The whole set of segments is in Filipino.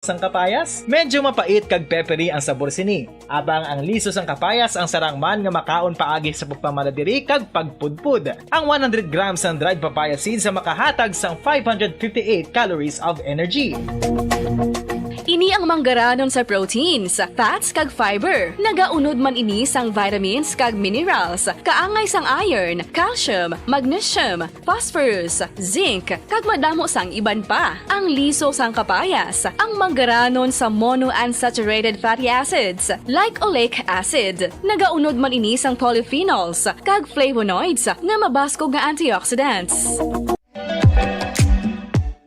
Sang kapayas, medyo mapait kag peppery ang sabor sini. Abang ang liso sang kapayas ang sarang man nga makaon paagi sa pagpamaladiri kag pagpudpud. Ang 100 grams ng dried papaya seeds sa makahatag sang 558 calories of energy. Ini ang manggaranon sa proteins, fats kag fiber. Nagaunod man ini sang vitamins kag minerals, kaangay sang iron, calcium, magnesium, phosphorus, zinc, kag madamo sang iban pa. Ang liso sang kapayas, ang manggaranon sa monounsaturated fatty acids like oleic acid. Nagaunod man ini sang polyphenols kag flavonoids nga mabaskog nga antioxidants.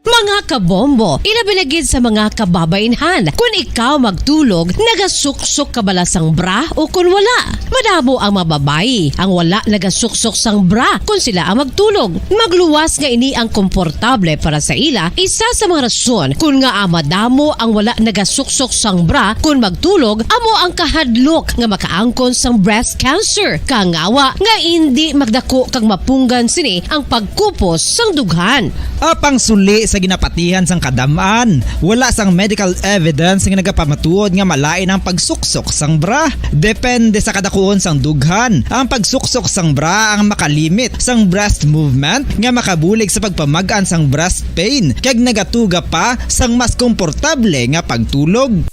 Mga kabombo, ilabinagid sa mga kababainhan. Kung ikaw magtulog, nagasuksok ka bala sang bra o kung wala. Madamo ang mababayi ang wala nagasuksok sang bra kung sila ang magtulog. Magluwas nga ini ang komportable para sa ila. Isa sa mga rason kung nga madamo ang wala nagasuksok sang bra kung magtulog, amo ang kahadlok nga makaangkon sang breast cancer. Kangawa nga hindi magdako kag mapunggan sini ang pagkupos sang dughan. Apang suli sa ginapatihan sang kadamaan, wala sang medical evidence nga nagapamatuod nga malain ang pagsuksok sang bra. Depende sa kadakuon sang dughan. Ang pagsuksok sang bra ang makalimit sang breast movement nga makabulig sa pagpamagaan sang breast pain kag nagatuga pa sang mas komportable nga pagtulog.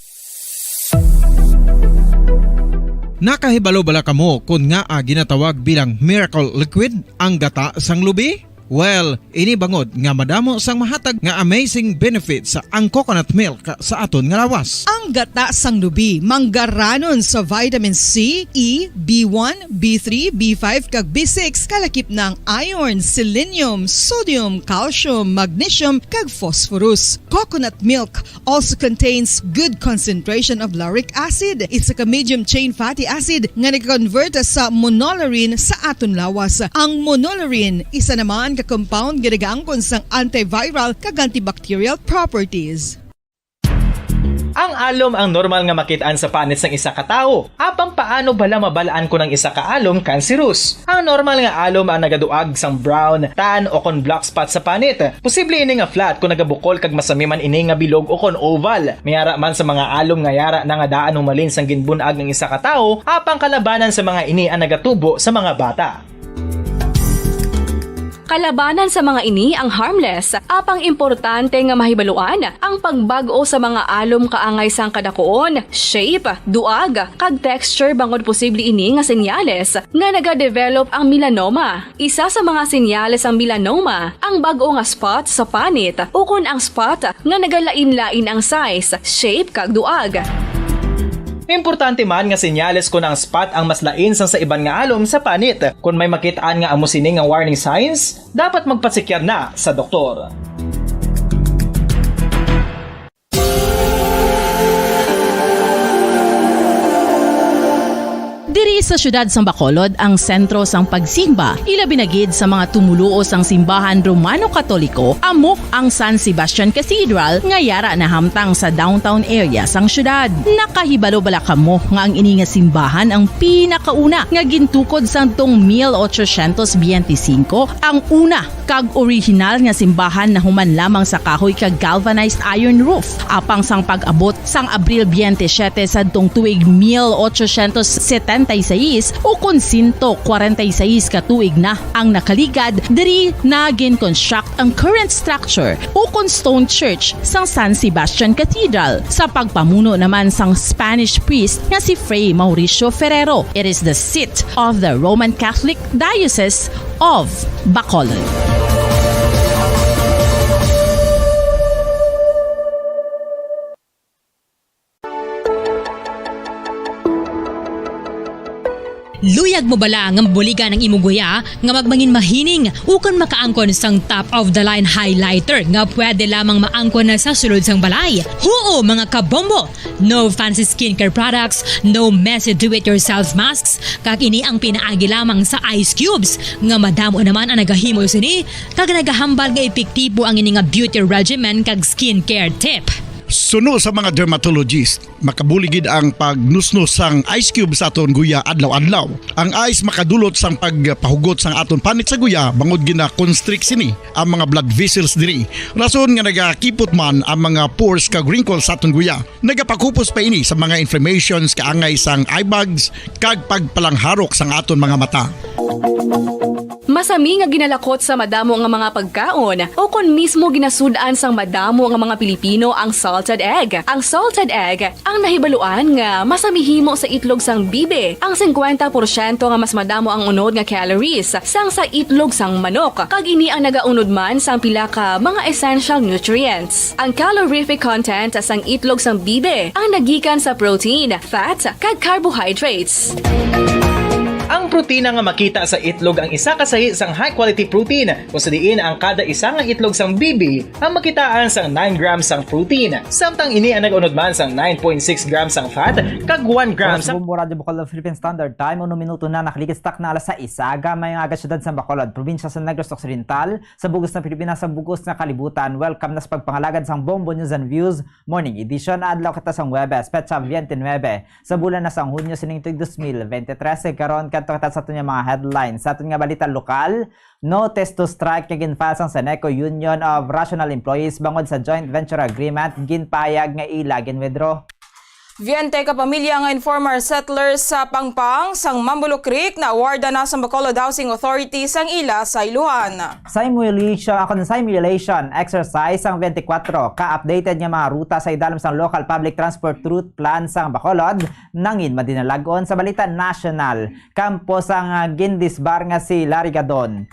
Nakahibalo bala kamo kung nga ginatawag bilang miracle liquid ang gata sang lubi? Well, ini bangod nga madamo sang mahatag nga amazing benefits sa ang coconut milk sa aton nga lawas. Ang gata sang lubi manggaranon sa vitamin C, E, B1, B3, B5 kag B6 kalakip ng iron, selenium, sodium, calcium, magnesium kag phosphorus. Coconut milk also contains good concentration of lauric acid. It's a medium chain fatty acid nga nag-convert sa monolarin sa aton lawas. Ang monolarin isa naman compound ginagamit sang antiviral kag antibacterial properties. Ang alom ang normal nga makitaan sa panit sang isa ka tawo. Apang paano bala mabalaan ko ng isa ka alom cancerous? Ang normal nga alom ang nagaduag sang brown, tan o kon black spot sa panit. Posible ini nga flat kung nagabukol kag masami man ini nga bilog o kon oval. Mayara man sa mga alom nga yara na nga daan humalin sang ginbunag ng isa ka tawo, apang kalabanan sa mga ini ang nagatubo sa mga bata. Kalabanan sa mga ini ang harmless, apang importante nga mahibaluan ang pagbago sa mga alom kaangay sang kadakuon, shape, duag, kag texture bangod posible ini nga senyales nga nagadevelop ang melanoma. Isa sa mga senyales ang melanoma, ang bag-o nga spot sa panit o kun ang spot nga nagalain-lain ang size, shape kag duag. Importante man nga senyales kung ang spot ang mas lain sang sa iban nga alom sa panit. Kung may makitaan nga amo sini nga warning signs, dapat magpasikyar na sa doktor. Diri sa syudad sang Bacolod ang sentro sang pagsimba. Ilabinagid sa mga tumuluo sang simbahan Romano-Katoliko, amo ang San Sebastian Cathedral nga yara na hamtang sa downtown area sang syudad. Nakahibalo bala kamo nga ang ini nga simbahan ang pinakauna nga gintukod sang tong 1825, ang una kag original nga simbahan na human lamang sa kahoy kag galvanized iron roof. Apang sang pag-abot sang Abril 27 sadtong tuig 1876 o kun 146 ka tuig na ang nakaligad, diri na gin-construct ang current structure o kun stone church sang San Sebastian Cathedral sa pagpamuno naman sang Spanish priest nga si Fray Mauricio Ferrero. It is the seat of the Roman Catholic Diocese of Bacolod. Luyag mo bala nga mabuligan ng imong guya nga magmangin mahining ukon makaangkon sang top of the line highlighter nga pwede lamang maangkon na sa sulod sang balay. Huo mga kabombo! No fancy skincare products, no messy do-it-yourself masks, kag ini ang pinaagi lamang sa ice cubes nga madamo naman ang nagahimo sini kag nagahambal nga epektibo ang ini nga beauty regimen kag skincare tip. Suno sa mga dermatologist, makabuligid ang pagnusnos sang ice cube sa aton guya adlaw-adlaw. Ang ice makadulot sang pagpahugot sang aton panit sa guya bangod gina constrict sini ang mga blood vessels diri. Rason nga nagakipot man ang mga pores kag wrinkles sa aton guya. Nagapakupos pa ini sa mga inflammations kaangay sang eye bags kag pagpalangharok sang aton mga mata. Masami nga ginalakot sa madamo nga mga pagkaon o kon mismo ginasudan sang madamo nga mga Pilipino ang salted egg. Ang salted egg ang nahibaluan nga masamihimo sa itlog sang bibe. Ang 50% nga mas madamo ang unod nga calories sang sa itlog sang manok. Kag ini ang nagaunod man sang pila ka mga essential nutrients. Ang calorific content sang itlog sang bibe ang nagikan sa protein, fat, kag carbohydrates. Ang protina nga makita sa itlog ang isa kasahi sang high quality protein kung sa diin ang kada isa nga itlog sang bibi ang makitaan sang 9 grams sang protein. Samtang ini ang nag-unod man sang 9.6 grams sang fat kag 1 gram sang Bumbo Radio Bacolod Philippine Standard Time, 1 minuto na nakalikistak na alas 6 may nga syudad sa Bacolod, probinsya sa Negros Occidental, sa bugos ng Pilipinas, sa bugos na kalibutan. Welcome na sa pagpangalagad sang Bombo News and Views Morning Edition. Adlaw kita sang Webes, Petsa 29, sa bulan na sang Hunyo sining tuig 2023. Karon kadto kita sa aton mga headlines. Sa aton nga balita lokal, notice to strike nga ginfile sang Seneco Union of Rational Employees bangod sa joint venture agreement ginpayag nga ila ginwithdraw. 20 ka pamilya nga informal settlers sa Pangpang sang Mambulo Creek na awarda na sa Bacolod Housing Authority sang ila sa Iluhan. Simulation exercise sang 24 ka-updated nga mga ruta sa idalom sang local public transport route plan sang Bacolod nangin madinalagon sa balita national. Kampo sang gindisbar nga si Larry Gadon.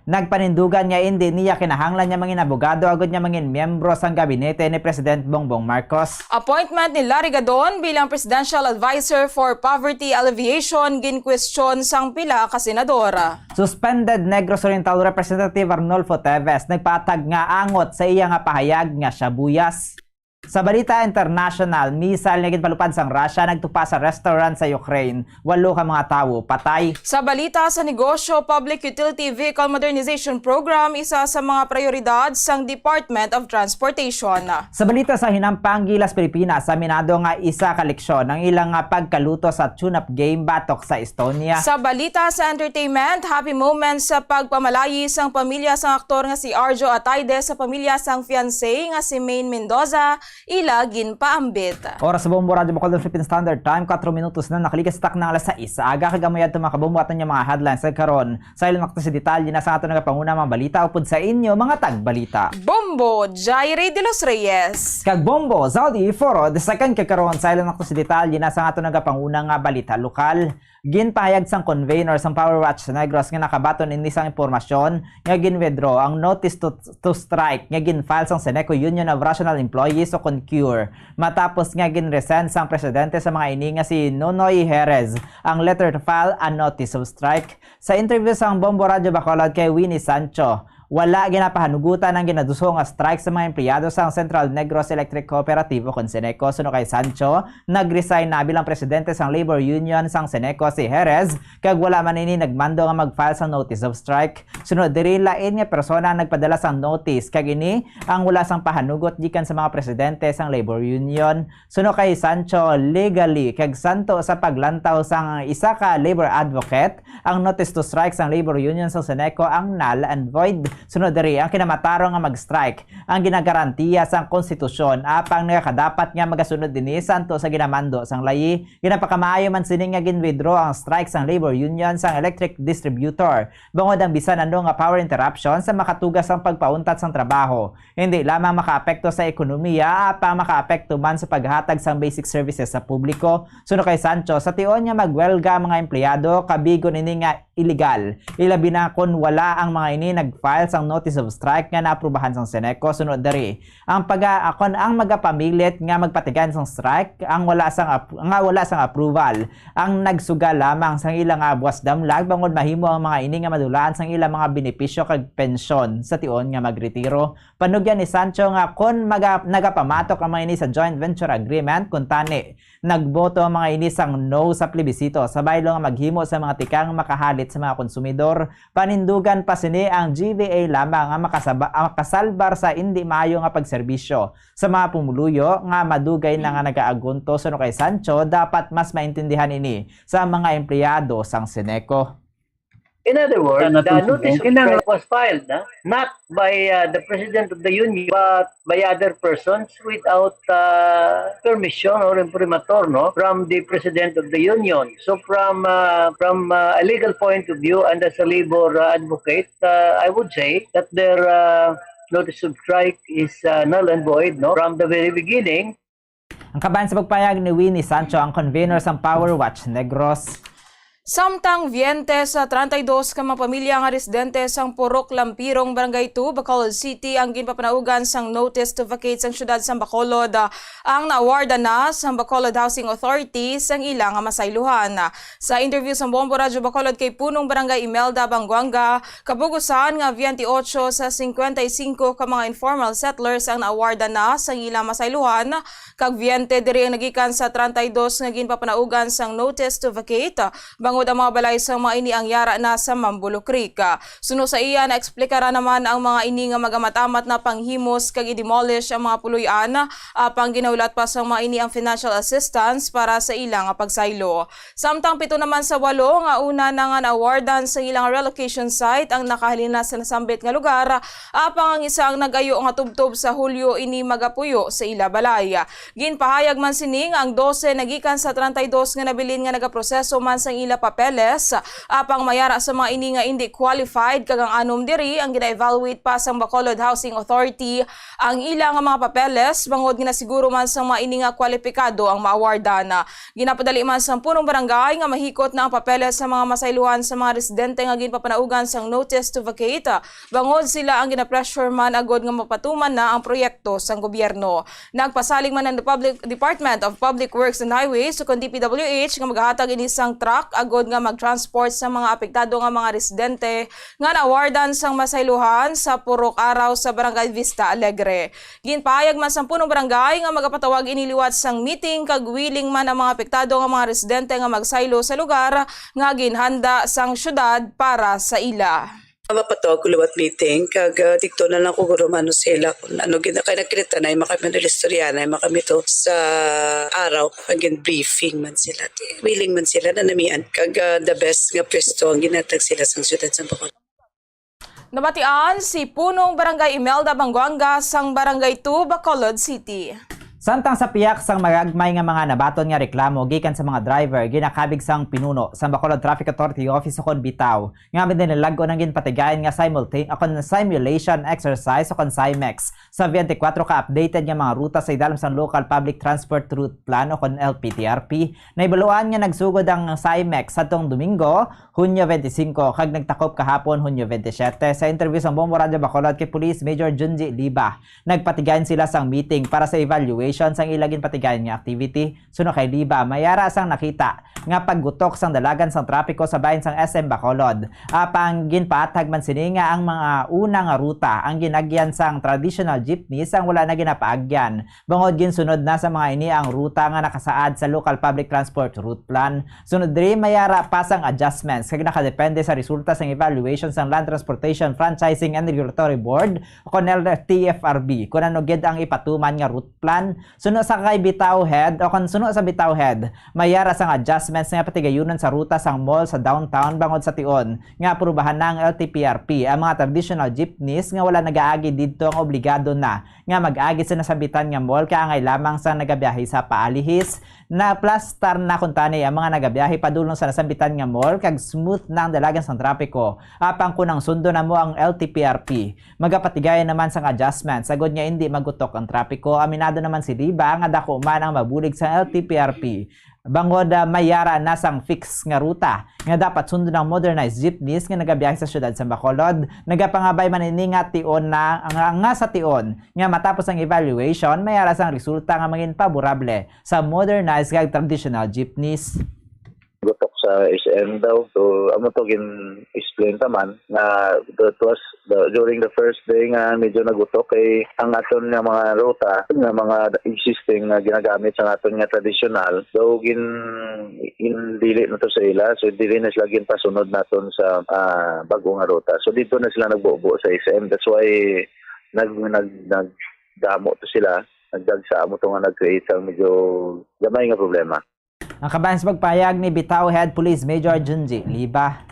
Nagpanindugan nga hindi niya kinahanglan niya mangin abogado agad niya mangin miyembro sang gabinete ni President Bongbong Marcos. Appointment ni Larry Gadon bilang Presidential Advisor for Poverty Alleviation ginkwestiyon sang pila ka senadora. Suspended Negros Oriental Representative Arnolfo Teves nagpatag nga angot sa iya nga pahayag nga siya buyas. Sa balita international, missile nga ginpalupad sang Russia nagtupa sa restaurant sa Ukraine. 8 ka mga tawo patay. Sa balita sa negosyo, Public Utility Vehicle Modernization Program isa sa mga prioridad sang Department of Transportation. Sa balita sa hinampang Gilas Pilipinas, saminado nga isa ka leksyon ang ilang nga pagkaluto sa tune-up game batok sa Estonia. Sa balita sa entertainment, happy moments sa pagpamalayi sang pamilya sang aktor nga si Arjo Atayde sa pamilya sang fiancé nga si Maine Mendoza ila ginpaambit. Oras sa Bombo Radio Bacolod Philippine Standard Time, 4 minutos na nakaligastak na alas 6. Aga kagamayad mga kabombo aton yung mga headlines sa karon. Sa ilang nakita si detalye na sa ato nagapanguna mga balita upod sa inyo mga tagbalita. Bombo Jaire de los Reyes. Kag Bombo Zaudi Foro the second kakaron sa ilang nakita si detalye na sa ato nagapanguna nga balita lokal. Ginpahayag sang convener sang Power Watch sa Negros nga nakabaton ini sang impormasyon nga ginwithdraw ang notice to strike nga ginfile sang Seneco Union of Rational Employees o CONCUR matapos nga ginresend sang presidente sa mga ini nga si Nonoy Jerez ang letter to file a notice of strike. Sa interview sang Bombo Radio Bacolod kay Winnie Sancho, wala ginapahanugutan ang ginaduso nga strike sa mga empleyado sa Central Negros Electric Cooperative o Seneco. Suno kay Sancho, nag-resign na bilang presidente sang Labor Union sang Seneco si Jerez kag wala man ini nagmando nga mag-file sang notice of strike. Sunod diri lain nga persona ang nagpadala sang notice kag ini ang wala sang pahanugot gikan sa mga presidente sang Labor Union. Suno kay Sancho, legally kag santo sa paglantaw sang isa ka labor advocate, ang notice to strike sang Labor Union sang Seneco ang null and void. Sunod diri ang kinamataro nga mag-strike ang ginagarantiya sang konstitusyon apang nakadapat nga magasunod dinhi santo sa ginamando sang layi. Ginapakamaayo man sini nga ginwithdraw ang strike sang Labor Union sang electric distributor bangod ang bisan ano nga power interruption sa makatugas sang pagpauntat sang trabaho. Hindi lamang makaapekto sa ekonomiya apang makaapekto man sa paghatag sang basic services sa publiko. Suno kay Sancho, sa tion nga magwelga mga empleyado kabigon ini nga illegal. Ilabi na kung wala ang mga ini nag-file sang notice of strike nga naaprubahan sang Seneco. Sunod diri ang pag-akon ang magapamilit nga magpatigan sang strike ang wala sang approval ang nagsuga lamang sang ilang buwas damlag bangod mahimo ang mga ini nga madulaan sang ilang mga benepisyo kag pensyon sa tion nga magretiro. Panugyan ni Sancho nga kon nagapamatok ang mga ini sa joint venture agreement kun tani nagboto ang mga ini sang no sa plebisito sabay nga maghimo sa mga tikang makahalit sa mga konsumidor. Panindugan pa sini ang GVA ay lamang ang makasalbar sa hindi maayo nga pagserbisyo sa mga pumuluyo nga madugay na nga nagaagunto suno kay Sancho dapat mas maintindihan ini sa mga empleyado sang Seneco. In other words, the notice of strike was filed not by the President of the Union but by other persons without permission or imprimatur from the President of the Union. So from a legal point of view and as a labor advocate, I would say that their notice of strike is null and void from the very beginning. Ang kabayan sa pagpayag ni Winnie Sancho ang convener sa Power Watch Negros. Samtang Viente sa 32 ka mga pamilya nga residente sang Purok Lampirong Barangay 2, Bacolod City ang ginpapanaugan sang notice to vacate sang syudad sang Bacolod ang naawarda na sang Bacolod Housing Authority sang ilang nga masayluhan. Sa interview sa Bombo Radyo Bacolod kay punong Barangay Imelda Banguanga, kabugusan nga 28 sa 55 ka mga informal settlers ang naawarda na sang ilang masayluhan, kag Viente diri ang nagikan sa 32 nga ginpapanaugan sang notice to vacate. Bangod ang mga balay sa mga ini ang yara na sa Mambulo Creek. Suno sa iya na eksplikara naman ang mga ini nga magamat-amat na panghimos kag i-demolish ang mga puloy-an apang ginaulat pa sa mga ini ang financial assistance para sa ilang pagsaylo. Samtang 7 naman sa 8 nga una na nga na-awardan sa ilang relocation site ang nakahalina sa nasambit nga lugar apang ang isa ang nagayo nga tubtob sa Hulyo ini magapuyo sa ila balay. Ginpahayag man sining ang 12 nagikan sa 32 nga nabilin nga nagaproseso man sang ila papeles apang mayara sa mga ini nga hindi qualified kag ang anom diri ang gina-evaluate pa sang Bacolod Housing Authority ang ilang mga papeles bangod ginasiguro man sang mga ini nga kwalipikado ang maawardan. Ginapadali man sang punong barangay nga mahikot na ang papeles sa mga masayluhan sa mga residente nga ginpapanaugan sang notice to vacate bangod sila ang gina-pressure man agod nga mapatuman na ang proyekto sang gobyerno. Nagpasalig man ang Department of Public Works and Highways so kon DPWH nga maghahatag ini sang truck agod nga mag-transport sa mga apektado nga mga residente nga naawardan sang masayluhan sa Purok Araw sa Barangay Vista Alegre. Ginpahayag man sang punong barangay nga magapatawag iniliwat sang meeting kag willing man ang mga apektado nga mga residente nga magsaylo sa lugar nga ginhanda sang syudad para sa ila. Mapatawag ko liwat meeting kag dikto na lang ko gurumano sila kung ano kay nakita na makami ng istorya na makami to sa araw kag briefing man sila willing man sila na namian kag the best nga pwesto ang ginatag sila sa syudad sa Bacolod. Nabatian si punong Barangay Imelda Banguanga sang Barangay 2 Bacolod City. Samtang sa piyak sang magagmay nga mga nabaton nga reklamo gikan sa mga driver ginakabig sang pinuno sa Bacolod Traffic Authority Office kon bitaw nga midinalago nang ginpatigayon nga simulation exercise kon SIMEX sa 24 ka updated nga mga ruta sa idalam sang Local Public Transport Route Plan kon LPTRP na ibaluan nga nagsugod ang SIMEX satong Domingo, Hunyo 25 kag nagtakop kahapon Hunyo 27. Sa interview sang Bombo Radyo Bacolod kay Police Major Junji Liba, nagpatigayon sila sang meeting para sa evaluation sang ilagin patigayon nga activity. Suno kay Liba, mayara sang nakita nga paggutok sang dalagan sang trapiko sa bahin sang SM Bacolod. Apang ginpaatag man sini nga ang mga unang nga ruta ang ginagyan sang traditional jeepney sang wala na ginapaagyan. Bangod ginsunod na sa mga ini ang ruta nga nakasaad sa Local Public Transport Route Plan. Sunod diri mayara pa sang adjustments kag nakadepende sa resulta sang evaluation sang Land Transportation Franchising and Regulatory Board o TFRB kung ano gid ang ipatuman nga route plan. Suno sa kay Bitaw Head o kung suno sa Bitaw Head, mayara sang adjustments nga patigayunan sa ruta sang mall sa downtown bangod sa tion nga aprubahan ng LTPRP ang mga traditional jeepneys nga wala nagaagi didto ang obligado na nga mag-agi sa nasabitan nga mall kaangay lamang sa nagabiyahe sa paalihis na plastar na kuntani ang mga nagabiyahe padulong sa nasabitan nga mall kag smooth na ang dalagan sang trapiko apang kunang sundo na mo ang LTPRP. Magapatigayon naman sang adjustments sagod nga hindi magutok ang trapiko. Aminado naman si Liba nga dako man ang mabulig sa LTPRP. Bangod mayara na sang fix nga ruta nga dapat sundo ng modernized jeepneys nga nagabiyahe sa syudad sa Bacolod. Nagapangabay man ini nga tion na nga sa tion nga matapos ang evaluation mayara sang resulta nga maging paborable sa modernized kag traditional jeepneys. Gutok sa SM daw. So amo to gin-explain taman na that was during the first day nga medyo nagutok kay ang aton nga mga ruta nga mga existing nga ginagamit sa aton nga traditional. So dili na to sa ila. So dili na sila ginpasunod naton sa bago nga ruta. So dito na sila nagbuo sa SM. That's why nagdamo to sila. Nagdagsa mo to nga nag-create ang medyo gamay nga problema. Ang kabayan sa pagpayag ni Bitaw Head Police Major Junji Liba.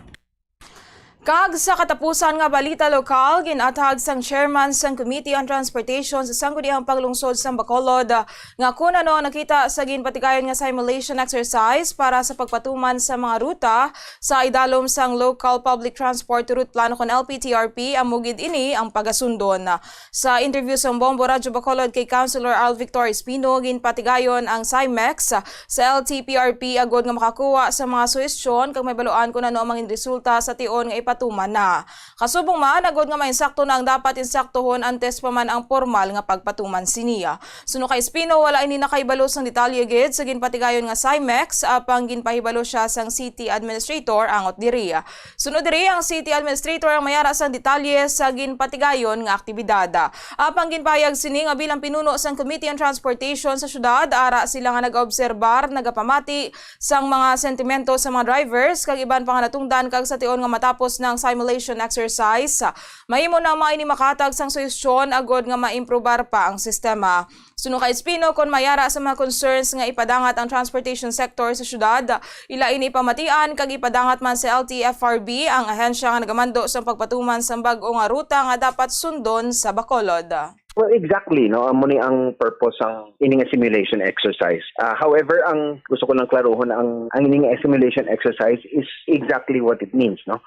Kag sa katapusan nga balita lokal, ginatag sang chairman sang Committee on Transportation sa sangguniang paglungsod sang Bacolod nga kun ano nakita sa ginpatigayon nga simulation exercise para sa pagpatuman sa mga ruta sa idalom sang Local Public Transport Route Plano kon LPTRP amugid ini ang pagasundon. Sa interview sa Bombo Radyo Bacolod kay Councilor Al Victor Espino, ginpatigayon ang CIMEX sa LTPRP agod nga makakuha sa mga suhestyon kag may baluan kun ano ang mga resulta sa tion nga patuman na. Kasubong man, agod nga mainsakto na ang dapat insaktohon antes pa man ang formal nga pagpatuman siniya. Suno kay Espino, wala ini nakaibalo sang detalye gid sa ginpatigayon nga CIMEX apang ginpahibalo siya sang City Administrator angot diri. Sunod diri ang City Administrator ang mayara sang detalye sa ginpatigayon nga aktibidad. Apang ginpahayag sini nga bilang pinuno sang Committee on Transportation sa syudad, ara sila nga nag-obserbar, nagapamati sang mga sentimento sa mga drivers kag iban pa nga natungdan kag sa tion nga matapos ng simulation exercise. Mahimo na maini makatag sang suhestyon agod nga maimprobar pa ang sistema. Suno kay Espino, kon mayara sa mga concerns nga ipadangat ang transportation sector sa syudad, ila ini pamatian kag ipadangat man sa LTFRB ang ahensya nga nagamando sa pagpatuman sa bag-o nga ruta nga dapat sundon sa Bacolod. Well, exactly, no? Amo ni ang purpose ang ining simulation exercise. However, ang gusto ko lang klarohon ang ining simulation exercise is exactly what it means, no?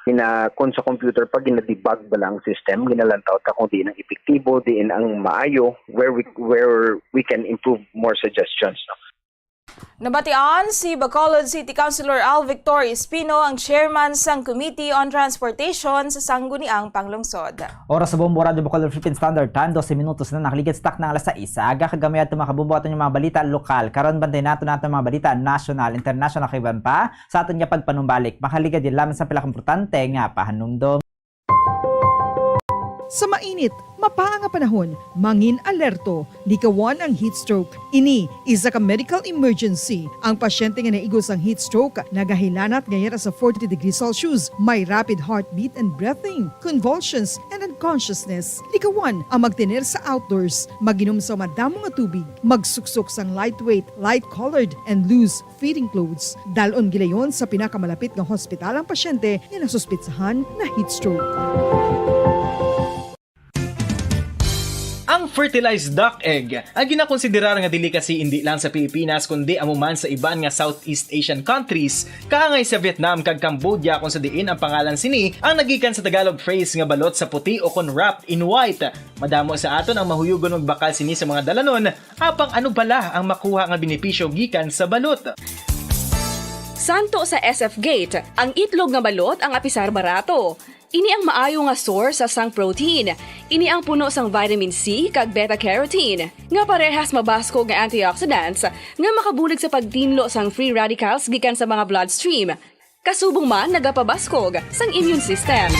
Kung sa computer pag gina-debug ba lang system, ginalantaw ta kung di nang epektibo, diin ang maayo where we can improve more suggestions, no? Nabatian si Bacolod City Councilor Al Victor Espino ang chairman sang Committee on Transportation sa sangguniang panglungsod. Oras sa Bombo Radyo Bacolod Philippine Standard Time, 12 minutos na nakaligid stock ng alas 6. Aga kagamay at makabumbo aton yung mga balita lokal. Karon bantay nato mga balita national, international kaiban pa sa aton nga pagpanumbalik. Makaligid din lamang sa pinakaimportante nga pahanumdom. Sa mainit, mapaang panahon, mangin alerto, likawan ang heat stroke. Ini isa ka medical emergency. Ang pasyente nga naigos ang heat stroke, nagahilanat ngayara sa 40 degrees Celsius, may rapid heartbeat and breathing, convulsions, and unconsciousness. Likawan ang magtener sa outdoors, maginom sa madamo nga tubig, magsuksok sang lightweight, light-colored, and loose fitting clothes. Dalon gilayon sa pinakamalapit nga hospital ang pasyente nga nasuspitsahan na heat stroke. Ang fertilized duck egg ang ginakonsiderar nga delicacy hindi lang sa Pilipinas kundi amuman sa iban nga Southeast Asian countries, kaangay sa Vietnam kag Cambodia kung sa diin ang pangalan sini ang nagikan sa Tagalog phrase nga balot sa puti o kon wrapped in white. Madamo sa aton ang mahuyugon og bakal sini sa mga dalanon, apang ano bala ang makuha nga benepisyo gikan sa balot. Santo sa SF Gate, ang itlog nga balot ang apisar barato. Ini ang maayo nga source sa sang protein. Ini ang puno sang vitamin C kag beta-carotene, nga parehas mabasko nga antioxidants nga makabulig sa pagtinlo sang free radicals gikan sa mga bloodstream. Kasubong man nagapabaskog sang immune system.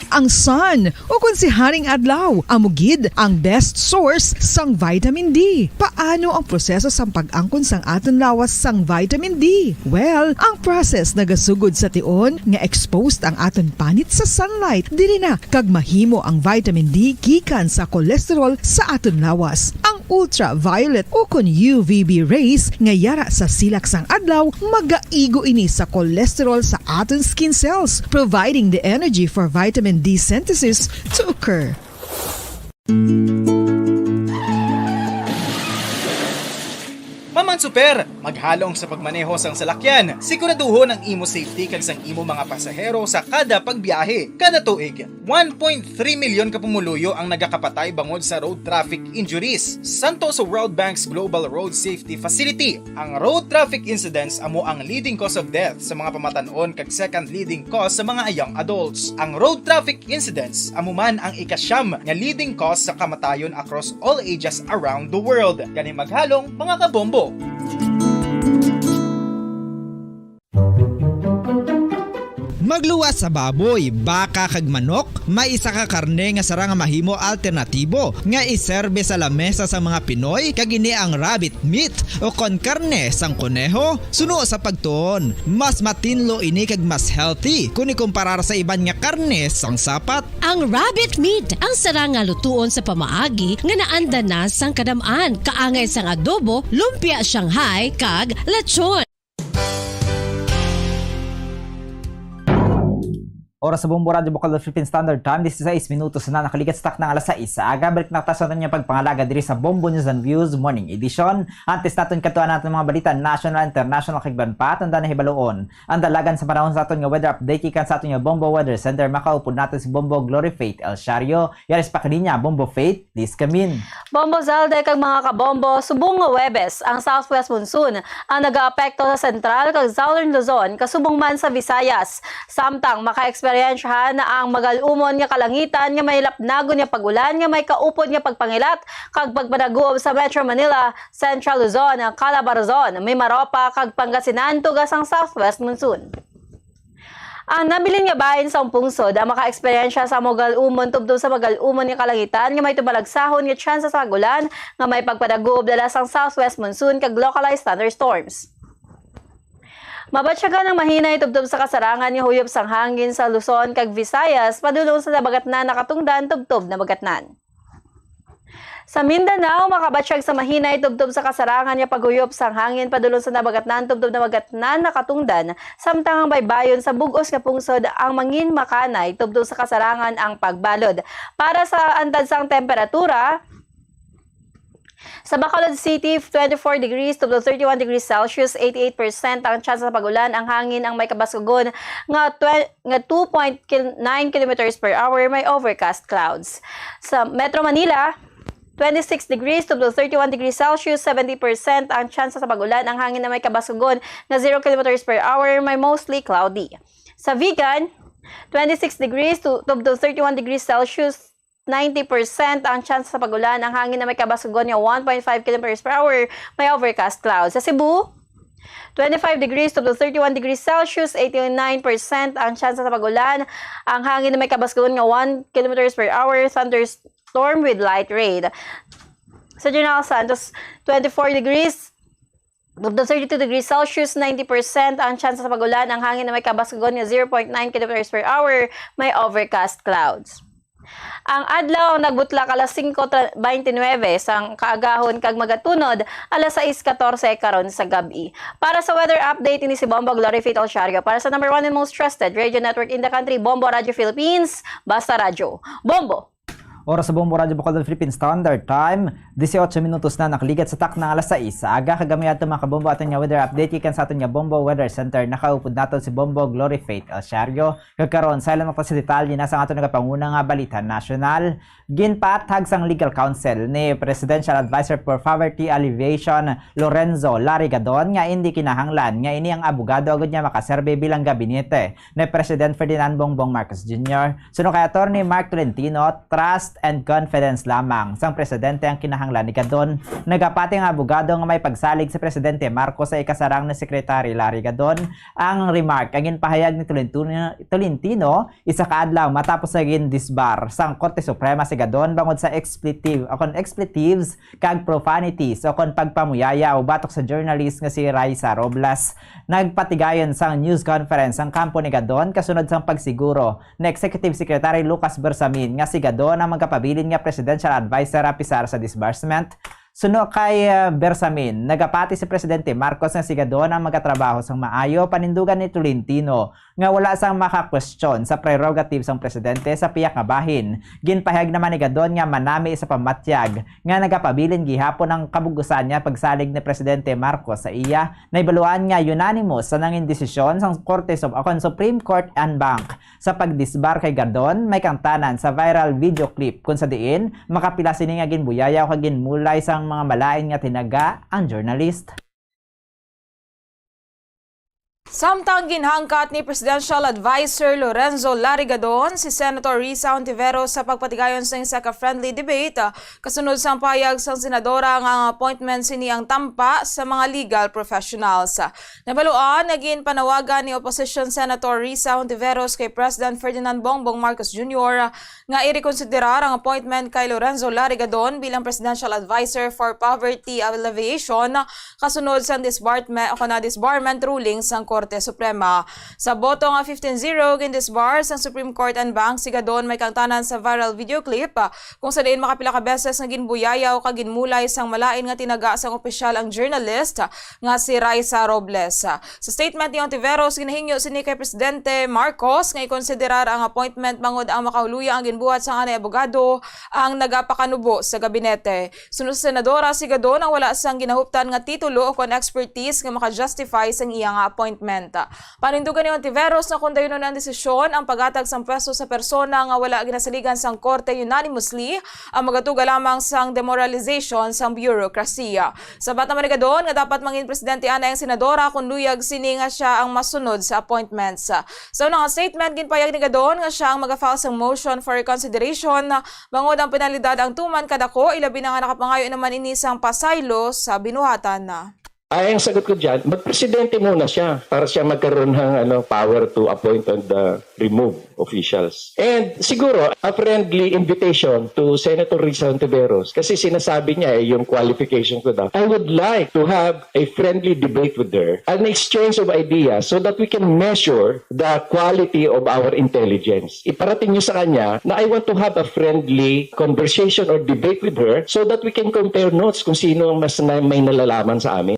Ang sun o kung si Haring Adlaw, amugid ang best source sang vitamin D. Paano ang proseso sang pag-angkon sang aton lawas sang vitamin D? Well, ang process nagasugod sa tion nga exposed ang aton panit sa sunlight. Dili na kag mahimo ang vitamin D gikan sa cholesterol sa aton lawas. Ang ultraviolet o kun UVB rays nga yara sa silak sang adlaw magaigo ini sa cholesterol sa aton skin cells, providing the energy for vitamin D synthesis to occur. Maman super, maghalong sa pagmaneho sang salakyan. Siguraduhon ang imo safety kag sang imo mga pasahero sa kada pagbiyahe. Kada tuig, 1.3 milyon ka pumuluyo ang nagakapatay bangod sa road traffic injuries. Santo sa World Bank's Global Road Safety Facility, ang road traffic incidents amo ang leading cause of death sa mga pamatanon kag second leading cause sa mga young adults. Ang road traffic incidents amo man ang ikasyam nga leading cause sa kamatayon across all ages around the world. Kani maghalong mga kabombo. Magluwas sa baboy, baka kag manok, may isa ka karne nga sara nga mahimo alternatibo nga iserbe sa lamesa sa mga Pinoy kag ini ang rabbit meat o kon karne sang kuneho. Suno sa pagtuon, mas matinlo ini kag mas healthy kung ikumparar sa iban nga karne sang sapat. Ang rabbit meat ang sara nga lutuon sa pamaagi nga naanda na sang kadamaan, kaangay sang adobo, lumpia Shanghai kag lechon. Oras sa Bombo Radio Bukal Philippine Standard Time, 16 minutos na nakaligat sa taknang alas 6. Aga, balik na tayo sa niya pagpangalaga diri sa Bombo News and Views Morning Edition. Antes natin katuan natin mga balita national, international kagban pa, tanda na hibaloon. Ang dalagan sa panahon sa aton nga weather update, kikan sa aton nga Bombo Weather Center, makaupod natin si Bombo Glory Faith El Shario. Yaris pa kaninya, Bombo Faith, please come in. Bombo Zalde kag mga kabombo, subong nga Webes, ang southwest monsoon ang nag-aapekto sa central kag southern Luzon, kasubong man sa Visayas. Samtang maka-eksperyensyahan na ang magalumon nga kalangitan nga may lapnagon nga pagulan nga may kaupod nga pagpangilat kag pagpanaguob sa Metro Manila, Central Luzon, Calabarzon, Mimaropa kag Pangasinan tugas ang southwest monsoon. Ang nabilin nga bahin sa pungsod ang maka-eksperyensya sa magalumon tubdo sa magalumon nga kalangitan nga may tubalagsahon nga tsansa sa pagulan nga may pagpanaguob dala sang southwest monsoon kag localized thunderstorms. Mabatsyagan ng mahina itubtob sa kasarangan nga huyop sang hangin sa Luzon kag Visayas padulong sa nabagatnan nakatungdan tubtob na bagatnan. Sa Mindanao, makabatsyag sa mahina itubtob sa kasarangan nga paghuyop sang hangin padulong sa nabagatnan tubtob na bagatnan nakatungdan samtang ang baybayon sa bugos nga pungsod ang mangin makanay tubtob sa kasarangan ang pagbalod. Para sa antad sang temperatura, sa Bacolod City, 24 degrees to 31 degrees Celsius, 88% ang chance sa pagulan. Ang hangin ang may kabaskugon nga 2.9 km per hour, may overcast clouds. Sa Metro Manila, 26 degrees to 31 degrees Celsius, 70% ang chance sa pagulan. Ang hangin na may kabaskugon na 0 km per hour, may mostly cloudy. Sa Vigan, 26 degrees to 31 degrees Celsius, 90% ang chance sa pagulan. Ang hangin na may kabaskugon niya 1.5 km per hour, may overcast clouds. Sa Cebu, 25 degrees to 31 degrees Celsius, 89% ang chance sa pagulan. Ang hangin na may kabaskugon niya 1 km per hour, thunderstorm with light rain. Sa General Santos, 24 degrees to 32 degrees Celsius, 90% ang chance sa pagulan. Ang hangin na may kabaskugon niya 0.9 km per hour, may overcast clouds. Ang adlaw nagbutla alas 5:29 sang kaagahon kag magatunod alas 6:14 karon sa gabi. Para sa weather update ini si Bombo Glory Faith El Shario para sa number 1 and most trusted radio network in the country, Bombo Radio Philippines, Basta Radio. Bombo! Oras sa Bombo Radio Bukal Philippine Standard Time, 18 minutos na nakaligat sa taknang alas 6. Sa aga kagami ato mga kabombo aton nga weather update kikan sa aton nga Bombo Weather Center. Nakaupod naton si Bombo Glory Faith El Shario. Kagkaron sa ilang sa detalye na sa aton nga panguna nga balita national. Ginpatag sang legal counsel ni Presidential Advisor for Poverty Alleviation Lorenzo Larigadon nga hindi kinahanglan nga ini ang abogado agad niya makaserbe bilang gabinete ni President Ferdinand Bongbong Marcos Jr. Suno kay Attorney Mark Tolentino, trust and confidence lamang sang presidente ang kinahanglan ni Gadon. Nagapati ang abogado nga may pagsalig sa Presidente Marcos sa ikasarang na Secretary Larry Gadon. Ang remark ang ginpahayag ni Tolentino isa ka adlaw matapos sa disbar sang Korte Suprema si Gadon bangod sa expletives kag profanities o kon pagpamuyaya o batok sa journalist nga si Raisa Robles. Nagpatigayon sang news conference ang kampo ni Gadon kasunod sang pagsiguro ni Executive Secretary Lucas Bersamin nga si Gadon ang magkapabilin nga presidential advisor apisar sa disbursement. Suno kay Bersamin, nagapati si Presidente Marcos nga si Gadon ang magkatrabaho sang maayo panindugan ni Tolentino nga wala sang maka-question sa prerogative sang presidente sa piyak nga bahin. Ginpahayag naman ni Gadon nga manami sa pamatyag nga nagapabilin gihapon ang kabugusan niya pagsalig ni Presidente Marcos sa iya na ibaluan nga unanimous sa nangin desisyon sang Supreme Court and Bank sa pagdisbar kay Gadon. May kangtanan sa viral video clip kung sa diin makapila sini nga ginbuyaya o ginmulay sang mga malain nga tinaga ang journalist. Samtang ginhangkat ni Presidential Advisor Lorenzo Larigadon si Senator Risa Ontiveros sa pagpatigayon sa isa ka-friendly debate kasunod sa payag sa senadora ang appointment siniyang tampa sa mga legal professionals. Nabaluan, naging panawagan ni Opposition Senator Risa Ontiveros kay President Ferdinand Bongbong Marcos Jr. nga i-reconsiderar ang appointment kay Lorenzo Larigadon bilang Presidential Advisor for Poverty Alleviation kasunod sa disbarment ruling sa Korte Suprema. Sa boto nga 15-0 gindisbar sa Supreme Court and Bank, si Gadon may kangtanan sa viral video clip kung sa diin makapila ka beses nga ginbuyayaw ka ginmulay sang malain nga tinaga sang opisyal ang journalist nga si Raisa Robles. Sa statement ni Ontiveros, ginahingyo sini kay Presidente Marcos nga ikonsiderar ang appointment bangod ang makahuluya ang ginbuhat sang anay abogado ang nagapakanubo sa gabinete. Sunod sa senadora, si Gadon ang wala sang ginahuptan nga titulo o kon expertise nga maka-justify sang iyang appointment. Panindugan ni Ontiveros na kung dayon ang desisyon ang pagatag sang pwesto sa persona nga wala ginasaligan sang korte unanimously ang magatuga lamang sang demoralization sang bureaukrasiya. Sabat naman ni Gadon nga dapat mangin presidente ana ang senadora kung luyag sini nga siya ang masunod sa appointments. Sa unang statement ginpayag ni Gadon nga siya ang mag-file sang motion for reconsideration bangod ang penalidad ang tuman kadako ilabi na nga nakapangayo naman ini sang pasaylo sa binuhatan na. Ay, ang sagot ko dyan, magpresidente muna siya para siya magkaroon ng power to appoint and remove officials. And siguro, a friendly invitation to Senator Risa Ontiveros kasi sinasabi niya yung qualification ko daw. I would like to have a friendly debate with her, an exchange of ideas so that we can measure the quality of our intelligence. Iparating niyo sa kanya na I want to have a friendly conversation or debate with her so that we can compare notes kung sino ang mas may nalalaman sa amin.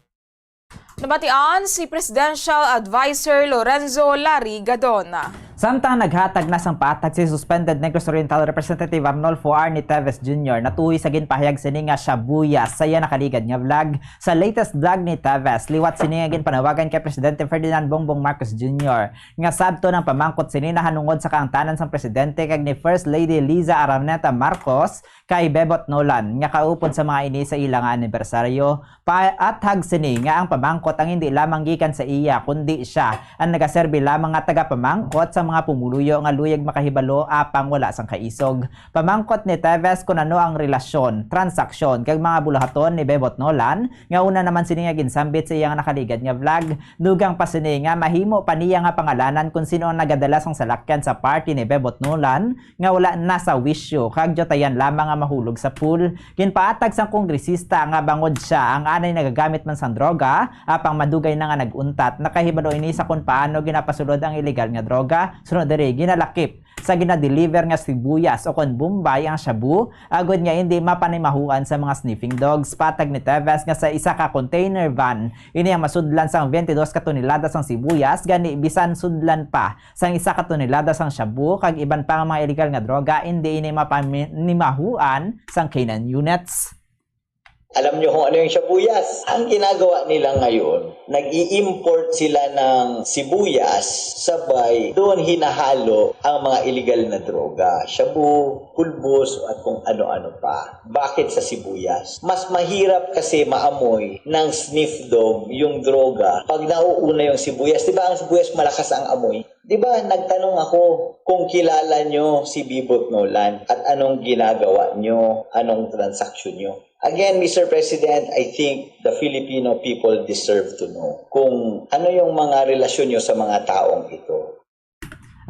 Nabatian si Presidential Advisor Lorenzo Larigadon. Samtang naghatag na sang patag si suspended Negros Oriental Representative Arnolfo Arnie Teves Jr. natuloy sa ginpahayag sini nga siya buyas sa iya nakaligad nga vlog. Sa latest vlog ni Teves, liwat sini nga ginpanawagan kay Presidente Ferdinand Bongbong Marcos Jr. nga sabto ng pamangkot sini na hanungod sa kaangtanan sang presidente kag ni First Lady Liza Araneta Marcos kay Bebot Nolan nga kaupod sa mga ini sa ilang anibersaryo. Paathag sini nga ang pamangkot ang hindi lamang gikan sa iya kundi siya ang nagaserbi lamang nga taga-pamangkot sa mga pumuluyo nga luyag makahibalo apang wala sang kaisog. Pamangkot ni Teves kung ano ang relasyon, transaksyon kag mga bulahaton ni Bebot Nolan nga una naman sini nga ginsambit sa iyang nakaligad nga vlog. Dugang pa sini nga mahimo pa niya nga pangalanan kung sino ang nagadala sang salakyan sa party ni Bebot Nolan nga wala na sa wisyo kag jotayan lamang nga mahulog sa pool. Ginpaatag sang kongresista nga bangod siya ang anay nagagamit man sang droga apang madugay na nga naguntat nakahibalo ini sa kung paano ginapasulod ang illegal nga droga. Sunod diri ginalakip sa ginadeliver nga sibuyas o kon Bombay ang shabu agod nga hindi mapanimahuan sa mga sniffing dogs. Patag ni Teves nga sa isa ka container van ini ang masudlan sang 22 ka tonelada sang sibuyas gani bisan sudlan pa sang isa ka tonelada sang shabu kag iban pa nga mga illegal nga droga hindi ini mapanimahuan sang K9 units. Alam nyo kung ano yung sibuyas? Ang ginagawa nila ngayon, nag-i-import sila ng sibuyas, sabay doon hinahalo ang mga illegal na droga. Shabu, pulbos, at kung ano-ano pa. Bakit sa sibuyas? Mas mahirap kasi maamoy ng sniff dog yung droga pag nauuna yung sibuyas. Diba ang sibuyas malakas ang amoy? Diba nagtanong ako kung kilala nyo si Bebot Nolan at anong ginagawa nyo, anong transaksyon nyo? Again, Mr. President, I think the Filipino people deserve to know kung ano yung mga relasyon nyo sa mga taong ito.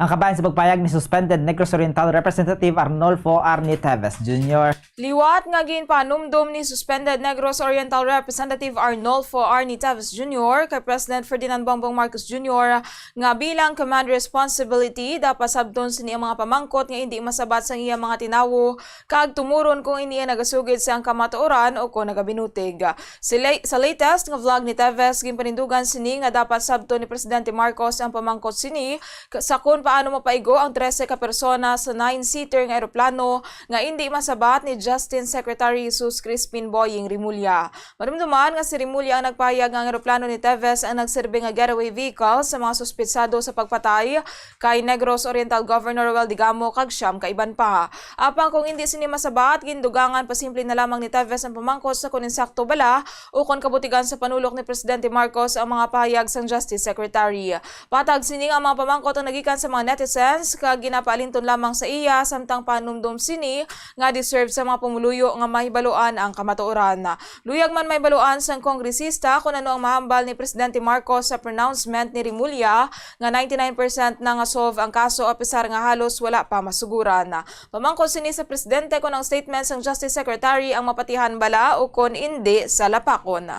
Ang kabayan sa pagpayag ni suspended Negros Oriental Representative Arnolfo Arnie Teves Jr. Liwat nga ginpanumdum ni suspended Negros Oriental Representative Arnolfo Arnie Teves Jr. kay President Ferdinand Bongbong Marcos Jr. nga bilang command responsibility dapat sabton sini ang mga pamangkot nga hindi masabat sa iya mga tinawo kag tumuron kung iniya nagasugid sa ang kamatuoran o kung nagabinutig. Sa latest nga vlog ni Teves ginpanindugan sini nga dapat sabton ni Presidente Marcos ang pamangkot sini sa kun paano mapaigo ang 13 ka persona sa 9-seater nga eroplano nga hindi masabat ni Justin Secretary Jesus Crispin Boying Rimulya. Marumduman nga si Rimulya ang nagpahayag nga ang eroplano ni Teves ang nagserbe nga getaway vehicle sa mga suspitsado sa pagpatay kay Negros Oriental Governor Roel Digamo kag siyam ka iban pa. Apang kung hindi sini masabat, gindugangan pasimple na lamang ni Teves ang pamangkot sa kung insakto bala o kung kabutigan sa panulok ni Presidente Marcos ang mga pahayag sang Justice Secretary. Patag sining ang mga pamangkot ang nagikan sa mga netizens kag ginapaalinton lamang sa iya samtang panumdum sini nga deserve sa mga pumuluyo nga mahibaluan ang kamatuoran. Luyag man mahibaluan sang kongresista kung ano ang mahambal ni Presidente Marcos sa pronouncement ni Rimulya nga 99% na nga solve ang kaso apisar nga halos wala pa masuguran. Pamangkot sini sa Presidente kung ang statement sang Justice Secretary ang mapatihan bala o kung hindi sa lapakon.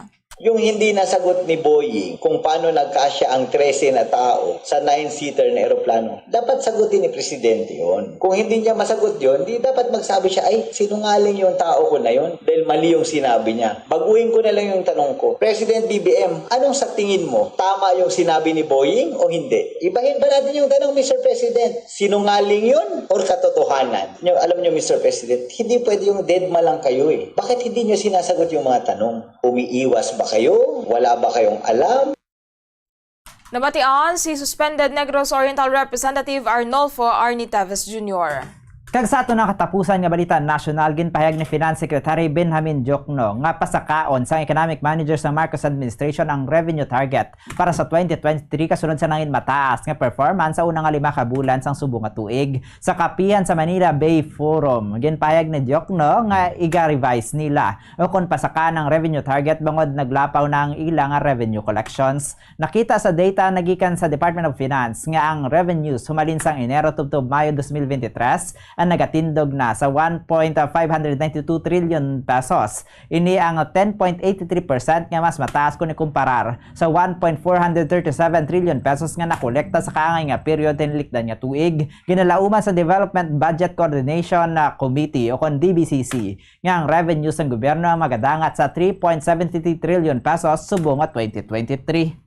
Yung hindi nasagot ni Boying kung paano nagkasya ang 13 na tao sa 9-seater na eroplano, dapat sagutin ni Presidente yon. Kung hindi niya masagot yon, di dapat magsabi siya, ay, sinungaling yung tao ko na yon dahil mali yung sinabi niya. Baguhin ko na lang yung tanong ko, President BBM, anong sa tingin mo? Tama yung sinabi ni Boying o hindi? Ibahin ba natin yung tanong, Mr. President? Sinungaling yun or katotohanan? Alam niyo, Mr. President, hindi pwede yung deadma lang kayo eh. Bakit hindi niyo sinasagot yung mga tanong? Umiiwas ba kayo? Wala ba kayong alam? Nabatian si suspended Negros Oriental Representative Arnolfo Arnie Teves Jr. Kag sa ato nakatapusan nga balita national, ginpahayag ni Finance Secretary Benjamin Diokno nga pasakaon sa economic manager sa Marcos administration ang revenue target para sa 2023 kasunod sa nangin mataas nga performance sa unang 5 ka bulan sang subong nga tuig sa kapihan sa Manila Bay Forum. Ginpahayag ni Diokno nga iga-revise nila o kon pasaka ng revenue target bangod naglapaw na ang ilang revenue collections. Nakita sa data nagikan sa Department of Finance nga ang revenues humalin sang Enero tubtob Mayo 2023 ang nagatindog na sa 1.592 trillion pesos. Ini ang 10.83% nga mas mataas kung ikumparar sa 1.437 trillion pesos nga nakolekta sa kaangay nga period tinlikdan nga tuig. Ginalauman sa Development Budget Coordination Committee o kon DBCC nga ang revenues ng gobyerno ang magadangat sa 3.73 trillion pesos subong 2023.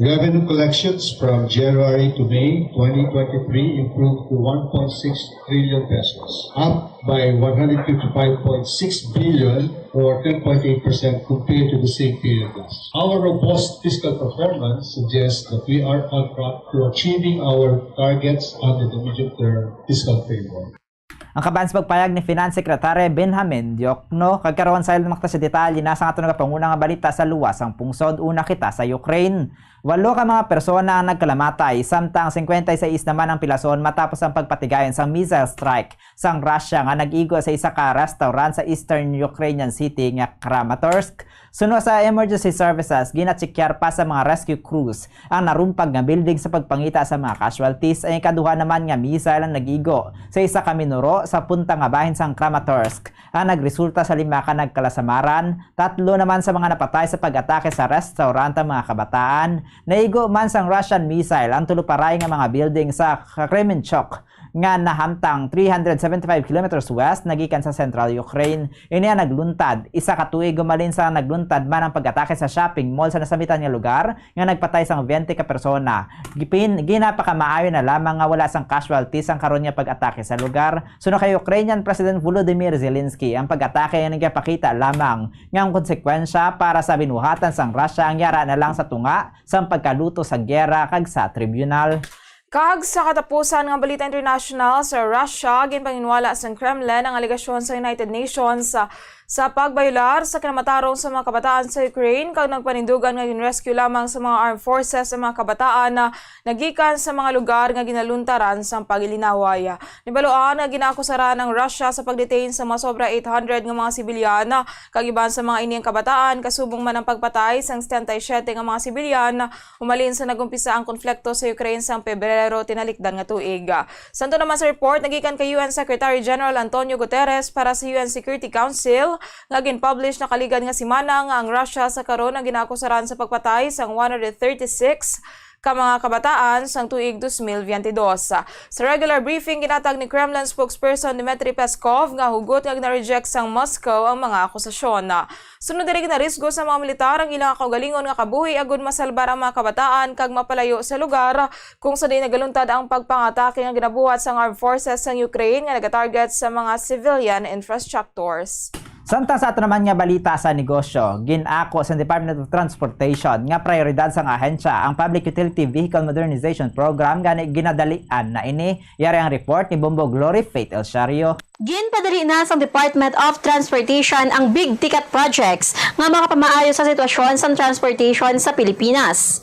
Revenue collections from January to May 2023 improved to 1.6 trillion pesos, up by 155.6 billion or 10.8% compared to the same period last year. Our robust fiscal performance suggests that we are on track to achieving our targets under the medium-term fiscal framework. Ang kabans pagpayag ni Finance Secretary Benjamin Diokno kagkaroon sa ilang makta sa detalye na sa ato nagapanguna nga balita sa luwas ang pungsod una kita sa Ukraine. 8 ka mga persona ang nagkalamatay samtang 56 naman ang pilason matapos ang pagpatigayon sa missile strike sang Russia nga nag-igo sa isa ka restaurant sa eastern Ukrainian city nga Kramatorsk. Suno sa emergency services, ginatsikyan pa sa mga rescue crews ang narumpag nga building sa pagpangita sa mga casualties ay kaduha naman nga missile ang nag-igo sa isa ka minuro sa punta nga bahin sang Kramatorsk. Ang nagresulta sa 5 ka nagkalasamaran, 3 naman sa mga napatay sa pag-atake sa restaurant ang mga kabataan. Naigo man sang Russian missile ang tuluparay nga mga building sa Kremenchuk nga nahamtang 375 kilometers west nagikan sa central Ukraine. Ini ang nagluntad. Isa ka tuig gumalin sa nagluntad man ang pag-atake sa shopping mall sa nasamitan nga lugar nga nagpatay sang 20 ka persona. Ginapakamaayo na lamang nga wala sang casualties ang karon nga pag-atake sa lugar. Suno kay Ukrainian President Volodymyr Zelensky ang pag-atake nga nagpakita lamang nga ang konsekwensya para sa binuhatan sang Russia ang yara na lang sa tunga sa pagkaluto sa gyera kag sa tribunal. Kag sa katapusan ng balita international sa Russia, ginpanginwala sa Kremlin ang aligasyon sa United Nations sa pagbaylar sa kinamatarong sa mga kabataan sa Ukraine kag nagpanindugan nga ginrescue lamang sa mga armed forces sa mga kabataan na nagikan sa mga lugar nga ginaluntaran sa pagilinaway. Nibaluan nga ginakusaran ng Russia sa pagdetain sa mga sobra 800 nga mga sibilyan kag iban sa mga ining kabataan kasubong man ang pagpatay sang 77 nga mga sibilyan umalin sa nagumpisa ang konflikto sa Ukraine sa Pebrero tinalikdan nga tuig. Santo naman sa report nagikan kay UN Secretary General Antonio Guterres para sa UN Security Council nga gin-publish na kaligan nga simana nga ang Russia sa karon ang ginakusaran sa pagpatay sang 136 ka mga kabataan sang tuig 2022. Sa regular briefing ginatag ni Kremlin spokesperson Dmitry Peskov nga hugot nga na-reject sang Moscow ang mga akusasyon. Sunod diri na risgo sa mga militar ang ilang kaugalingon nga kabuhi agud masalbar ang mga kabataan kag mapalayo sa lugar kung sa di nagaluntad ang pagpangatake nga ginabuhat sa armed forces sa Ukraine nga nagatarget sa mga civilian infrastructures. Samtang sa ato naman nga balita sa negosyo, ginako sa Department of Transportation nga prioridad sang ahensya ang Public Utility Vehicle Modernization Program nga ginadalian na ini. Yari ang report ni Bombo Glory Faith El Shario. Ginpadali na sa Department of Transportation ang big ticket projects nga makapamaayo sa sitwasyon sa transportation sa Pilipinas.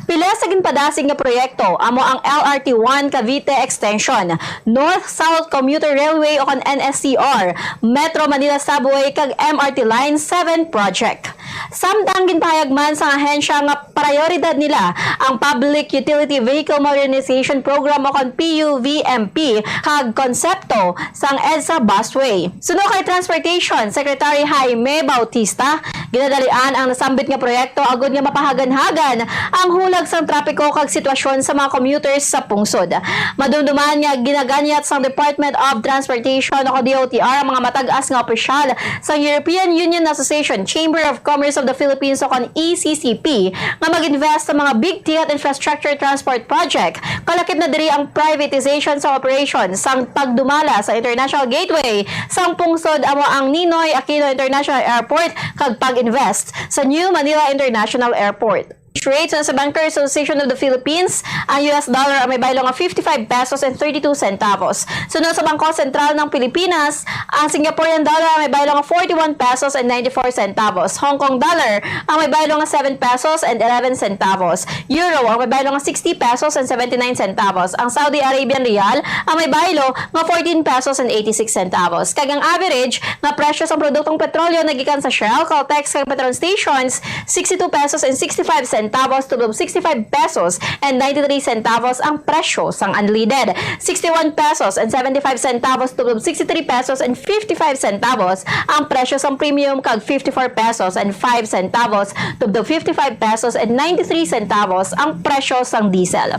Pila sa ginpadasig nga proyekto amo ang LRT1 Cavite Extension, North-South Commuter Railway o NSCR, Metro Manila Subway kag MRT Line 7 project. Samtang ginpahayag man sa ahensya nga prioridad nila ang Public Utility Vehicle Modernization Program o PUVMP kag konsepto sang EDSA Busway. Sunod kay Transportation Secretary Jaime Bautista, ginadalian ang nasambit nga proyekto agud nga mapahagan-hagan ang hulag sang trapiko kag sitwasyon sa mga commuters sa pungsod. Madumduman nga ginaganyat sang Department of Transportation o DOTR ang mga matag-as nga opisyal sa European Union Association Chamber of Commerce of the Philippines o ECCP nga mag-invest sa mga big ticket infrastructure transport project. Kalakip na diri ang privatization sa operation sang pagdumala sa International Gateway sang pungsod amo ang Ninoy Aquino International Airport kag pag-invest sa New Manila International Airport. Rates sa Banker Association of the Philippines, ang US dollar ang may baylo nga 55 pesos and 32 centavos. Sunod sa Bangko Sentral ng Pilipinas, ang Singaporean dollar ang may baylo nga 41 pesos and 94 centavos. Hong Kong dollar ang may baylo nga 7 pesos and 11 centavos. Euro ang may baylo nga 60 pesos and 79 centavos. Ang Saudi Arabian Rial ang may baylo nga 14 pesos and 86 centavos. Kag ang average nga presyo sa produktong petrolyo nagikan sa Shell, Caltex kag Petron stations, 62 pesos and 65 centavos to 65 pesos and 93 centavos ang presyo sang unleaded. 61 pesos and 75 centavos to 63 pesos and 55 centavos ang presyo sang premium kag 54 pesos and 5 centavos to 55 pesos and 93 centavos ang presyo sang diesel.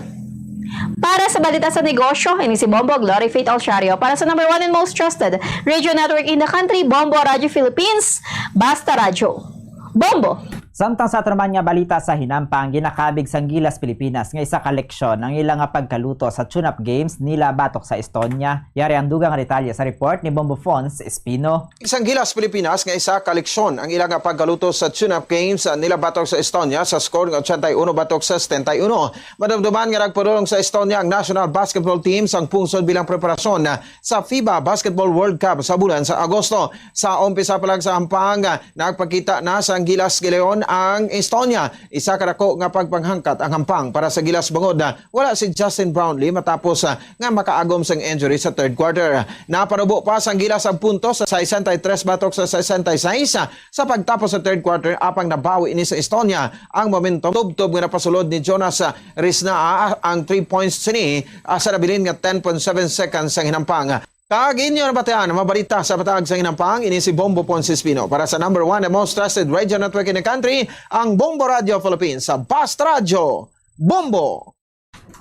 Para sa balita sa negosyo, ini si Bombo Glory Faith El Shario para sa number 1 and most trusted radio network in the country, Bombo Radio Philippines, Basta Radio. Bombo! Samtang sa naman nga balita sa hinampang, ginakabig sang Gilas Pilipinas nga isa ka leksyon ang ilang nga pagkaluto sa tune-up games nila batok sa Estonia. Yari ang dugang detalye sa report ni Bombo Fons Espino. Isang Gilas Pilipinas nga isa ka leksyon ang ilang nga pagkaluto sa tune-up games nila batok sa Estonia sa score ng 81 batok sa 71. Madamdaman nga nagpadulong sa Estonia ang national basketball team sang pungsod bilang preparasyon sa FIBA Basketball World Cup sa bulan sa Agosto. Sa umpisa pa lang sa hampang, nagpakita na sa Gilas Gileon ang Estonia. Isa kadako nga pagpanghangkat ang hampang para sa Gilas bangod na wala si Justin Brownlee matapos nga makaagom sang injury sa third quarter. Napanubo pa sang Gilas ang puntos sa 63 batok sa 66 sa pagtapos sa third quarter apang nabawi ini sa Estonia ang momentum. Tubtob nga napasulod ni Jonas Risnaa ang 3 points sini sa nabilin nga 10.7 seconds sang hinampang. Kag inyo na bataan, mabalita sa patag sa hinampang, ini si Bombo Ponce Espino para sa number 1 and most trusted radio network in the country, ang Bombo Radio Philippines sa Basta Radio. Bombo!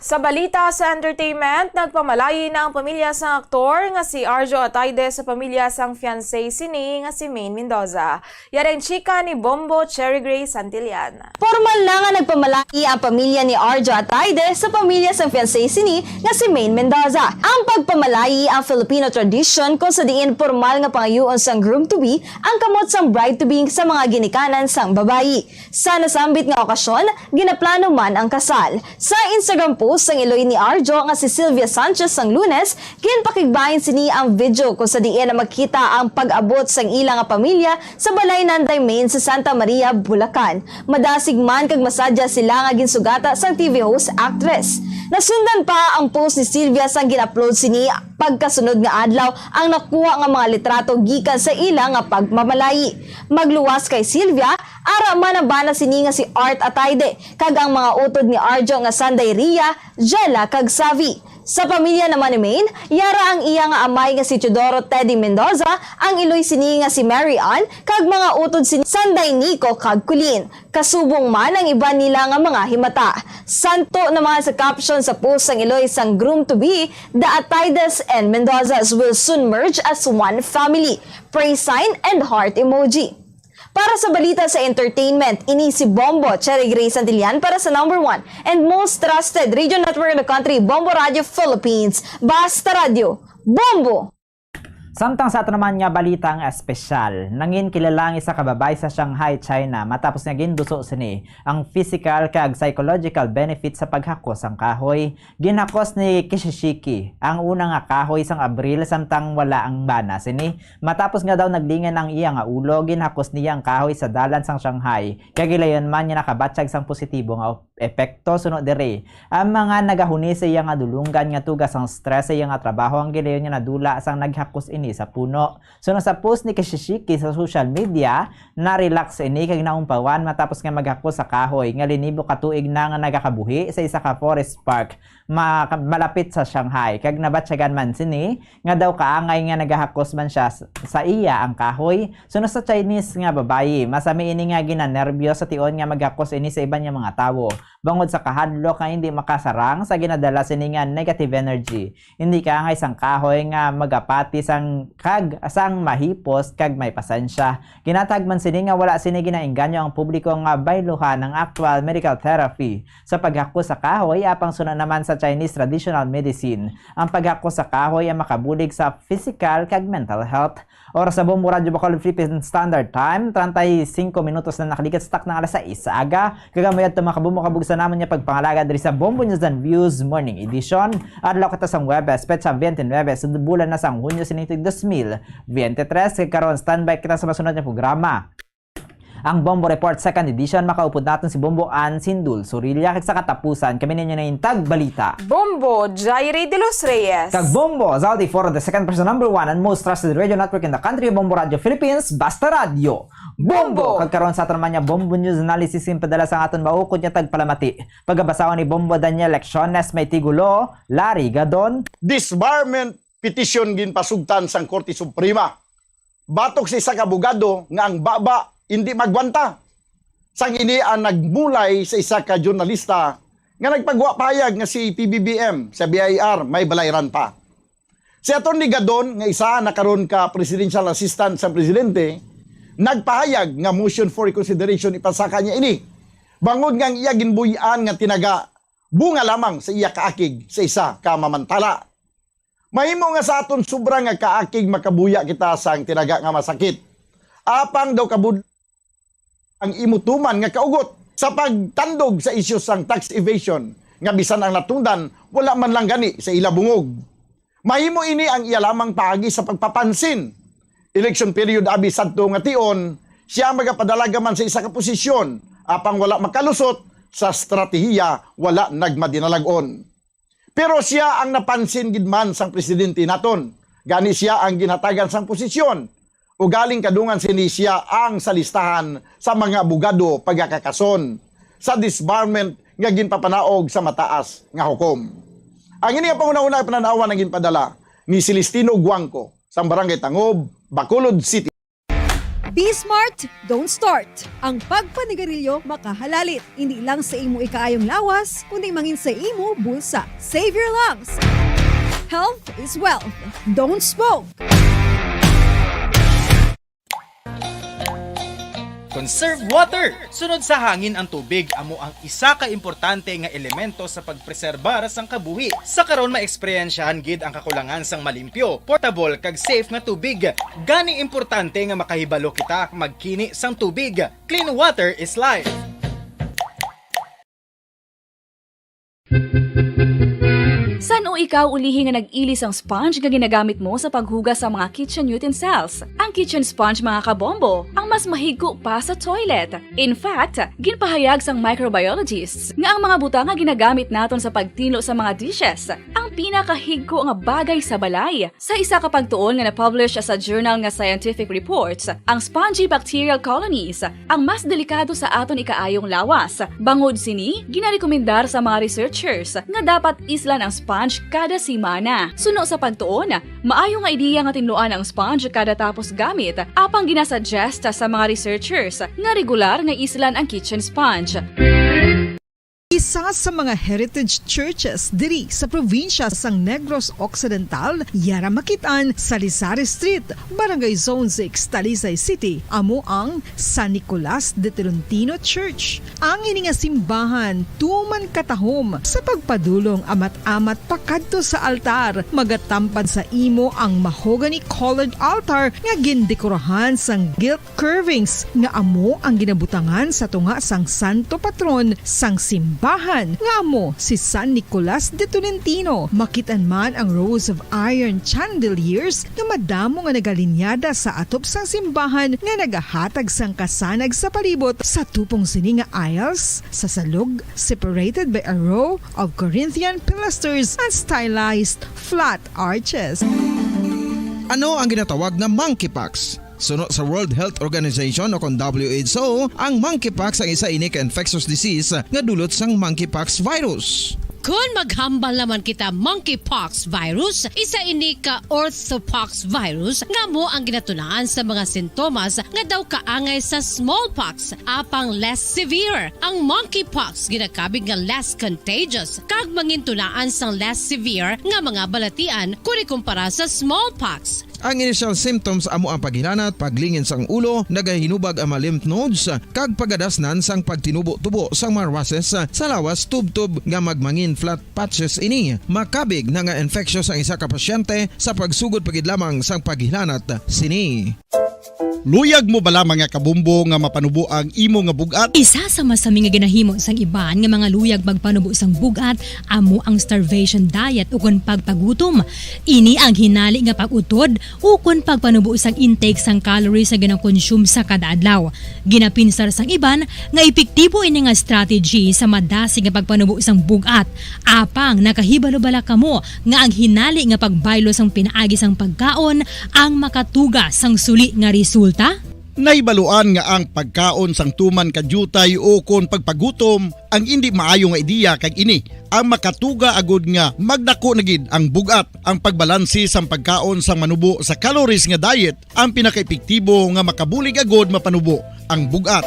Sa balita sa entertainment, nagpamalayi na ang pamilya sang aktor nga si Arjo Atayde sa pamilya sang fiancé sini nga si Maine Mendoza. Yareng chika ni Bombo Cherry Gray Santillan. Formal na nga nagpamalayi ang pamilya ni Arjo Atayde sa pamilya sang fiancé sini nga si Maine Mendoza. Ang pagpamalayi ang Filipino tradition kung sa diin formal nga pangayuon sang groom-to-be ang kamot sang bride-to-be sa mga ginikanan sang babayi. Sa nasambit nga okasyon, ginaplano man ang kasal. Sa Instagram post sang iloy ni Arjo nga si Sylvia Sanchez sang Lunes, ginpakigbahin sini ang video kung sa diin na makita ang pag-abot sang ilang nga pamilya sa balay Nanday Main sa Santa Maria, Bulacan. Madasig man kag masadya sila nga ginsugata sang TV host actress. Nasundan pa ang post ni Sylvia sang gin-upload sini pagkasunod nga adlaw ang nakuha nga mga litrato gikan sa ilang nga pagmamalayi. Magluwas kay Sylvia, ara man ang bana sini nga si Art Atayde kag ang mga utod ni Arjo nga Sanday Ria, Jella kag Savi. Sa pamilya naman ni Maine, yara ang iya nga amay nga si Teodoro Teddy Mendoza, ang iloy sini nga si Mary Ann, kag mga utod sini Sanday Nico kag Kulin. Kasubong man ang iba nila nga mga himata. Santo naman sa caption sa post ang iloy sang groom-to-be, the Ataydes and Mendozas will soon merge as one family. Praise sign and heart emoji. Para sa balita sa entertainment, ini si Bombo Cherry Grace Santillan para sa #1 and most trusted radio network in the country, Bombo Radio Philippines. Basta Radio, Bombo! Samtang sa ato naman nga balita nga espesyal, nangin kilalang isa ka babae sa Shanghai, China matapos nga ginduso sini ang physical kag psychological benefit sa paghakos ang kahoy. Ginhakos ni Kishishiki ang unang nga kahoy sang Abril samtang wala ang bana sini. Matapos nga daw naglingan ang iya nga ulo, ginhakos niya ang kahoy sa dalan sang Shanghai. Kag gilayon man niya nakabatsyag sang positibo nga epekto sunod diri. Ang mga nagahuni sa iya nga dulunggan nga tugas ang stress sa iya nga trabaho ang gilayon niya nadula sang naghakos ini sa puno. Sunod sa post ni Kishishiki sa social media, na-relax ini kag naumpawan matapos nga maghakos sa kahoy nga linibo ka tuig na nga nagakabuhi sa isa ka forest park malapit sa Shanghai. Kag nabatsyagan man sini nga daw kaangay nga nagahakos man siya sa iya ang kahoy. Sunod sa Chinese nga babayi, masami ini nga ginanerbiyos sa tion nga maghakos ini sa iban nga mga tawo. Bangod sa kahadlok nga hindi makasarang sa ginadala sini nga negative energy. Hindi kaangay sang kahoy nga magapati sang kag asang mahipos kag may pasensya. Ginatag man sini nga wala sini ginaengganyo ang publiko nga bayluhan ng actual medical therapy sa paghakos sa kahoy apang sunod naman sa Chinese traditional medicine. Ang paghakos sa kahoy ay makabulig sa physical kag mental health. Oras sa Bombo Radio Bacolod Philippines Standard Time, 35 minutos na nakalikat sa tak ng alas 6 sa aga. Kagamayad tumakabumbo kabugsa naman niya pagpangalaga diri sa Bombo News and Views Morning Edition. Adlaw kita sang Webes, petsa 29 sa bulan na sang Hunyo sinitig 2023. Karon standby kita sa masunod na programa. Ang Bombo Report 2nd Edition, makaupod natin si Bombo Ann Sindul Surilla. Kag sa katapusan, kami ninyo na yung tagbalita. Bombo Jairi de los Reyes. Kag Bombo Zaldi for the second person #1 and most trusted radio network in the country, Bombo Radio Philippines, Basta Radio. Bombo! Kag karon sa aton man niya Bombo News Analysis yung padala sa aton maukod niya tagpalamati. Pagabasawan ni Bombo Daniel Lecciones may tigulo, Larry Gadon. Disbarment petition ginpasugtan sang Korte Suprema. Batok sa isa ka abogado nga ang baba hindi magwanta. Sang ini ang nagmulay sa isa ka jurnalista nga nagpagwapayag nga si PBBM sa BIR may balayran pa. Si Atty. Gadon nga isa nakaron ka presidential assistant sa presidente nagpahayag nga motion for reconsideration ipasaka niya ini. Bangod nga iya ginbuyan nga tinaga bunga lamang sa iya kaakig sa isa ka mamantala. Mahimo nga sa aton sobra nga kaakig makabuya kita sang tinaga nga masakit. Apang daw kabud ang imutuman nga kaugot sa pagtandog sa isyu sang tax evasion nga bisan ang natungdan wala man lang gani sa ila bungog. Mahimo ini ang iya lamang paagi sa pagpapansin. Election period abi sadto nga tion, siya magapadalaga man sa isa ka posisyon apang wala makalusot sa stratehiya wala nagmadinalagon. Pero siya ang napansin gid man sang presidente naton. Gani siya ang ginhatagan sang posisyon. O galing kadungan sini siya ang sa listahan sa mga abogado pagkakakason sa disbarment nga ginpapanaog sa mataas nga hukom. Ang ini nga panguna-una pananawan nga ginpadala ni Celestino Guangco sa Barangay Tangob, Bacolod City. Be smart, don't start. Ang pagpanigarilyo makahalalit. Hindi lang sa imo ikaayong lawas, kundi mangin sa imo bulsa. Save your lungs. Health is wealth. Don't smoke. Conserve water! Sunod sa hangin ang tubig amo ang isa ka importante nga elemento sa pagpreserbar sang kabuhi. Sa karon maeksperiensyahan gid ang kakulangan sang malimpyo, portable kag safe nga tubig. Gani importante nga makahibalo kita magkini sang tubig. Clean water is life. San o ikaw ulihi nga nag-ilis ang sponge nga ginagamit mo sa paghugas sa mga kitchen utensils? Ang kitchen sponge mga kabombo, ang mas mahigko pa sa toilet. In fact, ginpahayag sang microbiologists nga ang mga butang nga ginagamit naton sa pagtilo sa mga dishes, ang pinakahigko nga bagay sa balay. Sa isa ka pagtuon nga na-publish sa journal nga Scientific Reports, ang spongy bacterial colonies ang mas delikado sa aton ikaayong lawas. Bangod sini, ginarekomendar sa mga researchers nga dapat islan ang sponge kada semana. Suno sa pagtuon, maayo nga ideya nga tinluan ang sponge kada tapos gamit, apang ginasuggest sa mga researchers nga regular nga islan ang kitchen sponge. Isa sa mga heritage churches diri sa probinsya sang Negros Occidental, yara makitaan sa Lizares Street, Barangay Zone 6, Talisay City, amo ang San Nicolas de Tolentino Church. Ang ini nga simbahan tuman katahom sa pagpadulong amat-amat pakadto sa altar, magatampad sa imo ang mahogany colored altar nga gindekorahan sang gilt curvings nga amo ang ginabutangan sa tunga sang santo patron sang simbahan nga mo si San Nicolas de Tolentino. Makitan man ang rows of iron chandeliers nga madamo nga nagalinyada sa atop sang simbahan nga nagahatag sang kasanag sa palibot sa tupong sini nga aisles sa salog, separated by a row of Corinthian pilasters and stylized flat arches. Ano ang ginatawag na monkeypox? Sunod sa World Health Organization o kung WHO, ang monkeypox ang isa ini ka infectious disease nga dulot sang monkeypox virus. Kung maghambal naman kita monkeypox virus, isa ini ka orthopox virus nga mo ang ginatunaan sa mga sintomas nga daw kaangay sa smallpox, apang less severe. Ang monkeypox ginakabig nga less contagious kag mangintunaan sang less severe nga mga balatian kung ikumpara sa smallpox. Ang initial symptoms amo ang paghilanat, paglingin sang ulo, nagahinubag ang mga lymph nodes, kag pagadasnan sang pagtinubo-tubo sang mga rashes sa lawas tub-tub nga magmangin flat patches ini. Makabig na nga infectious ang isa ka pasyente sa pagsugod pagid lamang sang paghilanat sini. Luyag mo bala mga kabumbo nga mapanubo ang imo nga bugat? Isa sa masami nga ginahimo sang iban nga mga luyag magpanubo sang bugat amo ang starvation diet ukon pagpagutom. Ini ang hinali nga pag-utod ukon pagpanubo sang intake sang calories sa gina-consume sa kada adlaw. Ginapinsar sang iban nga epektibo ini nga strategy sa madasi nga pagpanubo sang bugat. Apang nakahibalo-bala kamo nga ang hinali nga pagbaylo sang pinaagi sang pagkaon ang makatuga sang suli nga resulta. Naibaluan nga ang pagkaon sang tuman kadyutay o kon pagpagutom ang hindi maayo nga ideya kag ini ang makatuga agud nga magdako na gid ang bugat. Ang pagbalansi sang pagkaon sang manubo sa calories nga diet ang pinakaepektibo nga makabulig agud mapanubo ang bugat.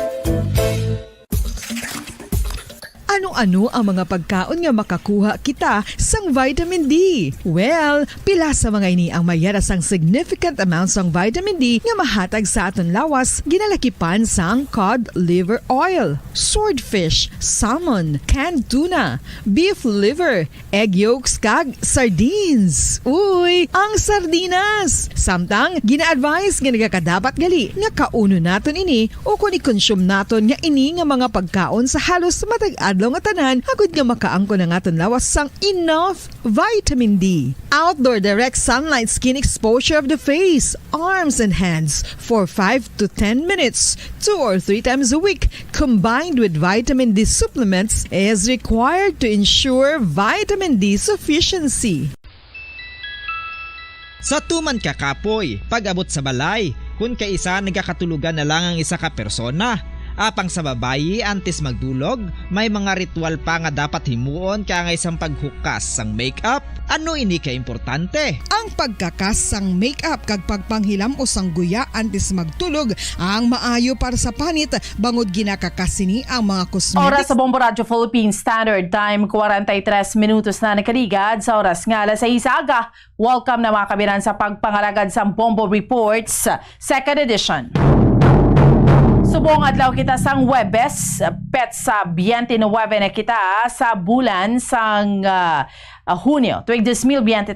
Ano-ano ang mga pagkaon nga makakuha kita sang vitamin D? Well, pila sa mga ini ang mayara sang significant amounts sang vitamin D nga mahatag sa aton lawas, ginalakipan sang cod liver oil, swordfish, salmon, canned tuna, beef liver, egg yolks kag sardines. Uy, ang sardinas! Samtang gina-advise nga nagakadapat gali nga kauno naton ini o kung i-consume naton nga ini nga mga pagkaon sa halos matag adlaw nga tanan, agud nga makaangko na aton lawas sang enough vitamin D. Outdoor direct sunlight skin exposure of the face, arms and hands for 5 to 10 minutes, 2 or 3 times a week, combined with vitamin D supplements is required to ensure vitamin D sufficiency. Sa tuman ka kapoy, pag-abot sa balay, kung kaisa nagkakatulugan na lang ang isa ka persona. Apang sa babayi antes magdulog, may mga ritual pa nga dapat himuon kaya nga isang paghukas sang makeup. Ano ini ka importante? Ang pagkakas sang makeup kag pagpanghilam o sang guya antes magtulog ang maayo para sa panit bangod ginakakasini ang mga cosmetics. Oras sa Bombo Radio Philippine Standard Time, 43 minutos na nakaligad sa oras nga alas 6 aga. Welcome na mga kabiran sa pagpangalagad sa Bombo Reports, second edition. Subong adlaw kita sang Webes, petsa 29 na kita sa bulan sang Hunyo, tuig 2023,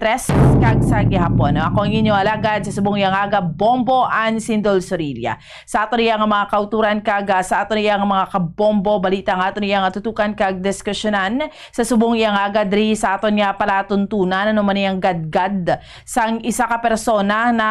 kag sa gihapon. Ako ang inyo alagad sa subong yang aga, Bombo Ansindol Sorilia. Sa ato niya nga mga kauturan kag sa ato niya nga mga kabombo, balita nga ato niya nga tutukan kag diskusyonan sa subong yang aga diri sa ato niya pala tuntunan ano man yang gadgad sang isa ka persona na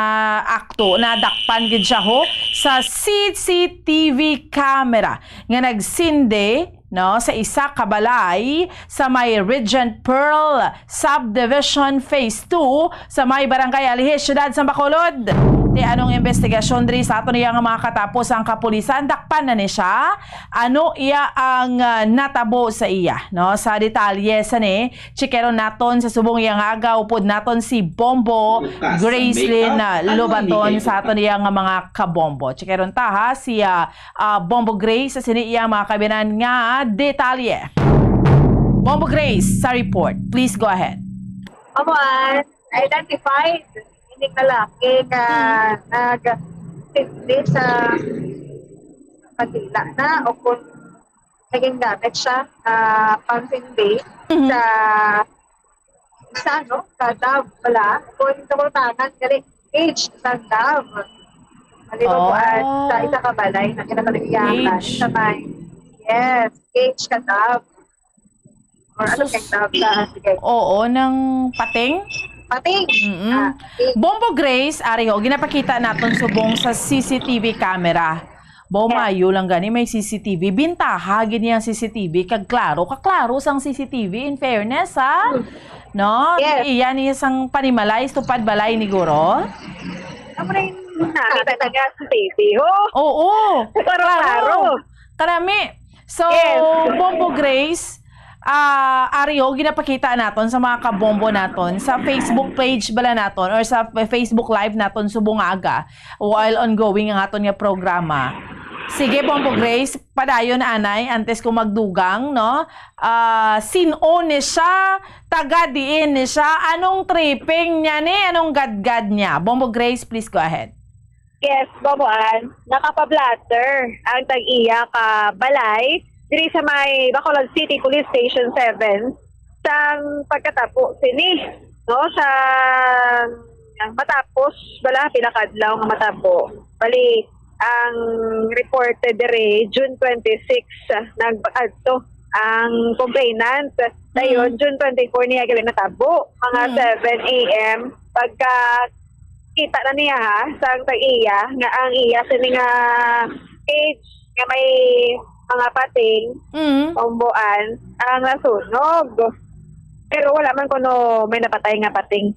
akto na dakpan gid siya ho sa CCTV camera nga nagsinde no, sa isa ka balay sa may Regent Pearl Subdivision Phase 2 sa may Barangay Alihis, Syudad sa Bacolod. Di anong investigasyon diri sa ato niya nga mga katapos ang kapulisan, dakpan na ni siya. Ano iya ang natabo sa iya, no? Sa detalye sa ni, chikeron naton sa subong iyang aga, upod naton si Bombo Gracelyn Lobaton sa ato niya nga mga kabombo. Chikeron ta ha, si Bombo Grace sa sini iyang mga kabinan nga detalye. Bombo Grace sa report. Please go ahead. Identified hindi kalaki na nag-tindi sa pagila na o kung naging gamit siya pang-tindi sa isa, no? Kadab pala. Kung tumutanan, galing age sa dab. Malibabuan sa isa kabalay na kinakaligiyakan sa may age kadab. Or ano kang dab sa sige. Oo, ng pating? Pating. Bombo Grace, ariho, ginapakita naton subong sa CCTV camera. Mayo lang gani may CCTV. Bintaha gini ang CCTV kag kaklaro sang CCTV in fairness ha. No? Iyan niya sang panimalay tupad balay ni Guro. Nakita na sa TV, Oo. Klaro. Karami. So, Bombo Grace, Ario, ginapakita naton sa mga kabombo naton sa Facebook page bala naton or sa Facebook live naton subong aga while ongoing ang aton nga programa. Sige, Bombo Grace, padayon anay antes ko magdugang, no? Sin-o ni siya, taga-diin ni siya, anong tripping niya ni, anong gadgad niya? Bombo Grace, please go ahead. Yes, Boboan, nakapablatter ang tag-iya ka balay diri sa may Bacolod City Police Station 7 sang pagkatapo sini, no, sa matapos bala pinakadlaw nga matapo. Bali ang reported diri June 26 nagpaadto ang complainant. Dayon June 24 niya gali natabo mga 7 AM pagka kita na niya ha sang tag-iya nga ang iya sini nga age nga may mga pating, omboan, ang nasunog. Pero wala man kuno may napatay nga pating.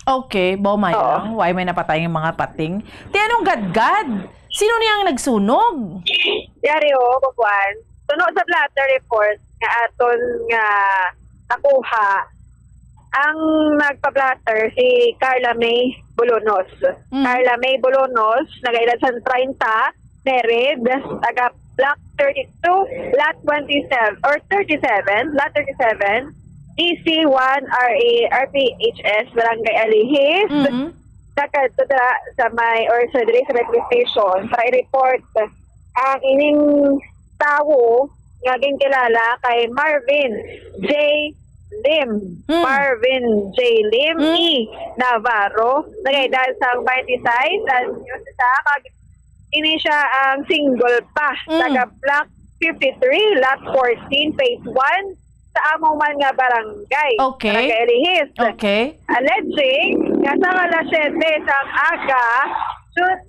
Okay, Bomay lang. Why may napatay nga mga pating? Di anong gadgad? Sino niyang nagsunog? Yari Bobuan. Tuno sa blatter report nga aton nga nakuha, ang nagpa-blatter si Carla May Bolonos. Carla May Bolonos, nag-edad sa 30, married, taga Block 32, Lot 27, or 37, Lot 37, EC1RA, RPHS, Barangay Alihis, Nakadto sa may, or sa diri sa police station, para i-report ang ining tawo nga kilala kay Marvin J. Lim. Marvin J. Lim E. Navarro, nag-edad sa 26, anyos sa ini siya ang single pa, taga Block 53, Lot 14, Phase 1, sa among man nga barangay. Okay. Barangay Alihis. Okay. Alleging, nga sa alas 7 sang aga, June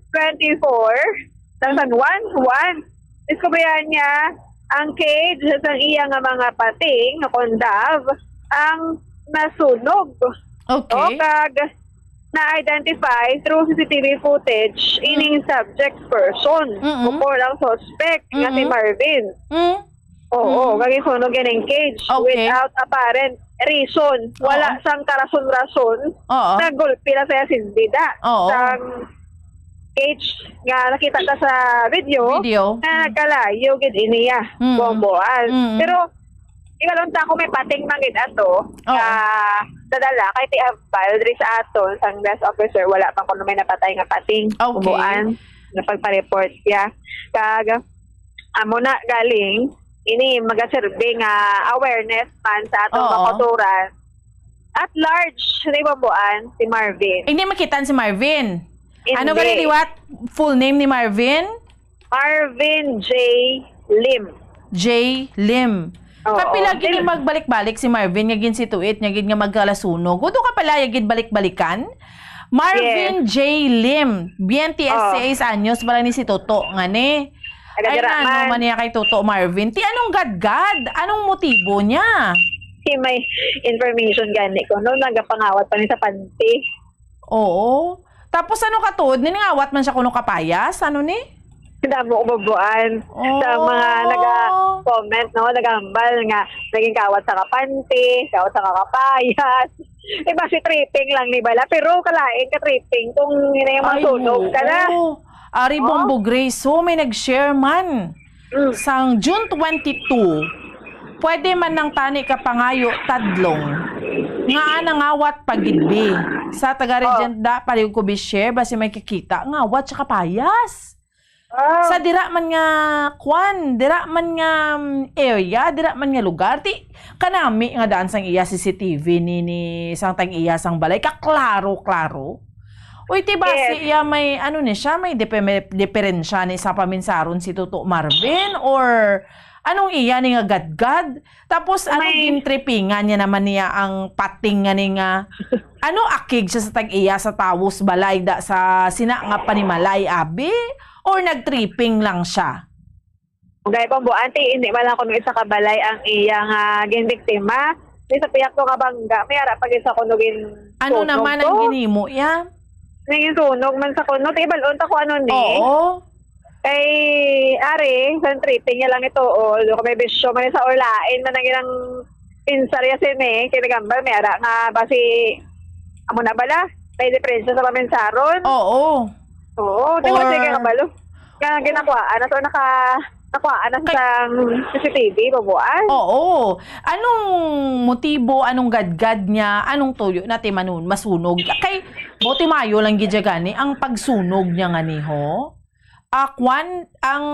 24, sa San Juan, diskubrihan niya ang cage sa iya nga mga pating, na kondav, ang nasunog. Okay. O kag na-identify through CCTV footage ining subject person o ang suspect nga si Marvin. Oo, kaging sunog yan ang cage without apparent reason. Wala sang karason-rason na gulpi na saya sindida. Sang cage nga nakita ta sa video na nagkalayo gid iniya, bomboan. Pero ikalunta ko may pating mangid ato dadala kay ti Abal diri sa aton sang desk officer wala pa kuno may napatay nga pating umuan na pagpa-report ya kag amo na galing ini magaserbe nga awareness man sa atong makoturan at large ni babuan si Marvin. Hindi makitaan si Marvin. Ano ba ni what full name ni Marvin? Marvin J. Lim. J. Lim. Kapila gini magbalik-balik si Marvin nga gin situit nga gid nga magkalasunog. Udo ka pala gid balik-balikan. Marvin J. Lim, 26 anyos bala ni si Toto nga ni. Ay ano man niya kay Toto Marvin. Ti anong gadgad? Anong motibo niya? Si may information gani ko. No, nagapangawat pa ni sa panty. Oo. Tapos ano katod? Niningawat man siya kuno kapayas? Ano ni? Damo umabuan sa mga naga-comment, no? Nagambal nga, naging kawat sa kapanty, kawat sa kakapayas. Iba si tripping lang ni Bala, pero kalain ka tripping kung yun yung masunog ka na. Ari Bombo Grace, may nag-share man. Sang June 22, pwede man ng tani ka pangayo tadlong. Nga nangawat pagidbi. Sa taga-regenda, pariw ko bi-share, basi may kikita, ngawat sa kapayas. Sa dira man nga dira man nga area, dira man nga lugar, ti kanami nga daan sang iya CCTV ni sang tang iya sang balay ka klaro. Uy, ti ba si iya may ano ni siya, may diferensya ni sa paminsaron si Toto Marvin or anong iya ni nga gadgad? Tapos anong intripingan niya naman niya ang pating nga ni nga ano akig siya sa tag iya sa tawos balay da sa sina nga panimalay abi? Or nag-tripping lang siya? Gaya po, auntie, hindi man lang kung isa kabalay ang iyang ginbiktima. Sa piyak ko kabangga, may harap pag isa kunugin ano naman ang ginimo, ya? Naging sunog man sa kunog. Ibalon ta ko ano ni? Oo. Kay, ari, sa tripping niya lang ito, may bisyo man sa orlain, man ang ilang pinsarya sini, kinagambal, may harap nga, basi, amo na bala? May diferensya sa paminsaron? Oo. Oo, di ba sige kabalo? Kaya ginakuhaan na to nakuhaan na sa CCTV, babuan. Oo. Anong motibo, anong gadgad niya, anong tuyo natin manon masunog? Kay Bote Mayo lang gidjagani ang pagsunog niya nga ni ho. Kwan ang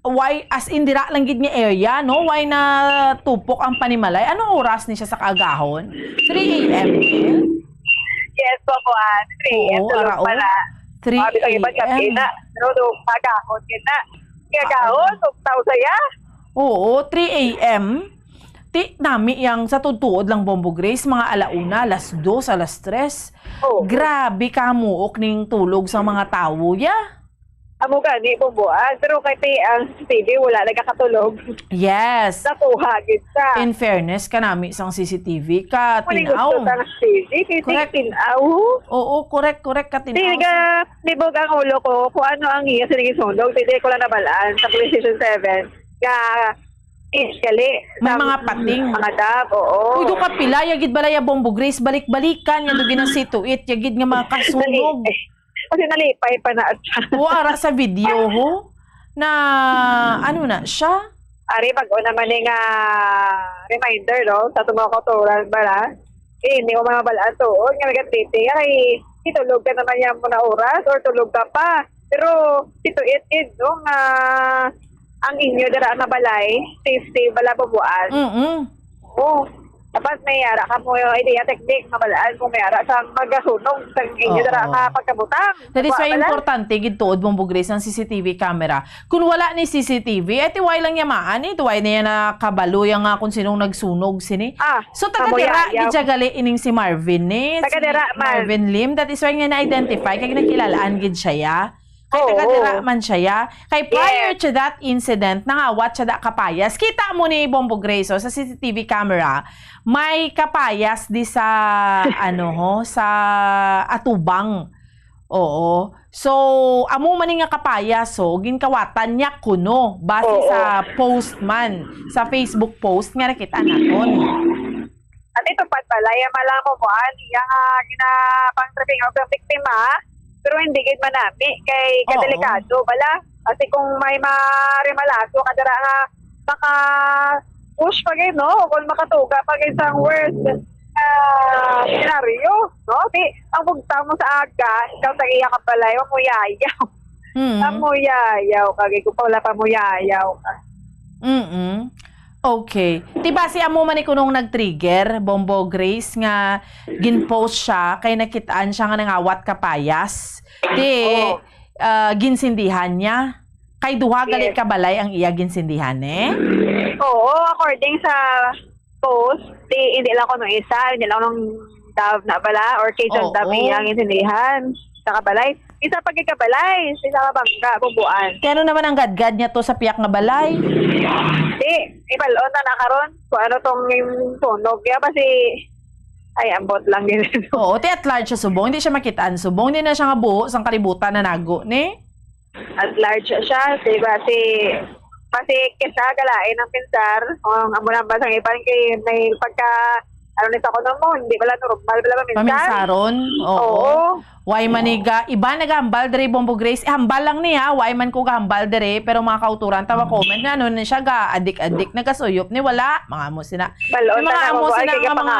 why as in dira lang gid nga area, no? Why na tupok ang panimalay? Anong oras ni siya sa kagahon? 3 AM. Yes, babuan. 3 AM tulog pala. 3 AM. Pero pagahon kita. Kagahon, tugtaw saya. Oo, 3 AM. Ti nami yang sa tutuod lang Bombo Grace, mga alauna, alas 2, alas 3. Grabe kamuok ning tulog sa mga tao ya. Amo gani bubuan, pero kay ang CCTV wala nagkakatulog. Yes. Nakuha gid sa. In fairness kanami sang CCTV ka tinaw. Correct tinaw. Oo, correct ka tinaw. Tiga nibog ang ulo ko kung ano ang iya sa naging sunog. Hindi ko lang nabalaan sa Police Station 7. Iskali. May mga pating. Mga dab, oo. Uy, do ka pila, yagid balaya Bombo Grace, balik-balikan, yung doon situit, yagid nga mga kasunog. Kasi nalipay pa na. Wara sa video ho, na ano na siya? Ari, pag-o naman yung reminder, no? Sa tumakotoran ba na? Hindi ko mabalaan to. Nga nagatiti, ay itulog ka naman yan mo na oras or tulog ka pa. Pero, situit-it, no? Nga ang inyo dara na balay, safety bala bubuan. Oo. Dapat may ara ka mo yung idea technique, mabalaan kung may ara sa magasunog sa inyo dara ka pagkabutang. That is why importante gituod Bombo Grace ang CCTV camera. Kung wala ni CCTV, tiway lang yamaan tiway na yan kabalo yung kung sinong nagsunog sini. So taga-dira gidjagali ining si Marvin ni. Taga-dira Marvin Lim. That is why nga na-identify kay nakilalaan gid siya ya. Kay taga-dira man siya ya. Kay prior to that incident, nangawat siya da kapayas. Kita mo ni Bombo Grace sa CCTV camera, may kapayas di sa sa atubang. Oo. So, amo man nga kapayas ginkawatan niya kuno base sa postman, sa Facebook post nga nakita naton. At ito patbalaya malamo mo ginapang tripping of the biktima. Pero hindi gid manami kay kadelikado bala kasi kung may marimalaso kadara nga maka push pa gid no kung makatuga pa gid sang worst scenario no di ang bugta mo sa aga ikaw sa iya ka balay mo yayaw mo yayaw kagay ko pa wala pa mo yayaw Okay. Diba si amo man ikunong nag-trigger, Bombo Grace, nga ginpost siya, kay nakitaan siya nga nangawat kapayas. Ginsindihan niya. Kay duha galit kabalay ang iya ginsindihan Oo, according sa post, hindi lang ko nung isa, hindi lang nung Dav na bala, or Cajun Dav ang ginsindihan sa kabalay. isa pagkikabalay, isa ka bangka, bubuan. Kaya ano naman ang gadgad niya to sa piyak nga balay? Di, ibalon na nakaroon. Kung ano tong tunog. Kaya pa si... Ay, ambot lang yun. Oo, ti at large siya subong. Hindi siya makitaan subong. Hindi na siya nga buo sang kalibutan na nago, ni? At large siya. Diba si... Kasi kisa galain ng pinsar. Ang amo na ba sang ipan kay may pagka... Ano nito ako na mo, hindi pala normal pala paminsan. Paminsaron? Oo. Why maniga, iba nagahambal dere Bombo Grace. Hambal lang niya, why man ko gahambal dere, pero mga kauturan tawa comment nga ano siya ga adik-adik nagasuyop ni wala. Mga amo sina. Balon mga amo sina nga mga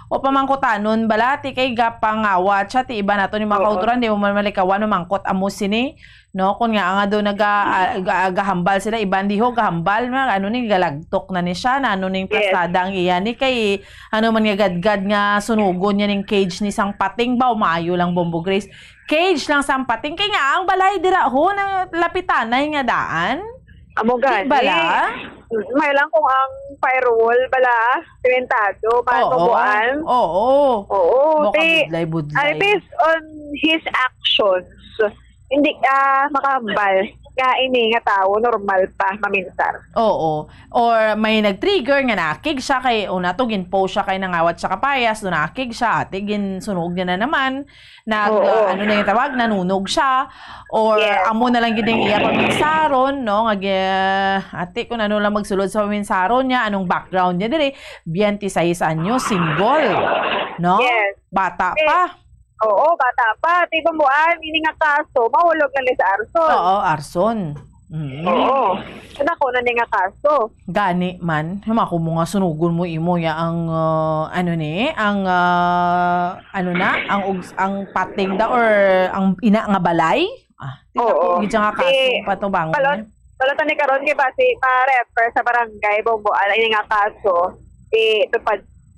o pamangkotanon bala ti kay gapangawat siya ti iba nato ni mga kauturan di mo man malikawan mangkot amo sini. No, kung nga do nagahambal sila ibandiho gahambal ano ni galagtok na ni siya na ano ning plasadang iya ni kay ano man nga gadgad nga sunugon niya ning cage ni sang pating ba maayo lang Bombo Grace. Cage lang sang pating kay nga ang balay dira ho na lapitanay nga daan. Amo gani. Bala? May lang kung ang firewall bala sementado matubuan. Oo. Budlay. Based on his actions, hindi makahambal nga ini nga tao normal pa maminsar. Oo. Or may nag-trigger nga nakig siya kay una to ginpost siya kay nangawat sa kapayas do nakig siya ate ginsunog niya na naman ano na yung tawag nanunog siya or amo na lang gid iya paminsaron no nga ate kung ano lang magsulod sa paminsaron niya anong background niya dire 26 anyos single no bata pa. Oo, bata pa. Tigo mo, ini nga kaso, mahulog na sa arson. Oo, arson. Oo. Ako na nga kaso. Gani man, humako mo nga sunugon mo imo ya ang ang pating da or ang ina nga balay. Oo. Gid nga kaso patubang. Balot ni karon kay base pa-refer sa barangay Bomboan ini nga kaso.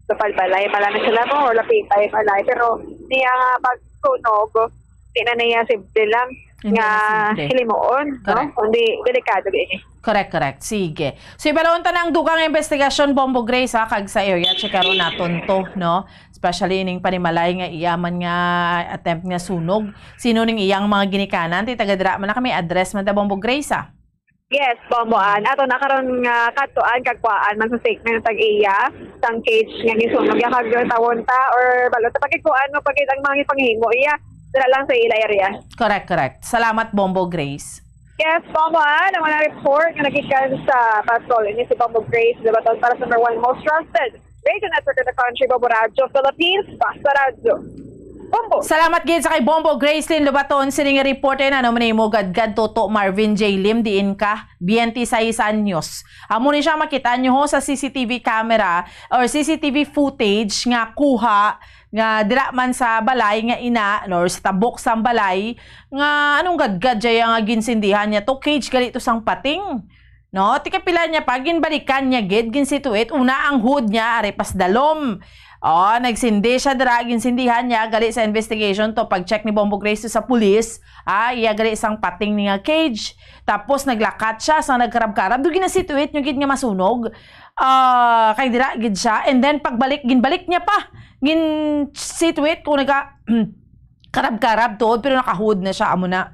Tupad balay malami sila mo or lapitay balay pero niya nga pagsunog di na niya simple lang nga hilimoon no kundi delikado ini. Correct. Sige. So ibalon ta nang dugang investigasyon Bombo Grace ha kag sa area check karon naton to no especially ning panimalay nga iyaman nga attempt nga sunog. Sino ning iyang mga ginikanan ti taga dira man na kami address man ta Bombo Grace ha. Yes, Bomboan. Ato na karon nga katuan kagkuan man sa statement tag-iya sang cage nga gisunog ya kag tawon ta or balot ta pagkuan mo pagit ang mga panghimo iya dira lang sa ila area. Correct. Salamat Bombo Grace. Yes, Bomboan. Ang mga report nga nagikan sa patrol ini si Bombo Grace debaton para sa number 1 most trusted radio network in the country, Bombo Radio Philippines, Basta Radio. Bombo. Salamat gid sa kay Bombo Gracelyn Lubaton sining reporter na naman mo gadgad Toto Marvin J. Lim diin ka 26 anyos. Amo ni siya makita nyo ho sa CCTV camera or CCTV footage nga kuha nga dira man sa balay nga ina or sa tabok sang balay nga anong gadgad jaya nga ginsindihan niya to cage gali to sang pating. No, tika pila niya pa ginbalikan niya gid ginsituate una ang hood niya are pas dalom. Nagsindi siya dira ginsindihan niya gali sa investigation to pag-check ni Bombo Grace sa pulis, iya gali isang pating ni nga cage. Tapos naglakat siya sa nagkarab-karab do ginasituate yung gid nga masunog. Kay dira gid siya and then ginbalik niya pa. Gin-situate kung naga karab-karab to pero nakahood na siya amo na.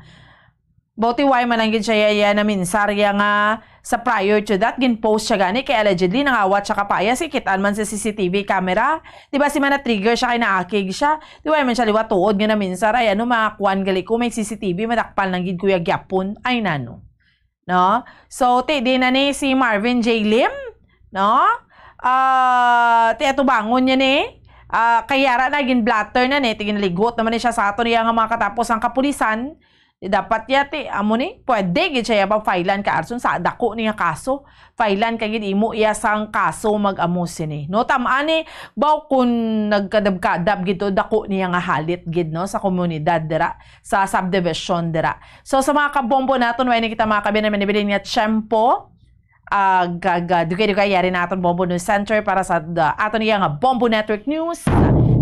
Bauti why man lang gid siya yaya na minsarya nga sa prior to that gin-post siya gani kay allegedly nangawat siya kapaya sikitan man sa CCTV camera. Diba si man na trigger siya kay naakig siya. Diba man siya liwa tuod nga na minsar ay ano makakuan gali ko may CCTV madakpal lang gid kuya gyapon ay nano. No? So ti di na ni si Marvin J. Lim, no? Ti ato bangon niya ni. Kayara na gin blatter na ni tigin ligot naman ni siya sa ato niya nga mga katapos ang kapulisan. Dapat yati amo ni pwede gid siya ba filean ka arson sa dako niya kaso filean ka gid imo iya sang kaso mag-amo sini no tam-ani baw kun nagkadab-kadab gid dako niya nga halit gid no sa komunidad dira sa subdivision dira. So sa mga kabombo naton way ni kita mga kabinan manibilin nga tiyempo dugay yari naton Bombo News Center para sa aton niya nga Bombo Network News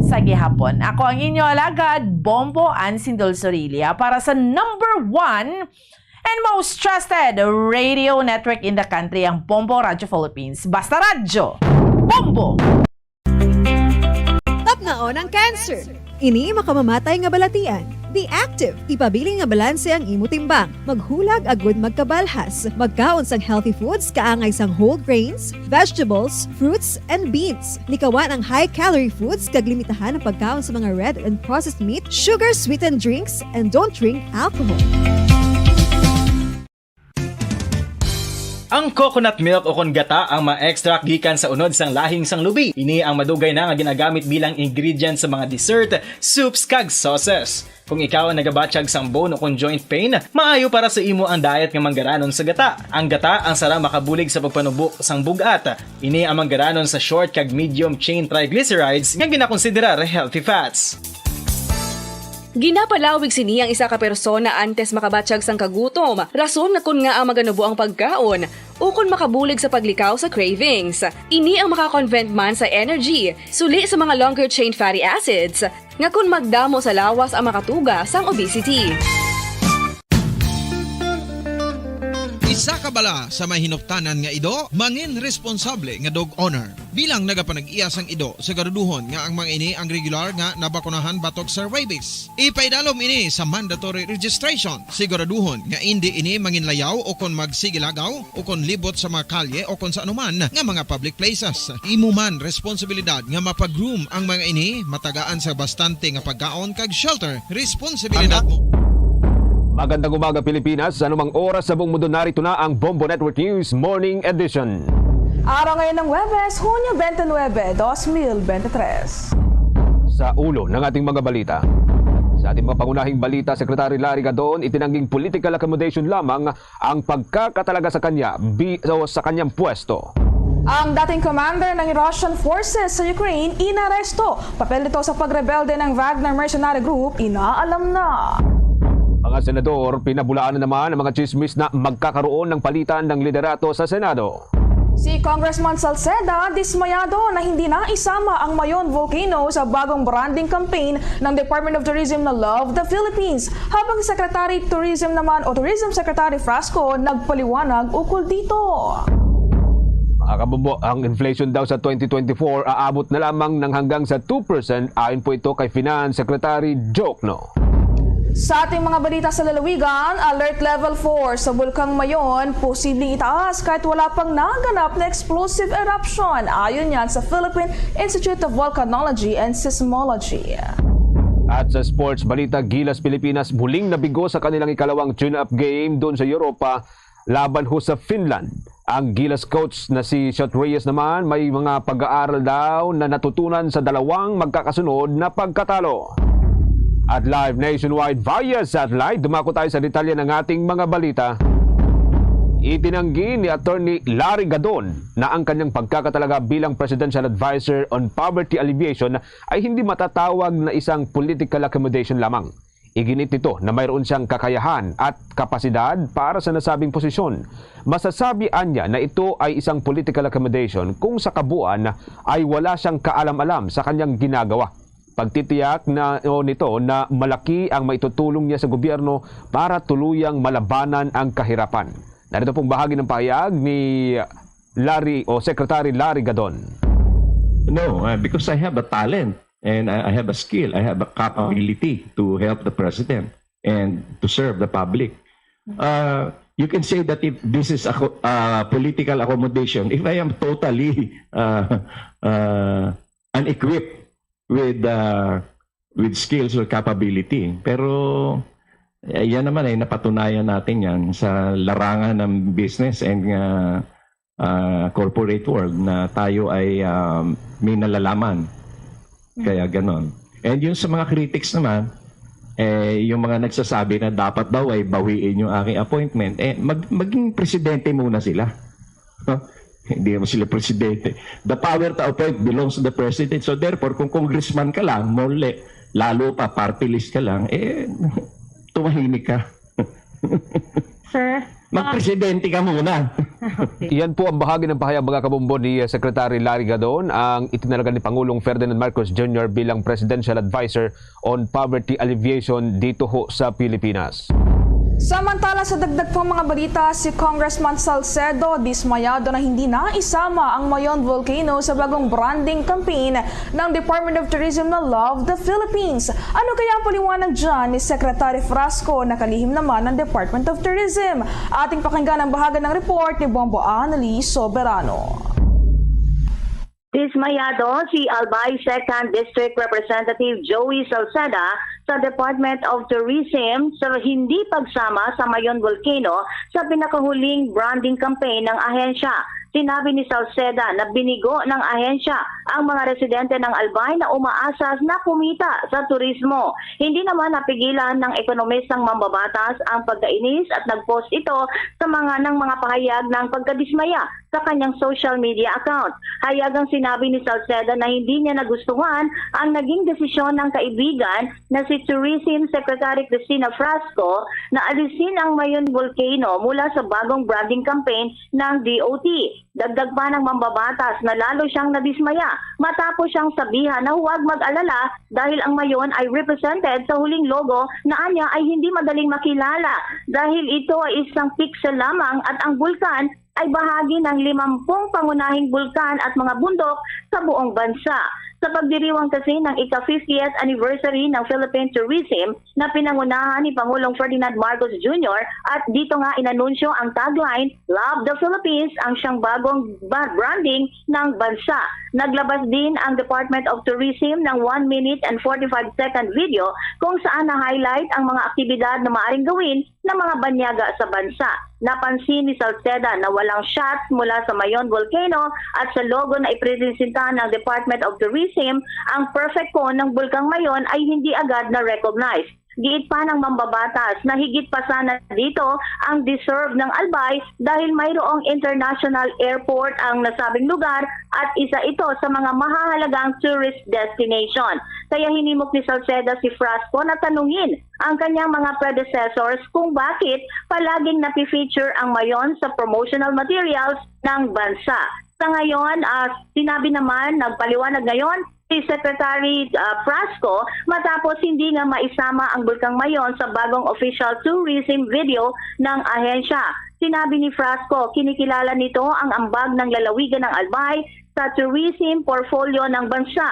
sa gihapon. Ako ang inyo alagad, Bombo Ansindol Sorilia para sa number 1 and most trusted radio network in the country, ang Bombo Radio Philippines. Basta Radyo, Bombo! Top na on ang cancer. Ini makamamatay nga balatian. Be active. Ipabiling nga balanse ang imo timbang. Maghulag agud magkabalhas. Magkaon sang healthy foods kaangay sang whole grains, vegetables, fruits, and beans. Likawan ang high-calorie foods kag limitahan ang pagkaon sa mga red and processed meat, sugar-sweetened drinks, and don't drink alcohol. Ang coconut milk o kon gata ang ma-extract gikan sa unod sang lahing sang lubi. Ini ang madugay na nga ginagamit bilang ingredient sa mga dessert, soups kag sauces. Kung ikaw ang nagabatsyag sang bone o kon joint pain, maayo para sa imo ang diet nga manggaranon sa gata. Ang gata ang sara makabulig sa pagpanubo sang bugat. Ini ang manggaranon sa short kag medium chain triglycerides nga ginakonsiderar healthy fats. Ginapalawig sini ang isa ka persona antes makabatsyag sang kagutom. Rason nga kun nga ang maganubo ang pagkaon ukon makabulig sa paglikaw sa cravings. Ini ang makakonvent man sa energy, suli sa mga longer chain fatty acids, nga kun magdamo sa lawas ang makatuga sang obesity. Isa ka bala sa may hinuptanan nga ido, mangin responsable nga dog owner. Bilang nagapanag-iyas ang ido, siguraduhon nga ang mga ini ang regular nga nabakunahan batok sa rabies. Ipaidalom ini sa mandatory registration. Siguraduhon nga hindi ini manginlayaw o kon magsigilagaw o kon libot sa mga kalye o kon sa anuman nga mga public places. Imo man responsibilidad nga mapag-groom ang mga ini, matagaan sa bastante nga pagkaon kag shelter. Responsibilidad mo. Magandang umaga Pilipinas, anumang oras sa buong mundo narito na ang Bombo Network News Morning Edition. Araw ngayon ng Huwebes, Hunyo 29, 2023. Sa ulo ng ating mga balita. Sa ating mga pangunahing balita, Secretary Larry Gadon itinangging political accommodation lamang ang pagkakatalaga sa kanya sa kanyang pwesto. Ang dating commander ng Russian forces sa Ukraine inaresto. Papel nito sa pagrebelde ng Wagner Mercenary Group, inaalam na. Mga senador, pinabulaan na naman ang mga chismis na magkakaroon ng palitan ng liderato sa Senado. Si Congressman Salceda dismayado na hindi na isama ang Mayon Volcano sa bagong branding campaign ng Department of Tourism na Love the Philippines. Habang Secretary Tourism naman o Tourism Secretary Frasco nagpaliwanag ukol dito. Mga kabumbo, ang inflation daw sa 2024 aabot na lamang ng hanggang sa 2% ayon po ito kay Finance Secretary Jokno. Sa ating mga balita sa lalawigan, Alert Level 4 sa Bulkang Mayon, posibleng itaas kahit wala pang naganap na explosive eruption. Ayon yan sa Philippine Institute of Volcanology and Seismology. At sa sports balita, Gilas Pilipinas muling nabigo sa kanilang ikalawang tune-up game doon sa Europa laban ho sa Finland. Ang Gilas coach na si Shot Reyes naman may mga pag-aaral daw na natutunan sa dalawang magkakasunod na pagkatalo. At live nationwide via satellite, dumako tayo sa detalye ng ating mga balita. Itinanggi ni Attorney Larry Gadon na ang kanyang pagkakatalaga bilang Presidential Advisor on Poverty Alleviation ay hindi matatawag na isang political accommodation lamang. Iginit nito na mayroon siyang kakayahan at kapasidad para sa nasabing posisyon. Masasabihan niya na ito ay isang political accommodation kung sa kabuuan ay wala siyang kaalam-alam sa kanyang ginagawa. Pagtitiyak na nito na malaki ang maitutulong niya sa gobyerno para tuluyang malabanan ang kahirapan. Narito pong bahagi ng pahayag ni Secretary Larry Gadon. No, because I have a talent and I have a skill, I have a capability to help the president and to serve the public. You can say that if this is a political accommodation, if I am totally unequipped with skills or capability. Pero yan naman ay napatunayan natin yan sa larangan ng business and corporate world na tayo ay may nalalaman. Kaya ganon. And yung sa mga critics naman, yung mga nagsasabi na dapat daw ay bawiin yung aking appointment, maging presidente muna sila. Hindi mo sila presidente. The power to appoint belongs to the president. So therefore, kung congressman ka lang, muli, lalo pa party list ka lang, tumahimik ka. Sir? Magpresidente ka muna. Iyan po ang bahagi ng pahayag mga kabumbo ni Secretary Larry Gadon, ang itinalaga ni Pangulong Ferdinand Marcos Jr. bilang Presidential Advisor on Poverty Alleviation dito ho sa Pilipinas. Samantala sa dagdag pang mga balita, si Congressman Salcedo dismayado na hindi na isama ang Mayon Volcano sa bagong branding campaign ng Department of Tourism na Love the Philippines. Ano kaya ang paliwanag dyan ni Secretary Frasco na kalihim naman ng Department of Tourism? Ating pakinggan ang bahagi ng report ni Bombo Annalise Soberano. Dismayado si Albay 2nd District Representative Joey Salceda sa Department of Tourism sa hindi pagsama sa Mayon Volcano sa pinakahuling branding campaign ng ahensya. Sinabi ni Salceda na binigo ng ahensya ang mga residente ng Albay na umaasas na kumita sa turismo. Hindi naman napigilan ng ekonomistang mambabatas ang pagkainis at nagpost ito sa mga pahayag ng pagkadismaya sa kanyang social media account. Hayagang sinabi ni Salceda na hindi niya nagustuhan ang naging desisyon ng kaibigan na si Tourism Secretary Cristina Frasco na alisin ang Mayon Volcano mula sa bagong branding campaign ng DOT. Dagdag pa ng mambabatas na lalo siyang nadismaya matapos siyang sabihan na huwag mag-alala dahil ang Mayon ay represented sa huling logo na anya ay hindi madaling makilala dahil ito ay isang pixel lamang at ang bulkan ay bahagi ng 50 pangunahing bulkan at mga bundok sa buong bansa. Sa pagdiriwang kasi ng ika-50th anniversary ng Philippine Tourism na pinangunahan ni Pangulong Ferdinand Marcos Jr. at dito nga inanunsyo ang tagline, Love the Philippines, ang siyang bagong branding ng bansa. Naglabas din ang Department of Tourism ng 1 minute and 45-second video kung saan na-highlight ang mga aktibidad na maaaring gawin ng mga banyaga sa bansa. Napansin ni Salceda na walang shots mula sa Mayon Volcano at sa logo na ipresenta ng Department of Tourism, ang perfect cone ng Bulkang Mayon ay hindi agad na-recognize. Giit pa ng mambabatas na higit pa sana dito ang deserve ng Albay dahil mayroong international airport ang nasabing lugar at isa ito sa mga mahahalagang tourist destination. Kaya hinimok ni Salceda si Frasco na tanungin ang kanyang mga predecessors kung bakit palaging napi-feature ang Mayon sa promotional materials ng bansa. Sa ngayon, sinabi naman, nagpaliwanag ngayon, si Secretary Frasco matapos hindi nga maisama ang Bulkang Mayon sa bagong official tourism video ng ahensya. Sinabi ni Frasco, kinikilala nito ang ambag ng lalawigan ng Albay sa tourism portfolio ng bansa.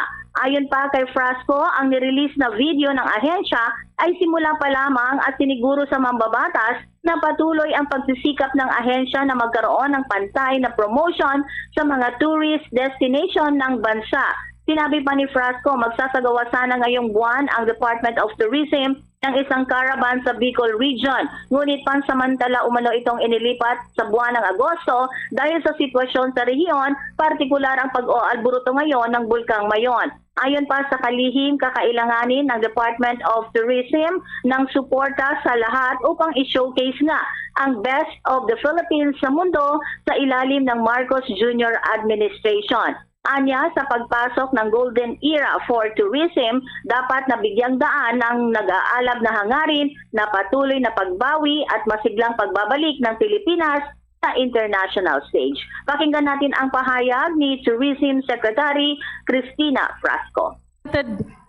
Ayon pa kay Frasco, ang nirelease na video ng ahensya ay simula pa lamang at siniguro sa mambabatas na patuloy ang pagsisikap ng ahensya na magkaroon ng pantay na promotion sa mga tourist destination ng bansa. Sinabi pa ni Frasco, magsasagawa sana ngayong buwan ang Department of Tourism ng isang caravan sa Bicol Region. Ngunit pansamantala umano itong inilipat sa buwan ng Agosto dahil sa sitwasyon sa rehiyon, partikular ang pag-oalburuto ngayon ng Bulkang Mayon. Ayon pa sa kalihim, kakailanganin ng Department of Tourism ng suporta sa lahat upang i-showcase nga ang best of the Philippines sa mundo sa ilalim ng Marcos Jr. Administration. Anya, sa pagpasok ng Golden Era for Tourism, dapat nabigyang daan ang nag-aalab na hangarin na patuloy na pagbawi at masiglang pagbabalik ng Pilipinas sa international stage. Pakinggan natin ang pahayag ni Tourism Secretary Cristina Frasco.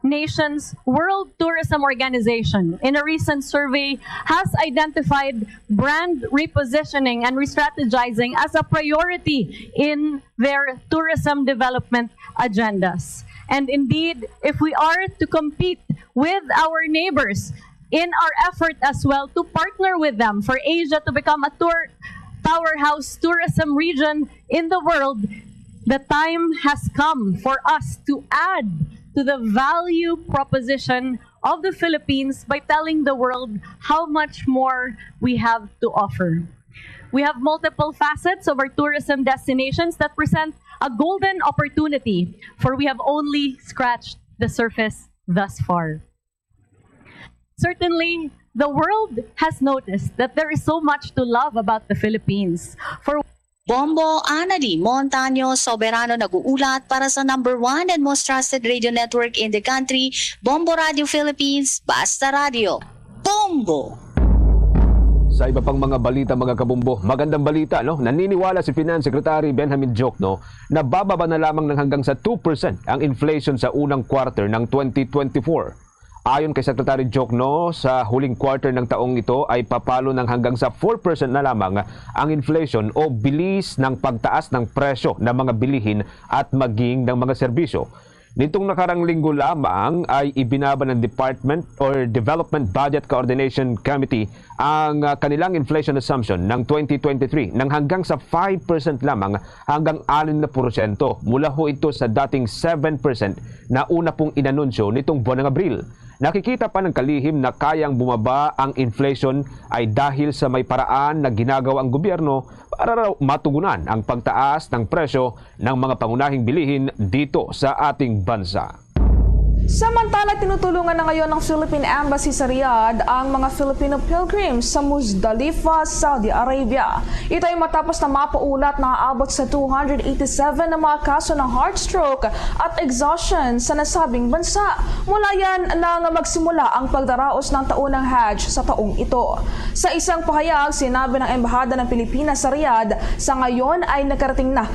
Nations World Tourism Organization in a recent survey has identified brand repositioning and re-strategizing as a priority in their tourism development agendas. And indeed, if we are to compete with our neighbors in our effort as well to partner with them for Asia to become a powerhouse tourism region in the world, the time has come for us to add to the value proposition of the Philippines by telling the world how much more we have to offer. We have multiple facets of our tourism destinations that present a golden opportunity, for we have only scratched the surface thus far. Certainly, the world has noticed that there is so much to love about the Philippines. For Bombo Annalise Montaño Soberano nag-uulat para sa #1 and most trusted radio network in the country, Bombo Radio Philippines, Basta Radio. Bombo! Sa iba pang mga balita, mga kabumbo, magandang balita, no? Naniniwala si Finance Secretary Benjamin Diokno na bababa na lamang ng hanggang sa 2% ang inflation sa unang quarter ng 2024. Ayon kay Secretary Jokno, sa huling quarter ng taong ito ay papalo ng hanggang sa 4% na lamang ang inflation o bilis ng pagtaas ng presyo ng mga bilihin at maging ng mga serbisyo. Nitong nakarang linggo lamang ay ibinaba ng Department or Development Budget Coordination Committee ang kanilang inflation assumption ng 2023 ng hanggang sa 5% lamang hanggang 6%. Mula ho ito sa dating 7% na una pong inanunsyo nitong buwan ng Abril. Nakikita pa ng kalihim na kayang bumaba ang inflation ay dahil sa may paraan na ginagawa ang gobyerno para raw matugunan ang pagtaas ng presyo ng mga pangunahing bilihin dito sa ating bansa. Samantala, tinutulungan na ngayon ng Philippine Embassy sa Riyadh ang mga Filipino pilgrims sa Muzdalifa, Saudi Arabia. Ito ay matapos na mapaulat na aabot sa 287 na mga kaso ng heart stroke at exhaustion sa nasabing bansa. Mula yan nang magsimula ang pagdaraos ng taunang Hajj sa taong ito. Sa isang pahayag, sinabi ng Embahada ng Pilipinas sa Riyadh, sa ngayon ay nakarating na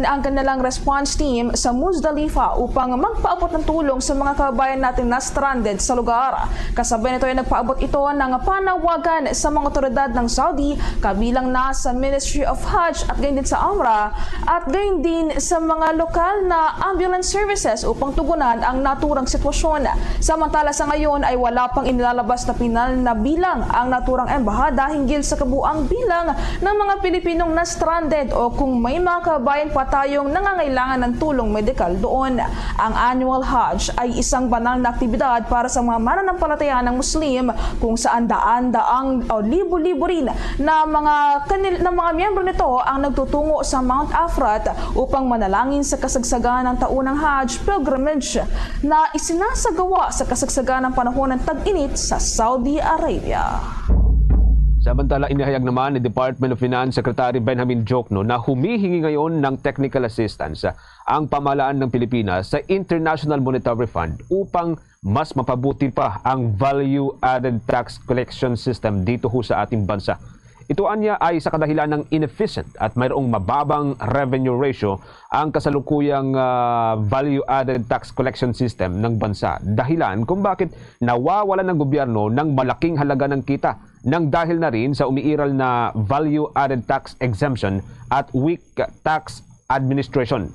ang kanilang response team sa Muzdalifa upang magpaabot ng tulong sa mga kababayan natin na stranded sa lugar. Kasabay nito ay nagpaabot ito ng panawagan sa mga otoridad ng Saudi, kabilang na sa Ministry of Hajj at gayon din sa Umrah at gayon din sa mga lokal na ambulance services upang tugunan ang naturang sitwasyon. Samantala sa ngayon ay wala pang inilalabas na pinal na bilang ang naturang embahada hinggil sa kabuang bilang ng mga Pilipinong na stranded o kung may mga kababayan pa tayong nangangailangan ng tulong medikal doon. Ang annual Hajj ay isang banal na aktibidad para sa mga mananampalataya ng Muslim kung saan daan-daang o libo-libo rin na mga miyembro nito ang nagtutungo sa Mount Afrat upang manalangin sa kasagsagan ng taunang Hajj pilgrimage na isinasagawa sa kasagsagan ng panahon ng tag-init sa Saudi Arabia. Samantala, inihayag naman ni Department of Finance Secretary Benjamin Jokno na humihingi ngayon ng technical assistance ang pamahalaan ng Pilipinas sa International Monetary Fund upang mas mapabuti pa ang value-added tax collection system dito ho sa ating bansa. Ito anya ay sa kadahilan ng inefficient at mayroong mababang revenue ratio ang kasalukuyang value-added tax collection system ng bansa. Dahilan kung bakit nawawalan ng gobyerno ng malaking halaga ng kita nang dahil na rin sa umiiral na value-added tax exemption at weak tax administration.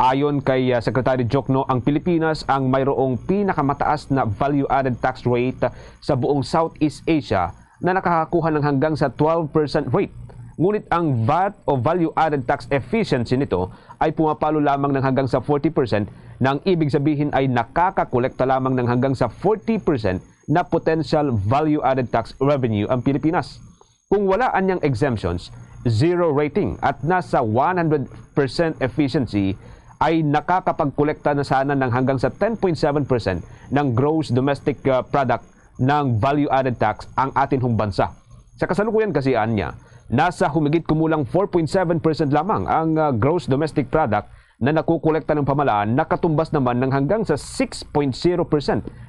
Ayon kay Secretary Jokno, ang Pilipinas ang mayroong pinakamataas na value-added tax rate sa buong Southeast Asia na nakakakuha ng hanggang sa 12% rate. Ngunit ang VAT o value-added tax efficiency nito ay pumapalo lamang ng hanggang sa 40%, nang ibig sabihin ay nakakakolekta lamang ng hanggang sa 40% na potential value-added tax revenue ang Pilipinas. Kung wala anyang exemptions, zero rating at nasa 100% efficiency, ay nakakapagkolekta na sana ng hanggang sa 10.7% ng gross domestic product ng value-added tax ang atin hong bansa. Sa kasalukuyan kasi anya, nasa humigit kumulang 4.7% lamang ang gross domestic product na nakukolekta ng pamahalaan, nakatumbas naman ng hanggang sa 6.0%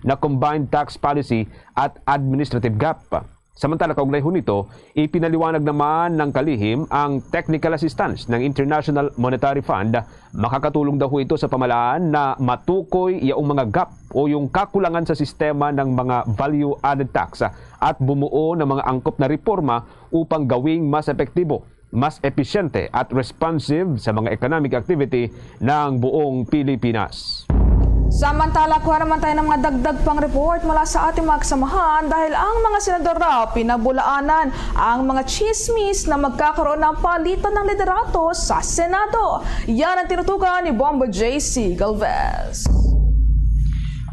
na combined tax policy at administrative gap. Samantala, kaugnay ho nito, ipinaliwanag naman ng kalihim ang technical assistance ng International Monetary Fund. Makakatulong daw ito sa pamahalaan na matukoy yung mga gap o yung kakulangan sa sistema ng mga value-added tax at bumuo ng mga angkop na reforma upang gawing mas epektibo, mas episyente at responsive sa mga economic activity ng buong Pilipinas. Samantala, kuha naman tayo ng mga dagdag pang report mula sa ating mga kasamahan dahil ang mga senador raw pinabulaanan ang mga chismis na magkakaroon ng palitan ng liderato sa Senado. Yan ang tinutukan ni Bombo JC Galvez.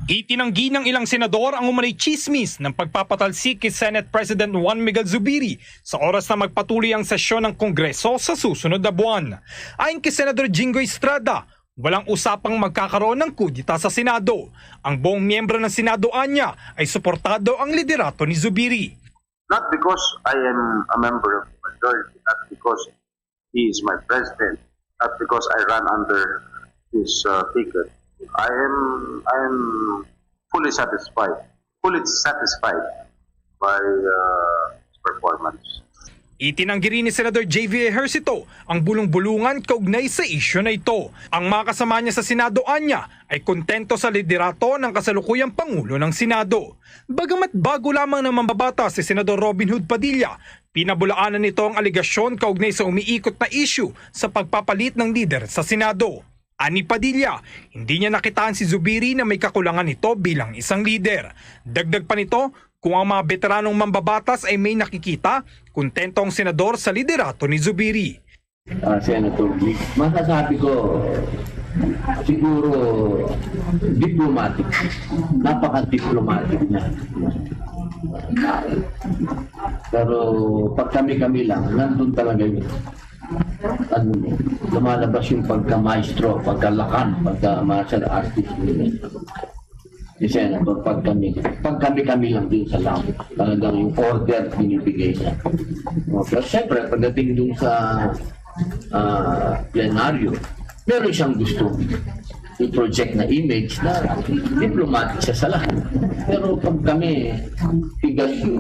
Itinanggi ng ilang senador ang umanay chismis ng pagpapatalsik kay Senate President Juan Miguel Zubiri sa oras na magpatuloy ang sesyon ng Kongreso sa susunod na buwan. Ayon kay Senador Jingo Estrada, walang usapang magkakaroon ng kudita sa Senado. Ang buong miyembro ng Senado anya ay suportado ang liderato ni Zubiri. Not because I am a member of the majority, not because he is my president, not because I run under his ticket. I am fully satisfied by his performance. Itinanggi rin ni Senador J.V. Ejercito ang bulong-bulungan kaugnay sa isyu na ito. Ang mga kasama niya sa Senado anya ay kontento sa liderato ng kasalukuyang Pangulo ng Senado. Bagamat bago lamang ng mambabatas si Senador Robin Hood Padilla, pinabulaanan nito ang aligasyon kaugnay sa umiikot na isyu sa pagpapalit ng lider sa Senado. Ani Padilla, hindi niya nakitaan si Zubiri na may kakulangan nito bilang isang lider. Dagdag pa nito, kung ang mga veteranong mambabatas ay may nakikita, kontento ang senador sa liderato ni Zubiri. Senator Vic, masasabi ko siguro diplomatic, napaka-diplomatic niya. Pero pag kami-kami lang, nandun talaga yun. Lumalabas yung pagka-maestro, pagka-lakan, pagka-martial artist. Si Senator, pag kami lang din sa lang, talagang yung order binibigay niya. Pero siyempre, pagdating dun sa plenaryo, meron siyang gusto i-project na image na diplomatic siya sa lahat. Pero pag kami, tigas yun.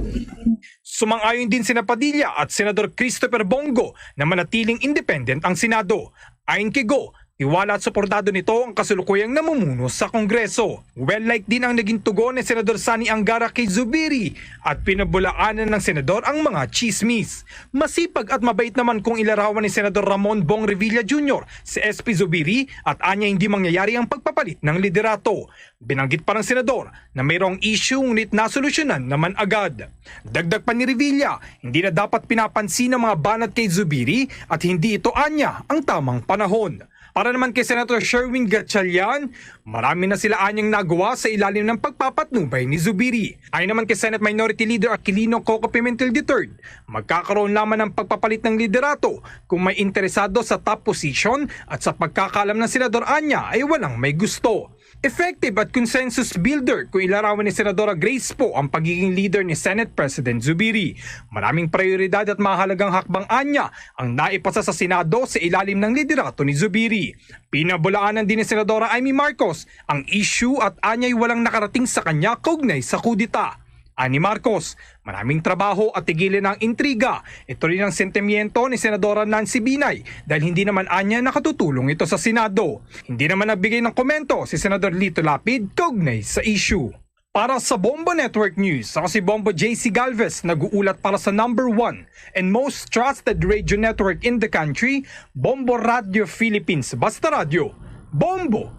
Sumang-ayon din sina Padilla at Senador Christopher Bongo na manatiling independent ang Senado. Ayon kay Go, tiwala at suportado nito ang kasulukuyang namumuno sa Kongreso. Well-like din ang naging tugon ni Senador Sani Angara kay Zubiri at pinabulaanan ng senador ang mga chismis. Masipag at mabait naman kung ilarawan ni Senador Ramon Bong Revilla Jr. si SP Zubiri at anya hindi mangyayari ang pagpapalit ng liderato. Binanggit pa ng senador na mayroong issue ngunit nasolusyonan naman agad. Dagdag pa ni Revilla, hindi na dapat pinapansin ng mga banat kay Zubiri at hindi ito anya ang tamang panahon. Para naman kay Senator Sherwin Gatchalian, marami na sila anyang nagawa sa ilalim ng pagpapatnubay ni Zubiri. Ayon naman kay Senate Minority Leader Aquilino Coco Pimentel III, magkakaroon lamang ng pagpapalit ng liderato kung may interesado sa top position at sa pagkakalam ng Senador Anya ay walang may gusto. Effective at consensus builder kung ilarawan ni Senadora Grace Poe ang pagiging leader ni Senate President Zubiri. Maraming prioridad at mahalagang hakbang anya ang naipasa sa Senado sa ilalim ng liderato ni Zubiri. Pinabulaanan din ni Senadora Amy Marcos ang issue at anya'y walang nakarating sa kanya kaugnay sa kudita. Ani Marcos, maraming trabaho at tigilin ang intriga. Ito rin ang sentimiento ni Senadora Nancy Binay dahil hindi naman anya nakatutulong ito sa Senado. Hindi naman nagbigay ng komento si Senador Lito Lapid kaugnay sa issue. Para sa Bombo Network News, ako si Bombo JC Galvez, nag-uulat para sa number 1 and most trusted radio network in the country, Bombo Radio Philippines. Basta Radio, Bombo!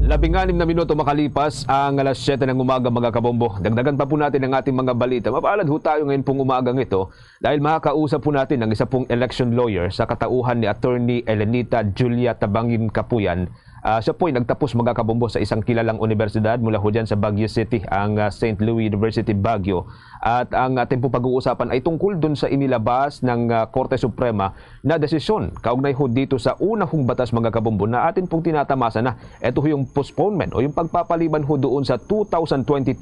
16 na minuto makalipas ang alas 7 ng umaga mga kabombo. Dagdagan pa po natin ang ating mga balita. Mapaalad ho tayo ngayon pong umagang ito dahil makakausap po natin ang isa pong election lawyer sa katauhan ni Attorney Elenita Julia Tabangin Kapuyan. Siya po ay nagtapos mga kabombo sa isang kilalang universidad mula ho dyan sa Baguio City, ang St. Louis University Baguio. At ang ating po pag-uusapan ay tungkol dun sa inilabas ng Korte Suprema na desisyon kaugnay ho dito sa una hong batas mga kabombo na atin pong tinatamasa na. Ito ho yung postponement o yung pagpapaliban ho doon sa 2022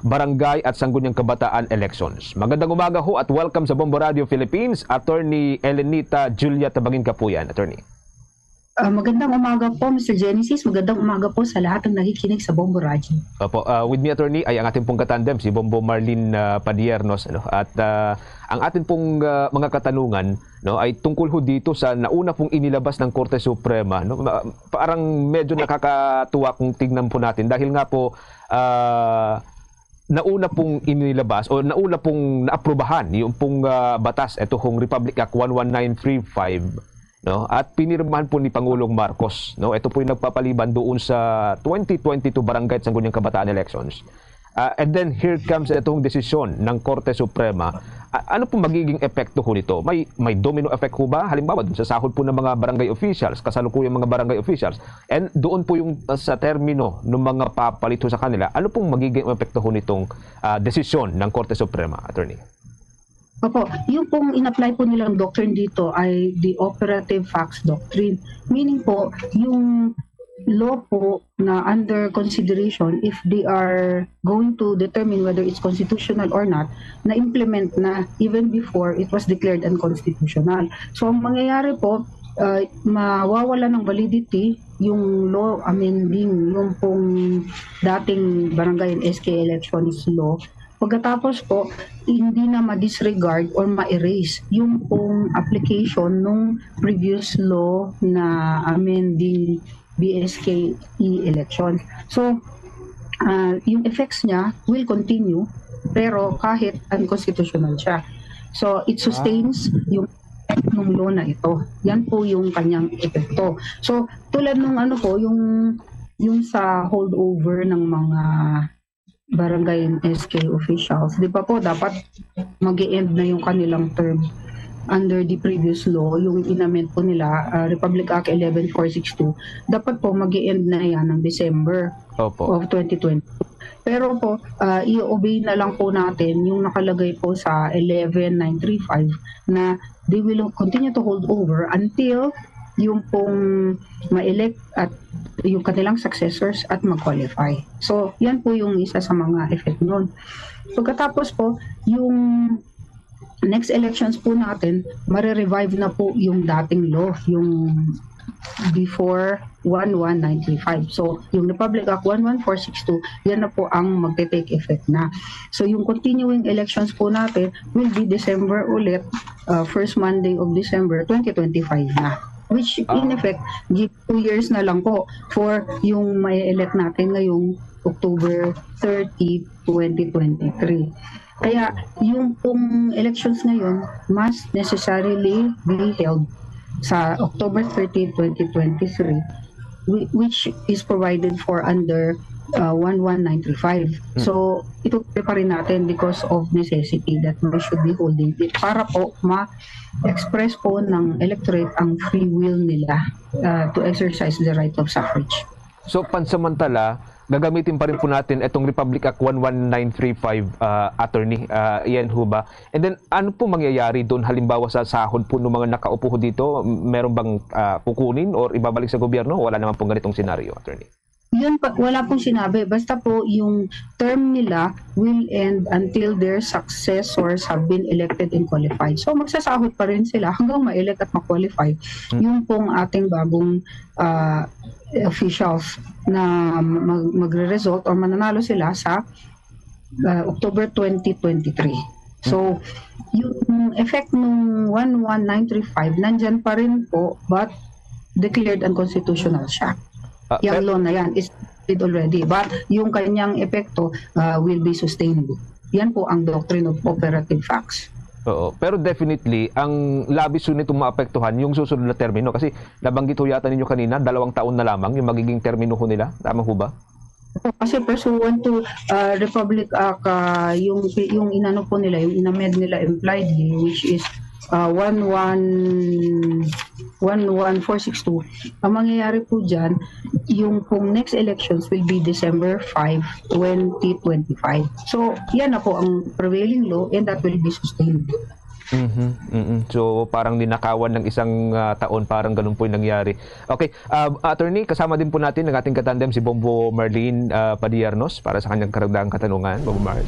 Barangay at Sangguniang Kabataan elections. Magandang umaga ho at welcome sa Bombo Radio Philippines, Attorney Elenita Julia Tabangin Kapuyan. Attorney. Magandang umaga po, Mr. Genesis. Magandang umaga po sa lahat ng nakikinig sa Bombo Radio. Opo, with me, Attorney, ay ang ating pong katandem, si Bombo Marlene Padiernos. At ang ating pong mga katanungan ay tungkol ho dito sa nauna pong inilabas ng Korte Suprema. Parang medyo nakakatuwa kung tignan po natin dahil nga po nauna pong inilabas o nauna pong naaprubahan yung pong batas, ito hong Republic Act 11935. At pinirmahan po ni Pangulong Marcos. Ito po yung nagpapaliban doon sa 2022 Barangay at Sangguniang Kabataan elections. And then here comes itong desisyon ng Korte Suprema. Ano po magiging epekto ho nito? May domino effect ho ba? Halimbawa dun sa sahod po ng mga barangay officials, kasalukuyang mga barangay officials. And doon po yung sa termino ng mga papalit ho sa kanila. Ano pong magiging epekto ho nitong desisyon ng Korte Suprema, Attorney? Opo, yung pong in-apply po nilang doctrine dito ay the operative facts doctrine. Meaning po, yung law po na under consideration, if they are going to determine whether it's constitutional or not, na implement na even before it was declared unconstitutional. So ang mangyayari po, mawawala ng validity yung law amending, yung pong dating barangay and SK elections law, Pagkatapos po, hindi na ma-disregard or ma-erase yung pong application nung previous law na amending BSKE elections. So, yung effects niya will continue pero kahit unconstitutional siya. So, it sustains yung ng law na ito. Yan po yung kanyang epekto. So, tulad nung yung sa holdover ng mga barangay and SK officials, di ba po dapat mag-e-end na yung kanilang term under the previous law, yung inamend po nila, Republic Act 11462, dapat po mag-e-end na yan ng December of 2020. Pero po, i-obey na lang po natin yung nakalagay po sa 11935 na they will continue to hold over until yung pong ma-elect at yung kanilang successors at mag-qualify. So, yan po yung isa sa mga effect nun. Pagkatapos po, yung next elections po natin, marirevive na po yung dating law, yung before 11935. So, yung Republic Act 11462, yan na po ang magte-take effect na. So, yung continuing elections po natin will be December ulit, first Monday of December 2025 na. Which in effect, give 2 years na lang po for yung may elect natin ngayong October 30, 2023. Kaya yung pong elections ngayon must necessarily be held sa October 30, 2023, which is provided for under 11935. So, ito pa rin natin because of necessity that we should be holding it para po ma-express po ng electorate ang free will nila to exercise the right of suffrage. So, pansamantala, gagamitin pa rin po natin itong Republic Act 11935, attorney, yan ho ba? And then, ano po mangyayari doon halimbawa sa sahod po ng mga nakaupo dito? Meron bang kukunin or ibabalik sa gobyerno? Wala naman pong ganitong senaryo, attorney. Yun, wala pong sinabi. Basta po yung term nila will end until their successors have been elected and qualified. So magsasahod pa rin sila hanggang ma-elect at ma-qualify yung pong ating bagong officials na magre-result or mananalo sila sa October 2023. So yung effect ng 11935 nandyan pa rin po but declared unconstitutional siya. Yung law na yan is already, but yung kanyang epekto will be sustainable. Yan po ang doctrine of operative facts. Oo. Pero definitely, ang labis nito maapektuhan yung susunod na termino. Kasi nabanggit ho yata ninyo kanina, 2 taon na lamang yung magiging termino ho nila. Tama ho ba? Kasi pursuant to Republic Act, yung inano po nila, yung inamend nila impliedly, which is 11462. Ang mangyayari po dyan, yung pong next elections will be December 5, 2025. So, yan na po ang prevailing law and that will be sustained. So, parang ninakawan ng isang taon, parang ganun po yung nangyari. Okay, attorney, kasama din po natin ang ating katandem si Bombo Marlene Padiernos para sa kanyang karagdagang katanungan. Bombo Mars.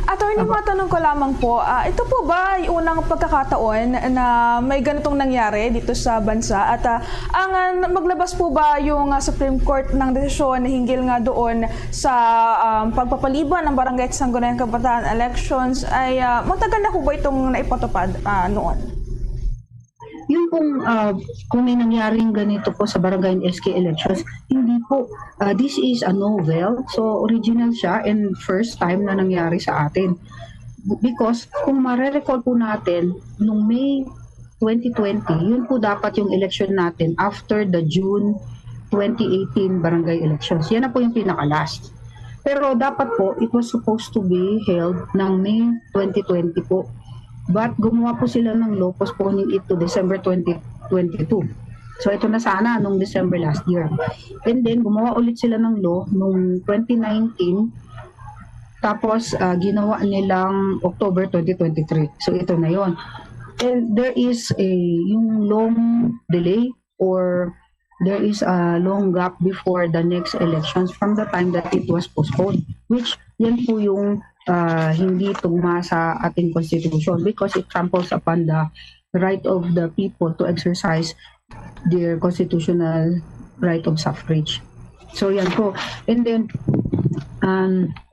Attorney, matanong ko lamang po, ito po ba yung unang pagkakataon na may ganitong nangyari dito sa bansa? At ang maglabas po ba yung Supreme Court ng desisyon hinggil nga doon sa pagpapaliban ng barangay at Sangguniang Kabataan elections ay matagal na po ba itong naipatupad noon? Yung kung may nangyaring ganito po sa barangay and SK elections, hindi po. This is a novel. So, original siya and first time na nangyari sa atin. Because kung mare-recall po natin, nung May 2020, yun po dapat yung election natin after the June 2018 barangay elections. Yan na po yung pinaka-last. Pero dapat po, it was supposed to be held ng May 2020 po. But gumawa po sila ng law postponing it to December 2022. So ito na sana nung December last year. And then gumawa ulit sila ng law nung 2019. Tapos ginawa nilang October 2023. So ito na yon. And there is yung long delay or there is a long gap before the next elections from the time that it was postponed. Which yan po yung hindi tugma sa ating constitution because it tramples upon the right of the people to exercise their constitutional right of suffrage. So yan po. And then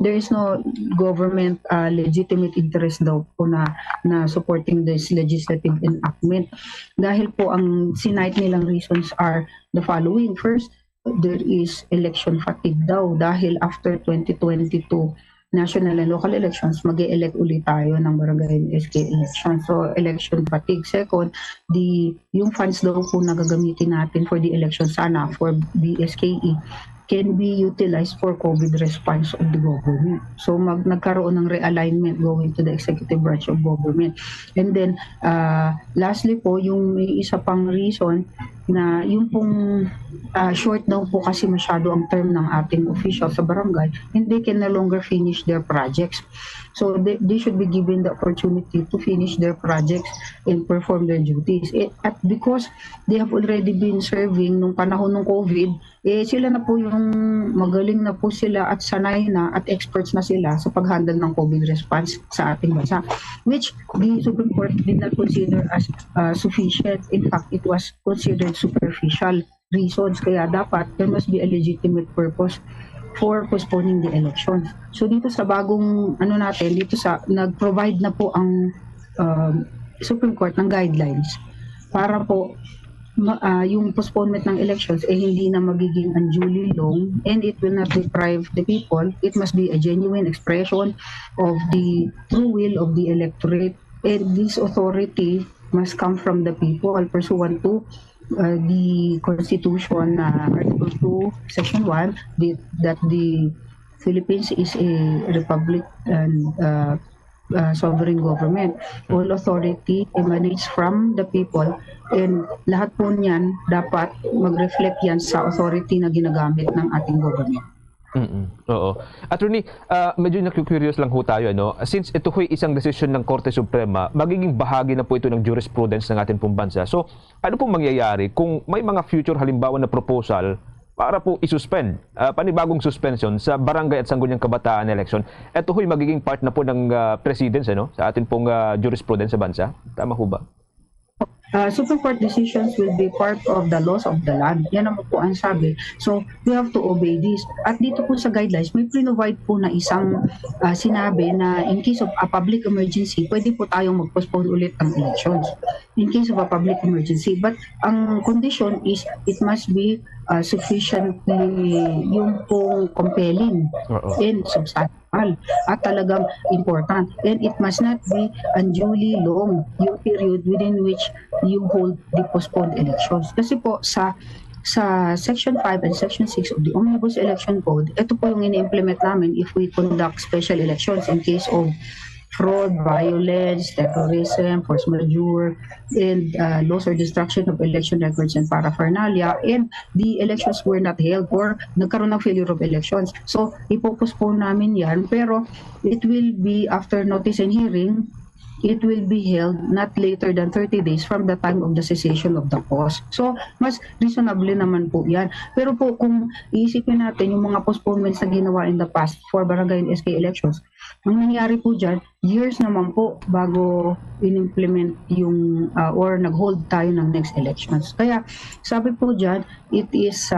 there is no government legitimate interest daw po na supporting this legislative enactment. Dahil po ang sinite nilang reasons are the following. First, there is election fatigue daw dahil after 2022 national and local elections, mag-e-elect ulit tayo ng barangay and SK elections. So, election fatigue. Second, yung funds daw po na gagamitin natin for the election sana for BSKE can be utilized for COVID response of the government. So, nagkaroon ng realignment going to the executive branch of government. And then, lastly po, yung may isa pang reason na yung pong short daw po kasi masyado ang term ng ating official sa barangay, and they can no longer finish their projects. So they should be given the opportunity to finish their projects and perform their duties. At because they have already been serving nung panahon ng COVID, sila na po yung magaling na po sila at sanay na at experts na sila sa paghandle ng COVID response sa ating bansa, which the Supreme Court did not consider as sufficient. In fact, it was considered superficial reasons. Kaya dapat there must be a legitimate purpose for postponing the elections. So dito sa bagong nag-provide na po ang Supreme Court ng guidelines para po yung postponement ng elections hindi na magiging unduly long, and it will not deprive the people. It must be a genuine expression of the true will of the electorate, and this authority must come from the people pursuant to the Constitution, Article 2, Section 1, that the Philippines is a republic and sovereign government. All authority emanates from the people, and lahat po niyan dapat mag-reflect yan sa authority na ginagamit ng ating government. Oo. Attorney, medyo na-curious lang ho tayo. Since ito ho'y isang desisyon ng Korte Suprema, magiging bahagi na po ito ng jurisprudence ng ating pong bansa. So, ano pong mangyayari kung may mga future halimbawa na proposal para po isuspend, panibagong suspension sa barangay at sangguniang kabataan election? Ito ho'y magiging part na po ng precedence sa ating pong jurisprudence sa bansa. Tama ho ba? Supreme Court decisions will be part of the laws of the land. Yan naman po ang sabi. So, we have to obey this. At dito po sa guidelines, may provide po na isang sinabi na in case of a public emergency, pwede po tayong mag-postpone ulit ang elections. In case of a public emergency. But ang condition is, it must be sufficiently yung pong compelling and substantial at talagang important, and it must not be unduly long yung period within which you hold the postponed elections. Kasi po sa Section 5 and Section 6 of the Omnibus Election Code, ito po yung ini-implement namin if we conduct special elections in case of fraud, violence, terrorism, force majeure, and loss or destruction of election records and paraphernalia, and the elections were not held or nagkaroon ng failure of elections. So, ipopostpone namin yan, pero it will be after notice and hearing. It will be held not later than 30 days from the time of the cessation of the cause. So, mas reasonable naman po yan. Pero po, kung iisipin natin yung mga postponements na ginawa in the past for barangay and SK elections, ang nangyari po dyan, years naman po bago in-implement yung or nag-hold tayo ng next elections. Kaya, sabi po dyan, it is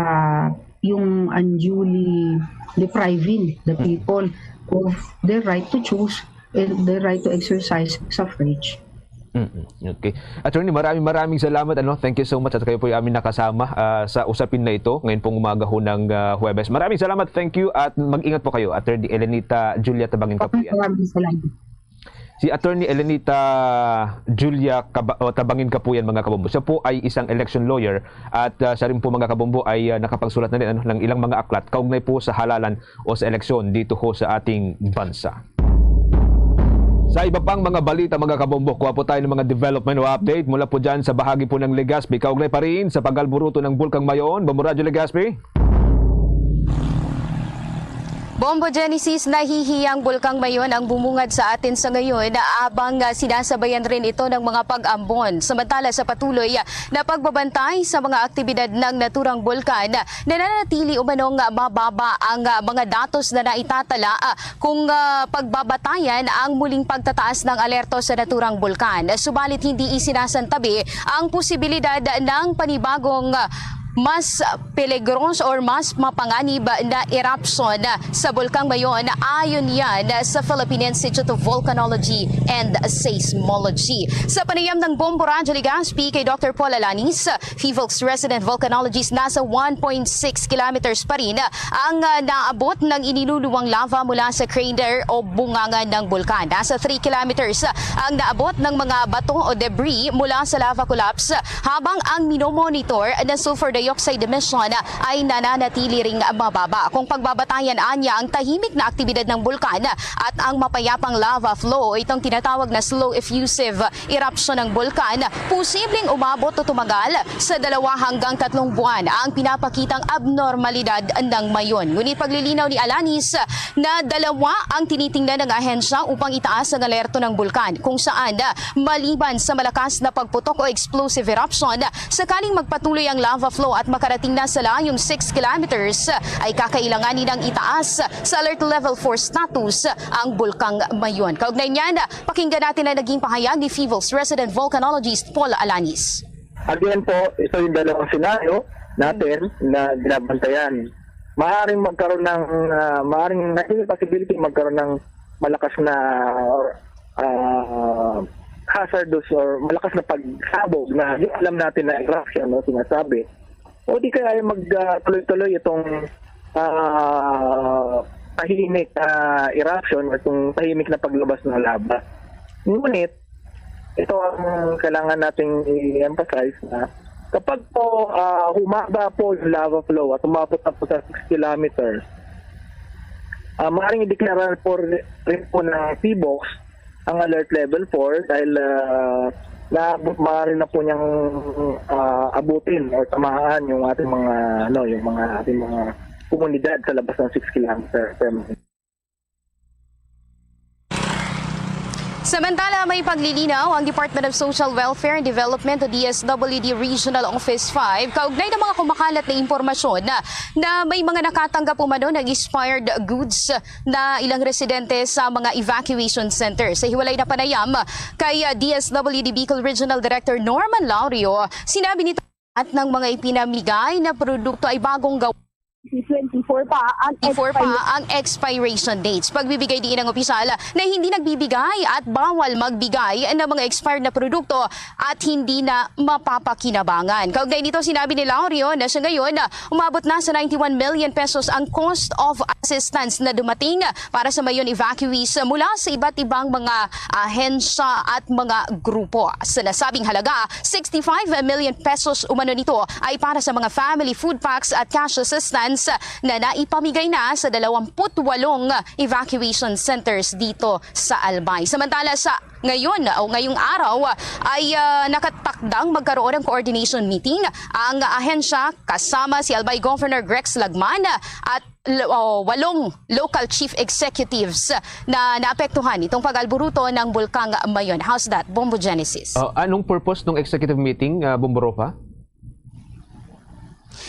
yung unduly depriving the people of their right to choose and the right to exercise suffrage. Okay. Attorney, maraming salamat. Thank you so much at kayo po yung aming nakasama sa usapin na ito ngayon pong umaga ho ng Huwebes. Maraming salamat. Thank you at mag-ingat po kayo. Attorney Elenita Julia Tabangin Kapuyan. Maraming salamat. Si Attorney Elenita Julia Tabangin Kapuyan, mga kabombo. Siya po ay isang election lawyer at siya rin po, mga kabombo, ay nakapagsulat na rin ng ilang mga aklat kaugnay po sa halalan o sa eleksyon dito ho sa ating bansa. Sa iba pang mga balita, mga kabombo, kuha po tayo ng mga development o update mula po dyan sa bahagi po ng Legazpi. Kaugnay pa rin sa pag-alburuto ng Bulkang Mayon. Bombo Radyo Legazpi. Bombo Genesis, nahihiyang Bulkang Mayon ang bumungad sa atin sa ngayon habang sinasabayan rin ito ng mga pag-ambon. Samantala sa patuloy na pagbabantay sa mga aktibidad ng naturang bulkan, nananatili umanong mababa ang mga datos na naitatala kung pagbabatayan ang muling pagtataas ng alerto sa naturang bulkan. Subalit hindi isinasantabi ang posibilidad ng panibagong mas peligroso or mas mapanganib na eruption sa Bulkang Mayon ayon yan sa Philippine Institute of Volcanology and Seismology. Sa panayam ng Bombo Radyo Legazpi kay Dr. Paul Alanis, PHIVOLC's resident volcanologist, nasa 1.6 kilometers pa rin ang naabot ng iniluluwang lava mula sa crater o bungangan ng bulkan. Nasa 3 kilometers ang naabot ng mga bato o debris mula sa lava collapse, habang ang minomonitor ng sulfur dioxide emission ay nananatili ring mababa. Kung pagbabatayan anya ang tahimik na aktibidad ng bulkan at ang mapayapang lava flow, itong tinatawag na slow effusive eruption ng bulkan, posibleng umabot o tumagal sa 2 hanggang 3 buwan ang pinapakitang abnormalidad ng Mayon. Ngunit paglilinaw ni Alanis na 2 ang tinitingnan ng ahensya upang itaas ang alerto ng bulkan, kung saan maliban sa malakas na pagputok o explosive eruption, sakaling magpatuloy ang lava flow at makarating na sa layong 6 kilometers, ay kakailanganin ng itaas sa alert level 4 status ang Bulkang Mayon. Kaugnay niyan, pakinggan natin ang naging pahayag ni PHIVOLC's resident volcanologist Paul Alanis. Again po, ito yung 2 senaryo natin na binabantayan. Maaaring magkaroon ng, may possibility magkaroon ng malakas na hazardous or malakas na pagsabog na yung alam natin na eruption, no, sinasabi. O di kaya magtuloy-tuloy itong tahimik na eruption o itong tahimik na paglabas ng lava. Ngunit, ito ang kailangan nating i-emphasize na kapag po humaba po yung lava flow at umabot na po sa 6 kilometers, maaaring i-declare po rin po ng PHIVOLC ang alert level 4 dahil maaari na po niyang abutin o tamahaan yung ating mga ating mga komunidad sa labas ng 6 kilometers per month. Samantala, may paglilinaw ang Department of Social Welfare and Development o DSWD Regional Office 5 kaugnay ng mga kumakalat na impormasyon na may mga nakatanggap umano ng expired goods na ilang residente sa mga evacuation centers. Sa hiwalay na panayam kay DSWD Bicol Regional Director Norman Laurio, sinabi nito at ng mga ipinamigay na produkto ay bagong gawa. 24 pa ang expiration dates. Pagbibigay din ng opisyal na hindi nagbibigay at bawal magbigay ng mga expired na produkto at hindi na mapapakinabangan. Kaugnay nito, sinabi ni Laurio na sa ngayon umabot na sa 91 million pesos ang cost of assistance na dumating para sa Mayon evacuees mula sa iba't ibang mga ahensya at mga grupo. Sa nasabing halaga, 65 million pesos umano nito ay para sa mga family food packs at cash assistance na naipamigay na sa 28 evacuation centers dito sa Albay. Samantala sa ngayong araw ay nakatakdang magkaroon ng coordination meeting ang ahensya kasama si Albay Governor Grex Lagman at 8 local chief executives na naapektuhan itong pag-alburuto ng Bulkang Mayon. How's that, Bombo Genesis? Anong purpose ng executive meeting, Bomboropa?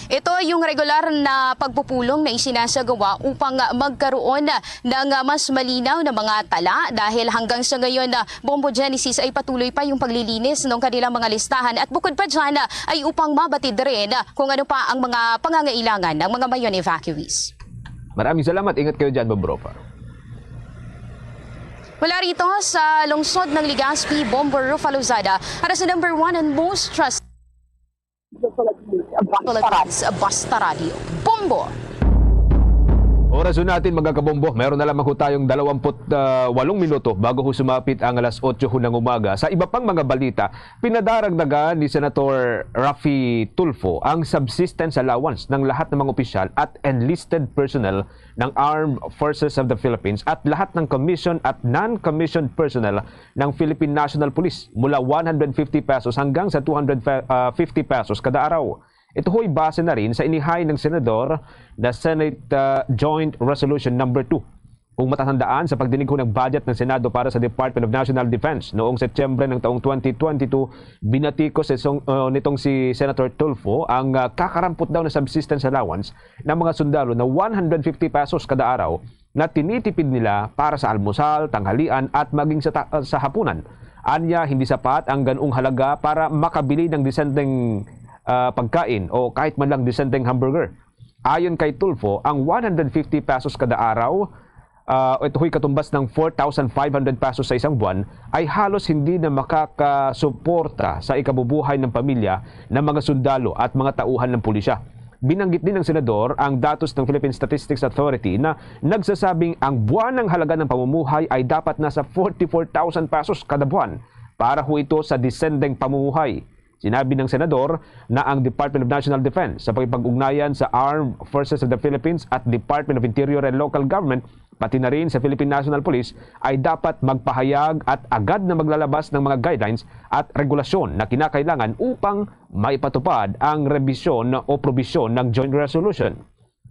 Ito yung regular na pagpupulong na isinasagawa upang magkaroon ng mas malinaw na mga tala dahil hanggang sa ngayon Bombo Genesis ay patuloy pa yung paglilinis ng kanilang mga listahan at bukod pa dyan ay upang mabatid rin kung ano pa ang mga pangangailangan ng mga Mayon evacuees. Maraming salamat. Ingat kayo dyan, Bomboropa. Mula rito sa lungsod ng Legazpi, Bombo Rufa Lozada, para sa number 1 and most trusted Basta Radio, Bombo. Oras natin mga kabombo, meron na lamang tayong 28 minuto bago sumapit ang alas 8 ng umaga. Sa iba pang mga balita, pinadaragdagan ni Senator Raffy Tulfo ang subsistence allowance ng lahat ng mga opisyal at enlisted personnel ng Armed Forces of the Philippines at lahat ng commissioned at non-commissioned personnel ng Philippine National Police mula 150 pesos hanggang sa 250 pesos kada araw. Ito ho'y base na rin sa inihay ng Senador na Senate Joint Resolution No. 2. Kung matatandaan sa pagdinig ko ng budget ng Senado para sa Department of National Defense noong Setyembre ng taong 2022, binatikos nitong si Senator Tulfo ang kakarampot daw na subsistence allowance ng mga sundalo na 150 pesos kada araw na tinitipid nila para sa almusal, tanghalian at maging sa hapunan. Anya, hindi sapat ang ganoong halaga para makabili ng disenteng pagkain o kahit man lang disenteng hamburger. Ayon kay Tulfo, ang 150 pesos kada araw, ito ho'y katumbas ng 4,500 pesos sa isang buwan, ay halos hindi na makakasuporta sa ikabubuhay ng pamilya ng mga sundalo at mga tauhan ng pulisya. Binanggit din ng senador ang datos ng Philippine Statistics Authority na nagsasabing ang buwanang halaga ng pamumuhay ay dapat nasa 44,000 pesos kada buwan para ho ito sa descending pamumuhay. Sinabi ng senador na ang Department of National Defense sa pagpag-ugnayan sa Armed Forces of the Philippines at Department of Interior and Local Government, pati na rin sa Philippine National Police, ay dapat magpahayag at agad na maglalabas ng mga guidelines at regulasyon na kinakailangan upang maipatupad ang rebisyon o probisyon ng Joint Resolution.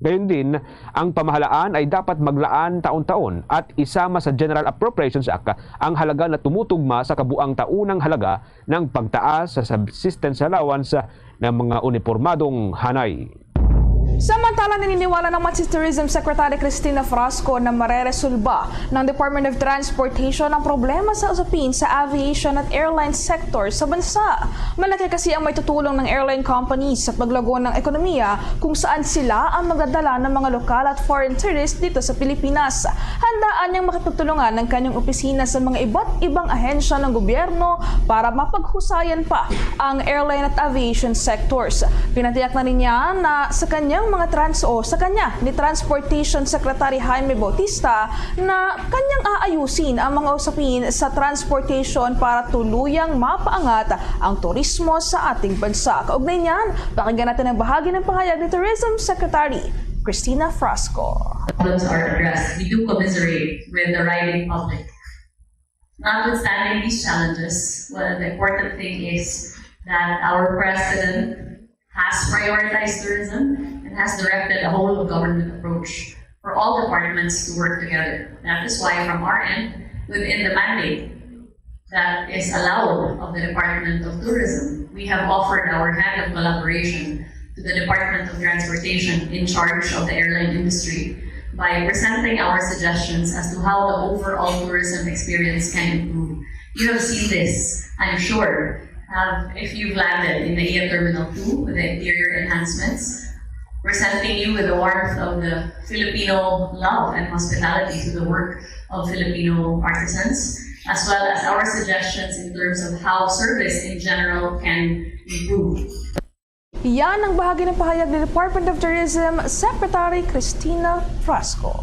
Gayon din, ang pamahalaan ay dapat maglaan taon-taon at isama sa General Appropriations Act ang halaga na tumutugma sa kabuang taunang halaga ng pagtaas sa subsistence allowance ng mga unipormadong hanay. Samantala, naniniwala naman si Tourism Secretary Cristina Frasco na mareresolba ng Department of Transportation ang problema sa usapin sa aviation at airline sector sa bansa. Malaki kasi ang may tutulong ng airline companies sa paglago ng ekonomiya kung saan sila ang magdadala ng mga lokal at foreign tourists dito sa Pilipinas. Handaan niyang makipagtulungan ng kanyang opisina sa mga iba't ibang ahensya ng gobyerno para mapaghusayan pa ang airline at aviation sectors. Pinatiyak na rin niya na sa kanya ni Transportation Secretary Jaime Bautista na kanyang aayusin ang mga usapin sa transportation para tuluyang mapaangat ang turismo sa ating bansa. Kaugnay niyan, pakinggan natin ang bahagi ng pahayag ni Tourism Secretary Cristina Frasco. Problems are addressed. We do commiserate with the riding public. Notwithstanding these challenges, the important thing is that our President has prioritized tourism and has directed a whole of government approach for all departments to work together. That is why from our end, within the mandate that is allowed of the Department of Tourism, we have offered our hand of collaboration to the Department of Transportation in charge of the airline industry by presenting our suggestions as to how the overall tourism experience can improve. You have seen this, I'm sure, if you've landed in the AIA Terminal 2 with the interior enhancements, presenting you with the warmth of the Filipino love and hospitality to the work of Filipino artisans, as well as our suggestions in terms of how service in general can improve. Yan ang bahagi ng pahayag ni Department of Tourism Secretary Cristina Frasco.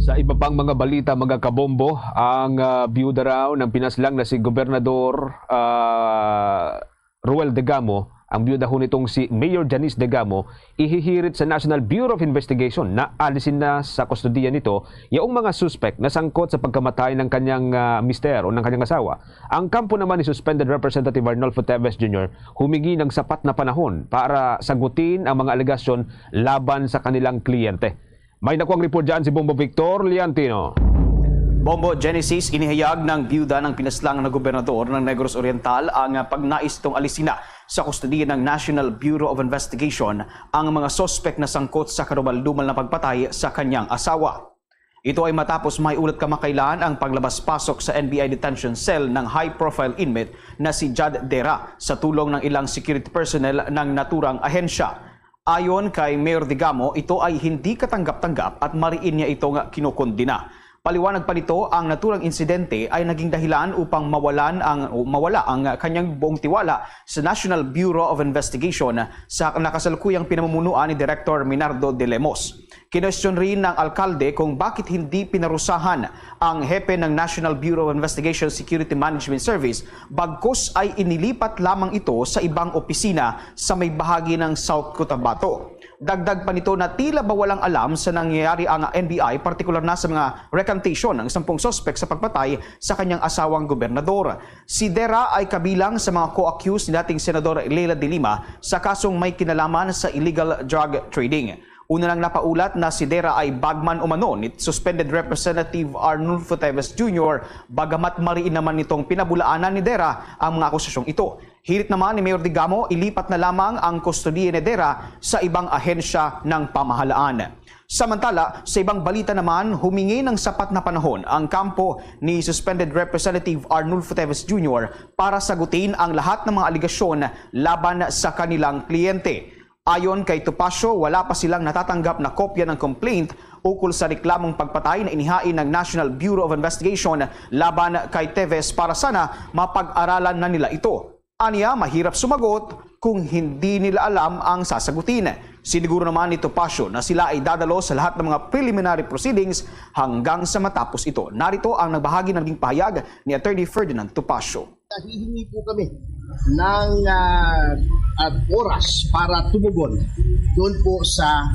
Sa iba pang mga balita, mga kabombo, ang biyuda raw ng pinaslang na si Gobernador Ruel Degamo, ang biyuda ho nitong si Mayor Janice Degamo, ihihirit sa National Bureau of Investigation na alisin na sa kustodiya nito yung mga suspect na sangkot sa pagkamatay ng kanyang mister o ng kanyang asawa. Ang kampo naman ni Suspended Representative Arnolfo Teves Jr. humingi ng sapat na panahon para sagutin ang mga alegasyon laban sa kanilang kliyente. May nakuang report dyan si Bombo Victor Liantino. Bombo Genesis, inihayag ng biyuda ng pinaslang na gobernador ng Negros Oriental ang pagnais itong alisina sa kustodiya ng National Bureau of Investigation ang mga sospek na sangkot sa karumal-dumal na pagpatay sa kanyang asawa. Ito ay matapos may ulat kamakailan ang paglabas-pasok sa NBI detention cell ng high-profile inmate na si Jad Dera sa tulong ng ilang security personnel ng naturang ahensya. Ayon kay Mayor Degamo, ito ay hindi katanggap-tanggap at mariin niya itong kinukondina. Paliwanag pa nito, ang naturang insidente ay naging dahilan upang mawala ang kanyang buong tiwala sa National Bureau of Investigation sa nakasalukuyang pinamumunuan ni Director Minardo de Lemos. Kinwestiyon rin ng alkalde kung bakit hindi pinarusahan ang hepe ng National Bureau of Investigation Security Management Service bagkus ay inilipat lamang ito sa ibang opisina sa may bahagi ng South Cotabato. Dagdag pa nito na tila ba walang alam sa nangyayari ang NBI, partikular na sa mga recantation ng 10 sospek sa pagpatay sa kanyang asawang gobernador. Si Dera ay kabilang sa mga co-accused ni dating Senador Leila de Lima sa kasong may kinalaman sa illegal drug trading. Una lang napaulat na si Dera ay bagman umano ni Suspended Representative Arnolfo Teves Jr. bagamat mariin naman nitong pinabulaanan ni Dera ang mga akusasyong ito. Hirit naman ni Mayor Digamo, ilipat na lamang ang kustodiya ni Dera sa ibang ahensya ng pamahalaan. Samantala, sa ibang balita naman, humingi ng sapat na panahon ang kampo ni Suspended Representative Arnulfo Teves Jr. para sagutin ang lahat ng mga aligasyon laban sa kanilang kliyente. Ayon kay Topacio, wala pa silang natatanggap na kopya ng complaint ukol sa reklamong pagpatay na inihain ng National Bureau of Investigation laban kay Teves para sana mapag-aralan na nila ito. Aniya, mahirap sumagot kung hindi nila alam ang sasagutin. Siniguro naman ni Topacio na sila ay dadalo sa lahat ng mga preliminary proceedings hanggang sa matapos ito. Narito ang nagbahagi ng naging pahayag ni Attorney Ferdinand Topacio. Hihingi po kami ng oras para tumugon doon po sa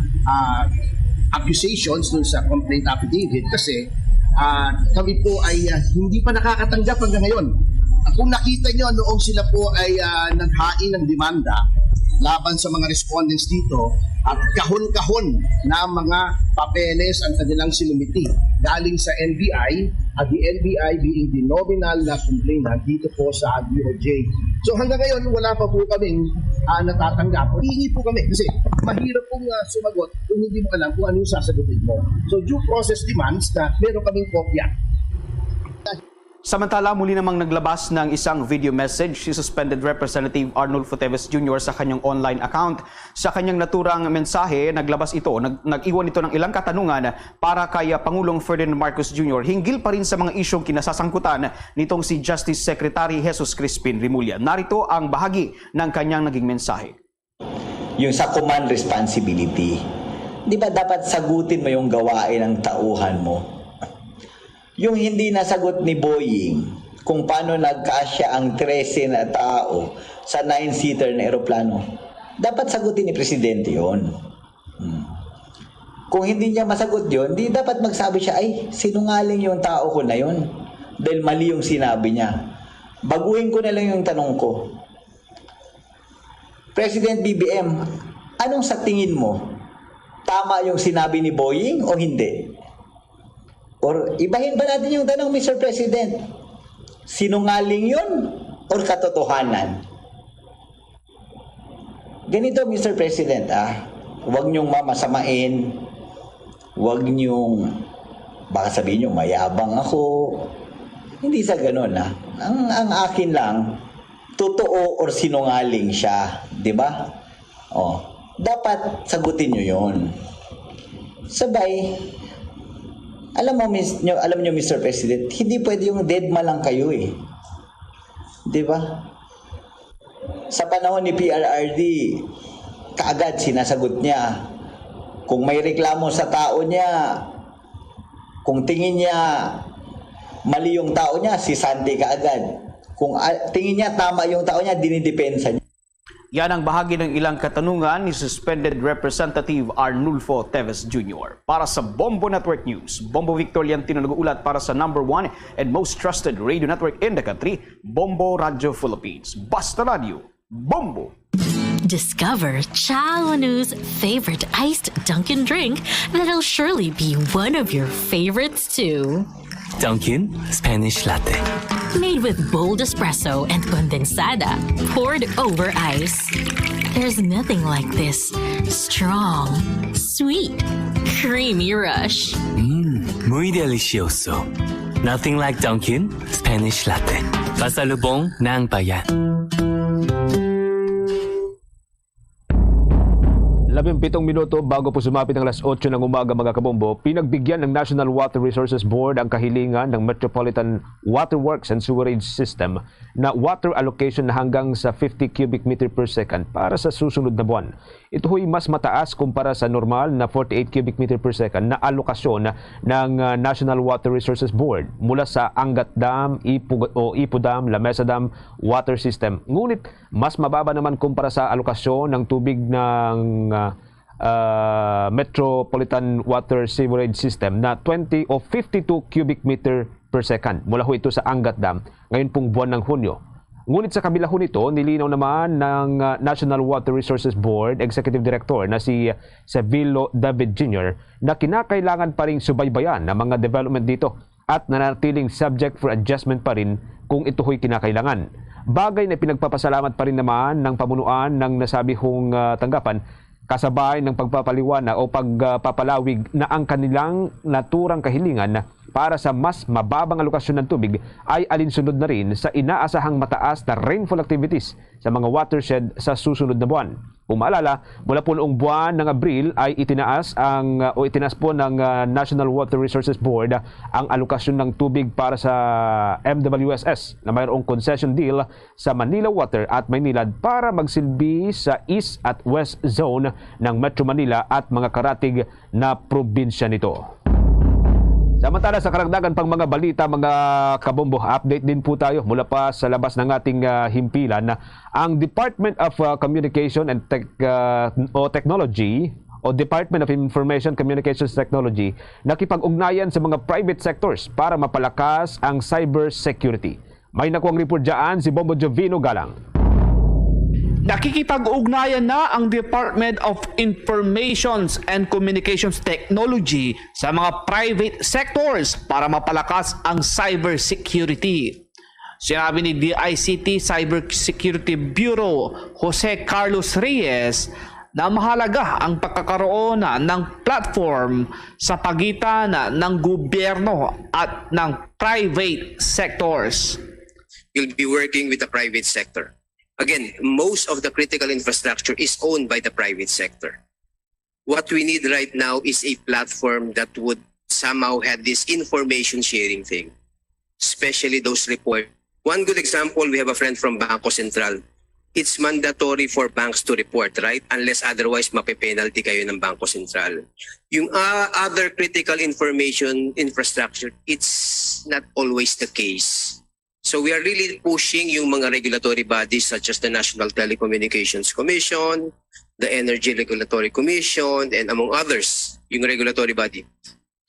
accusations, doon sa complaint affidavit kasi kami po ay hindi pa nakakatanggap hanggang ngayon. Kung nakita nyo noong sila po ay naghain ng demanda laban sa mga respondents dito at kahon-kahon na mga papeles ang kanilang sinumiti galing sa NBI at the NBI being the nominal na complainant dito po sa DOJ. So hanggang ngayon wala pa po kaming natatanggap. Hihingi po kami kasi mahirap pong sumagot kung hindi mo alam kung ano yung sasagutin mo. So due process demands na meron kaming kopya. Samantala, muli namang naglabas ng isang video message si Suspended Representative Arnulfo Teves Jr. sa kanyang online account. Sa kanyang naturang mensahe, nag-iwan ito ng ilang katanungan para kay Pangulong Ferdinand Marcos Jr. hinggil pa rin sa mga isyong kinasasangkutan nitong si Justice Secretary Jesus Crispin Remulla. Narito ang bahagi ng kanyang naging mensahe. Yung sa command responsibility, di ba dapat sagutin mo yung gawain ng tauhan mo? Yung hindi nasagot ni Boying kung paano nagkasya ang 13 na tao sa 9-seater na eroplano, dapat sagutin ni Presidente yon. Kung hindi niya masagot yon, di dapat magsabi siya, ay, sinungaling yung tao ko na yon dahil mali yung sinabi niya. Baguhin ko na lang yung tanong ko. President BBM, anong sa tingin mo? Tama yung sinabi ni Boying o hindi? Or ibahin ba natin yung tanong, Mr. President? Sinungaling yun or katotohanan? Ganito, Mr. President, huwag niyong mamasamain, huwag niyong, baka sabihin niyo, mayabang ako. Hindi sa ganun, Ang akin lang, totoo or sinungaling siya, di ba? Dapat sagutin niyo yun. Sabay, alam niyo Mr. President, hindi pwede yung deadma lang kayo eh. 'Di ba? Sa panahon ni PRRD, kaagad sinasagot niya. Kung may reklamo sa tao niya, kung tingin niya mali yung tao niya, sisanti kaagad. Kung tingin niya tama yung tao niya, dinidepensa niya. Yan ang bahagi ng ilang katanungan ni Suspended Representative Arnulfo Teves Jr. Para sa Bombo Network News, Bombo Victoriantino nag-uulat para sa #1 and most trusted radio network in the country, Bombo Radio Philippines. Basta Radio, Bombo! Discover Chaonu's favorite iced Dunkin' drink that'll surely be one of your favorites too. Dunkin' Spanish Latte. Made with bold espresso and condensada, poured over ice. There's nothing like this strong, sweet, creamy rush. Muy delicioso. Nothing like Dunkin' Spanish Latte. Pasalubong ng bayan. 17 minuto bago po sumapit ang alas 8 ng umaga mga kabombo, pinagbigyan ng National Water Resources Board ang kahilingan ng Metropolitan Water Works and Sewerage System na water allocation na hanggang sa 50 cubic meter per second para sa susunod na buwan. Ito ho'y mas mataas kumpara sa normal na 48 cubic meter per second na alokasyon ng National Water Resources Board mula sa Angat Dam, Ipo Dam, Lamesa Dam Water System. Ngunit mas mababa naman kumpara sa alokasyon ng tubig ng Metropolitan Water Sewerage System na 20 o 52 cubic meter per second. Mula ho ito sa Angat Dam ngayon pong buwan ng Hunyo. Ngunit sa kabila ho nito, nilinaw naman ng National Water Resources Board Executive Director na si Sevilo David Jr. na kinakailangan pa rin subaybayan ang mga development dito at nanatiling subject for adjustment pa rin kung ito ho'y kinakailangan. Bagay na pinagpapasalamat pa rin naman ng pamunuan ng nasabihong tanggapan kasabay ng pagpapaliwanag o pagpapalawig na ang kanilang naturang kahilingan para sa mas mababang alokasyon ng tubig ay alinsunod na rin sa inaasahang mataas na rainfall activities sa mga watershed sa susunod na buwan. Kung maalala, mula po noong buwan ng Abril ay itinaas po ng National Water Resources Board ang alokasyon ng tubig para sa MWSS na mayroong concession deal sa Manila Water at Maynilad para magsilbi sa East at West Zone ng Metro Manila at mga karatig na probinsya nito. Samantala sa karagdagan pang mga balita, mga kabombo, update din po tayo mula pa sa labas ng ating himpilan. Ang Department of Communication and Technology o Department of Information Communications Technology nakipag-ugnayan sa mga private sectors para mapalakas ang cyber security. May nakuwang report dyan si Bombo Jovino Galang. Nakikipag-ugnayan na ang Department of Information and Communications Technology sa mga private sectors para mapalakas ang cybersecurity. Sinabi ni DICT Cybersecurity Bureau Jose Carlos Reyes na mahalaga ang pagkakaroon ng platform sa pagitan ng gobyerno at ng private sectors. You'll be working with the private sector. Again, most of the critical infrastructure is owned by the private sector. What we need right now is a platform that would somehow have this information sharing thing, especially those reports. One good example, we have a friend from Bangko Sentral. It's mandatory for banks to report, right? Unless otherwise mape-penalty kayo ng Bangko Sentral. Yung other critical information infrastructure, it's not always the case. So we are really pushing yung mga regulatory bodies such as the National Telecommunications Commission, the Energy Regulatory Commission, and among others, yung regulatory body,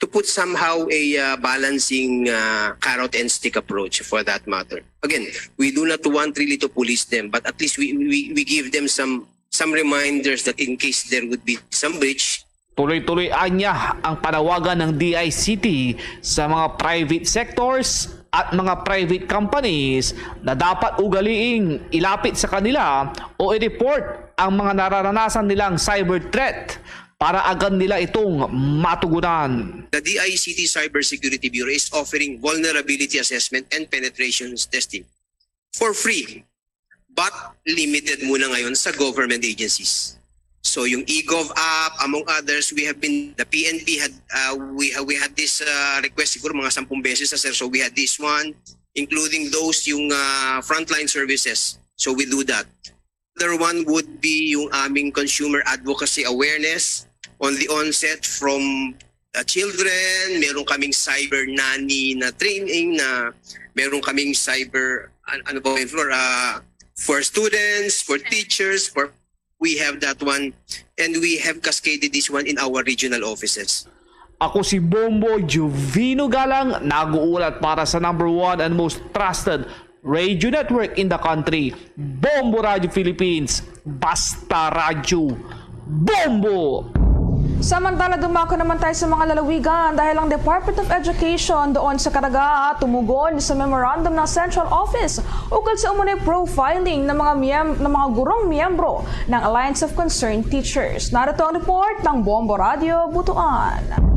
to put somehow a balancing carrot and stick approach for that matter. Again, we do not want really to police them, but at least we give them some reminders that in case there would be some breach, tuloy-tuloy anya ang panawagan ng DICT sa mga private sectors at mga private companies na dapat ugaliing ilapit sa kanila o i-report ang mga nararanasan nilang cyber threat para agad nila itong matugunan. the DICT Cybersecurity Bureau is offering vulnerability assessment and penetration testing for free, but limited muna ngayon sa government agencies. So yung eGov app, among others, the PNP had we had this request siguro mga 10 beses sir. So we had this one, including those yung frontline services. So we do that. Other one would be yung aming consumer advocacy awareness on the onset from children. Meron kaming cyber nanny na training, na meron kaming cyber for students, for teachers, we have that one, and we have cascaded this one in our regional offices. Ako si Bombo Jovino Galang, nag-uulat para sa #1 and most trusted radio network in the country, Bombo Radio Philippines, Basta Radio, Bombo! Samantala, dumako naman tayo sa mga lalawigan dahil ang Department of Education doon sa Caraga tumugon sa memorandum ng Central Office ukol sa umunay profiling ng mga gurong miyembro ng Alliance of Concerned Teachers. Narito ang report ng Bombo Radio Butuan.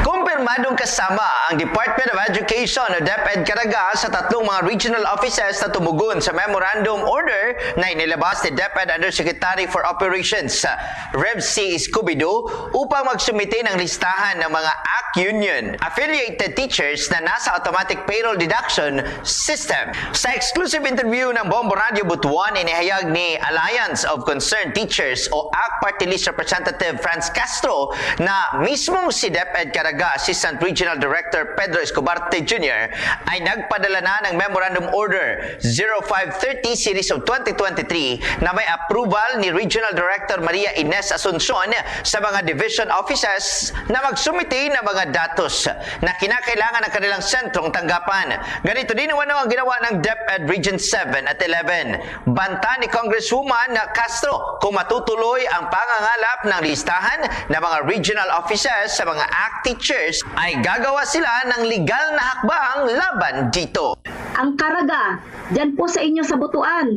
Kumpirmadong kasama ang Department of Education o DepEd Caraga sa 3 mga regional offices na tumugon sa memorandum order na inilabas ni DepEd Undersecretary for Operations Rev C. Escobedo upang magsumite ng listahan ng mga ACT Union affiliated teachers na nasa automatic payroll deduction system. Sa exclusive interview ng Bombo Radio Butuan, inihayag ni Alliance of Concerned Teachers o ACT Party List Representative Franz Castro na mismong si DepEd Caraga Assistant Regional Director Pedro Escobarte Jr. ay nagpadala na ng Memorandum Order 0530 Series of 2023 na may approval ni Regional Director Maria Ines Asuncion sa mga division offices na magsumite ng mga datos na kinakailangan ng kanilang sentrong tanggapan. Ganito din ang ginawa ng DepEd Region 7 at 11. Banta ni Congresswoman Castro kung matutuloy ang pangangalap ng listahan ng mga regional offices sa mga ACT teachers ay gagawa sila ng legal na hakbang laban dito. Ang Caraga Diyan po sa inyo sa Butuan,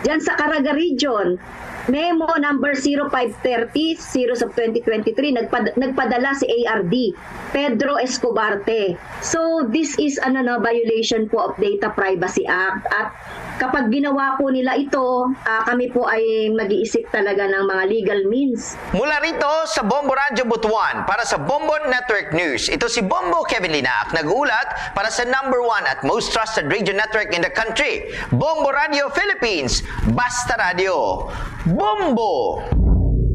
diyan sa Caraga Region, memo number 0530 0/2023 nagpadala si ARD Pedro Escobarte. So this is violation po of Data Privacy Act, at kapag ginawa po nila ito, kami po ay mag-iisip talaga ng mga legal means. Mula rito sa Bombo Radyo Butuan para sa Bombo Network News, ito si Bombo Kevin Linac, nag-uulat para sa #1 at most trusted radio network in the country, Bombo Radio Philippines, Basta Radio. Bombo!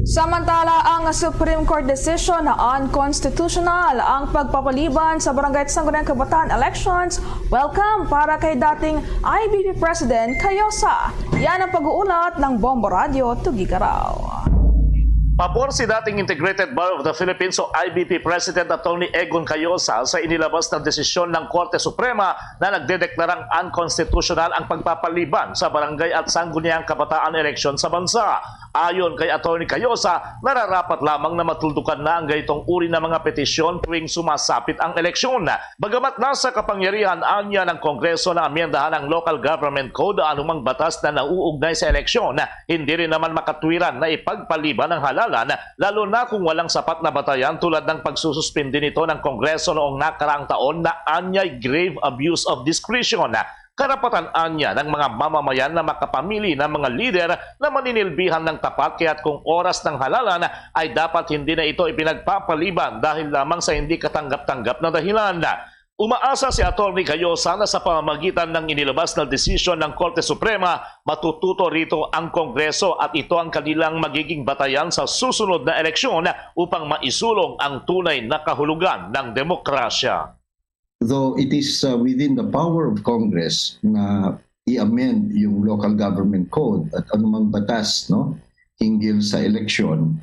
Samantala, ang Supreme Court decision na unconstitutional ang pagpapaliban sa Barangay Sangguniang Kabataan elections. Welcome para kay dating IBP President Cayosa. Yan ang pag-uulat ng Bombo Radio Tugigaraw. Pabor si dating Integrated Bar of the Philippines o IBP President Atty. Egon Cayosa sa inilabas na desisyon ng Korte Suprema na nagdedeklarang unconstitutional ang pagpapaliban sa barangay at sangguniang kabataan eleksyon sa bansa. Ayon kay Atty. Cayosa, nararapat lamang na matuldukan na ang gaytong uri ng mga petisyon tuwing sumasapit ang eleksyon. Bagamat nasa kapangyarihan anya ng Kongreso na amyendahan ang Local Government Code o anumang batas na nauugnay sa eleksyon, hindi rin naman makatwiran na ipagpaliban ang halalan, lalo na kung walang sapat na batayan tulad ng pagsususpindi nito ng Kongreso noong nakaraang taon na anyay grave abuse of discretion. Karapatan anya ng mga mamamayan na makapamili ng mga lider na maninilbihan ng tapat, kaya't kung oras ng halalan ay dapat hindi na ito ipinagpapaliban dahil lamang sa hindi katanggap-tanggap na dahilan. Umaasa si Atty. Cayosa na sa pamamagitan ng inilabas na desisyon ng Korte Suprema, matututo rito ang Kongreso at ito ang kanilang magiging batayan sa susunod na eleksyon upang maisulong ang tunay na kahulugan ng demokrasya. Though it is within the power of Congress na i-amend yung local government code at anumang batas hinggil sa eleksyon,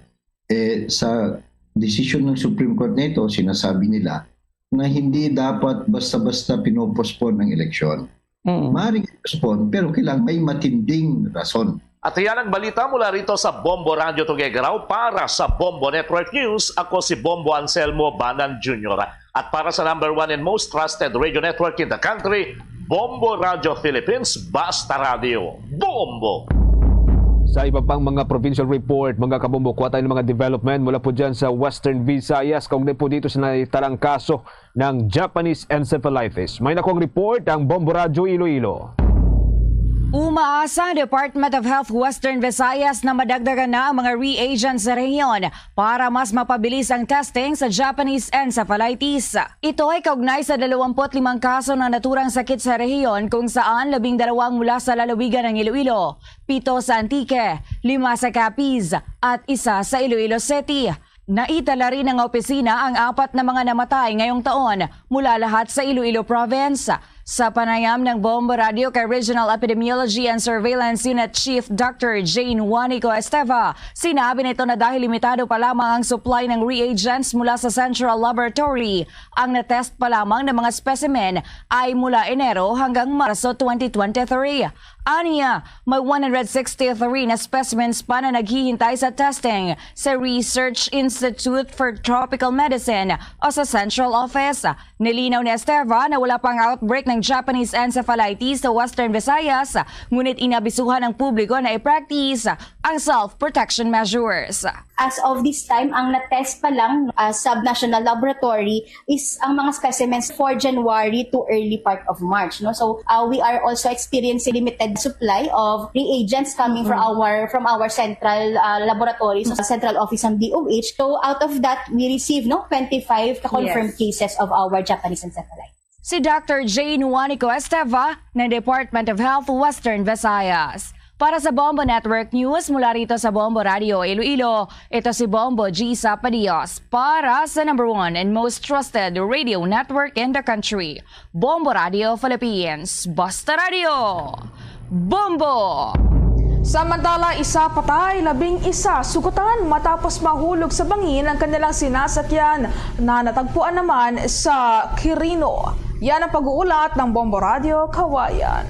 sa desisyon ng Supreme Court nito, sinasabi nila na hindi dapat basta-basta pinopospon ng eleksyon. Maaaring i-postpone pero kailangan may matinding rason. At yan ang balita mula rito sa Bombo Radio Tugigaraw para sa Bombo Network News. Ako si Bombo Anselmo Banan Jr. At para sa #1 and most trusted radio network in the country, Bombo Radio Philippines, Basta Radio. Bombo! Sa iba pang mga provincial report, mga kabombo, kuha tayo ng mga development mula po dyan sa Western Visayas. Kaugnay po dito sa naitarang kaso ng Japanese encephalitis. May nakong report ang Bombo Radio Iloilo. Umaasa ang Department of Health Western Visayas na madagdagan na ang mga reagents sa rehiyon para mas mapabilis ang testing sa Japanese encephalitis. Ito ay kaugnay sa 25 kaso ng naturang sakit sa rehiyon kung saan 12 mula sa lalawigan ng Iloilo, 7 sa Antique, 5 sa Capiz at 1 sa Iloilo City. Naitala rin ng opisina ang 4 na mga namatay ngayong taon mula lahat sa Iloilo Province. Sa panayam ng Bombo Radio kay Regional Epidemiology and Surveillance Unit Chief Dr. Jane Juanico Esteva, sinabi nito na dahil limitado pa lamang ang supply ng reagents mula sa Central Laboratory, ang natest pa lamang ng mga specimen ay mula Enero hanggang Marso 2023. Aniya, may 163 na specimens pa na naghihintay sa testing sa Research Institute for Tropical Medicine o sa Central Office. Nilinaw ni Esteva na wala pang outbreak ng Japanese encephalitis sa Western Visayas, ngunit inabisuhan ng publiko na i-practice ang self-protection measures. As of this time, ang na-test pa lang sub-national laboratory is ang mga specimens for January to early part of March. So we are also experiencing limited supply of reagents coming from our central laboratories, so central office ng DOH. So out of that, we receive 25 confirmed cases of our Japanese encephalitis. Si Dr. Jane Juanico Esteva ng Department of Health Western Visayas. Para sa Bombo Network News mula rito sa Bombo Radio Iloilo, ito si Bombo G. Sapadios para sa #1 and most trusted radio network in the country, Bombo Radio Philippines, Basta Radio. Bombo! Samantala, 1 patay, 11 sugutan matapos mahulog sa bangin ang kanilang sinasakyan na natagpuan naman sa Quirino. Yan ang pag-uulat ng Bombo Radio Kawayan.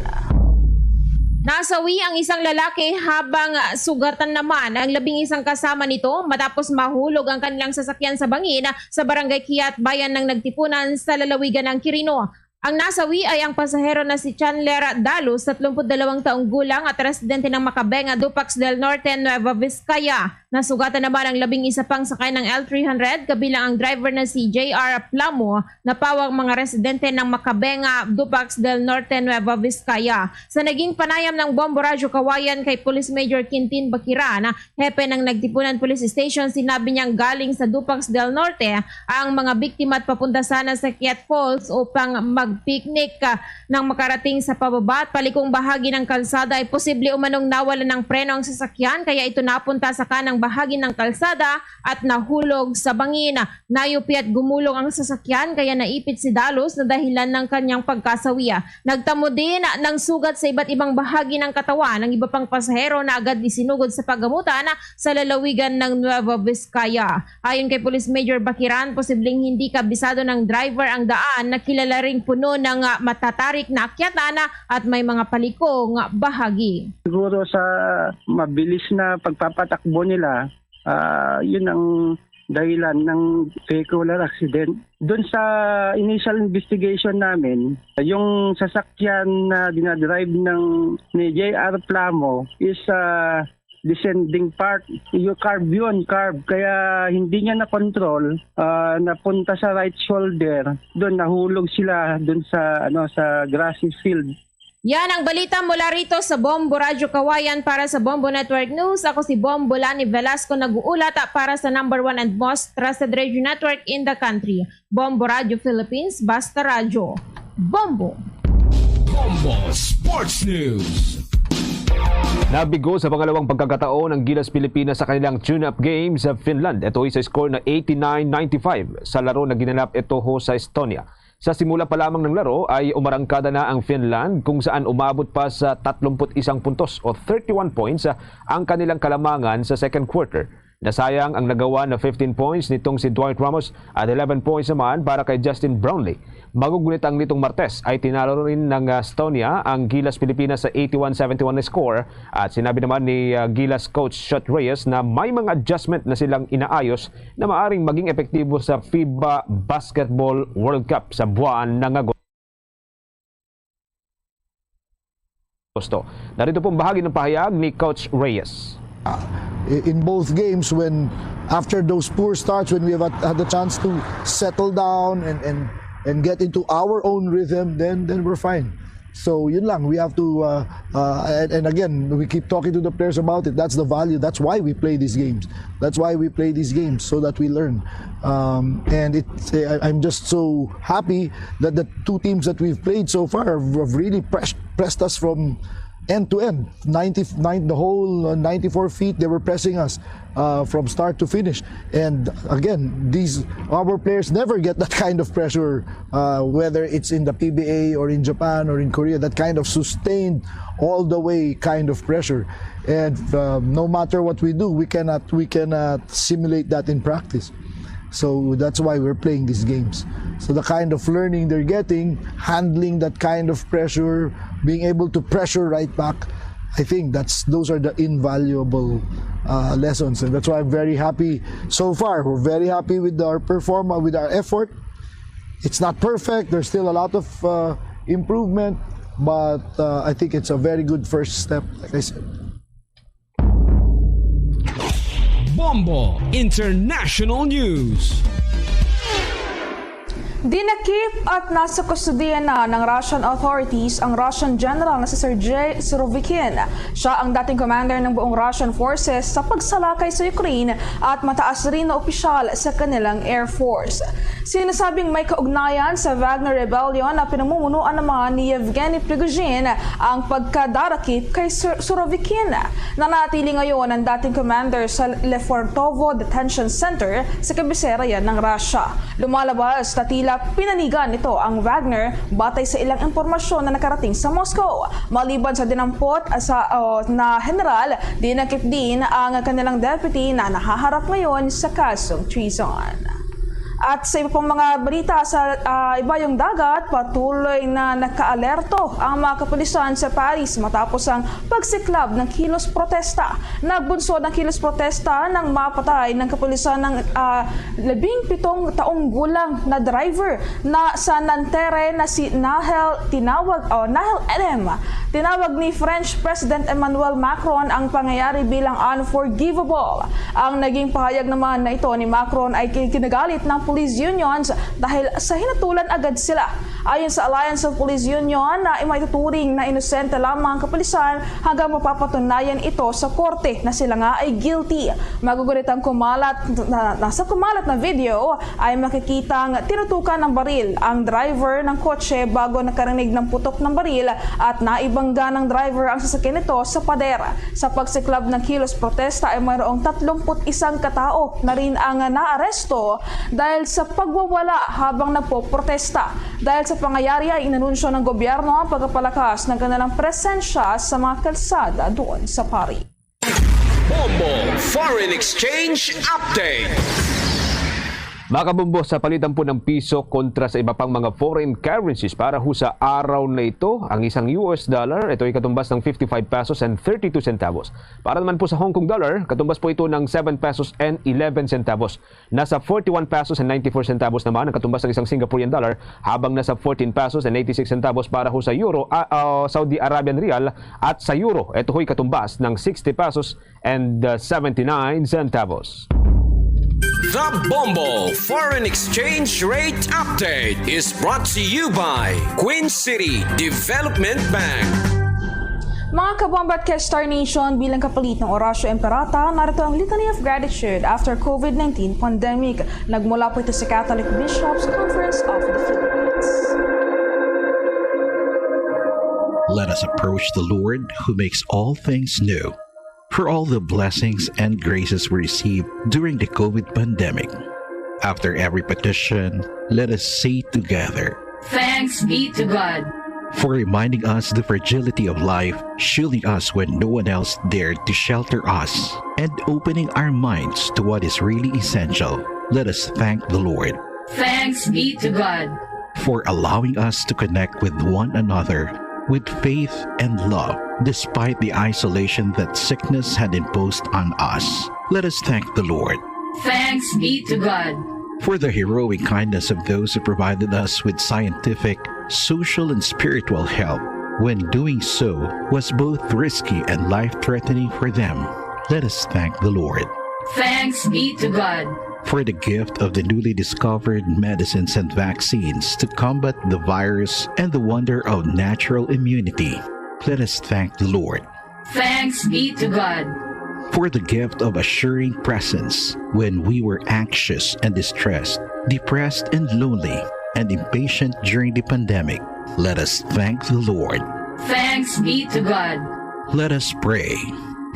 Nasawi ang isang lalaki habang sugatan naman ang 11 kasama nito matapos mahulog ang kanilang sasakyan sa bangin sa Barangay Kiat, bayan ng Nagtipunan sa lalawigan ng Quirino. Ang nasawi ay ang pasahero na si Chandler Dalos, 32 taong gulang at residente ng Macabenga, Dupax del Norte, Nueva Vizcaya. Nasugatan naman ang 11 pang sakay ng L300 kabilang ang driver na si J.R. Plamo na pawang mga residente ng Macabenga, Dupax del Norte, Nueva Vizcaya. Sa naging panayam ng Bombo Radyo Kawayan kay Police Major Quintin Bakiran, hepe ng Nagtipunan Police Station, sinabi niyang galing sa Dupax del Norte ang mga biktima at papunta sana sa Kiat Falls upang mag-picnic. Nang makarating sa pababa at palikong bahagi ng kalsada ay posible umanong nawalan ng preno ang sasakyan kaya ito napunta sa kanang bahagi ng kalsada at nahulog sa bangin. Nayupi at gumulong ang sasakyan kaya naipit si Dalos na dahilan ng kanyang pagkasawi. Nagtamo din ng sugat sa iba't ibang bahagi ng katawan ng iba pang pasahero na agad isinugod sa paggamutan sa lalawigan ng Nueva Vizcaya. Ayon kay Police Major Bakiran, posibleng hindi kabisado ng driver ang daan na kilala ring puno ng matatarik na akyatan at may mga palikong bahagi. Siguro sa mabilis na pagpapatakbo nila, yun ang dahilan ng vehicular accident. Doon sa initial investigation namin, yung sasakyan na dinadrive ni J.R. Plamo is descending part, yung curve yun, kaya hindi niya na-control, napunta sa right shoulder, doon nahulog sila doon sa grassy field. Yan ang balita mula rito sa Bombo Radyo Kawayan para sa Bombo Network News. Ako si Bombo Lani Velasco, nag-uulat para sa #1 and most trusted radio network in the country. Bombo Radyo Philippines, basta radyo. Bombo! Bombo Sports News. Nabigo sa pangalawang pagkakataon ng Gilas Pilipinas sa kanilang tune-up game sa Finland. Ito ay sa score na 89-95 sa laro na ginanap ito sa Estonia. Sa simula pa lamang ng laro ay umarangkada na ang Finland kung saan umabot pa sa 31 puntos o 31 points ang kanilang kalamangan sa second quarter. Nasayang ang nagawa na 15 points nitong si Dwight Ramos at 11 points naman para kay Justin Brownlee. Magugunitang nitong Martes ay tinalo rin ng Estonia ang Gilas Pilipinas sa 81-71 na score at sinabi naman ni Gilas coach Shot Reyes na may mga adjustment na silang inaayos na maaring maging epektibo sa FIBA Basketball World Cup sa buwan ng Agosto. Narito pong bahagi ng pahayag ni Coach Reyes. In both games, when after those poor starts, when we have had the chance to settle down and get into our own rhythm, then we're fine. So yun lang, we have to and again, we keep talking to the players about it. That's the value. That's why we play these games. That's why we play these games, so that we learn. And I'm just so happy that the two teams that we've played so far have really pressed us from end to end. The whole 94 feet, they were pressing us from start to finish. And again, our players never get that kind of pressure, whether it's in the PBA or in Japan or in Korea, that kind of sustained all the way kind of pressure. And no matter what we do, we cannot simulate that in practice. So that's why we're playing these games. So the kind of learning they're getting, handling that kind of pressure, being able to pressure right back, I think those are the invaluable lessons, and that's why I'm very happy so far. We're very happy with our performance, with our effort. It's not perfect. There's still a lot of improvement, but I think it's a very good first step, like I said. Bombo International News. Dinakip at nasa kustudiya na ng Russian authorities ang Russian General na si Sergei Surovikin. Siya ang dating commander ng buong Russian forces sa pagsalakay sa Ukraine at mataas rin na opisyal sa kanilang Air Force. Sinasabing may kaugnayan sa Wagner Rebellion na pinamumunuan naman ni Yevgeny Prigozhin ang pagkadarakip kay Surovikin. Nanatili ngayon ang dating commander sa Lefortovo Detention Center sa kabisera yan ng Russia. Lumalabas na tila pinanigan nito ang Wagner batay sa ilang impormasyon na nakarating sa Moscow. Maliban sa dinampot na general, dinakip din ang kanilang deputy na nahaharap ngayon sa kasong treason. At sa iba pang mga balita sa ibayong dagat, patuloy na nakaalerto ang mga kapulisan sa Paris matapos ang pagsiklab ng kilos protesta. Nagbunsod ng kilos protesta nang mapatay ng kapulisan ng 17 taong gulang na driver na sa Nanterre na si Nahel Edem. Tinawag ni French President Emmanuel Macron ang pangyayari bilang unforgivable. Ang naging pahayag naman na ito ni Macron ay kinagalit ng police unions dahil sa hinatulan agad sila. Ayon sa Alliance of Police Union na maituturing na inosente lamang ang kapulisan hanggang mapapatunayan ito sa korte na sila nga ay guilty. Magugulit ang nasa kumalat na video ay makikitang tinutukan ng baril ang driver ng kotse bago nakarinig ng putok ng baril at naibangga ng driver ang sasakyan nito sa pader. Sa pagsiklab ng kilos protesta ay mayroong 31 katao na rin ang naaresto dahil sa pagwawala habang nagpoprotesta. Dahil sa pangyayari ay inanunsyo ng gobyerno ang pagpapalakas ng kanilang presensya sa mga kalsada doon sa Paris. Bombo Foreign Exchange Update. Mga kabombo, sa palitan po ng piso kontra sa iba pang mga foreign currencies para ho sa araw na ito, ang isang US dollar, ito ay katumbas ng 55 pesos and 32 centavos. Para naman po sa Hong Kong dollar, katumbas po ito ng 7 pesos and 11 centavos. Nasa 41 pesos and 94 centavos naman ang katumbas ng isang Singaporean dollar, habang nasa 14 pesos and 86 centavos para ho sa Euro, Saudi Arabian Rial, at sa Euro, ito ho'y katumbas ng 60 pesos and 79 centavos. The Bombo Foreign Exchange Rate Update is brought to you by Queen City Development Bank. Mga kabomba at K-Star Nation, bilang kapalit ng Horacio Emperata, narito ang Litany of Gratitude after COVID-19 pandemic. Nagmula po ito sa Catholic Bishops Conference of the Philippines. Let us approach the Lord who makes all things new. For all the blessings and graces we received during the COVID pandemic. After every petition, let us say together, Thanks be to God. For reminding us the fragility of life, shielding us when no one else dared to shelter us, and opening our minds to what is really essential. Let us thank the Lord. Thanks be to God. For allowing us to connect with one another with faith and love, despite the isolation that sickness had imposed on us. Let us thank the Lord. Thanks be to God. For the heroic kindness of those who provided us with scientific, social, and spiritual help, when doing so was both risky and life-threatening for them. Let us thank the Lord. Thanks be to God. For the gift of the newly discovered medicines and vaccines to combat the virus and the wonder of natural immunity. Let us thank the Lord. Thanks be to God. For the gift of assuring presence when we were anxious and distressed, depressed and lonely, and impatient during the pandemic. Let us thank the Lord. Thanks be to God. Let us pray.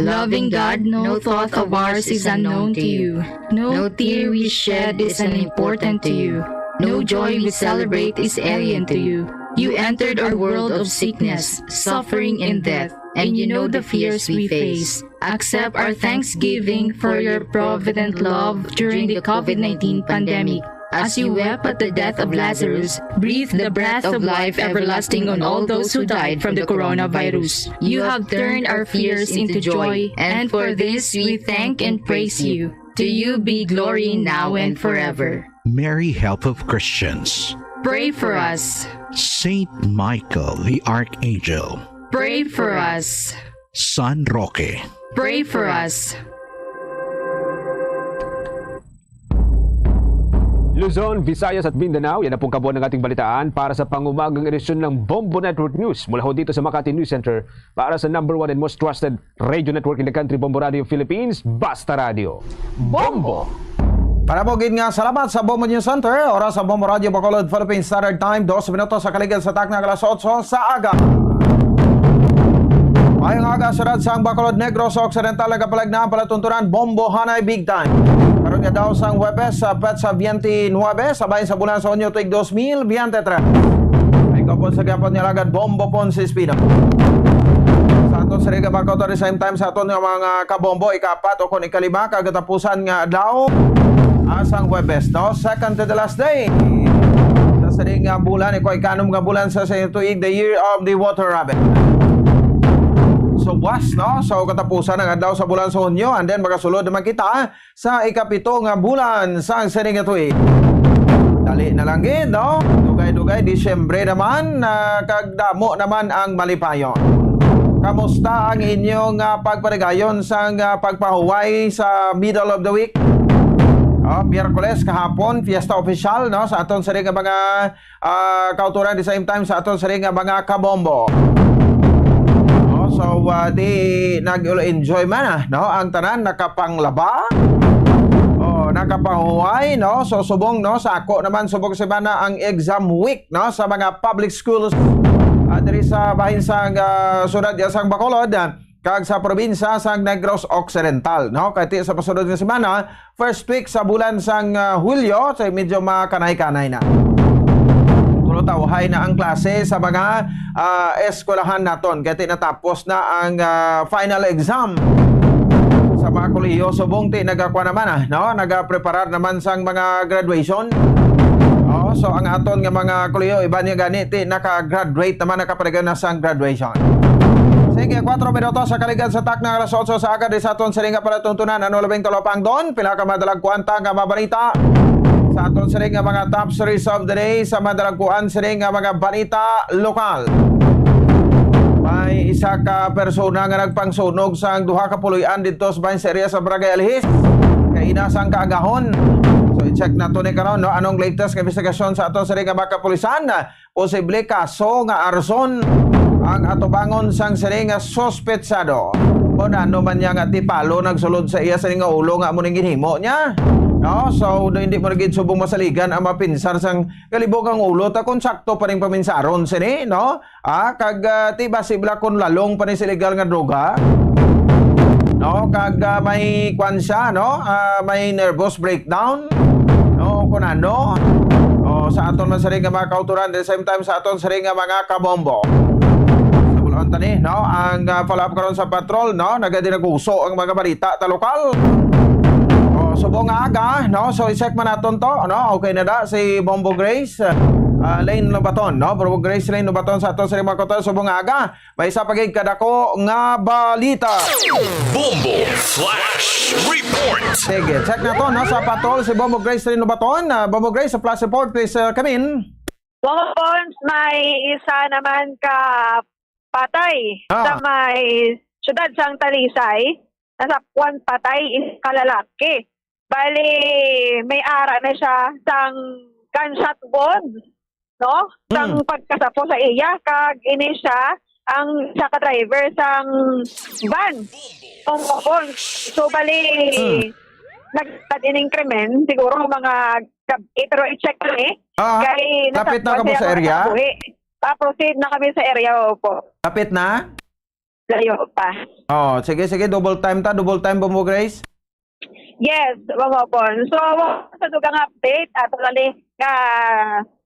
Loving God, no thought of ours is unknown to you. No tear we shed is unimportant to you. No joy we celebrate is alien to you. You entered our world of sickness, suffering, and death, and you know the fears we face. Accept our thanksgiving for your provident love during the COVID-19 pandemic. As you wept at the death of Lazarus, breathe the breath of life everlasting on all those who died from the coronavirus. You have turned our fears into joy, and for this we thank and praise you. To you be glory now and forever. Mary, help of Christians. Pray for us. Saint Michael, the Archangel. Pray for us. San Roque. Pray for us. Luzon, Visayas at Mindanao, yan na pong kabuuan ng ating balitaan para sa pangumagang edisyon ng Bombo Network News. Mula ho dito sa Makati News Center para sa #1 and most trusted radio network in the country, Bombo Radio Philippines, Basta Radio. Bombo! Para po gid nga salamat sa Bombo News Center, oras sa Bombo Radio Bacolod Philippine Standard Time, 12 minutos sa kaligid sa takna alas 8 sa aga. Mayong aga surad sa Bacolod Negros sa Occidental nagapalag na ang palatuntunan Bombo Hanay Big Time. Karon nga daw sang Huwebes sa Petsa 29, sabay sa bulan sa Onyo tuig 2023. May kapon sa gapon niya lagad Bombo Ponce Espino. Sa aton sa Riga Bacoto at the same time sa aton nga mga kabombo ikapat o kung ikalima kagatapusan nga daw asang Webes, no? Second to the last day. Sa saring nga bulan, ikaw ikanom nga bulan sa tuig, the year of the water rabbit. So buwas, no? So katapusan ng adlaw sa bulan sa Hunyo, and then magasulod naman kita sa ikapito nga bulan sa saring nga tuig. Dali na lang gid, no? Dugay-dugay Disyembre naman, kagdamo naman ang malipayon. Kamusta ang inyong pagparigayon sa pagpahuway sa middle of the week? Miyerkules kahapon, fiesta official, no? Sa aton sa ring mga kauturan, the same time sa aton sa ring mga kabombo. So, di nag-enjoy man, no? Ang tanan nakapanglaba, nakapahuway, no? So, subong, no? Sa ako naman, subong semana ang exam week, no? Sa mga public schools, diri sa bahin sang sunod sang Bacolod, kag sa probinsya sang Negros Occidental, no? Kaya sa pasunod nga semana, first week sa bulan sang Hulyo, so medyo makanay-kanay na. Tawhay na ang klase sa mga eskwelahan naton. Kaya natapos na ang final exam sa mga kolehiyo. Subong nagakuha naman, no? Nagapreparar naman sang mga graduation. So ang aton nga mga kolehiyo, iba niya ganiti, naka-graduate naman, nakapaligan na sang graduation. Sige, 4 minutos sa kaligad sa takna alas 8 sa agad sa aton siring nga palatuntunan. Ano labing talopang doon? Pila ka madalag kwanta nga mabalita sa aton siring nga mga top stories of the day sa madalagkuan siring nga mga balita lokal. May isa ka persona nga nagpangsunog sang duha ka puloy-an dito sa bahin sa area sa Barangay Alhis. Kay inasang kaagahon. So i-check nato ni karon, no? Anong latest nga investigasyon sa aton siring nga mga kapulisan? Posible kaso nga arson ang atubangon sang siring nga sospetsado. O ano man niya nga tipalo nagsulod sa iya siring nga ulo nga mo ning ginhimo niya. No, so hindi mo naging subong masaligan ang mapinsar sang kalibog ang ulo ta kung sakto pa ring paminsaron sini, no? Kag tiba sibla kon lalong pa ni illegal nga droga. No, kag may kwansya, no? May nervous breakdown. No, kun ano? Sa aton man sari nga mga kauturan, at the same time sa aton sari nga mga kabombo. Sa tani, no? Ang follow-up karon sa patrol, no? Nagadinaguso ang mga balita ta lokal. Subong aga, no? So i-check man naton to, no? Okay na da si Bombo Grace Lane Lobaton, no? Bombo Grace Lane Lobaton sa aton sa mga kauturan subong aga. May isa pagig kadako nga balita. Bombo Flash Report. Sige, check na to, no? Sa patrol si Bombo Grace Lane Lobaton. Bombo Grace, sa flash report, please come in. Bombo Pons, may isa naman ka patay sa may syudad sang Talisay. Nasakwan patay is kalalaki. Bali, may ara na siya sang gunshot wound, no? Sang pagkasapo sa iya, kag ini siya ang sa ka-driver sang van. So, bali, nagtadining krimen, siguro mga pero i-check lang kay lapit na kamo sa area? Proceed na kami sa area po. Lapit na? Layo pa. Sige, double time Bombo Grace. Yes, mga po. So, sa dugang update, at lali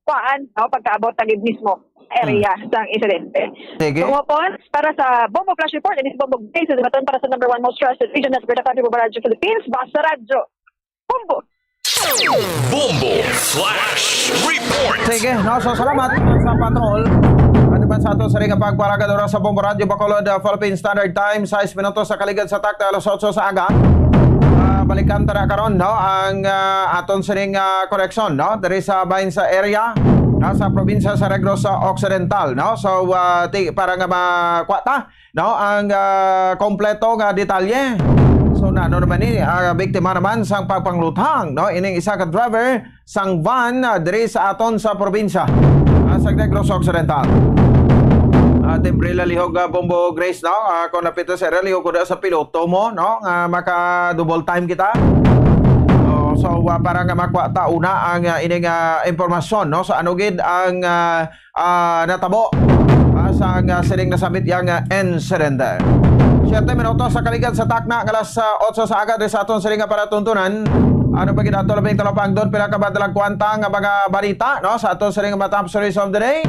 kuhaan, pagkaabot tagib mismo area sa insidente. Sige. So, mga po, para sa Bombo Flash Report, and this Bombo Grace, sa baton para sa number 1 most trusted region na sa country po Radyo Philippines, Basta Radyo. Bombo! Bombo Flash Report. Sige, no, so salamat sa patrol. At sa ato sa ring pagparagadora sa Bombo Radyo Bacolod, Philippine Standard Time, 6 minutos sa kaligad sa takta alas 8 sa aga. Balikan tara karon, no, ang aton sa ring correction, no, dari sa bahin sa area sa probinsya sa Negros Occidental, no. So para nga makwata, no, ang kompleto nga detalye. So ano naman ni biktima naman sang pagpanglutang, no, ining isa ka driver sang van diri sa aton sa probinsya sa Negros Occidental. Tembrela lihog Bombo Grace, no? Kung napito sa lihog ko sa piloto mo, no? Maka double time kita. So para nga makwata una ang ining impormasyon, no? So ano gid ang natabo sa siring nasabit yang incident. 7 minutos sa kaligad sa takna alas 8 sa agad sa aton siring para tuntunan. Ano pa gid ato labing talapang doon pila ka badalang kwanta nga mga balita, no? Sa aton siring mga top stories of the day.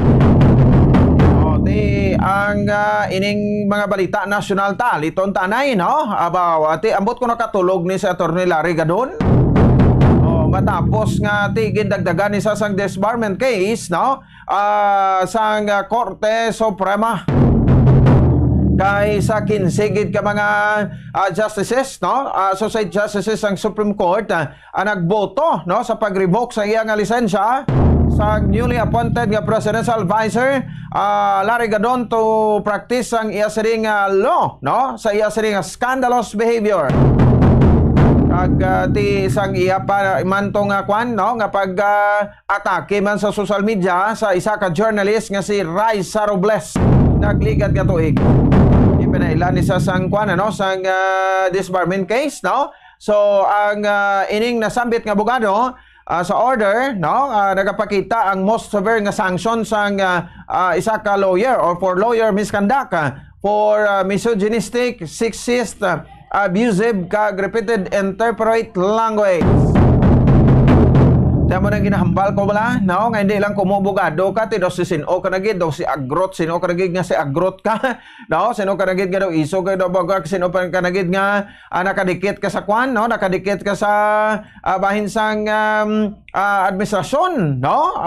Ang ining mga balita nasyonal liton tanay, no? Ambot ko nakatulog ni sa Atty. Larry Gadon. matapos nga tigin dagdagan isa sang disbarment case, no? Sang Korte Suprema. Kay sa kinsigid ka mga justices, no? Associate justices ang Supreme Court nagboto, no, sa pag-revoke sa iyang lisensya sa newly appointed nga presidential advisor Larry Gadon to practice ang iya siring law, no, sa iya siring scandalous behavior. Kag ti isang iya pa man tong kwan, no, nga pag atake man sa social media sa isa ka journalist nga si Raisa Robles nagligad ka tuig. Ipinailan ni sa sang kwan, no, sang disbarment case, no. So ang ining nasambit nga abogado sa order, no, nagapakita ang most severe nga sanction sang isa ka lawyer or for lawyer misconduct for misogynistic, sexist, abusive, kag repeated interpret language. Tiyan mo nang ginahambal ko bala, no? Nga hindi lang kumubugado ka, ti do si sino ka nagid, do si agrot, sino ka nagid nga si agrot ka, no? Sino ka nagid nga do iso ka do bagak, sino pa ka nagid nga nakadikit ka sa kwan, no? Nakadikit ka sa bahin sang administrasyon, no?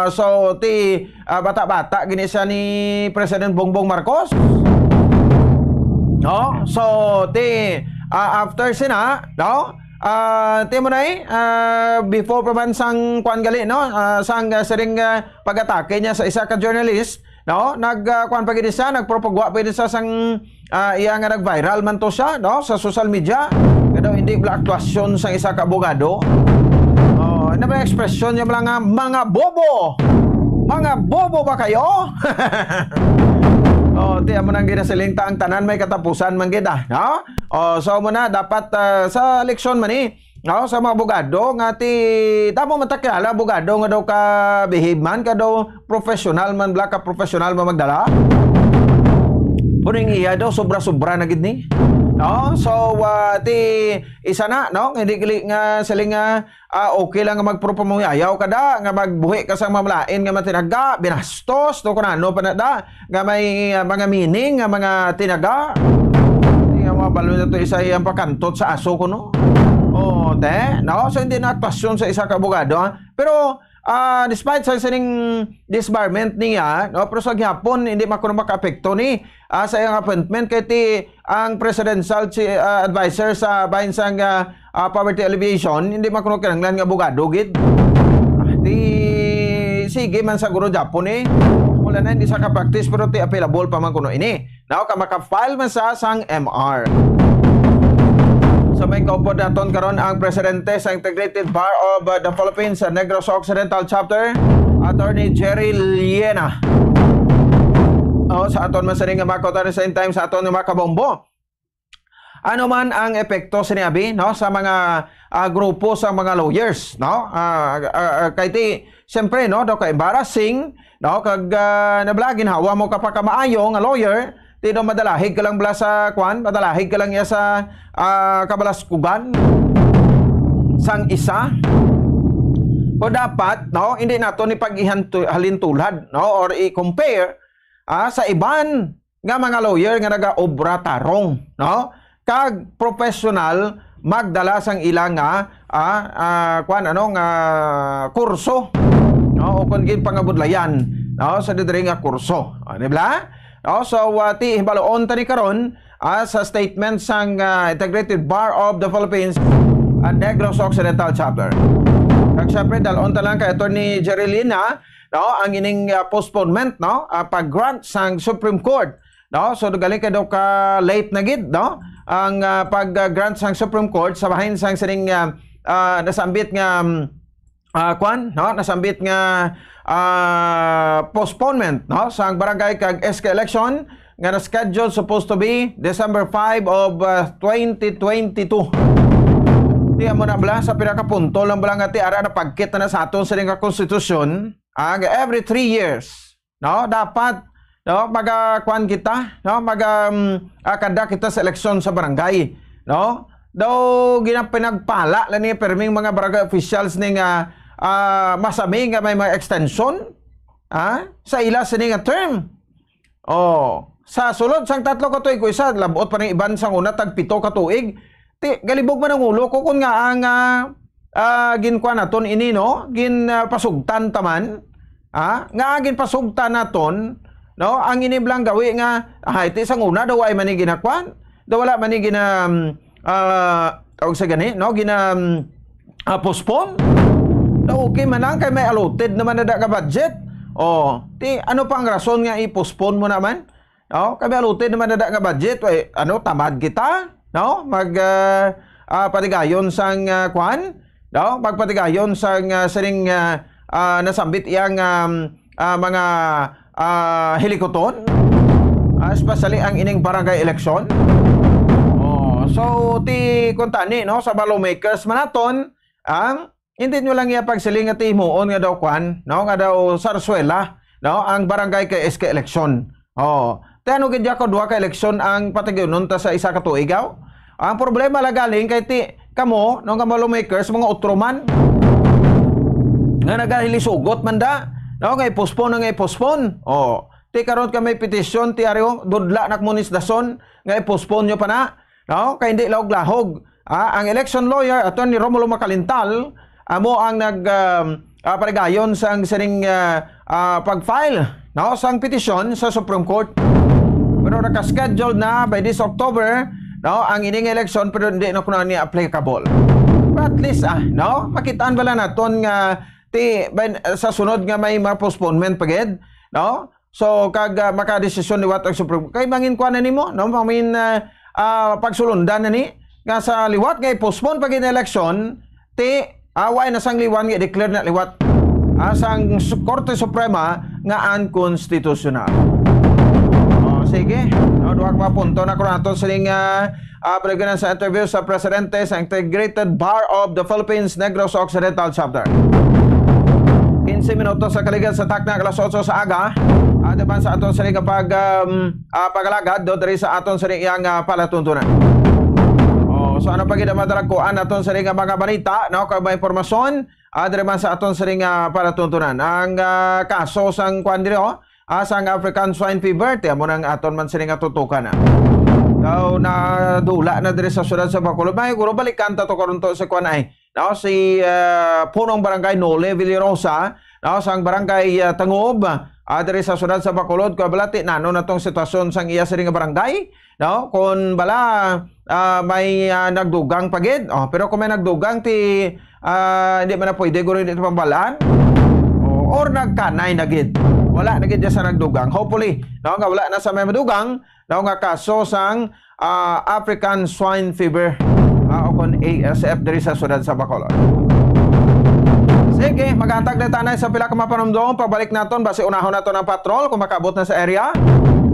So ti bata-bata gini siya ni President Bongbong Marcos. No? So ti after sina, no? Timo na before pa man sang kwan gali, no, sang sering pag-atake niya sa isa ka journalist, no, kwan pa gid siya, nagpropagwa pa gid siya sang iya nga nag-viral man to siya, no, sa social media. Kado hindi bla aktuasyon sang isa ka abogado. Ano ba expression niya nga mga bobo? Mga bobo ba kayo? Di mo nang ginasiling ang tanan may katapusan man gid, no? So mo na dapat sa eleksyon man no, sa mga abogado nga ti tamo matakilala abogado nga daw ka behave man, ka daw professional man, bla ka professional man magdala. Puning iya daw sobra-sobra na gid ni. No? So ti isa na, no, hindi kili nga siling okay lang nga magpropamuyayaw kada nga magbuhi ka sa mamlain nga matinaga binastos no kunano pa na da nga may mga meaning nga mga tinaga nga mabalo na to isa yang pakantot sa aso ko, no. No, so hindi na pasyon sa isa ka abogado, pero despite sa sining disbarment niya, no, pero sa gihapon hindi makuno makaapekto ni sa iyang appointment kay ti ang presidential advisor sa bahin sang poverty alleviation, hindi makuno kinahanglan nga abogado gid. Di sige man siguro Japon wala na hindi sa ka-practice pero ti available pa man kuno ini. Now ka maka-file man sa sang MR. Sa may kaupod naton karon ang presidente sa Integrated Bar of the Philippines sa Negros Occidental Chapter, Attorney Jerry Liena. Sa aton man sa nga makautan sa same time sa aton nga makabombo. Ano man ang epekto sinabi, no, sa mga grupo sa mga lawyers, no? Kay ti siyempre, no, daw ka embarrassing, no, kag nablagin hawa mo ka pa kamaayo nga lawyer. Di daw madalahig ka lang bala sa kwan, madalahig ka lang iya sa kabalaskugan sang isa. O dapat, no, hindi nato ni pag-halintulad, no, or i-compare sa iban nga mga lawyer nga naga-obra tarong, no, kag professional magdala sang ilang kwan kurso, no, o kun gid pangabudlayan, no, sa didiri nga kurso, di ba? So ti hibaloon tani karon sa statement sang Integrated Bar of the Philippines at Negros Occidental Chapter. Kag syempre dalon ta lang kay Attorney Jerry Liena, no, ang ining postponement, no, pag-grant sang Supreme Court, no. So galing kay daw ka late na gid, no, ang pag-grant sang Supreme Court sa bahin sang sining nasambit nga kwan, no, nasambit nga postponement, no, sa barangay kag SK election nga na schedule supposed to be December 5 of 2022. Di mo na bala sa pinakapunto lang bala nga ti ara na pagkita na sa aton sa nga konstitusyon, every 3 years, no, dapat, no, magakwan kita, no, kada kita sa eleksyon sa barangay, no. Daw ginapinagpala lang ni perming mga barangay officials ni nga masami nga may mga extension sa ila sini nga term. Sa sulod sang 3 ka tuig ko isa labot pa ning iban sang una tag 7 ka tuig. Ti galibog man ang ulo ko kun nga ang ginkuan naton ini no, pasugtan taman, nga ginpasugtan naton, no, ang iniblang gawi nga iti sang una daw ay mani ginakwan, daw wala mani tawag sa gani, no, postpone. Daw okay manang kay may allotted naman na ka budget. Ano pa ang rason nga i-postpone mo naman? No, kay may allotted naman na ka budget, tamad kita, no, patigayon sang kwan, no, magpatigayon sang sining nasambit iyang mga helikoton, especially ang ining barangay election. So kuntani no sa lawmakers manaton hindi nyo lang iya pagsiling at imuon nga daw kwan, no, nga daw Sarsuela, no, ang barangay kay SK election. Tano gid ko duha ka election ang patigayon ta sa isa ka tuigaw. Ang problema la galing kay kamo no nga lawmakers mga utroman nga nagahilisugot man da, no, nga i-postpone nga i-postpone. Karon kami petition ti ariyo dudla nak munisdason nga i-postpone nyo pa na, no, kay hindi lahog-lahog. Ang election lawyer Attorney Romulo Macalintal amo ang parigayon sang sining pag-file, no, sang petition sa Supreme Court. Pero naka-schedule na by this October, no, ang ining election pero hindi na kuno ni applicable. But at least no, makitaan bala naton nga sa sunod nga may postponement pagid, no? So kag makadesisyon ni Watag Supreme kay mangin kuan na nimo, no, pagsulundan na ni nga sa liwat nga i-postpone pagid election away na sang liwan nga declare na liwat sang Korte Suprema nga unconstitutional. Sige, no, duha ka punto na ko nato sining pregnant sa interview sa presidente sa Integrated Bar of the Philippines Negros Occidental Chapter. 15 minutos sa kaligid sa takna alas 8 sa aga. Depan sa aton sining pagalagad do diri sa aton sining iyang palatuntunan. So ano pagid madalagkuan aton sining mga balita, no, kay may impormasyon depan sa aton sining palatuntunan. Ang kaso sang kwan diri sang African Swine Fever mo nang aton man sining tutukan na. Daw na dula na diri sa syudad sa Bacolod. May guro balikan ta to karon to sa kwan ay. No, si punong barangay Nole Villarosa, no, sang barangay Tangob, diri sa syudad sa Bacolod, ko balati nano natong sitwasyon sang iya siring barangay, no, kun bala may nagdugang pagid. Pero kung may nagdugang hindi man na pwede guro dito pambalaan. Or nagkanay na gid. Wala na gid sa nagdugang. Hopefully, no, nga wala na sa may madugang, no, nga kaso sang African Swine Fever o kon ASF diri sa syudad sa Bacolod. Sige, magantag na tanay sa pila ka mapanumdum. Pagbalik naton basi unahon naton ang patrol kung makaabot na sa area.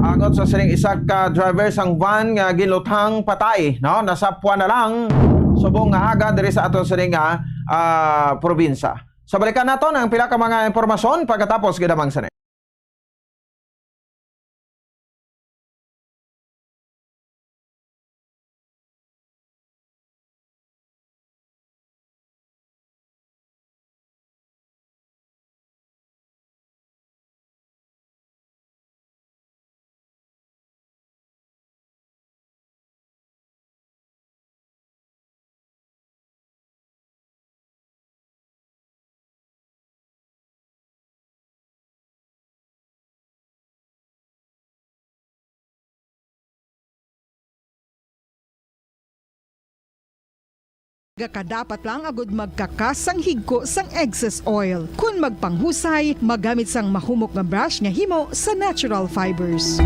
Angot sa sining isa ka driver sang van nga giluthang patay, no, nasapwa na lang subong nga aga diri sa aton sining probinsya. Sa balikan naton ang pila ka mga impormasyon pagkatapos gidamang sani. Kadapat lang agud magkakasang higko sang excess oil. Kung magpanghusay, magamit sang mahumok nga brush nga himo sa natural fibers.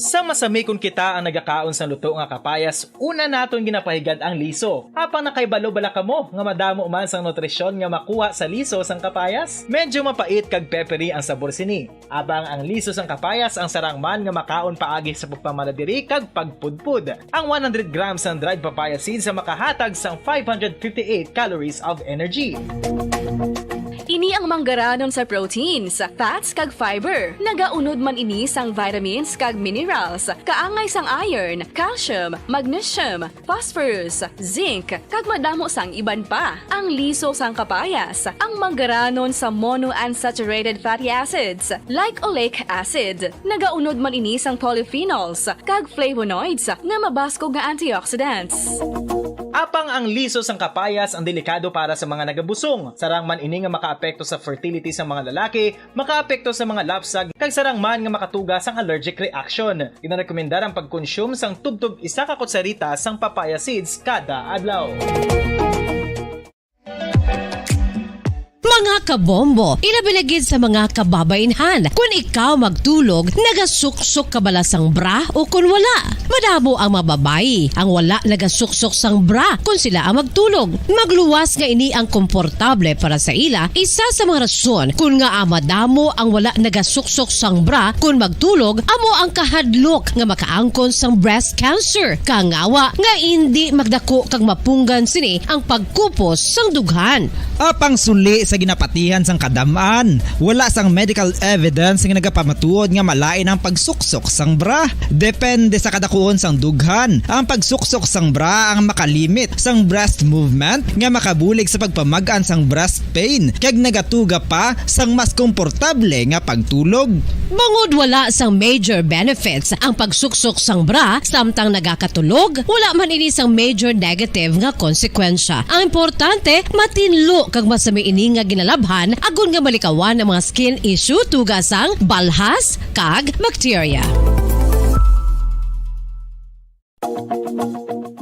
Sa masami kung kita ang nagakaon sa luto nga kapayas, una naton ginapahigad ang liso. Apang nakaibalo bala kamo nga madamo man sang nutrisyon nga makuha sa liso sang kapayas. Medyo mapait kag peppery ang sabor sini. Abang ang liso sang kapayas ang sarang man nga makaon paagi sa pagpamaladiri kag pagpudpud. Ang 100 grams ng dried papaya seeds sa makahatag sang 558 calories of energy. Ini ang manggaranon sa proteins, fats kag fiber. Nagaunod man ini sang vitamins kag minerals, kaangay sang iron, calcium, magnesium, phosphorus, zinc, kag madamo sang iban pa. Ang liso sang kapayas, ang manggaranon sa monounsaturated fatty acids like oleic acid. Nagaunod man ini sang polyphenols kag flavonoids nga mabaskog nga antioxidants. Apang ang liso sang kapayas ang delikado para sa mga nagabusong. Sarang man ini nga makaapekto sa fertility sa mga lalaki, makaapekto sa mga lapsag, kag sarang man nga makatuga sang allergic reaction. Ginarekomendar ang pagkonsume sang tubtub isa ka kutsarita sang papaya seeds kada adlaw. Mga kabombo, ilabinagid sa mga kababainhan. Kung ikaw magtulog, nagasuksok ka bala sang bra o kung wala. Madamo ang mababayi ang wala nagasuksok sang bra kung sila ang magtulog. Magluwas nga ini ang komportable para sa ila. Isa sa mga rason kung nga madamo ang wala nagasuksok sang bra kung magtulog, amo ang kahadlok nga makaangkon sang breast cancer. Kangawa nga hindi magdako kag mapunggan sini ang pagkupos sang dughan. Apang suli sa ginapatihan sang kadamaan, wala sang medical evidence nga nagapamatuod nga malain ang pagsuksok sang bra. Depende sa kadakuon sang dughan. Ang pagsuksok sang bra ang makalimit sang breast movement nga makabulig sa pagpamagaan sang breast pain kag nagatuga pa sang mas komportable nga pagtulog. Bangod wala sang major benefits ang pagsuksok sang bra samtang nagakatulog, wala man ini sang major negative nga konsekwensya. Ang importante, matinlo kag masami ini nga ginalabhan agon nga malikawan ang mga skin issue tugas sang balhas kag bacteria.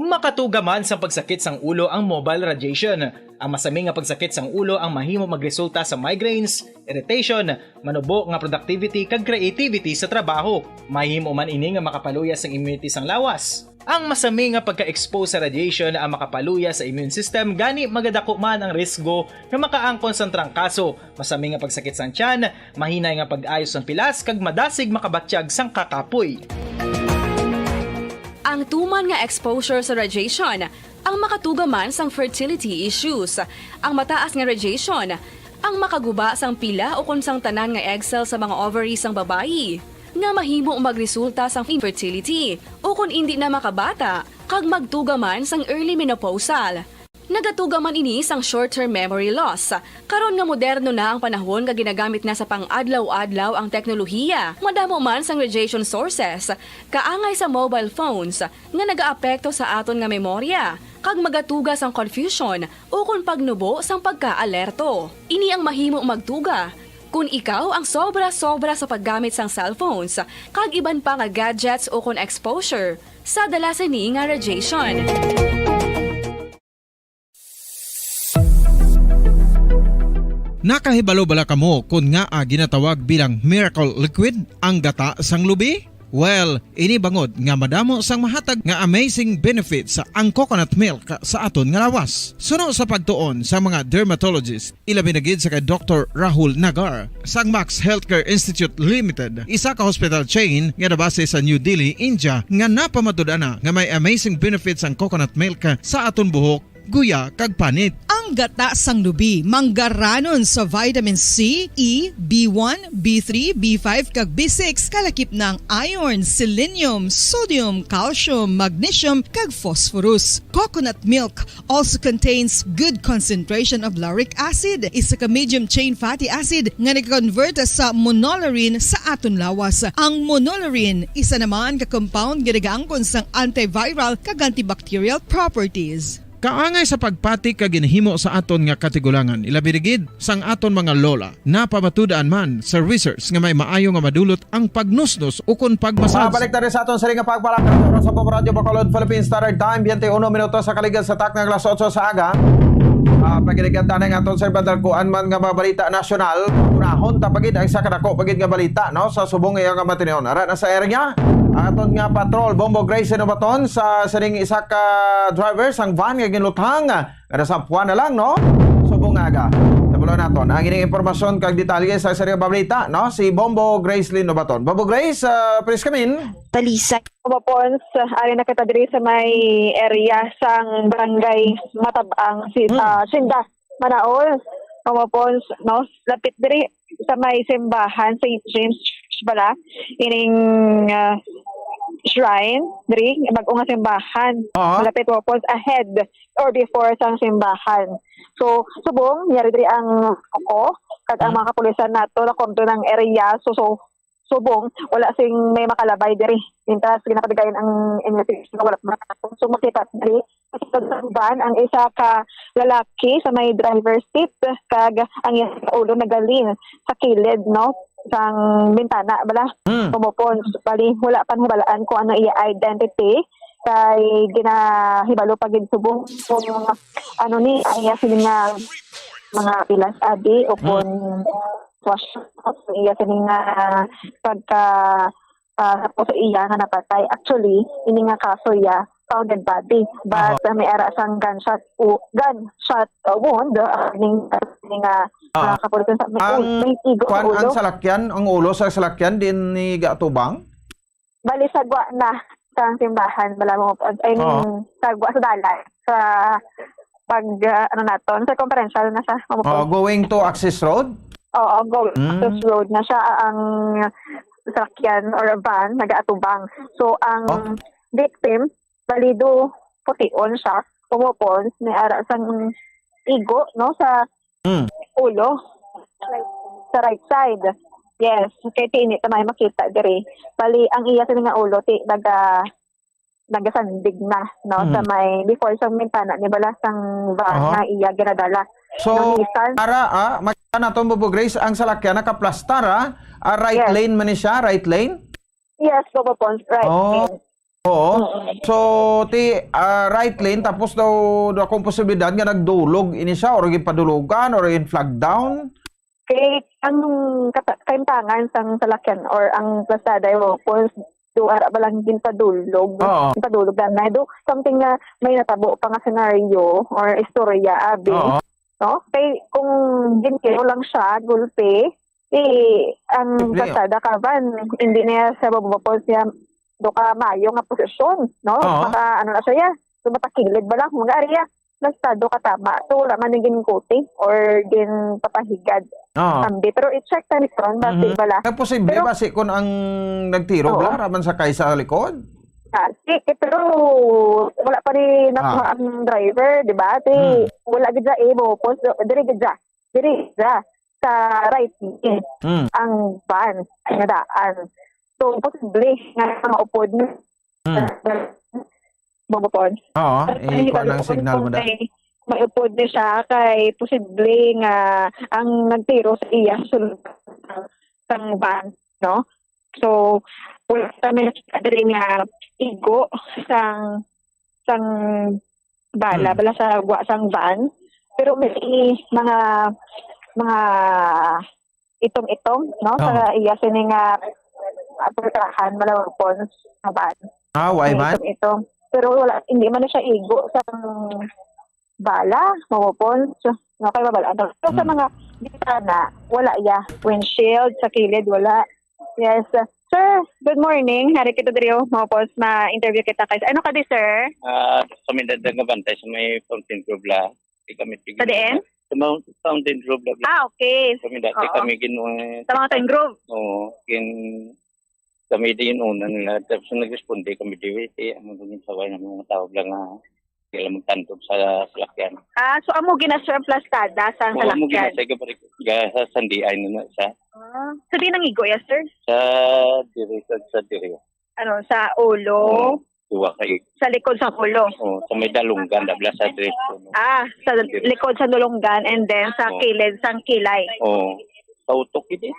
Makatuga man sa pagsakit sang ulo ang mobile radiation. Ang masami nga pagsakit sang ulo ang mahimo magresulta sa migraines, irritation, manubo nga productivity kag creativity sa trabaho. Mahimo man ini nga makapaluya sang immunity sang lawas. Ang masami nga pagka-expose sa radiation ang makapaluya sa immune system gani magadako man ang risgo nga makaangkon sang trangkaso, masami nga pagsakit sang tiyan, mahinay nga pag-ayos sang pilas kag madasig makabatsyag sang kakapoy. Ang tuman nga exposure sa radiation ang makatuga man sang fertility issues. Ang mataas nga radiation ang makaguba sang pila o kung sang tanan nga egg cell sa mga ovaries sang babayi nga mahimo magresulta sang infertility o kung hindi na makabata kag magtuga man sang early menopausal. Nagatuga man ini sang short-term memory loss. Karon nga moderno na ang panahon nga ginagamit na sa pang-adlaw-adlaw ang teknolohiya. Madamo man sang radiation sources, kaangay sa mobile phones nga nagaapekto sa aton nga memorya, kag magatuga sang confusion o kung pagnubo sang pagka-alerto. Ini ang mahimo magtuga kung ikaw ang sobra-sobra sa paggamit sang cellphones, kag iban pa nga gadgets o kung exposure sa dalasan ni nga radiation. Nakahibalo bala kamo kung nga ginatawag bilang miracle liquid ang gata sang lubi? Well, ini bangod nga madamo sang mahatag nga amazing benefits sa ang coconut milk sa aton nga lawas. Suno sa pagtuon sa mga dermatologist, ilabi na gid sa kay Dr. Rahul Nagar sang Max Healthcare Institute Limited, isa ka hospital chain nga nabase sa New Delhi, India, nga napamatud-ana nga may amazing benefits ang coconut milk sa aton buhok, guya kag panit. Ang gata sang lubi manggaranon sa vitamin C, E, B1, B3, B5 kag B6 kalakip ng iron, selenium, sodium, calcium, magnesium kag phosphorus. Coconut milk also contains good concentration of lauric acid, isa ka medium chain fatty acid nga nag-convert sa monolarin sa aton lawas. Ang monolarin isa naman ka compound nga nagaangkon sang antiviral kag antibacterial properties. Kaangay sa pagpati ka ginhimo sa aton nga katigulangan, ilabirigid sang aton mga lola, napamatudan man sa research nga may maayo nga madulot ang pagnusnos o kung pagmasad. Mabalik na rin sa aton sa ring pagpalakad sa Pop Radio Bacolod Philippines Standard Time, 21 minutos sa kaligid sa tak ng alas 8 sa aga. Pagkiligan tayo ng aton sa Bandarkuan man nga mga balita nasyonal, unahon tapagid ang isa kadako pagid nga balita no sa subong nga matinion. Ara na sa area aton nga patrol Bombo Grace Novaton sa sining isa ka driver sang van nga ginluthang kada sampuan na lang no subong aga. Nabulo naton ang ining impormasyon kag detalye sa serye balita no si Bombo Grace Novaton. Bombo Grace, please come in. Talisay. Kumapons, ari na kita diri sa may area sang barangay Matabang, Sinda, Manaol. Kumapons, no, lapit diri sa may simbahan, St. James bala, ining shrine, diri, mag-unga simbahan. Malapit kumapons, ahead or before sang simbahan. So, subong, yari diri ang ako, kag ang mga kapulisan nato, na konto ng area, so subong, wala sing may makalabay diri. Intas, ginapadigayin ang investigation, wala makatapong. So, makita diri, van ang isa ka lalaki sa may driver's seat kag ang iyang ulo nagalin sa kilid no sang bintana bala pumupon bali wala pa hibalaan kung ano iya identity kay ginahibalo pa gid subong kung ano ni iya sining mga pilas abi upon wash iya sining pagka tapos iya nga napatay actually ini nga kaso iya founded body but may ara sang gunshot wound ning kapulisan sa may tigo sa ulo. Ang salakyan, ang ulo sa salakyan din ni Gatubang? Bali sagwa na sa simbahan bala mo ay sagwa sa dalan sa pag ano naton sa conferential na siya. Going to Access Road? Oo, going to Access Road na siya ang salakyan or van nag-atubang. So ang victim balido pution siya, pumupon, may ara sang igo, no, sa ulo, sa right side. Yes, kay tini tamay makita diri. Bali ang iya sa nga ulo ti nagasandig na, no, sa may before sa bintana ni bala sang van nga iya ginadala. So, para makita naton Bobo Grace ang salakyan nakaplastar right lane man ni siya, right lane? Yes, pumupon, right lane. Oo. So, right lane, tapos daw akong posibilidad nga nagdulog ini siya, or gipadulugan, or in flag down? Kay, ang kaimtangan sang salakyan, or ang plastada, kung ara ba lang ginpadulog, ginpadulog na do, something na may natabo pa nga senaryo, or istorya, abi. No? Kay, kung ginkiro lang siya, gulpe, ang plastada kaban, hindi niya sa babapos siya, do ka mayo nga posisyon, no? Maka ano na siya, tumatakilid ba lang mga area basta do ka tama. So wala man gin coating or gin papahigad. Ambi pero i-check ta ni kon basi bala. Ang posible basi kon ang nagtiro bala raman sa kay sa likod. Pero wala pa rin nakuha ang driver, di ba? Wala gid mo post diri gid sa right ang van nga daan. So, posible nga maupod na bubupon. Oo, ikuha ng signal mo da. Maupod na siya kay posible nga ang nagtiro sa iya sulod sang van, no? So, wala kami nakikadari nga igo sang bala sa gwa sang van. Pero may mga itong-itong, no? Sa iya sining atrahan malawapon sa van. Why man? Ito. Pero wala, hindi man na siya igo sa bala, mawapon. So, okay ba bala? So, sa mga bitana, wala ya. Windshield, sa kilid, wala. Yes. Sir, good morning. Hari kita diriyo, mawapon, ma-interview kita kayo. Ano ka di, sir? Kami dadag nga bantay sa may Fountain Grove la. Sa diin? Sa Fountain Grove la. Okay. Kami dati kami ginawa. Sa Fountain Grove? Oo. Kami din una nila. Tapos nag-responde kami DWT. Ang mga saway ng mga tao lang kailan magtantog sa salakyan. So amo ginasir ang plastada sa salakyan? Amo ginasir sa sandiay na sa. Sa di nang igo, yes, sir? Sa diri. Ano, sa ulo? Duwa kay. Sa likod sa ulo? Sa may dalunggan, dabla sa dress. Sa likod sa dalunggan and then sa kilid, sa kilay? Sa utok ito.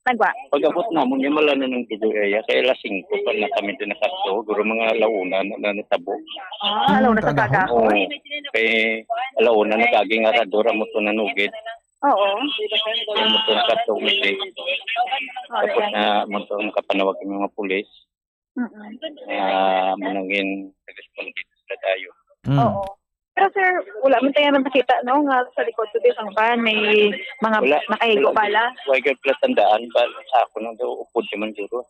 Nagwa? Pag-abot naman yung malano ng Pidoya, kaya alas 5 pa na kami dinakasto, guro mga alauna na natabo. Alauna sa kaga? Kaya alauna nagaging aradora mo ito nanugit. Oo. Kaya mo ito nakasto umiti. Tapos na mo ito nakapanawag ng mga pulis. Manangin nag-respond dito sila tayo. Oo. Pero sir, wala man tayo nakita, no? Nga sa likod ko din ang van, may mga nakahigo pala. Huwag ka pala tandaan ba sa ako nang daw upod naman duro.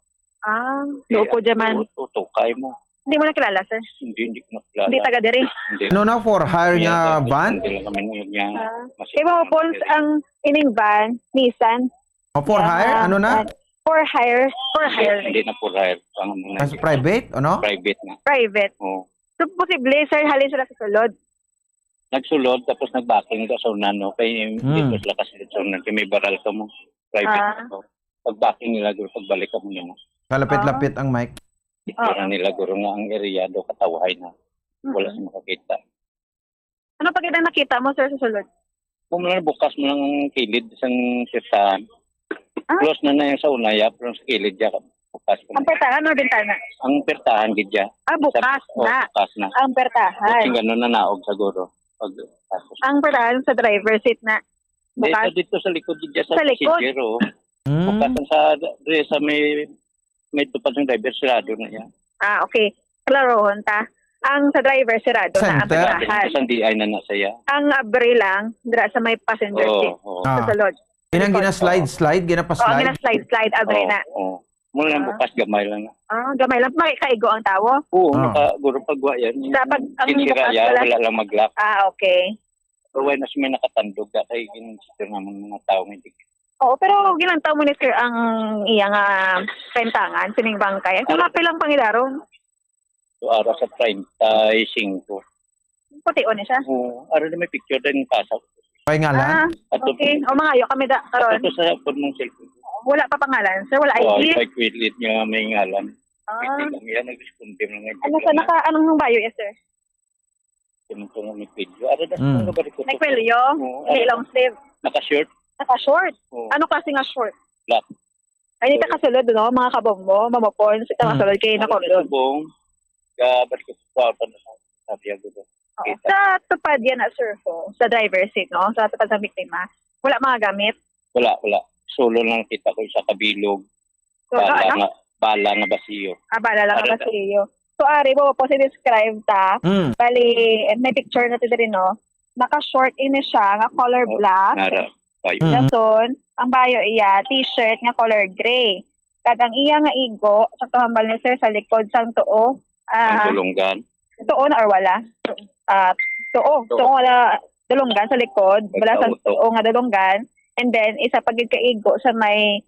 Upod naman. Tutukay mo. Hindi mo nakilala, sir? Hindi ko nakilala. Hindi taga diri? Ano na for hire nga van? Hindi lang kami niya. Kaya mo po ang ining van, Nissan. For hire? Ano na? For hire. Hindi na for hire. As private? Ano? Private na. Private. So, posible, sir, halin sila sa sulod? Nagsulod, tapos nagbacking ka sa unano. Kaya hindi sila kasi sa unano. Kaya may baral ka mo. Private. Pag-backing nila, pagbalik ka mo nila. Kalapit-lapit ang mic. Ito nila, guro nga ang area do katawahay na. Wala sa makakita. Ano pag nakita mo, sir, sa sulod? Kung na bukas mo ng kilid isang sirtahan. Close na yung sa unaya, pero sa kilid dyan, bukas ko Ang pertahan o bintana? Ang pertahan, gidya. Bukas na. Bukas na. Ang pertahan. Kasi gano'n na naog siguro. Ang pertahan sa driver seat na. Bukas. Dito sa likod, gidya sa Sa likod? passenger. Bukas sa may tupad ng driver, sirado na yan. Okay. Klarohon ta. Ang sa driver sirado na ang pertahan. Isang DI na nasaya. Ang abri lang, dira sa may passenger seat. Sa sulod. Inang gina-slide, gina-pa-slide. Gina-slide, abri na. Mula lang bukas, gamay lang. Gamay lang. Makikaigo ang tawo? Oo, nakaguro pagwa yan. Dapat ang Kinsira bukas yan, wala lang mag-lock. Okay. Pero why nas may nakatandog ka kay ginsira naman mga tao may dikit. Oo, pero gilantaw mo ni sir ang iyang rentangan, sining bangkay. Kung lang pangilaron. So, araw sa 35. Puti o ni siya? Oo, araw na may picture din pasok. Ay nga lang. Okay. O mga ayo kami da karon. Ito sa phone mong cellphone. Wala pa pangalan, sir. Wala ID. Ay, quitlit niya may ngalan. Quitlit kami yan, nag-responde ng ngayon. Anong bayo yes, sir? Tumutong may video. Araw na sa balik ko. Nagpelyo? Long sleeve? Naka-shirt? Naka-short? Ano klase nga short? Black. Ay, hindi ka kasulod, no? Mga kabombo, mamapon, ito kasulod kayo na kulod. Bong, balik ko sa kwarto na sabi ako. Sa tupad yan na, sir, sa driver seat, no? Sa tupad sa biktima, wala mga gamit? Wala. Solo lang kita ko sa kabilog. Bala nga basiyo. Bala lang nga basiyo. So, ari mo po si-describe ta. Bali, may picture na ito rin, no? Naka-short ini siya, nga color black. Dason, ang bayo iya, t-shirt nga color gray. Kag ang iya nga igo, sa tuhambal ni sir sa likod sang tuo. Ang dulunggan. Tuo na or wala? Tuo wala dulunggan sa likod. Wala sa tuo nga dulunggan. And then, isa pagkaigo sa may,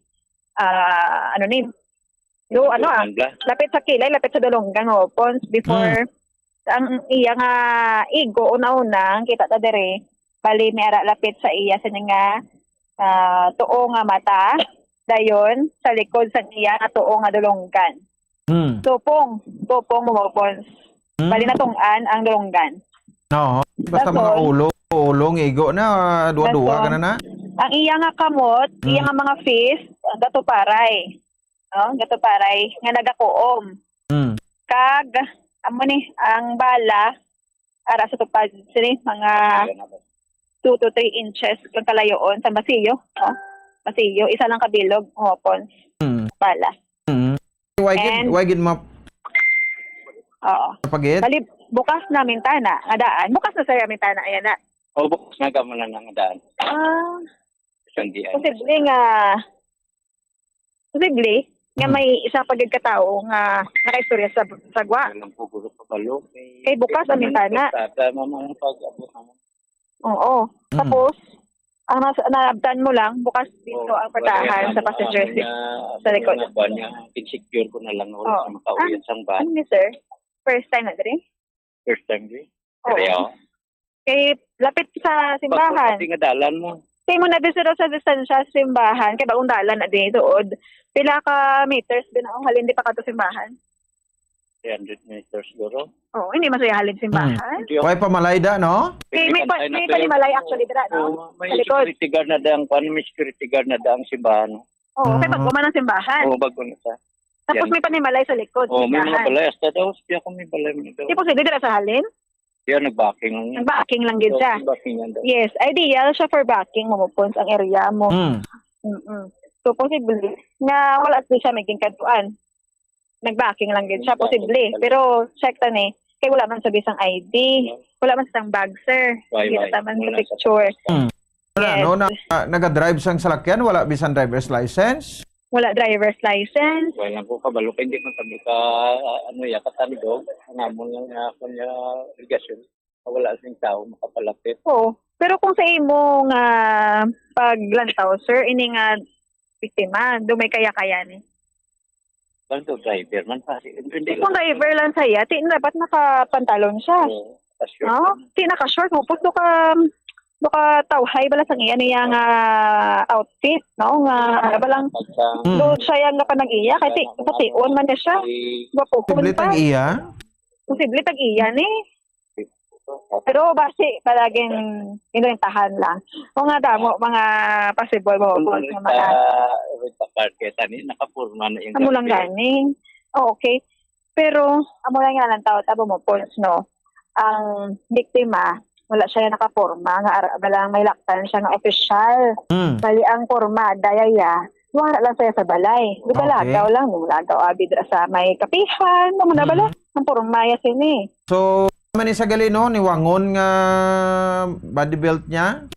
lapit sa kilay, lapit sa dulonggan, pons, before, ang iya nga igo, una-una, kita ta dere, bali, may ara lapit sa iya, sa nga, tuo nga mata, dayon, sa likod sa iya, nga tuo nga dulonggan. Tupong mo, pons. Bali, natungan ang dulonggan. Oo, basta mga ulong, igo na, dua-dua ka na. Ang iya nga kamot, iya nga mga fish, gatuparay. Gatuparay, nga nagakuom. Kag, ang bala, ara sa tupad, mga 2 to 3 inches kung kalayoon sa basiyo. Basiyo, isa lang kabilog, pons, bala. Wagid ma... Oo. Bali, bukas na mintana, nga daan. Bukas na sa'yo mintana, ayan na. Bukas na gamo na nga daan. Posible nga may isa pagkatao nga nakaistorya sa sagwa. Kay bukas ang mintana. Oo. Tapos, ang naabdan mo lang, bukas dito ang pertahan sa passenger seat sa likod. Insecure ko na lang sa makauyan sang van. Ano ni sir? First time na rin? First time rin. Kay lapit sa simbahan. Pati nga dalan mo. Kay mo na dito sa distansya sa simbahan, kay bagong dalan na din dood. Pila ka meters din ang halin di pa ka to simbahan? 300 meters siguro. Hindi masaya halin simbahan. Why pamalay da, no? May palimalay actually dira, no? May security guard na daang simbahan. Kay bago man ang simbahan. Bago na sa. Tapos may panimalay sa likod. May mga balay. Hasta daw, siya kung may balay. Di po sila dira sa halin? Nag-backing. Nag-backing lang din siya. Yes, ideal siya for backing mo ang area mo. So, posible na wala siya maging kaduan. Nag-backing lang din siya, posible. Pero, check ta ni, kay wala man sa bisang ID, wala man sa bag, sir. Hindi na taman sa picture. Nag-drive sang salakyan, wala bisan driver's license? Wala driver's license. Wala po kabalo, hindi man kami katanidog. Namon lang ako niya ligasyon. Wala sing tao makapalapit. Pero kung sa imo nga paglantaw, sir, ini nga biktima, may kaya-kaya ni. Ganto driver man pa. Kung driver lang saya, dapat nakapantalon siya. Ti naka-short mo, puto ka tawhay bala sang iya niya nga outfit, no? Nga balang do siya yang napanag-iya kasi on man na siya. Posible tag iya? Posible tag iya ni. Pero base palaging inrentahan lang. Kung nga damo mga possible mo nga mga Renta card kaya tani nakapurma na yung amo lang ganing. Oh, okay. Pero amo lang nga lang tao mo points no. Ang biktima wala siya nakaporma nga balang may laktan siya nga official. Bali ang porma dayaya wala lang siya sa balay. Di ba lagaw lang mo lagaw abidra sa may kapihan mo na bala ang porma ya sini. So man ni sa galino ni wangon nga body belt niya?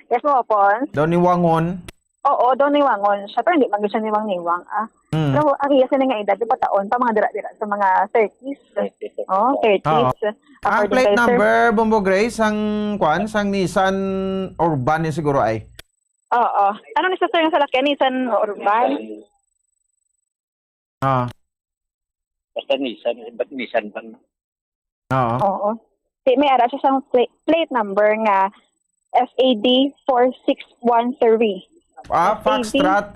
Yes mo pon. Daw ni wangon. Oo, daw niwangon siya. Pero hindi man siya niwang-niwang. Pero ang iya sila nga edad, di ba taon pa mga dira-dira sa mga 30s. Oh, 30s. Ang plate number, Bombo Grace, ang kwan, sang Nissan Urban siguro ay? Oo. Ano ni sa lalaki? Nissan Urban? Basta Nissan, ba't Nissan ba? Oo. May ara siya sa plate number nga SAD 4613. Foxtrot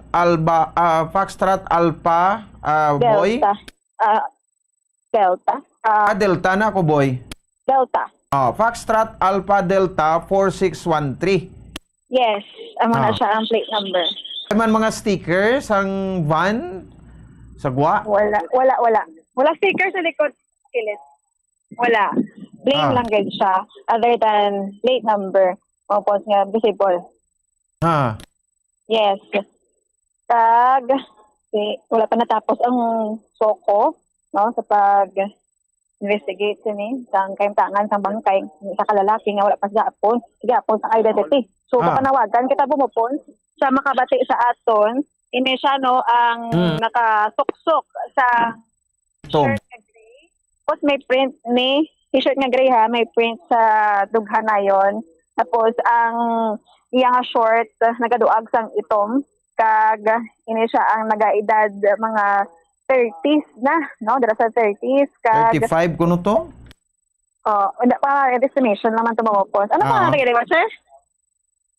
Alpha Boy. Delta. Delta na ako boy. Delta. Foxtrot Alpha Delta 4613. Yes, amo na siya ang plate number. Man mga stickers ang van sagwa? Wala. Wala sticker sa likod, Kilit. Wala. Plain lang gid siya other than plate number. Mapos nga visible. Yes. Wala pa natapos ang soko, no, sa pag-investigate sini sang kaimtangan sang bangkay sa kalalaki nga wala pa gapon sa identity. So panawagan kita bumupon sa makabati sa aton ini siya no ang nakasuksok sa shirt nga gray. Tapos may print ni t-shirt nga gray ha, may print sa dughanayon. Tapos ang iyang short nagaduag sang itom kag ini siya ang nagaedad mga 30s na no dira sa 30s kag 35 kuno to? Wala pa estimation naman to mo post. Ano pa nagay ba sir?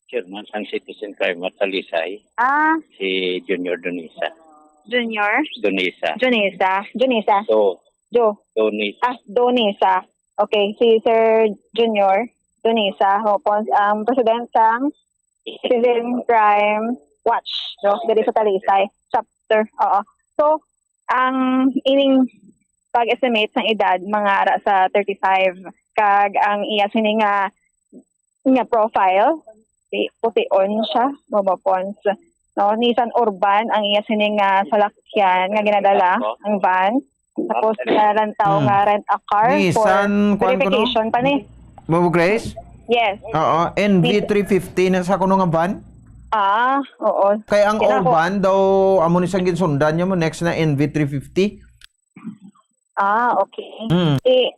Chairman sang Citizen Crime at Talisay. Si Junior Donisa. Donisa. Donisa. Okay, si Sir Junior Donisa, hopons ang president ng Citizen Crime Watch, no? Dari sa Talisay chapter. So, ang ining pag-estimate ng edad mga ara sa 35 kag ang iya sini nga profile pution siya, mabapons. No, Nissan Urban ang iya sini nga salakyan nga ginadala ang van. Tapos nalantaw nga rent a car Nissan, for verification pa ni. Bobo Grace? Yes. NV350 na sa kuno nga van? Oo. Kaya ang Urban daw amo ni sang ginsundan niya mo next na NV350. Okay.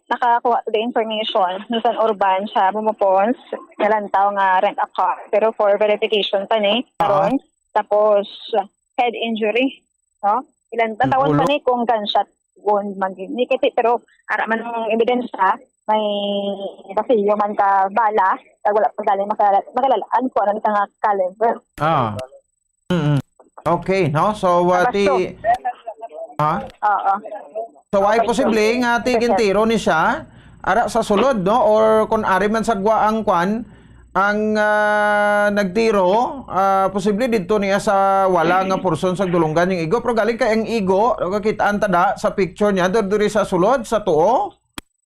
Nakakuha the information. Nissan Urban sa Bumapons, nalantaw nga rent a car. Pero for verification pa ni, karon. Tapos, head injury. No? Ilan tawon pa ni kung gunshot wound man din. Pero, ara man ang ebidensya, may basilyo man ka bala, kag wala pa galing makalalaan ko ano nga caliber. Okay, no? So, So, ay posible nga tigintiro ni siya ara sa sulod, no? Or kung ari man sagwa ang kwan, ang nagtiro, posible dito niya sa wala nga porson sa dulunggan yung igo. Pero galing kay ang igo, kakitaan tada sa picture niya, duri sa sulod, sa tuo?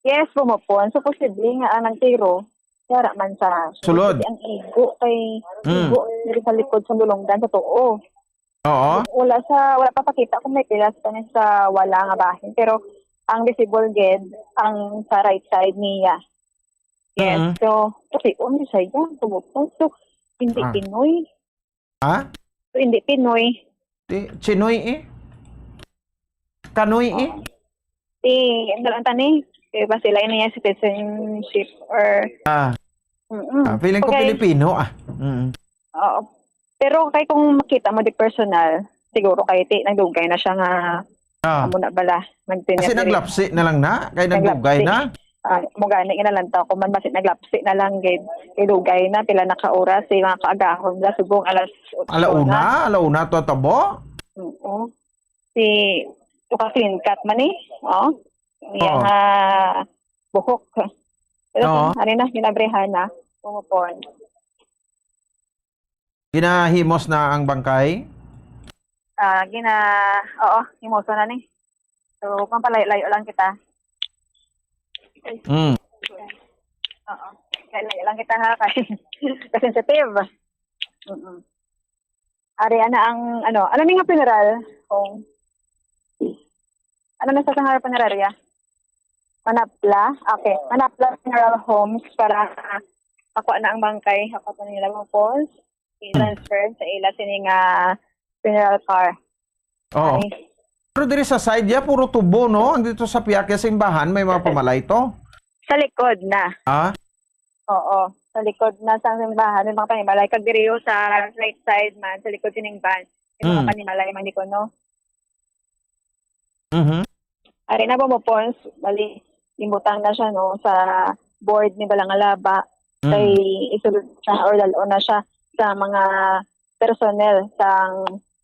Yes, pumapon. So, posible nga ang nagtiro, kaya man sa sulod. Ang igo kay igo diri sa likod sa dulunggan sa tuo. Wala pa pakita kung may pilas pa sa wala nga bahin. Pero, ang visible ged ang sa right side niya. Yes. So, kasi siya yan. Tumupon. So, hindi Pinoy. So, hindi Pinoy. Chinoy Kanoy Ang tani. Diba sila niya citizenship or... Feeling ko Pilipino Oo. Pero kay kung makita mo di personal, siguro kay nagdugay na siya nga amo na bala. Kasi naglapsi na lang na? Kay nagdugay na? Mugani inalantaw ko man basit naglapsi na lang kay dugay na pila na ka oras sa mga kaagahon la subong alas 8. Alauna to tabo? Oo. Si clean cut man buhok. Pero Oo. kung na, ginabrehan na, pumupon. Ginahimos na ang bangkay? Oo, himoso na ni. So, kung palayo-layo lang kita. Mm. Oo. Layo lang kita ha, kasi sensitive. Ari, ang, ano nga funeral? Kung, ano na sa sangar funeral, ya? Manapla? Okay. Manapla Funeral Homes para makuha na ang bangkay. Ako pa nila mga phones. I-transfer sa ila sining funeral car. Oo. Pero diri sa side ya, puro tubo, no? Andito sa Piakya simbahan, may mga pamalay to. Sa likod na. Ah? Oo. Sa likod na sa simbahan, may mga panimalay. Kag diriyo sa right side man, sa likod sining van. May mga panimalay man di ko, no? Ari na mo pons, bali, limbutang na siya, no? Sa board ni Balangalaba. Kay isulod siya or lalo na siya sa mga personnel sa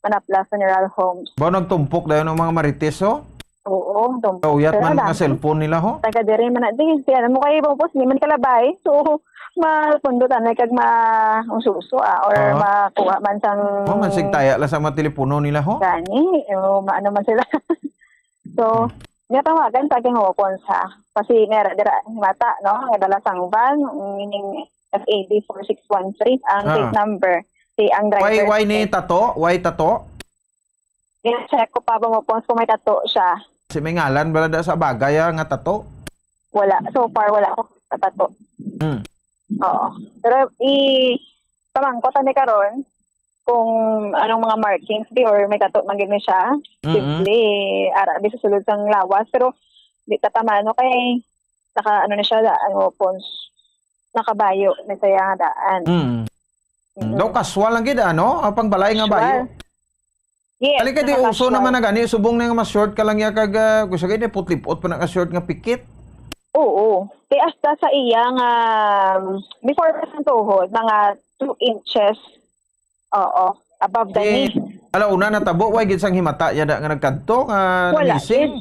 Manapla Funeral Homes. Ba nagtumpok dayon ng mga marites, ho? Oo, tumpok. Uyat man mga cellphone nila, ho? Taga diri man na di. Kaya mo kay pos, di man kalabay. So, mapundutan na kag maususo or makuha man sang... Mansig taya lang sa mga telepono nila, ho? Gani, maano man sila. So, natawagan sa aking hopons ha. Kasi meron dira mata, no? Nadala sang van, meaning FAD 4613 ang plate number. Si ang driver. Why ni tato? Why tato? Check ko pa ba mo pons kung may tato siya. Si may ngalan bala da sa bagay nga tato? Wala. So far, wala ako sa tato. Oo. Pero pamangkot ni karon kung anong mga markings di or may tato man gid siya. Simple ara di sa sulod sang lawas pero di tatamano kay naka na siya pons nakabayo na saya daan. Daw kaswal lang gid ano ang pangbalay nga bayo. Yes. Alika di uso naman na gani subong na nga mas short ka lang ya kag gusto gid putlipot pa na ka short nga pikit. Oo. Kaya hasta sa iya nga before pa sa tuhod mga 2 inches. Oo, above the knee. Una natabo way gid sang himata ya nga nagkadto nga nagising.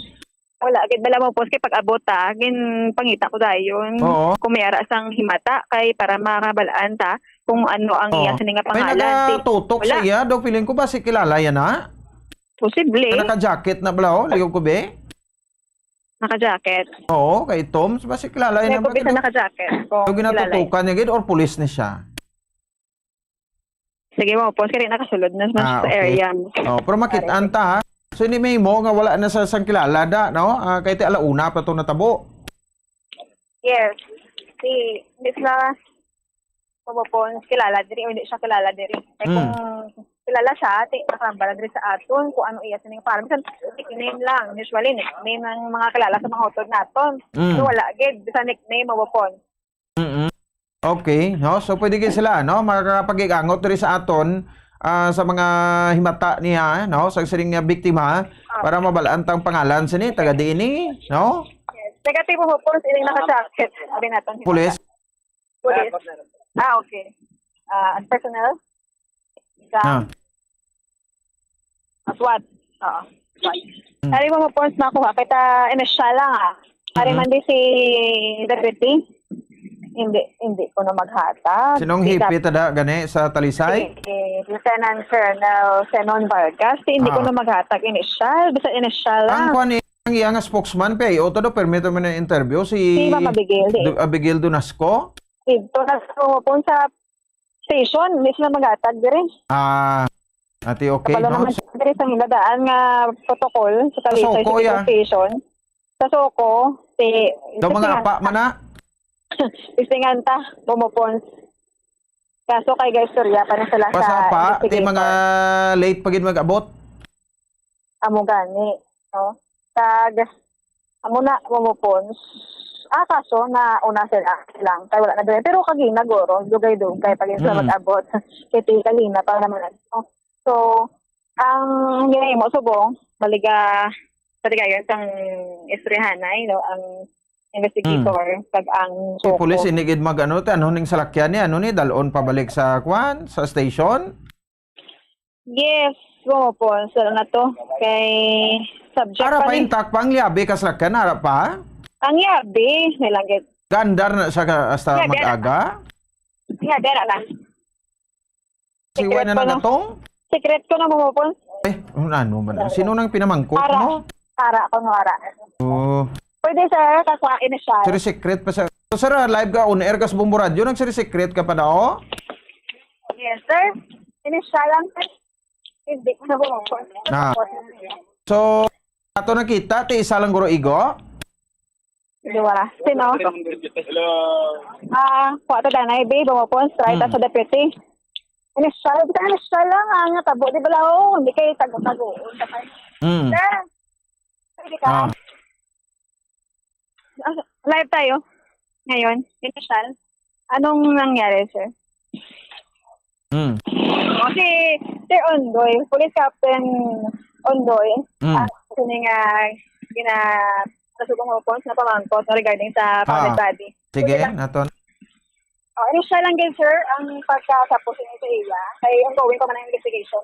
Wala gid bala mo pos kay pag-abot gin pangita ko dayon. Kung may ara sang himata kay para makabalaan ta kung ano ang iya sining nga pangalan. May nagatutok sa iya daw feeling ko ba si kilala yan ha? Posible. Naka-jacket na bala ligaw ko be? Naka-jacket. Oo, kay Tom ba si kilala yan? May bisa naka-jacket. Kung ginatutukan niya gid or pulis ni siya? Sige mo pos kay nakasulod na sa area. Pero makitaan ta ha. So ini may mo nga wala na sa sang kilala da, no? Kay ti alauna pa to natabo. Yes. Si Misla pumupon kilala diri o hindi siya kilala diri. Kay kung kilala siya, nakambala diri sa aton kung ano iya sining parang nickname lang. Usually nickname ng mga kilala sa mga hotod naton. So wala gid bisa nickname pumupon. Okay, no? So pwede gid sila, no? Makakapag-igangot diri sa aton sa mga himata niya, no? Sa siring nga biktima para mabalaan tang pangalan sini taga diini, no? Yes. Negatibo mo po sining naka-jacket. Sabi naton. Pulis. Okay. As personnel? SWAT. Oo. SWAT. Ari mo po nakuha kita inisyal lang Ari man di si Deputy. Hindi ko na maghata. Sinong hipi tada gani sa Talisay? Lieutenant Colonel Zenon Vargas. Hindi ko na maghatag inisyal. Bisa inisyal lang. Ang kwan ang iya nga spokesman pe, o todo permito man na interview si Ma'am Abigail. Abigail Dunasco. Dito na pumupon sa station, hindi sila maghatag diri. Ati okay, no? Diri sa hiladaan nga protocol sa Talisay station. Sa Soko, daw mga apa man na? Istingan ta, pumupon. Kaso kay guys, storya pa na sila sa pasapa, di mga late pa gid mag-abot. Amo gani, no? Kag amo na pumupon. Kaso na una sila lang, kay wala na doon. Pero kagina goro, dugay-dugay pag sila mag-abot. Kiti kalina pa naman. So, ang ginahimo subong, maliga yun sang istoryahanay, no? Ang investigator pag ang si pulis inigid magano ano ning salakyan ni ano ni dalon pabalik sa kwan sa station. Yes, po so na to kay subject para pa intact pang liabi ka salakyan ara pa. Ang yabi, nilagit. Gandar na sa hasta Yeah, mag-aga? Nga, dera lang. Siwa na ko natong? Secret ko na bumupon. Ano man? Sino nang pinamangkot Ara. mo? Ara, ako nga ara. Oh. Pwede sir, kakwain na siya. Sir, secret pa sa... So, sir, live ka, on air ka sa Bombo Radio, nagsir-secret ka pa na, oh? Yes, sir. Initial lang, sir. Hindi ko na bumupon. Ah. So, ato nakita, ti isa lang guro igo? Hindi wala. Sino? Kuha ta danay, babe, bumupon. Try ta sa deputy. Initial lang, nga tabo. Di ba lao? Hindi kayo tago-tago. Sir, pwede ka. Live tayo. Ngayon, initial. Anong nangyari, sir? Si Sir Ondoy, Police Captain Ondoy, sino nga ginasubong upon na pamangkot regarding sa public body. Sige, naton. Initial lang din, sir, ang pagkasapos niya sa iya. Kaya ongoing pa man ang investigation.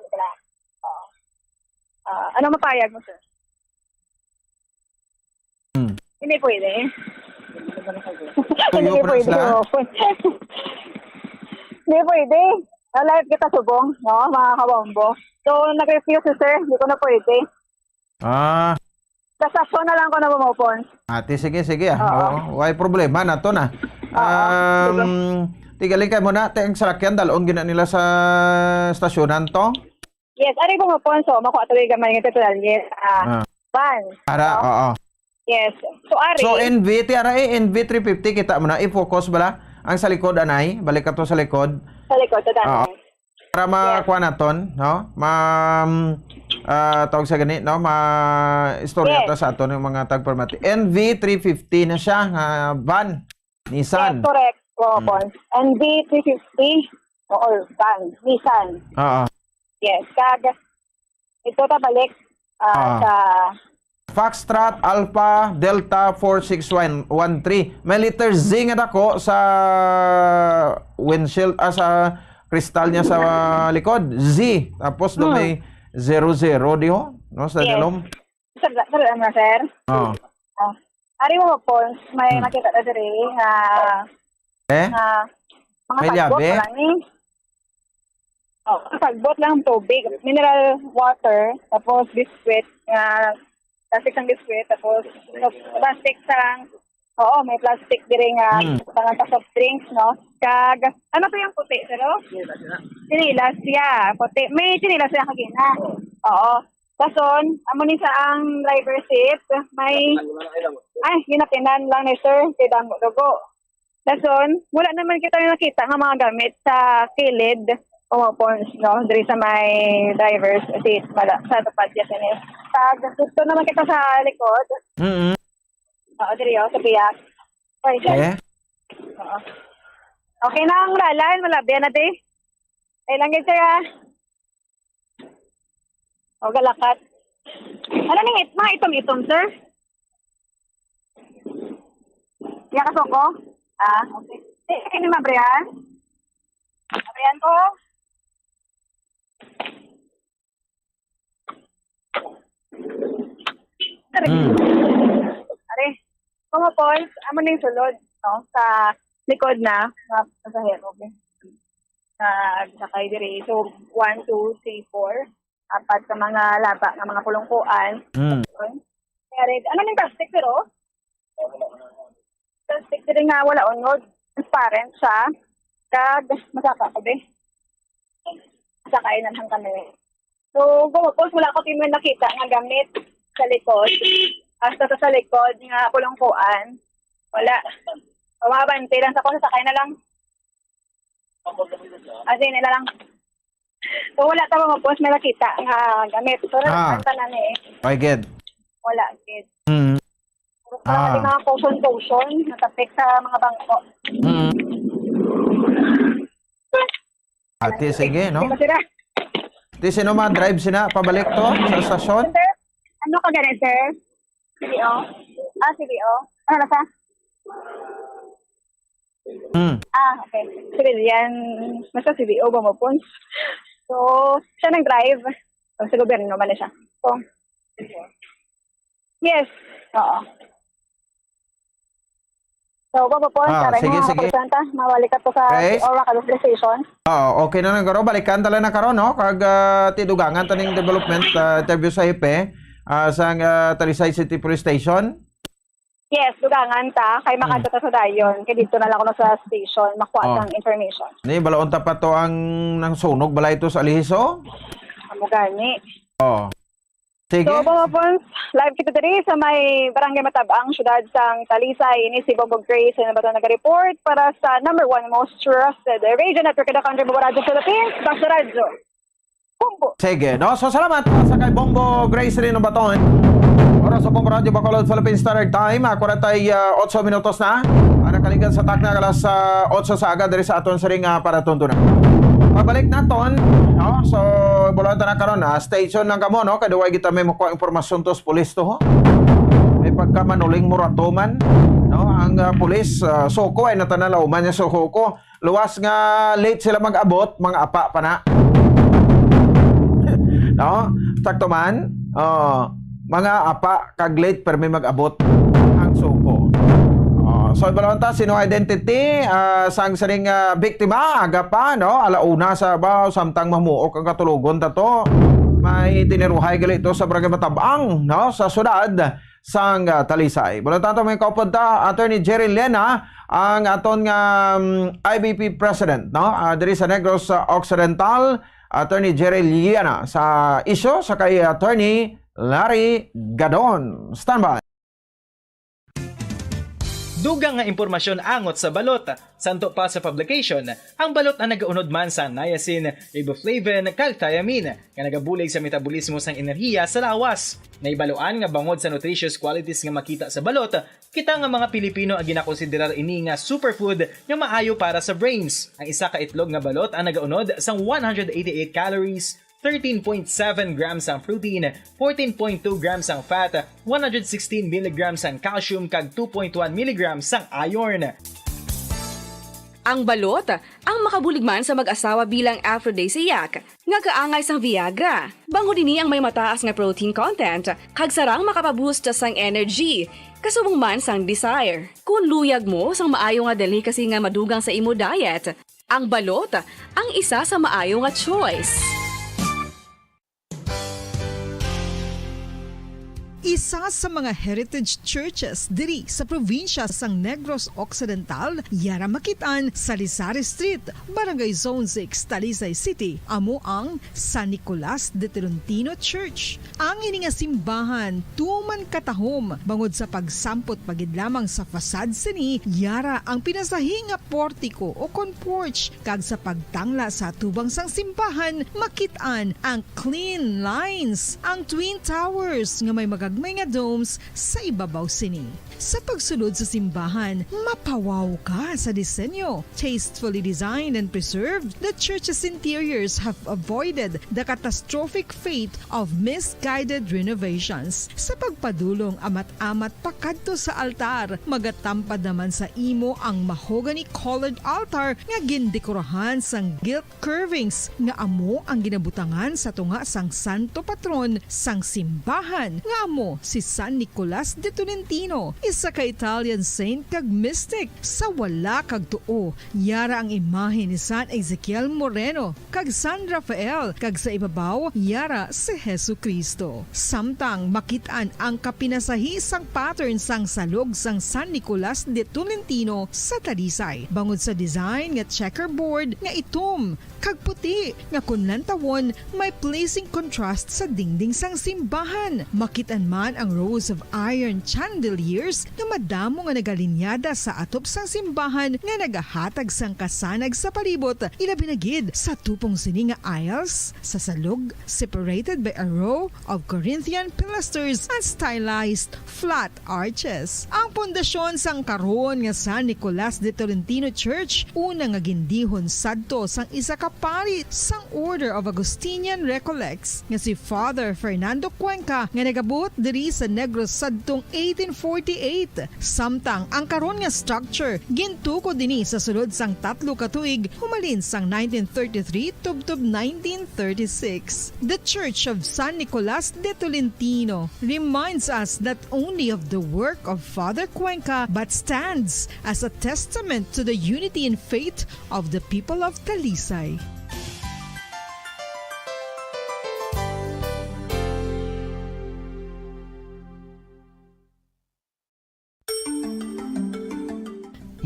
Ano mapayag mo, sir? Hindi pwede. Hindi pwede. Hindi pwede. Live kita subong, no, mga kabombo. So, nag-refuse si sir. Hindi ko na pwede. Kasasyon na lang ko na bumupon. Ate, sige. Oo, why problema na to na. Tigalin kayo muna. Ang salakyan, dalon gina nila sa stasyonan to? Yes, ari bumupon. So, makuha tuloy gamay ng tutulalye. Van. Ara, oo. Yes. So, ari. So, NV350, kita mo na. I-focus bala. Ang sa likod, anay. Balik ka to sa likod. Sa likod, sa danay. Para makuha naton, no? Tawag sa ganit, no? Ma-istorya to sa aton yung mga tagpermati. NV350 na siya, van. Nissan. Yes, correct. NV350 or van. Nissan. Oo. Yes. Ito tabalik sa... Foxtrot Alpha Delta 4613. May letter Z nga dako sa windshield, sa kristal niya sa likod. Z. Tapos do may 00 diho, no, sa dalom. Sir, ari mo po, may nakita na diri nga may liabe? Pagbot lang tubig, mineral water, tapos biscuit, plastic ng biscuit, tapos plastic sang, may plastic diri nga pangang soft drinks, no? Kag, ano to yung puti, siro? Sinilas, puti. May sinilas siya kagina. Oo. Kason, amo ni sa ang driver seat, may, ginapinan lang ni sir, kay damo dugo. Kason, wala naman kita nakita nga mga gamit sa kilid, umupons, no? Diri sa may driver's seat, sa tupad niya sinis. Kag, gusto naman kita sa likod. Oo, diri sa biyak. Oo. Okay na ang lalan, malabyan na di. Ay lang yun siya. O, galakat. Ano ning mga itom-itom, sir? Yakas ko? Okay. Sige ni Mabrian. Mabrian ko. Are, kumapon, amo ning sulod, no? Sa likod na pasahero. Okay. Sakay diri. So, 1, 2, 3, 4. Apat sa mga laba ng mga kulungkuan. Ano ning plastic pero? Plastic diri nga wala unod. Transparent siya. Kag masaka ko be. Sakay na lang kami. So, gumupos, wala ko din nakita nga gamit sa likod. Hasta sa likod nga kulungkuan. Wala. Umabante lang sa ko, sakay na lang. Asin nila lang. So, wala ta mga post, may nakita nga gamit. So, nakita na ni Okay, good. Wala, good. Marami mga potion, natapik sa mga bangko. Ate, sige, no? Ate, sino ma-drive sina? Pabalik to sa stasyon? Sir, ano ka ganit, sir? CBO? CBO. Ano na sa? Okay. Civilian, nasa CBO ba mo po? So, siya nag-drive. Sa gobyerno naman na siya. So, yes. Oo. So, babapon, karang sige, mga sige. kapresenta, mawalikat po sa Okay. Aurora Caloocan Station. Okay na nagaro, balikan tala na karon no, kag tidugangan taning development interview sa hipe sa Talisay City Police Station. Yes, dugangan ta, kay makadto sa dayon, kay dito na lang ako sa station, makuha ng information. Ni balaon ta pa to ang nang sunog balay to sa Alihiso. Amo gani. Sige. So, babapon, live kita diri sa may Barangay Matabang, syudad sang Talisay, ini si Bobo Grace na bato nag-report para sa number 1 most trusted radio network in the country, Bombo Radio Philippines, Basta Radio. Bombo. Sige, no? So salamat sa kay Bombo Grace rin ng baton. Oras sa Bombo Radio Bacolod Philippines Standard Time. Ako na tayo 8 minutos na. Nakaligan sa takna alas 8 sa aga diri sa aton sa ring para tuntunan. Pabalik naton, no? So bulan ta na karon station ng kamo no, kaduway kita may makuha impormasyon tos pulis to ho. May pagkamanuling muratoman, no? Ang pulis soko ay natanalaw man niya soko. Luwas nga late sila mag-abot, mga apa pa na. No? Sakto man. Mga apa kag late pero may mag-abot ang suko. So balonta sino identity sang saring biktima aga pa no alauna sa baw samtang mamuok ang katulugon tato may tiniruhay gali ito sa Barangay Matabang no sa syudad sang Talisay. Balonta to may kaupod ta Attorney Jerry Lena ang aton nga IBP President no diri sa Negros Occidental, Attorney Jerry Liana sa isyo sa kay Attorney Larry Gadon. Standby. Dugang nga impormasyon angot sa balot. Santo pa sa publication, ang balot na nagaunod man sa niacin, riboflavin, kag thiamine, nga nagabulig sa metabolismo sang enerhiya sa lawas. Naibaluan nga bangod sa nutritious qualities nga makita sa balot, kita nga mga Pilipino ang ginakonsiderar ini nga superfood nga maayo para sa brains. Ang isa ka itlog nga balot ang nagaunod sang 188 calories, 13.7 grams ang protein, 14.2 grams ang fat, 116 mg ang calcium kag 2.1 mg ang iron. Ang balot, ang makabulig man sa mag-asawa bilang aphrodisiac, nga kaangay sang Viagra. Bangod ini ang may mataas nga protein content, kag sarang makapaboost sang energy, kasubong man sang desire. Kung luyag mo sang maayo nga dali kasi nga madugang sa imo diet, ang balot, ang isa sa maayo nga choice. Isa sa mga heritage churches diri sa probinsya sang Negros Occidental, yara makitaan sa Rizal Street, Barangay Zone 6, Talisay City, amo ang San Nicolas de Tolentino Church. Ang ini nga simbahan tuman katahom bangod sa pagsampot pagid lamang sa fasad sini, yara ang pinasahi nga portiko o porch kag sa pagtangla sa tubang sang simbahan makitaan ang clean lines, ang twin towers nga may magagmay nga domes sa ibabaw sini. Sa pagsulod sa simbahan, mapawaw ka sa disenyo. Tastefully designed and preserved, the church's interiors have avoided the catastrophic fate of misguided renovations. Sa pagpadulong amat-amat pakadto sa altar, magatampad naman sa imo ang mahogany colored altar nga gindekorahan sang gilt curvings nga amo ang ginabutangan sa tunga sang santo patron sang simbahan nga amo si San Nicolas de Tolentino, isa ka Italian saint kag mystic. Sa wala kag tuo, yara ang imahe ni San Ezekiel Moreno kag San Rafael, kag sa ibabaw yara si Hesu Kristo. Samtang makitaan ang kapinasahi sang pattern sang salog sang San Nicolas de Tolentino sa Talisay, bangod sa design nga checkerboard nga itom kag puti nga kunlantawon may pleasing contrast sa dingding sang simbahan. Makitaan man ang rows of iron chandeliers nga madamo nga nagalinyada sa atop sang simbahan nga nagahatag sang kasanag sa palibot, ilabi na gid sa tupong sini nga aisles sa salog, separated by a row of Corinthian pilasters and stylized flat arches. Ang pundasyon sang karon nga San Nicolas de Tolentino Church una nga gindihon sadto sang isa ka pari sang Order of Augustinian Recollects nga si Father Fernando Cuenca nga nagabot diri sa Negros sadtong 1848. Samtang ang karon nga structure gintuko dinhi sa sulod sang 3 ka tuig humalin sang 1933 tubtob 1936. The Church of San Nicolas de Tolentino reminds us not only of the work of Father Cuenca but stands as a testament to the unity and faith of the people of Talisay.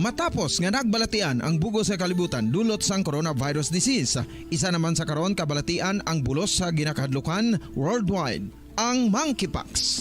Matapos nga nagbalatian ang bugos sa kalibutan dulot sang coronavirus disease, isa naman sa karon kabalatian ang bulos sa ginakahadlukan worldwide, ang monkeypox.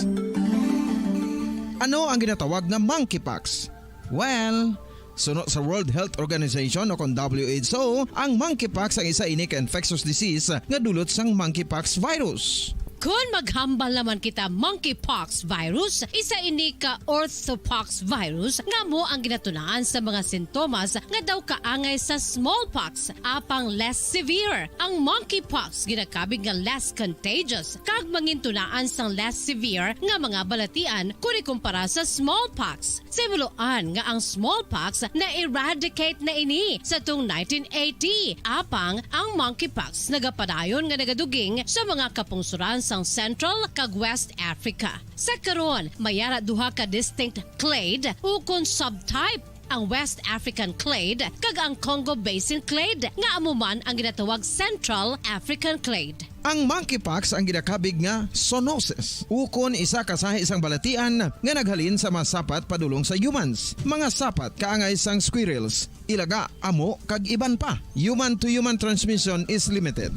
Ano ang ginatawag na monkeypox? Well, sunod sa World Health Organization o kung WHO, ang monkeypox ang isa ini ka infectious disease nga dulot sang monkeypox virus. Kung maghambal naman kita monkeypox virus, isa ini ka orthopox virus nga mo ang ginatunaan sa mga sintomas nga daw kaangay sa smallpox, apang less severe. Ang monkeypox ginakabig nga less contagious kag mangintunaan sang less severe nga mga balatian kung ikumpara sa smallpox. Simuloan nga ang smallpox na eradicate na ini sa tung 1980, apang ang monkeypox nagapadayon nga nagaduging sa mga kapungsuran sang Central kag West Africa. Sa karon, mayara duha ka distinct clade ukon subtype, ang West African clade kag ang Congo Basin clade nga amuman ang ginatawag Central African clade. Ang monkeypox ang ginakabig nga zoonosis. Ukon isa kasahi isang balatian nga naghalin sa mga sapat padulong sa humans. Mga sapat kaangay sang squirrels, ilaga, amo kag iban pa. Human to human transmission is limited.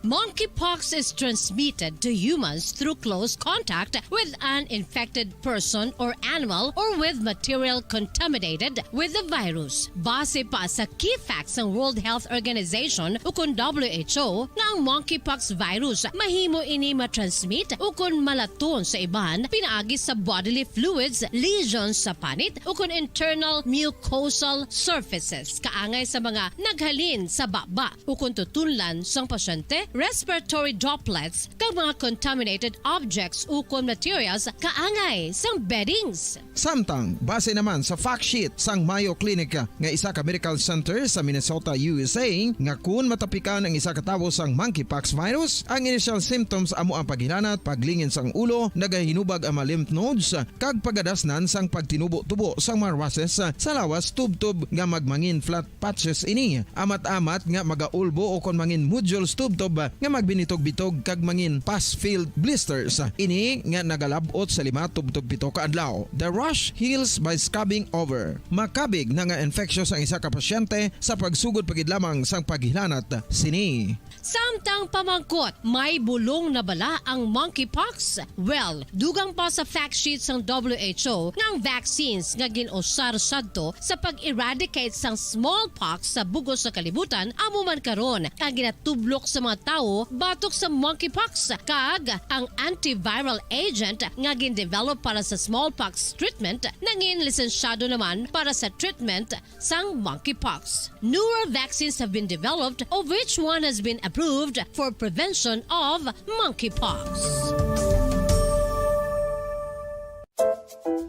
Monkeypox is transmitted to humans through close contact with an infected person or animal or with material contaminated with the virus. Base pa sa key facts ng World Health Organization ukon WHO nga ang monkeypox virus mahimo ini matransmit ukon malaton sa iban pinaagi sa bodily fluids, lesions sa panit ukon internal mucosal surfaces kaangay sa mga naghalin sa baba ukon tutunlan sang pasyente, respiratory droplets kag mga contaminated objects ukon materials kaangay sang beddings. Samtang base naman sa fact sheet sang Mayo Clinic nga isa ka medical center sa Minnesota, USA, nga kun matapikan ang isa ka tawo sang monkeypox virus, ang initial symptoms amo ang paghilanat, paglingin sang ulo, nagahinubag ang mga lymph nodes kag pagadasnan sang pagtinubo-tubo sang mga rashes sa lawas tubtob nga magmangin flat patches ini. Amat-amat nga magaulbo o kon mangin nodules tubtob nga magbinitog-bitog kag mangin pus-filled blisters. Ini nga nagalabot sa 5-7 ka adlaw. The rash heals by scabbing over. Makabig na nga infectious ang isa ka pasyente sa pagsugod pagid lamang sang paghilanat sini. Samtang pamangkot, may bulong na bala ang monkeypox? Well, dugang pa sa fact sheet sang WHO nga ang vaccines nga ginusar sadto sa pag-eradicate sang smallpox sa bugos sa kalibutan amo man karon ang ginatublok sa mga tao batok sa monkeypox kag ang antiviral agent nga gin-develop para sa smallpox treatment nangin lisensyado naman para sa treatment sang monkeypox. Newer vaccines have been developed of which one has been approved for prevention of monkeypox.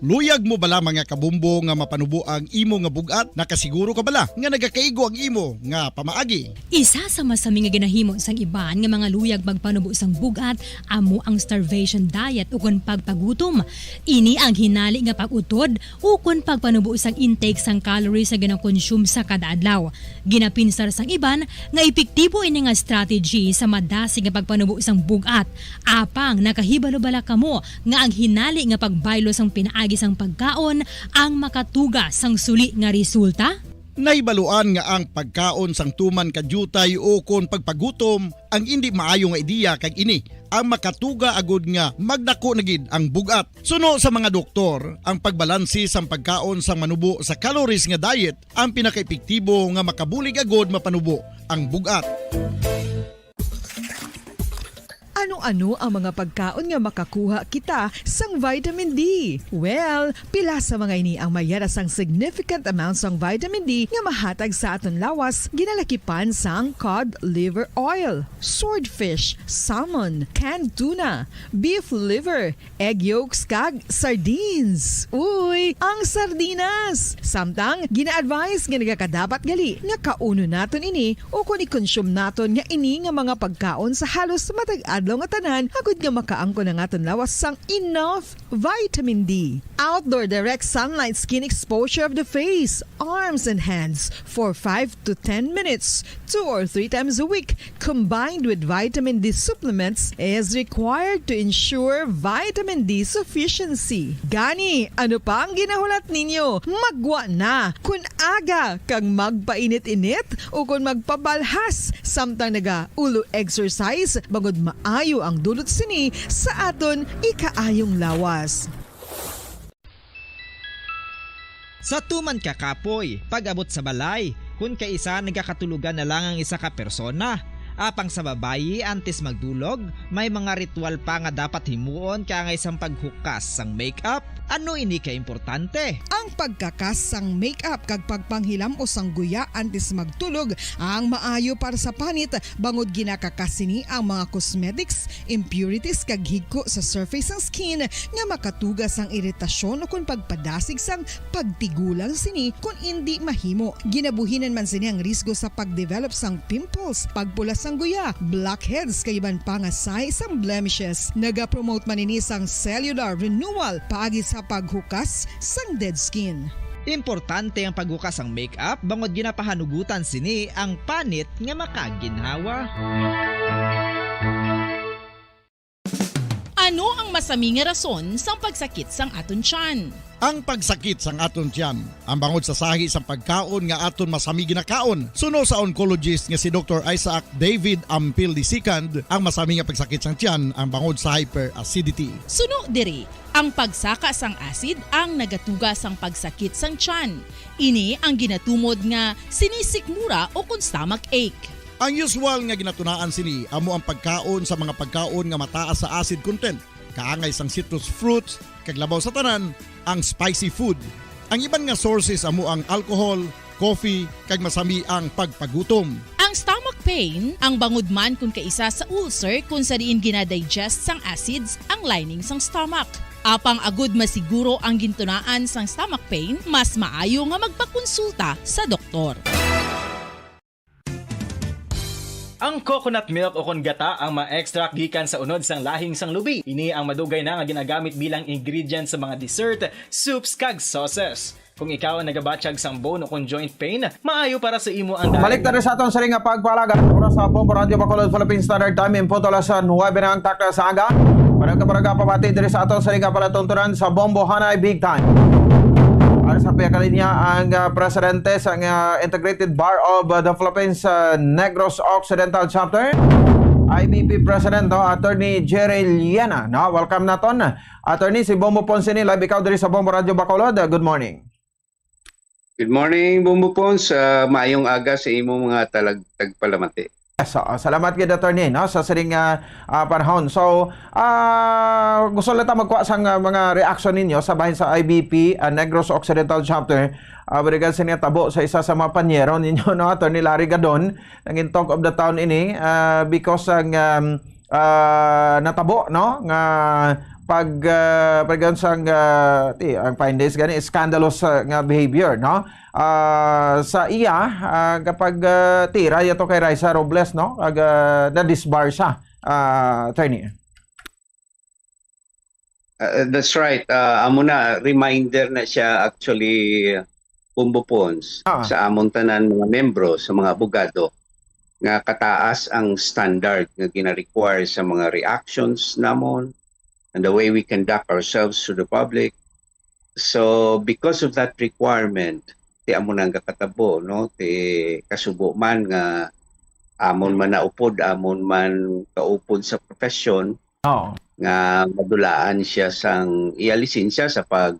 Luyag mo bala mga kabumbo nga mapanubo ang imo nga bugat? Nakasiguro ka bala nga nagakaigo ang imo nga pamaagi? Isa sa masami nga ginahimo sang iban nga mga luyag magpanubo sang bugat amo ang starvation diet ukon pagpagutom. Ini ang hinali nga pag-utod ukon pagpanubo sang intake sang calories sa ginakonsume sa kada adlaw. Ginapinsar sang iban nga epektibo ini nga strategy sa madasi nga pagpanubo sang bugat. Apang nakahibalo bala kamo nga ang hinali nga pagbaylo sang pinaagi sang pagkaon ang makatuga sang suli nga resulta? Naibaluan nga ang pagkaon sang tuman kadyutay o kon pagpagutom ang hindi maayo nga ideya kag ini ang makatuga agud nga magdako na gid ang bugat. Suno sa mga doktor, ang pagbalansi sang pagkaon sang manubo sa calories nga diet ang pinakaepektibo nga makabulig agud mapanubo ang bugat. Ano ang mga pagkaon nga makakuha kita sang vitamin D? Well, pila sa mga ini ang mayara sang significant amounts sang vitamin D nga mahatag sa aton lawas ginalakipan sang cod liver oil, swordfish, salmon, canned tuna, beef liver, egg yolks kag sardines. Uy, ang sardinas! Samtang gina-advise nga nagakadapat gali nga kauno naton ini o kung i-consume naton nga ini nga mga pagkaon sa halos matag adlaw nga tanan agud nga makaangko na aton lawas sang enough vitamin D. Outdoor direct sunlight skin exposure of the face, arms and hands for 5 to 10 minutes 2 or 3 times a week combined with vitamin D supplements is required to ensure vitamin D sufficiency. Gani, ano pa ang ginahulat ninyo? Magwa na kun aga kang magpainit-init o kung magpabalhas samtang naga ulo exercise bangod maayo ang dulot sini sa aton ikaayong lawas. Sa tuman ka kapoy, pag-abot sa balay, kung kaisa nagakatulugan na lang ang isa ka persona. Apang sa babayi antes magdulog, may mga ritual pa nga dapat himuon kaya nga isang paghukas sang makeup. Ano ini ka importante? Ang pagkakas sang makeup kag pagpanghilam o sangguya antes magtulog ang maayo para sa panit bangod ginakakasini ang mga cosmetics, impurities kag higko sa surface sang skin nga makatugas sang iritasyon o kung pagpadasig sang pagtigulang sini kung hindi mahimo. Ginabuhinan man sini ang risgo sa pagdevelop sang pimples, pagpula sang guya, blackheads kay iban pa nga size sang blemishes. Naga-promote man ini sang cellular renewal paagi sa paghukas sang dead skin. Importante ang paghukas ang makeup bangod ginapahanugutan sini ang panit nga makaginhawa. Ano ang masami nga rason sang pagsakit sang aton tiyan? Ang pagsakit sang aton tiyan, ang bangod sa sahi sang pagkaon nga aton masami ginakaon. Suno sa oncologist nga si Dr. Isaac David Ampil II, ang masami nga pagsakit sang tiyan ang bangod sa hyperacidity. Suno diri, ang pagsaka sang acid ang nagatuga sang pagsakit sang tiyan. Ini ang ginatumod nga sinisikmura o kung stomach ache. Ang usual nga ginatunaan sini amo ang pagkaon sa mga pagkaon nga mataas sa acid content, kaangay sang citrus fruits, kag labaw sa tanan ang spicy food. Ang iban nga sources amo ang alcohol, coffee, kag masami ang pagpagutom. Ang stomach pain ang bangod man kung kaisa sa ulcer kung sa diin ginadigest sang acids ang lining sang stomach. Apang agud masiguro ang gintunaan sang stomach pain, mas maayo nga magpakonsulta sa doktor. Ang coconut milk o kon gata ang ma-extract gikan sa unod sang lahing sang lubi. Ini ang madugay na nga ginagamit bilang ingredient sa mga dessert, soups kag sauces. Kung ikaw ang nagabatsyag sang bone o kon joint pain, maayo para sa imo ang Balik na rin sa aton sa ring nga pagpalaga. Oras sa Bombo Radio Bacolod Philippine Standard Time in punto alas 9 na ang takla sa aga. Paraga pabati diri sa aton sa ring nga palatuntunan sa Bombo Hanay Big Time. Para sa kalinya ang presidente sa Integrated Bar of the Philippines Negros Occidental Chapter, IBP President Attorney Jerry Liena. Welcome naton. Attorney, si Bombo Ponce ni live ikaw diri sa Bombo Radio Bacolod. Good morning. Good morning, Bombo Ponce. Maayong aga sa imo mga tagpalamati. So, salamat gid attorney sa siring panahon. So, gusto lang ta magkuha sang mga reaction ninyo sa bahin sa IBP Negros Occidental Chapter. Berigan sa niya tabo sa isa sa mga panyero ninyo Attorney Larry Gadon nangin talk of the town ini because ang natabo nga pag sang ang findings gani scandalous nga behavior sa iya kapag tira yato kay Raisa Robles na disbar siya attorney. That's right. Amo na reminder na siya actually Bombo Ponce sa among tanan mga membro sa mga abogado nga kataas ang standard nga gina-require sa mga reactions namon and the way we conduct ourselves to the public. So because of that requirement, ti amon ang kakatabo ti kasubo man nga amon man naupod, amon man kaupod sa profesyon nga madulaan siya sang iya lisensya sa pag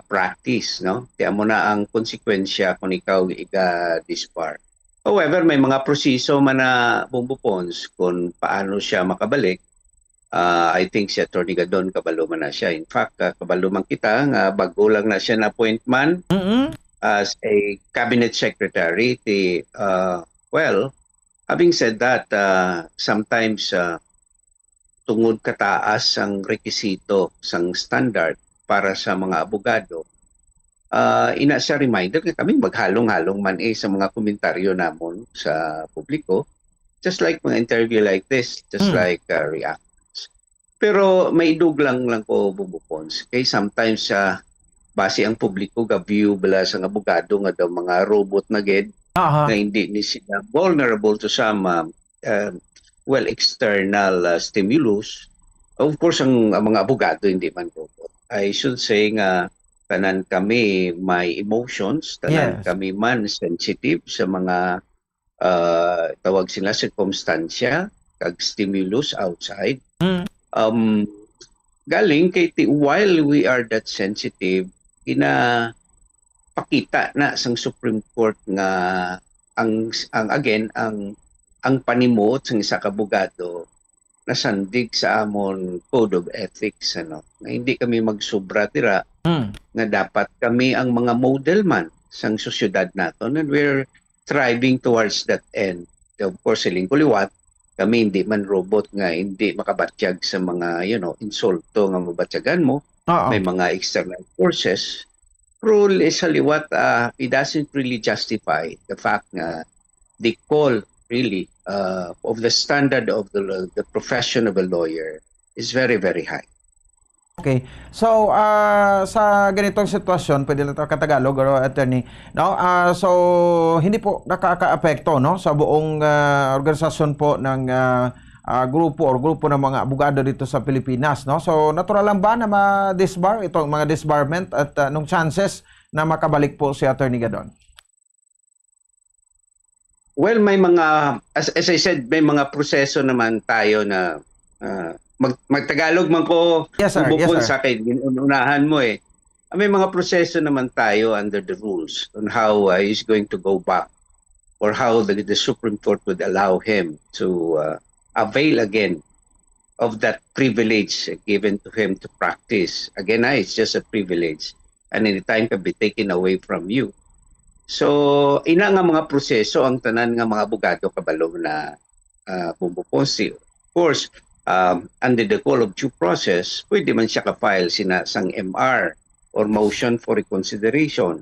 practice ti amon na ang konsekwensya kung ikaw iga disbar. However, may mga proseso man na bumubons kung paano siya makabalik. I think si Atty. Gadon kabalo man na siya. In fact, kabalo man kita nga bago lang na siya na appointment as a cabinet secretary. Well, having said that, sometimes tungod kataas ang rekisito sang standard para sa mga abogado, ina sa reminder na kami maghalong-halong man sa mga komentaryo namon sa publiko, just like mga interview like this, just like react. Pero may iduglang lang ko bubupons. Kay sometimes base ang publiko ga view bala sa abogado nga daw mga robot na gid na hindi ni sila vulnerable to some external stimulus. Of course ang mga abogado hindi man robot. I should say nga tanan kami may emotions, tanan kami man sensitive sa mga tawag sila circumstansya kag stimulus outside. Galing kay while we are that sensitive, pakita na sang Supreme Court nga ang panimot sang isa ka abogado nasandig sa amon code of ethics na hindi kami magsubra tira nga dapat kami ang mga model man sang sosyedad naton, and we're striving towards that end. Of course, siling kuliwat kami hindi man robot nga hindi makabatyag sa mga insulto nga mabatyagan mo. May mga external forces. Rule is haliwat, it doesn't really justify the fact nga the call really of the standard of the profession of a lawyer is very, very high. Okay. So, sa ganitong sitwasyon, pwede lang ito katagalog, attorney, no? So, hindi po nakaka-apekto, no, sa buong organisasyon po ng grupo ng mga abogado dito sa Pilipinas, no? So, natural lang ba na ma-disbar itong mga disbarment at nung chances na makabalik po si Attorney Gadon? Well, may mga, as I said, may mga proseso naman tayo na magtagalog man ko, bukod sa akin, unahan mo May mga proseso naman tayo under the rules on how he's going to go back or how the Supreme Court would allow him to avail again of that privilege given to him to practice. Again, it's just a privilege and anytime can be taken away from you. So, ina nga mga proseso ang tanan nga mga abogado kabalo na bumuponsi. Of course, under the call of due process, pwede man siya ka-file sang MR or motion for reconsideration,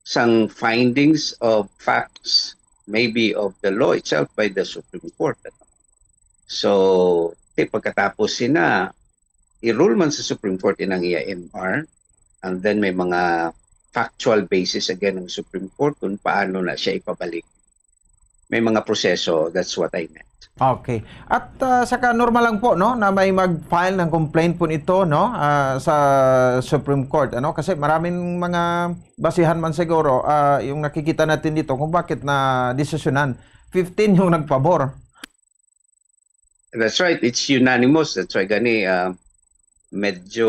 sang findings of facts, maybe of the law itself by the Supreme Court. So, pagkatapos i-rule man sa Supreme Court inang iya MR, and then may mga factual basis again ng Supreme Court kung paano na siya ipabalik. May mga proseso, that's what I meant. Okay. At saka normal lang po, no, na may mag-file ng complaint po nito, no, sa Supreme Court, kasi maraming mga basihan man siguro yung nakikita natin dito kung bakit na desisyonan 15 yung nagpabor. That's right, it's unanimous. That's why gani medyo,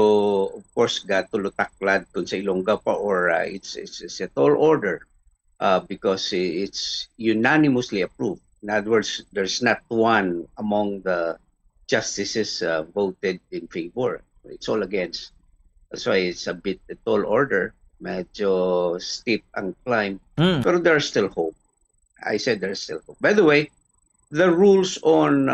of course, gatulutaklad kung sa Ilongga pa or it's a tall order because it's unanimously approved. In other words, there's not one among the justices voted in favor. It's all against. That's why it's a bit a tall order. Medyo steep ang climb. Pero there's still hope. I said there's still hope. By the way, the rules on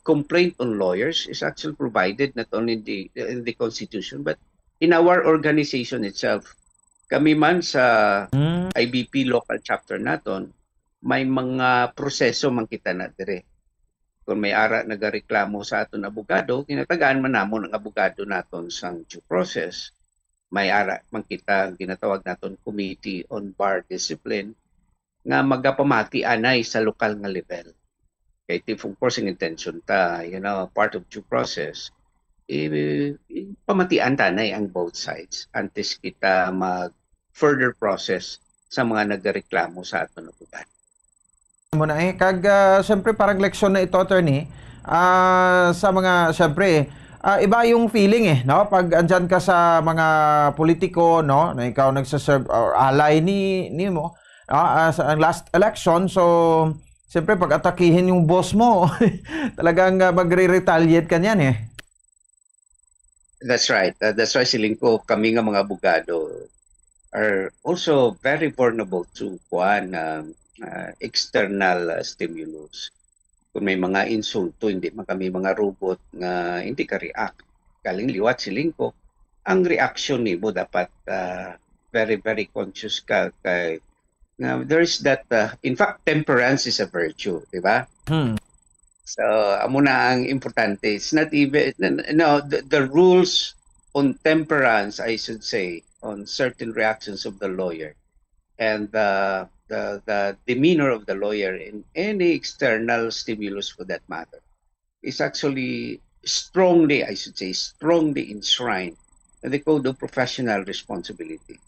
complaint on lawyers is actually provided not only in the Constitution but in our organization itself. Kami man sa IBP local chapter naton, may mga proseso man kita na dire. Kung may ara nagareklamo sa aton abogado, kinatagaan man namon ang abogado naton sang due process. May ara man kita ginatawag naton Committee on Bar Discipline nga magapamati anay sa lokal nga level. Kaya of course ang intention ta, part of due process, pamatian tanay ang both sides antes kita mag further process sa mga nagareklamo sa aton abogado. Muna kag siyempre parang leksyon na ito, attorney, sa mga siyempre iba yung feeling no, pag andyan ka sa mga politiko, no, na ikaw nagsaserve or ally ni mo, sa ang last election. So, siyempre pag atakihin yung boss mo, talagang magre-retaliate ka niyan eh. That's right. That's why siling ko, kami nga mga abogado are also very vulnerable to external stimulus. Kung may mga insulto, hindi man kami mga robot na hindi ka react. Galing liwat siling ko, ang reaction mo dapat very, very conscious ka kay there is that, in fact, temperance is a virtue, di ba? So, amo na ang importante. It's not even, no, the rules on temperance, I should say, on certain reactions of the lawyer and the demeanor of the lawyer in any external stimulus for that matter is actually strongly, I should say, strongly enshrined in the Code of Professional Responsibility.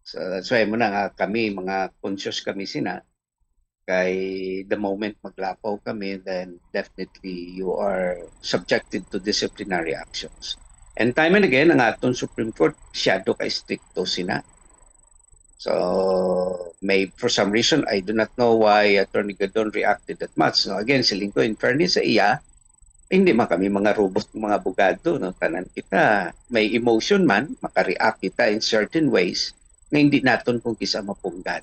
So that's why muna nga kami, mga conscious kami kay the moment maglapaw kami, then definitely you are subjected to disciplinary actions. And time and again, ang atong Supreme Court, siyado ka stricto So, for some reason, I do not know why Attorney Gadon reacted that much. No, again, siling ko, in fairness sa iya, hindi man kami mga robot, mga abogado. No? Tanan kita, may emotion man, makareact kita in certain ways na hindi natin kung kisa mapunggan.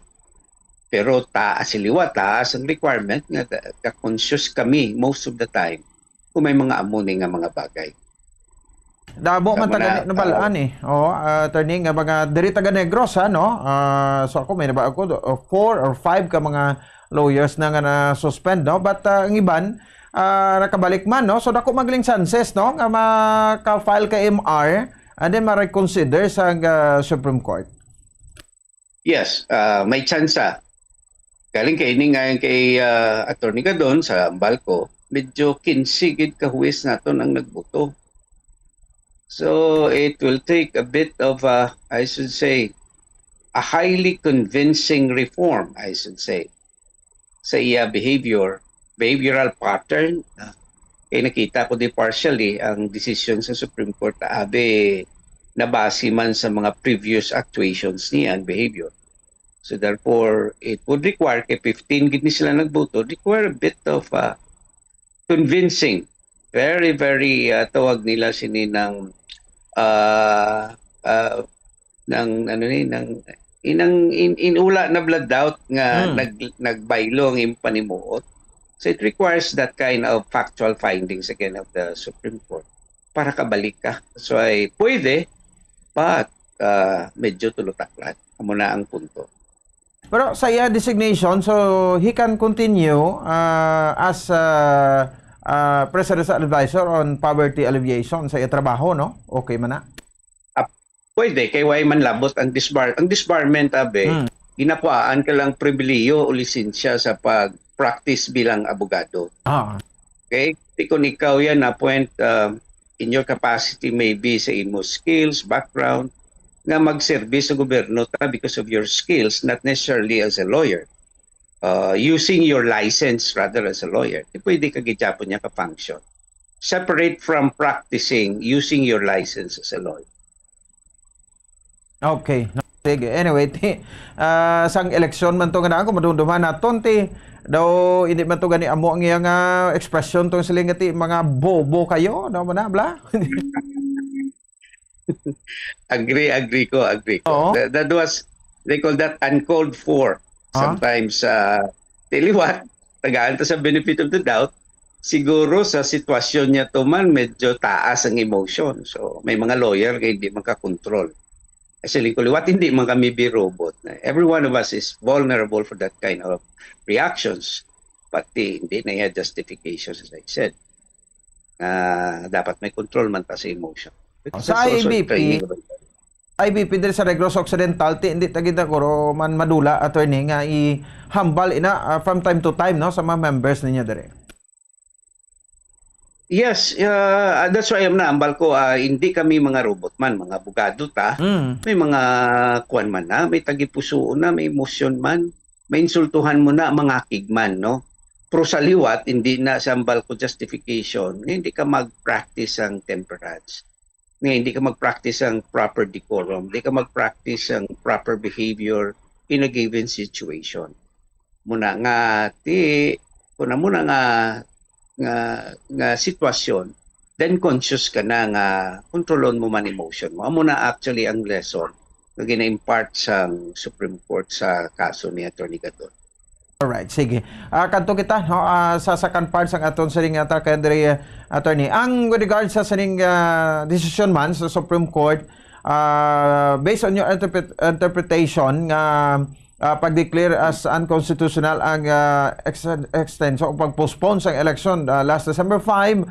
Pero taas ang requirement nga ka-conscious kami most of the time kung may mga amuni nga mga bagay. Dabo man taga nabalaan attorney nga mga diri taga Negros no. So ako may naba ako 4 or 5 ka mga lawyers na nga na suspend no, but ang iban nakabalik man no. So dako magling chances no nga maka-file ka MR and then ma-reconsider sa Supreme Court. Yes, may tsansa. Galing kay ini nga kay Attorney Gadon sa ambal ko, medyo kinsigid ka huwes naton ang nagboto. So it will take a bit of I should say a highly convincing reform, I should say, sa iya behavioral pattern. Kaya nakita ko di partially ang decision sa Supreme Court na nabase man sa mga previous actuations niya and behavior. So therefore, it would require, kay 15 gini sila nagboto, require a bit of convincing. Very, very tawag nila sininang inula na blood out nga nagbaylo ang impanimuot. So it requires that kind of factual findings again of the Supreme Court para kabalik ka. So ay pwede, but medyo tulutaklat. Amo na ang punto. Pero sa iya designation, so he can continue as Presidential Advisor on Poverty Alleviation sa iya trabaho, no? Okay man na? Pwede, kay way man labot ang disbarment, ginakuhaan ka lang pribiliyo o lisensya sa pag-practice bilang abogado. Okay? Kung ikaw yan na-appoint in your capacity maybe sa imo skills, background, nga mag-service sa gobyerno because of your skills, not necessarily as a lawyer. Using your license rather as a lawyer, pwede ka gitapon niya ka-function. Separate from practicing using your license as a lawyer. Okay. Sige. Anyway, sang eleksyon man to nga ako madunduman naton daw hindi man to gani amo ang iyang expression tong siling ati mga bobo kayo, no man bla. Agree ko. That was, they call that uncalled for. Sometimes, tiliwat, tagaan sa benefit of the doubt, siguro sa sitwasyon niya to man, medyo taas ang emotion. So, may mga lawyer kaya hindi makakontrol. Kasi liwat, hindi man kami be robot. Every one of us is vulnerable for that kind of reactions. Pati, hindi na yung justifications, as I said. Dapat may control man ta sa emotion. Sa IBP din sa Negros Occidental hindi tagida ko man madula attorney nga ihambal ina from time to time no sa mga members niya dire. Yes, that's why ambal ko hindi kami mga robot man, mga abogado ta. May mga kuan man na, may tagipusoon na, may emosyon man, may insultuhan mo na, mga kigman no. Pero sa liwat hindi na sa ambal ko justification, hindi ka mag-practice ang temperance. Hindi ka mag-practice ang proper decorum, hindi ka mag-practice ang proper behavior in a given situation. Muna nga muna nga sitwasyon, then conscious ka na nga kontrolon mo man emotion mo. Amo na actually ang lesson na gina-impart sa Supreme Court sa kaso ni Atty. Gadon. Alright, sige. Kanto kita no, sa second part sa aton sining Kadre attorney. Ang with regards sa sining decision man sa Supreme Court, based on your interpretation nga pag-declare as unconstitutional ang extension o pag-postpone sa election last December 5,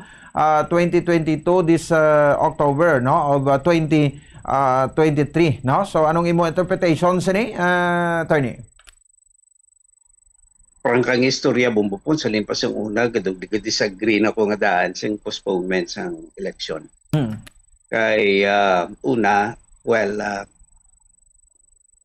2022 this October no of 2023 no. So anong imo interpretation sini attorney? Parang kang istorya bumbupon sa limpas yung una, disagree na ko nga daan sa postponement sa election. Kay una,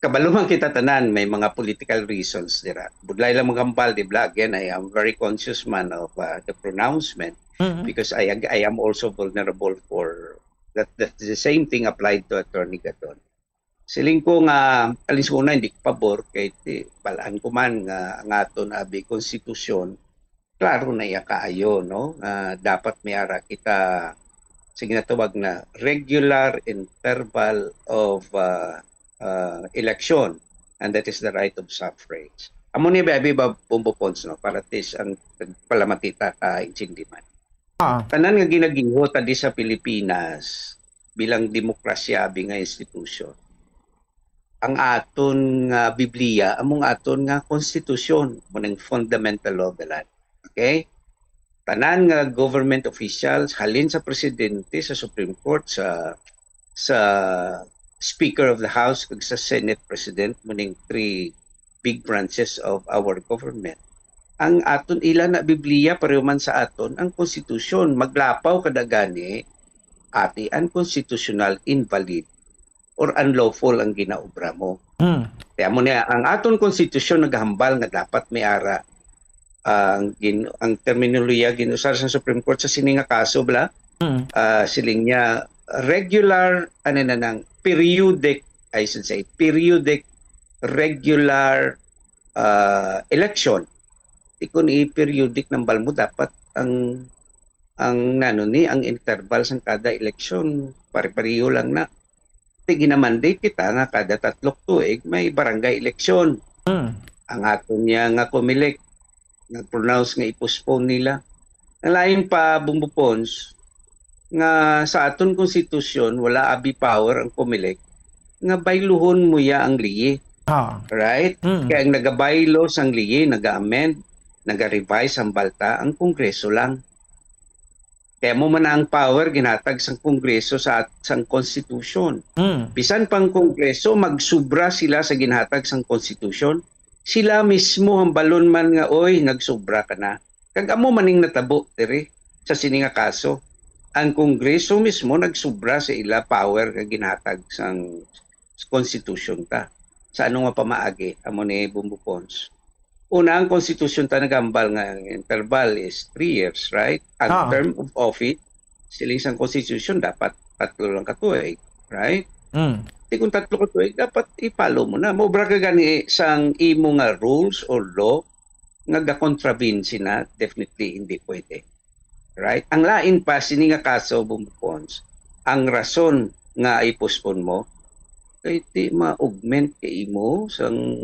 kabalo man kita tanan, may mga political reasons dira. Budlay lang magambal, di ba? Again, I am very conscious man of the pronouncement because I am also vulnerable for that. The same thing applied to Atty. Gadon. Siling ko nga alis ko na hindi ko pabor kay balaan ko man nga aton abi konstitusyon, klaro na iya kaayo no, dapat mayara kita sige natawag na regular interval of election, and that is the right of suffrage. Amo ni baby ba bumbupons no para tis ang palamatita ka insindiman. Tanan nga ginagihot di sa Pilipinas bilang demokrasya abi nga institusyon. Ang aton nga Biblia, among aton nga konstitusyon, munang fundamental law of the land. Okay? Tanan nga government officials, halin sa presidente, sa Supreme Court, sa Speaker of the House, kag sa Senate President, munang 3 big branches of our government. Ang aton ilan na Biblia, pareho man sa aton, ang konstitusyon, maglapaw kadagani, ati unconstitutional, invalid, or unlawful ang ginaobra mo. Kaya mo niya, ang aton konstitusyon naghambal nga dapat may ara ang terminolohiya ginusar sa Supreme Court sa sininga kaso bla. Siling niya regular periodic, I should say periodic regular election. Ikon periodic ng balmo dapat ang interval sa kada election pare-pareho lang na. Ginamandate kita nga kada 3 tuig may barangay eleksyon. Ang aton niya nga Comelec nag-pronounce nga i-postpone nila. Nalain pa bumbupons nga sa aton konstitusyon wala abi power ang Comelec nga bayluhon mo ya ang liye. Right? Kaya ang nagabaylo sang liye, naga-amend, naga-revise ang balta ang Kongreso lang. Kaya mo man ang power ginatag sa Kongreso sa konstitusyon. Bisan pang Kongreso, magsubra sila sa ginhatag sa konstitusyon. Sila mismo ang balon man nga, oy, nagsubra ka na. Kag amo maning natabo, sa sininga kaso. Ang Kongreso mismo nagsubra sa ila power nga ginhatag sa konstitusyon ta. Sa ano nga pamaagi, amo ni bumbupons. Una, ang konstitusyon ta nagambal nga interval is 3 years, right? Ang term of office, siling sa konstitusyon dapat 3 lang katuig, right? Kung 3 katuig, dapat i-follow mo na. Mobra ka gani sang imo nga rules or law nga ga-contravene sina, definitely hindi pwede. Right? Ang lain pa, sini nga kaso, bumbupons, ang rason nga i-postpone mo, kay di ma-augment kay imo sang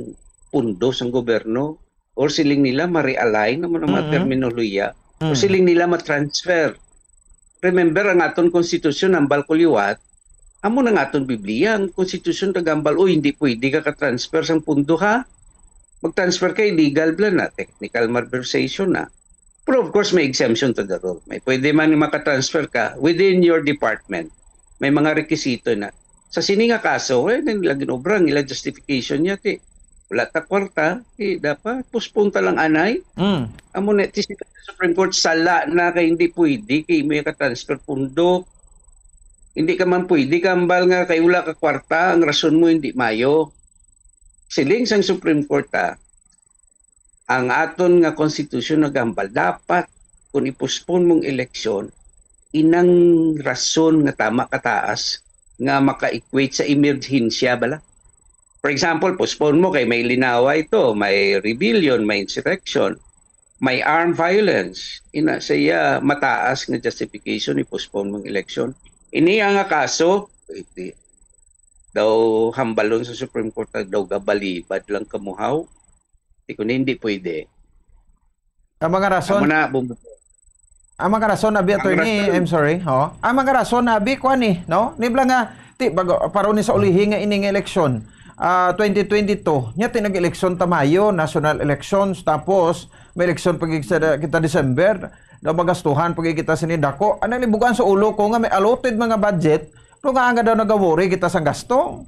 pundo sang gobyerno, or siling nila ma-realign naman ang mga terminolohiya, o siling nila ma-transfer. Remember, ang aton konstitusyon, ang balkuliwat, amo ng aton Biblia, ang konstitusyon tagambal, hindi pwede ka ka-transfer sang pundo ha. Mag-transfer ka, illegal bla na, technical malversation na. Pero of course, may exemption to the rule. May pwede man maka-transfer ka within your department. May mga rekisito na. Sa sininga kaso, nila ginobrang, nila justification niya, wala ta kwarta, dapat postpone ta lang anay. Amo na sa Supreme Court sala na kay hindi pwede kay may ka-transfer pundo. Hindi ka man pwede kambal nga kay wala ka kwarta, ang rason mo hindi mayo. Siling sang Supreme Court ang aton nga konstitusyon nagambal dapat kung i-postpone mong eleksyon inang rason nga tama kataas nga maka-equate sa emerhensya bala. For example, postpone mo kay may linawa ito, may rebellion, may insurrection, may armed violence. Ina siya mataas nga justification ni postpone mong election. Ini ang kaso, daw hambalon sa Supreme Court daw gabalibad lang kamuhaw. Hindi pwede. Ang mga rason ang mga rason na attorney, I'm sorry, ang mga rason na kuan no? Nibla nga paro ni sa ulihi nga ining eleksyon. 2022, nya tinag-eleksyon ta Mayo, national elections, tapos may eleksyon pag kita December, daw magastuhan pag kita sinidako. Anong libugan sa ulo ko nga may allotted mga budget, pero nga daw nagawori kita sa gasto.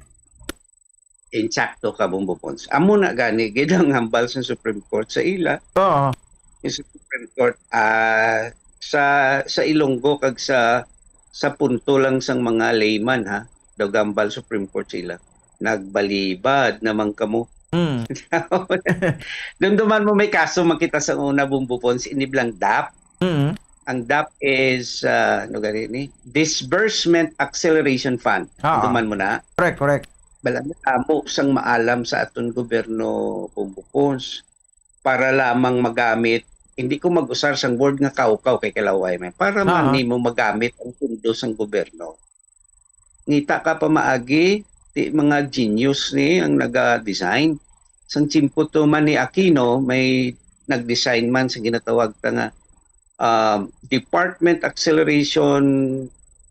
Insakto ka, Bombo Pons. Amo na gani, gidang hambal sa Supreme Court sa ila. Oo. Yung Supreme Court, sa Ilonggo, kag sa punto lang sang mga layman, ha? Daw gambal Supreme Court sila. Nagbalibad naman kamo. Dumduman mo may kaso makita sa una, Bombo Pons, iniblang DAP. Ang DAP is Disbursement Acceleration Fund. Dumduman mo na. Correct. Balamo sang maalam sa aton gobyerno, Bombo Pons, para lamang magamit, hindi ko mag-usar sang board nga kaukaw kay Kalaway may para man nimo magamit ang pundo sang gobyerno. Ngita ka pa maagi, mga genius ni ang naga-design. Sang chimpo to man ni Aquino, may nag-design man sa ginatawag ta nga Department Acceleration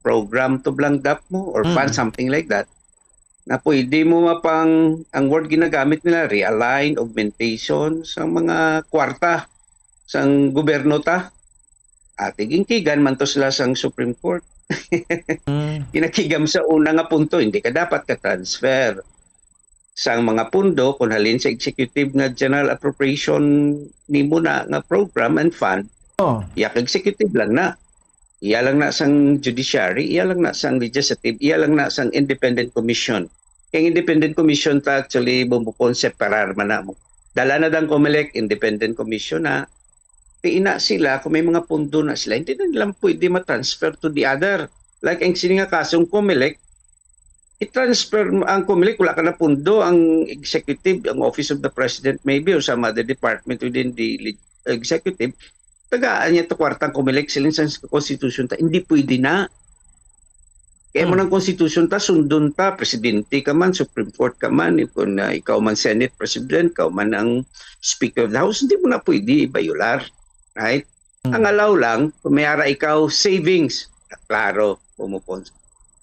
Program to blang DAP mo or fund, something like that. Na pwede mo mapang, ang word ginagamit nila, realign, augmentation sa mga kwarta sang gobyerno ta. At iging-kigan man to sila sang Supreme Court. Kinakigam sa una nga punto, hindi ka dapat ka-transfer sang mga pundo kung halin sa executive nga general appropriation ni muna nga program and fund. Yak executive lang na. Iya lang na sang judiciary, iya lang na sang legislative, iya lang na sang independent commission. Yung independent commission ta actually bumupon separar man na mo. Dala na dang COMELEC, independent commission na. Ina sila, kung may mga pundo na sila, hindi na nilang pwede ma-transfer to the other. Like ang sini nga kasong COMELEC, i-transfer ang COMELEC, wala ka na pundo, ang executive, ang office of the president maybe, or some other department within the executive, tagaan niya ito kwartang COMELEC, siling sa constitution ta, hindi pwede na. Kaya mo ng constitution ta, sundon ta, presidente ka man, Supreme Court ka man, kung ikaw man Senate President, ikaw man ang Speaker of the House, hindi mo na pwede i-violar. Right? Ang alaw lang, kung mayara ikaw savings, klaro, pumupon.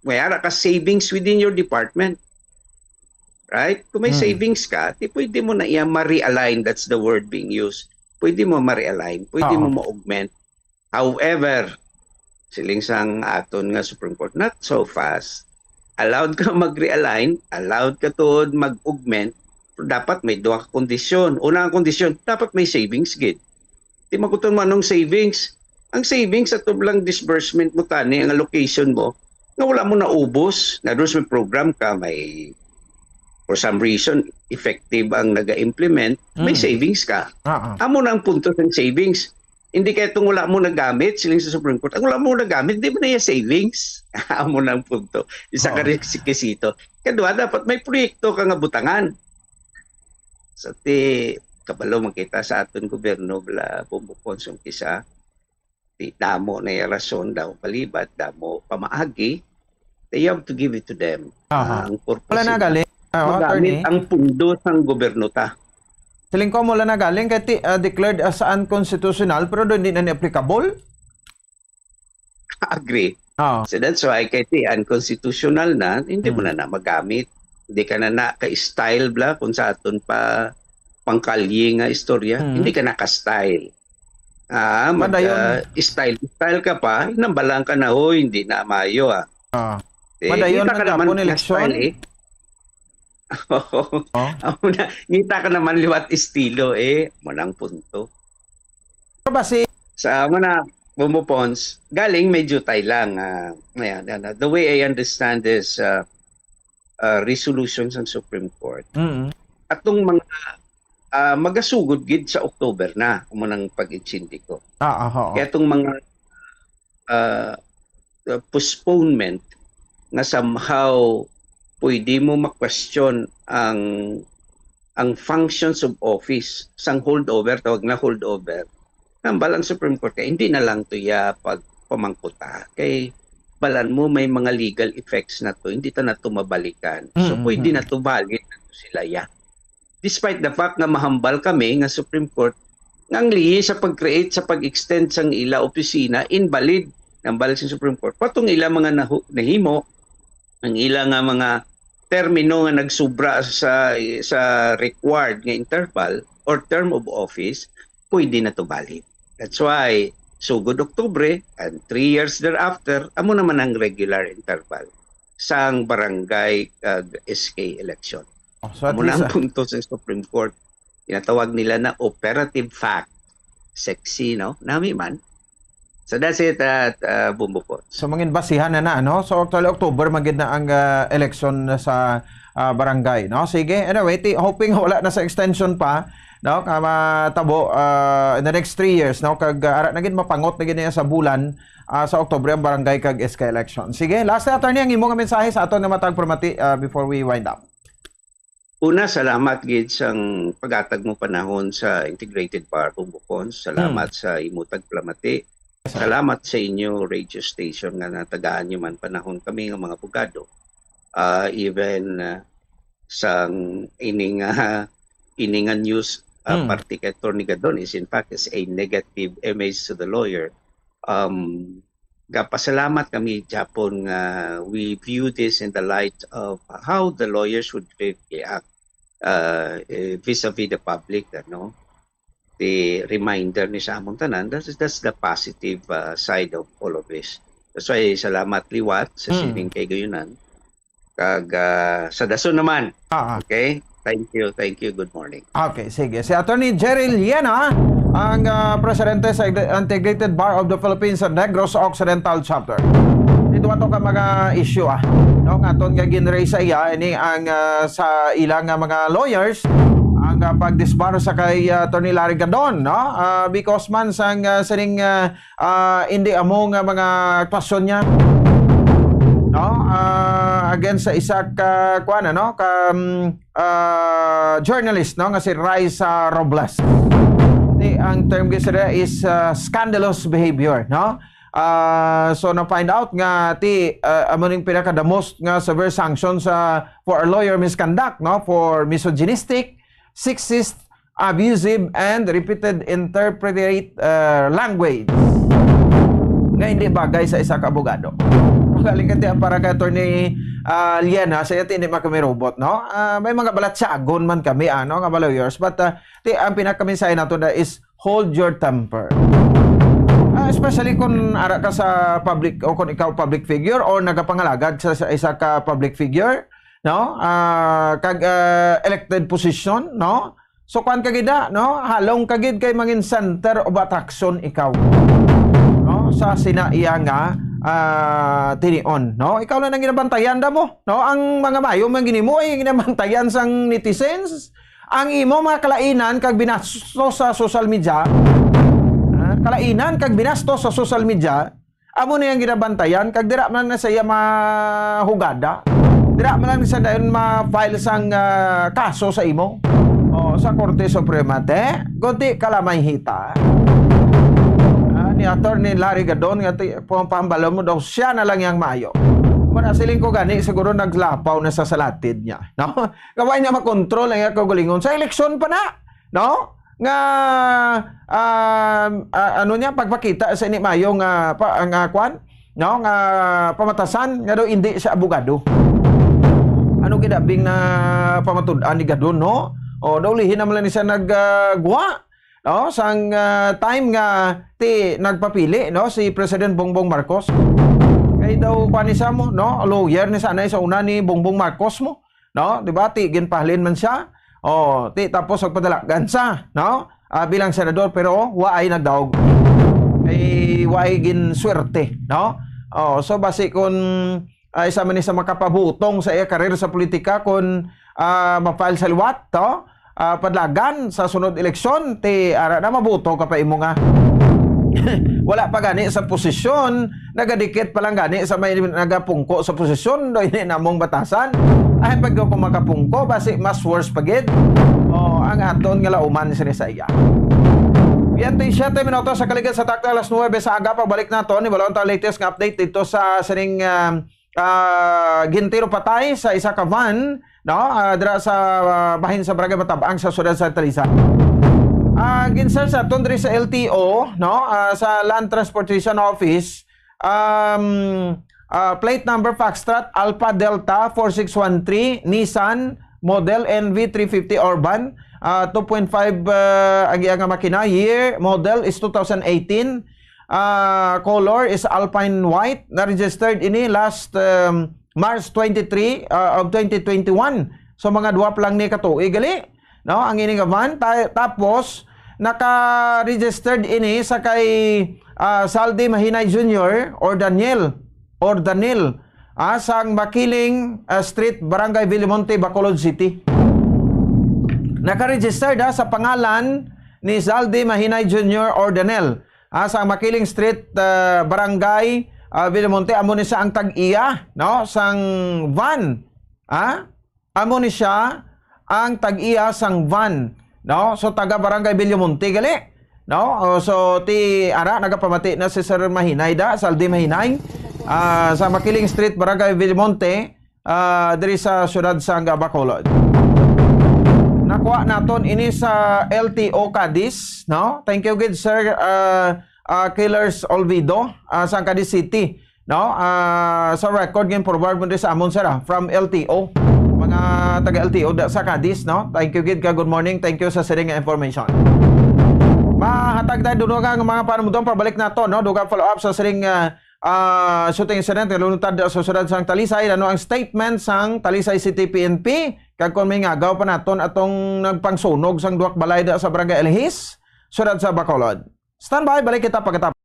Mayara ka savings within your department. Right? Kung may savings ka, di pwede mo na iya ma-realign, that's the word being used. Pwede mo ma-realign, pwede mo ma-augment. However, siling sang aton nga Supreme Court, not so fast. Allowed ka mag-realign, allowed ka to mag-augment, pero dapat may dua kondisyon. Una ang kondisyon, dapat may savings gid. Di makuton mo anong savings. Ang savings at lang disbursement mo tani, ang allocation mo, na wala mo na ubos, na doon may program ka, may for some reason, effective ang naga-implement, may savings ka. Amo na ang punto ng savings. Hindi kaya itong wala mo nagamit, siling sa Supreme Court, ang wala mo nagamit, hindi mo na yung savings. Amo na ang punto. Isa ka rin sikisito. Kadua, dapat may proyekto ka nga butangan. Sa kabalo makita sa aton gobyerno bla bumukonsong kisa di damo na yung rason daw palibad damo pamaagi, they have to give it to them. Ang purpose wala na galing magamit ang pundo sang gobyerno ta. Siling ko mula na galing kaya declared as unconstitutional pero hindi na applicable. Agree. So that's why kaya unconstitutional na hindi mo na magamit, hindi ka na ka-style bla kung sa aton pa pangkalye nga istorya, hindi ka naka-style. Style ka pa, nambalang ka na, hindi na mayo. Madayon na naman eleksyon. Ngita ka naman liwat estilo, manang punto. Sa mga bumupons, galing medyo tay lang. The way I understand this resolutions ng Supreme Court, atong mga magasugod gid sa October na kumunang pag-insindi ko. Kaya itong mga postponement na somehow pwede mo ma-question ang functions of office sang holdover, tawag na holdover, ng balang Supreme Court, kaya hindi na lang to pag pamangkuta. Kay balan mo may mga legal effects na to, hindi ta na to mabalikan. So pwede na to valid na to sila Despite the fact na mahambal kami nga Supreme Court, ang lihi sa pag-create, sa pag-extend sang ila opisina, invalid ng balik sa Supreme Court. Patong ila mga nahimo, ang ila nga mga termino nga nagsubra sa required nga interval or term of office, pwede na to valid. That's why, sugod Oktubre and 3 years thereafter, amo naman ang regular interval sang barangay SK election. So amo na ang punto sa Supreme Court. Tinatawag nila na operative fact. Sexy, no? Nami man. So that's it at Bumbo po. So mangin basihan na no? So actually October magid na ang election sa barangay, no? Sige, anyway, hoping wala na sa extension pa, no? Tabo in the next 3 years, no? Kag ara na gid mapangot na gid niya sa bulan sa October ang barangay kag SK election. Sige, last na attorney ang imong mensahe sa aton nga matag permati before we wind up. Una, salamat gid sang pagatag mo panahon sa Integrated Power Bumbukon. Salamat sa imutag plamati. Salamat sa inyo radio station nga natagaan nyo man panahon kami ng mga abogado. Even sang iningan news partikator ni Gadon is in fact is a negative image to the lawyer. Pasalamat kami Japon nga we view this in the light of how the lawyers would react vis-a-vis the public, no? The reminder ni sa among tanan, that's the positive side of all of this. That's why salamat liwat sa sining kay gayunan. Kag sa dason naman. Okay? Thank you. Good morning. Okay, sige. Si Attorney Jerry Liena, ang presidente sa Integrated Bar of the Philippines sa Negros Occidental Chapter. Dito ato ka mga issue no, aton nga ginraise sa iya ini ang sa ilang mga lawyers ang pagdisbar sa kay Attorney Larry Gadon, no? Because man sang sining hindi amo nga mga aktwasyon niya, no? Against sa isa ka kuan, no? Journalist, no? Nga si Raisa Robles. Ang term gisira is scandalous behavior, no? So na find out nga amo ning pinaka the most nga severe sanctions for a lawyer misconduct, no? For misogynistic, sexist, abusive, and repeated interpreted language nga hindi bagay sa isa ka abogado. Galing kati para ka Attorney Liena, sa hindi kami robot, no? May mga balatsagon man kami, ano, nga lawyers, but ang pinakaminsay nato na is hold your temper. Especially kung ara ka sa public o kung ikaw public figure or nagapangalagad sa isa ka public figure, no? Kag elected position, no? So kuan ka gida, no? Halong kagid kay mangin center of attraction ikaw, no? Sa sinaiya nga tinion, no? Ikaw lang ang ginabantayan da mo, no? Ang mga mayo man ginimo ay ginabantayan sang netizens. Ang imo mga kalainan kag binasto sa social media, kalainan kag binasto sa social media, amo na yang ginabantayan kag dira man na sa iya mahugada. Dira man lang sa dayon ma-file sang kaso sa imo o sa Korte Suprema te, kunti kalamay hita. Ni Attorney Larry Gadon nga pambalo mo daw siya na lang yang maayo. Para siling ko gani siguro naglapaw na sa salatid niya, no? Kaway niya makontrol ang kagalingon sa eleksyon pa na, no? Nga ano niya pagpakita sa ini mayo nga ang kwan, no? Nga pamatasan nga daw hindi sa abogado. Ano gidabing na pamatud-an ni Gadon, no? O daw lihin naman ni siya nagguwa, no? Sang time nga nagpapili, no, si President Bongbong Marcos. Kay daw panisa mo, no? Lawyer ni sana sa una ni Bongbong Marcos mo, no? Di ba? Ginpahalin man siya. O, tapos nagpadalagan sa, no? Bilang senador, pero waay nagdaog. Ay waay gin swerte, no? O, so basi kung isa man ni sa makapabutong sa iya karir sa politika kung ma-file sa liwat, to? Padlagan sa sunod eleksyon, ara na mabuto ka pa imo nga wala pa gani sa posisyon, nagadikit pa lang gani sa may nagapungko sa posisyon, do ini namong batasan. Ay pag ko makapungko, basi mas worse pagid. Ang aton nga lauman sini sa iya. 27 minutos sa kaligid sa takta alas 9 sa aga pagbalik nato ni balon ta latest nga update dito sa sining gintiro patay sa isa ka van dira sa bahin sa Barangay Matabang sa siyudad sa Talisay. Ginsar sa tundri sa LTO sa Land Transportation Office plate number Foxtrot Alpha Delta 4613 Nissan model NV350 Urban 2.5 ang iyang makina. Year model is 2018. Color is Alpine White. Na-registered ini last March 23 of 2021. So mga duwa pa lang ni katuig gali. Ang ini nga van. Tapos naka-registered ini sa kay Saldi Mahinay Jr. or Daniel sang Makiling Street, Barangay Villimonte, Bacolod City. Naka-registered sa pangalan ni Zaldi Mahinay Jr. or Daniel sa Makiling Street, Barangay Villimonte. Amo ni siya ang tag-iya sang van. Amo ni siya ang tag-iya sang van. So taga Barangay Villimonte gali. So ti ara nagapamati na si Sir Mahinay Zaldi Mahinay sa Makiling Street, Barangay Villimonte, diri sa siyudad sa Bacolod. Nakuha naton ini sa LTO Cadiz, Thank you good Sir Killers Olvido sa Cadiz City, sa record game forward mo sa amon sir from LTO. Mga taga LTO sa Cadiz, Thank you good morning. Thank you sa sharing information. Mahatag tayo dunugang mga panumudong pabalik nato, dugang follow up sa sharing shooting incident lunutad sa siyudad sang Talisay. Ano ang statement sang Talisay City PNP kag kon may ngagaw pa naton atong nagpangsunog sang duwak balay sa Barangay Elhis, siyudad sa Bacolod. Standby, balik kita pagkatapos.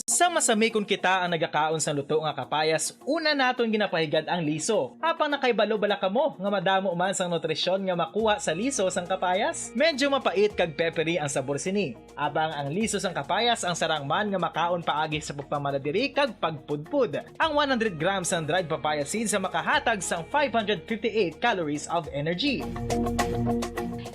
Sa masami kung kita ang nagakaon sa luto nga kapayas, una naton ginapahigad ang liso. Apang nakaibalo bala kamo nga madamo man sang nutrisyon nga makuha sa liso sang kapayas. Medyo mapait kag peppery ang sabor sini. Abang ang liso sang kapayas ang sarang man nga makaon paagi sa pagpamaladiri kag pagpudpud. Ang 100 grams ng dried papaya seeds sa makahatag sang 558 calories of energy.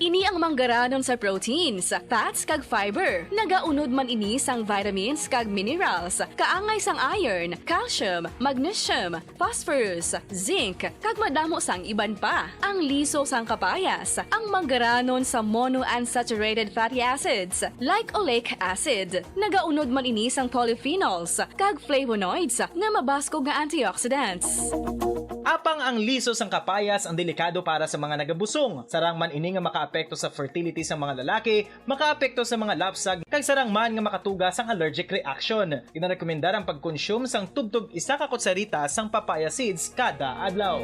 Ini ang manggaranon sa proteins, fats kag fiber. Nagaunod man ini sang vitamins kag minerals, kaangay sang iron, calcium, magnesium, phosphorus, zinc, kag madamo sang iban pa. Ang liso sang kapayas, ang manggaranon sa monounsaturated fatty acids like oleic acid. Nagaunod man ini sang polyphenols kag flavonoids nga mabaskog nga antioxidants. Apang ang liso sang kapayas ang delikado para sa mga nagabusong. Sarang man ini nga makaapekto sa fertility sa mga lalaki, makaapekto sa mga lapsag, kag sarang man nga makatuga sang allergic reaction. Ginarekomendar ang pagkonsume sang tubtog isa ka kutsarita sang papaya seeds kada adlaw.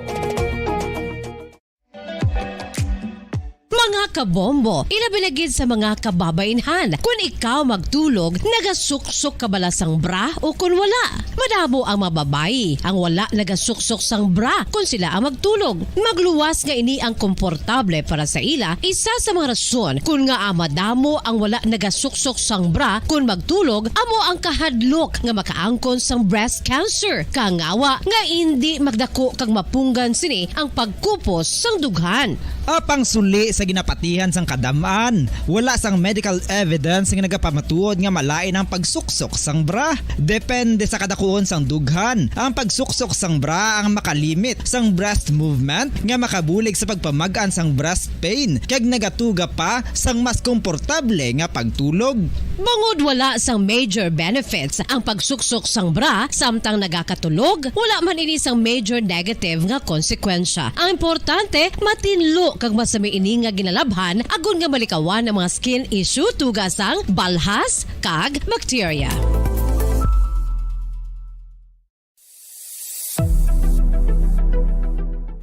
Mga kabombo, ilabilagid sa mga kababainhan. Kung ikaw magtulog, nagasuksok ka bala sang bra o kung wala. Madamo ang mababayi ang wala nagasuksok sang bra kung sila ang magtulog. Magluwas nga ini ang komportable para sa ila, isa sa mga rason kung nga madamo ang wala nagasuksok sang bra kung magtulog, amo ang kahadlok nga makaangkon sang breast cancer. Kangawa nga hindi magdako kag mapunggan sini ang pagkupos sang dughan. Apang suli sa ginapatihan sang kadamaan, wala sang medical evidence nga nagapamatuod nga malain ang pagsuksok sang bra. Depende sa kadakuon sang dughan. Ang pagsuksok sang bra ang makalimit sang breast movement nga makabulig sa pagpamagaan sang breast pain kag nagatuga pa sang mas komportable nga pagtulog. Bangod wala sang major benefits ang pagsuksok sang bra samtang nagakatulog, wala man ini sang major negative nga konsekwensya. Ang importante, matinlo kag masami ini nga ginalabhan agon nga malikawan ang mga skin issue tugas ang balhas kag bacteria.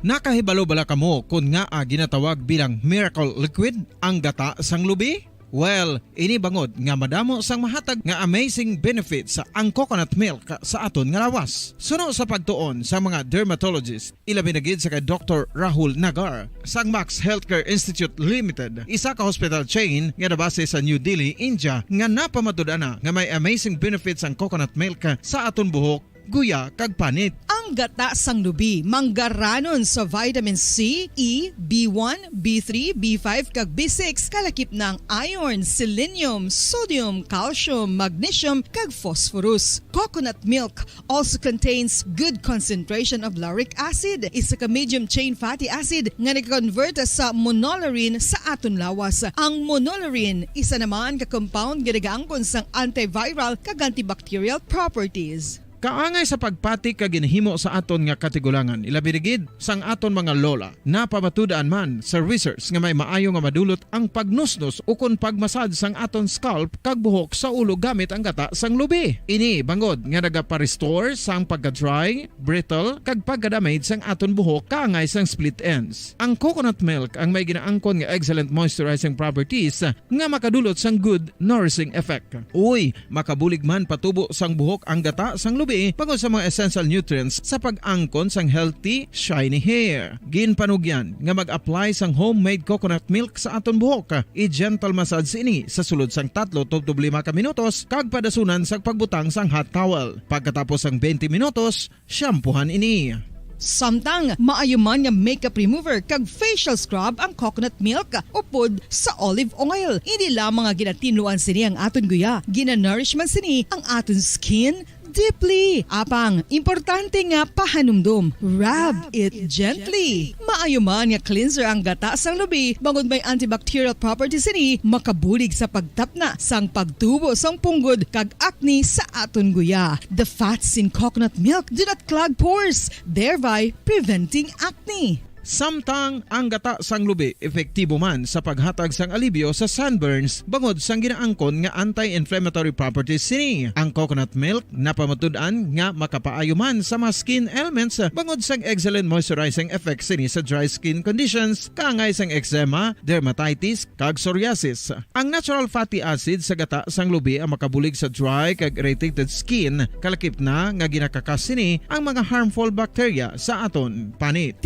Nakahibalo bala kamo kung nga ginatawag bilang miracle liquid ang gata sang lubi? Well, ini bangod nga madamo sang mahatag nga amazing benefit sa ang coconut milk sa aton nga lawas. Suno sa pagtuon sa mga dermatologist, ilabi na gid sa kay Dr. Rahul Nagar sang Max Healthcare Institute Limited, isa ka hospital chain nga nabase sa New Delhi, India, nga napamatud-ana nga may amazing benefits ang coconut milk sa aton buhok, guya kag panit. Ang gata sang lubi manggaranon sa vitamin C, E, B1, B3, B5 kag B6 kalakip ng iron, selenium, sodium, calcium, magnesium kag phosphorus. Coconut milk also contains good concentration of lauric acid, isa ka medium chain fatty acid nga nag-convert sa monolarin sa aton lawas. Ang monolarin isa naman ka compound nga nagaangkon sang antiviral kag antibacterial properties. Kaangay sa pagpati ka ginhimo sa aton nga katigulangan, ilabirigid sang aton mga lola, napamatudan man sa research nga may maayo nga madulot ang pagnusnos o kon pagmasad sang aton scalp kag buhok sa ulo gamit ang gata sang lubi. Ini bangod nga nagapa-restore sang pagka-dry, brittle kag pagka-damage sang aton buhok kaangay sang split ends. Ang coconut milk ang may ginaangkon nga excellent moisturizing properties nga makadulot sang good nourishing effect. Uy, makabulig man patubo sang buhok ang gata sang lubi pagod sa mga essential nutrients sa pag-angkon sang healthy, shiny hair. Ginpanugyan nga mag-apply sang homemade coconut milk sa aton buhok. I-gentle massage ini sa sulod sang 3 to 5 ka minutos kag padasunan sang pagbutang sang hot towel. Pagkatapos sang 20 minutos, shampoohan ini. Samtang maayuman nga makeup remover kag facial scrub ang coconut milk upod sa olive oil. Hindi lamang nga ginatinuan sini ang aton guya, ginanourishman sini ang aton skin deeply. Apang, importante nga pahanumdum. Rub it gently. Maayuman nga cleanser ang gata sang lubi, bangod may antibacterial properties ini, makabulig sa pagtapna sang pagtubo sang punggod kag acne sa aton guya. The fats in coconut milk do not clog pores, thereby preventing acne. Samtang ang gata sang lubi epektibo man sa paghatag sang alibyo sa sunburns bangod sang ginaangkon nga anti-inflammatory properties sini. Ang coconut milk napamatud-an nga makapaayo man sa mga skin ailments bangod sang excellent moisturizing effect sini sa dry skin conditions kaangay sang eczema, dermatitis kag psoriasis. Ang natural fatty acid sa gata sang lubi ang makabulig sa dry kag irritated skin, kalakip na nga ginakakas sini ang mga harmful bacteria sa aton panit.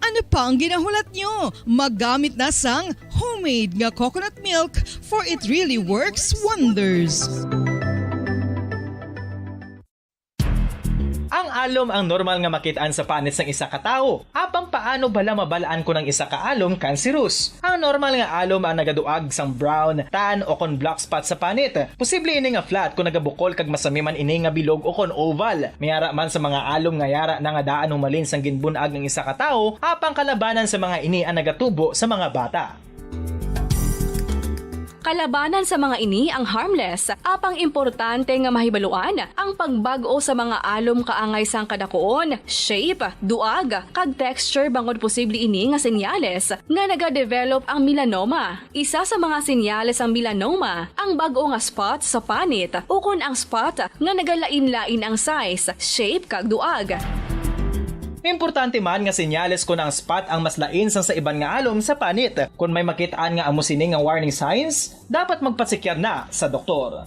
Ano pa ang ginahulat nyo? Maggamit na sang homemade nga coconut milk for it really works wonders. Ang alom ang normal nga makitaan sa panit sang isa ka tawo. Apang paano bala mabalaan ko ng isa ka alom cancerous? Ang normal nga alom ang nagaduag sang brown, tan o kon black spot sa panit. Posible ini nga flat kung nagabukol kag masami man ini nga bilog o kon oval. Mayara man sa mga alom nga yara na nga daan humalin sang ginbunag ng isa ka tawo, apang kalabanan sa mga ini ang nagatubo sa mga bata. Kalabanan sa mga ini ang harmless, apang importante nga mahibaluan ang pagbago sa mga alom kaangay sang kadakuon, shape, duag, kag texture bangod posible ini nga senyales nga nagadevelop ang melanoma. Isa sa mga senyales ang melanoma, ang bago nga spot sa panit o kun ang spot nga nagalain-lain ang size, shape kag duag. Importante man nga senyales kung ang spot ang mas lain sang sa iban nga alom sa panit. Kung may makitaan nga amo sini nga warning signs, dapat magpasikyar na sa doktor.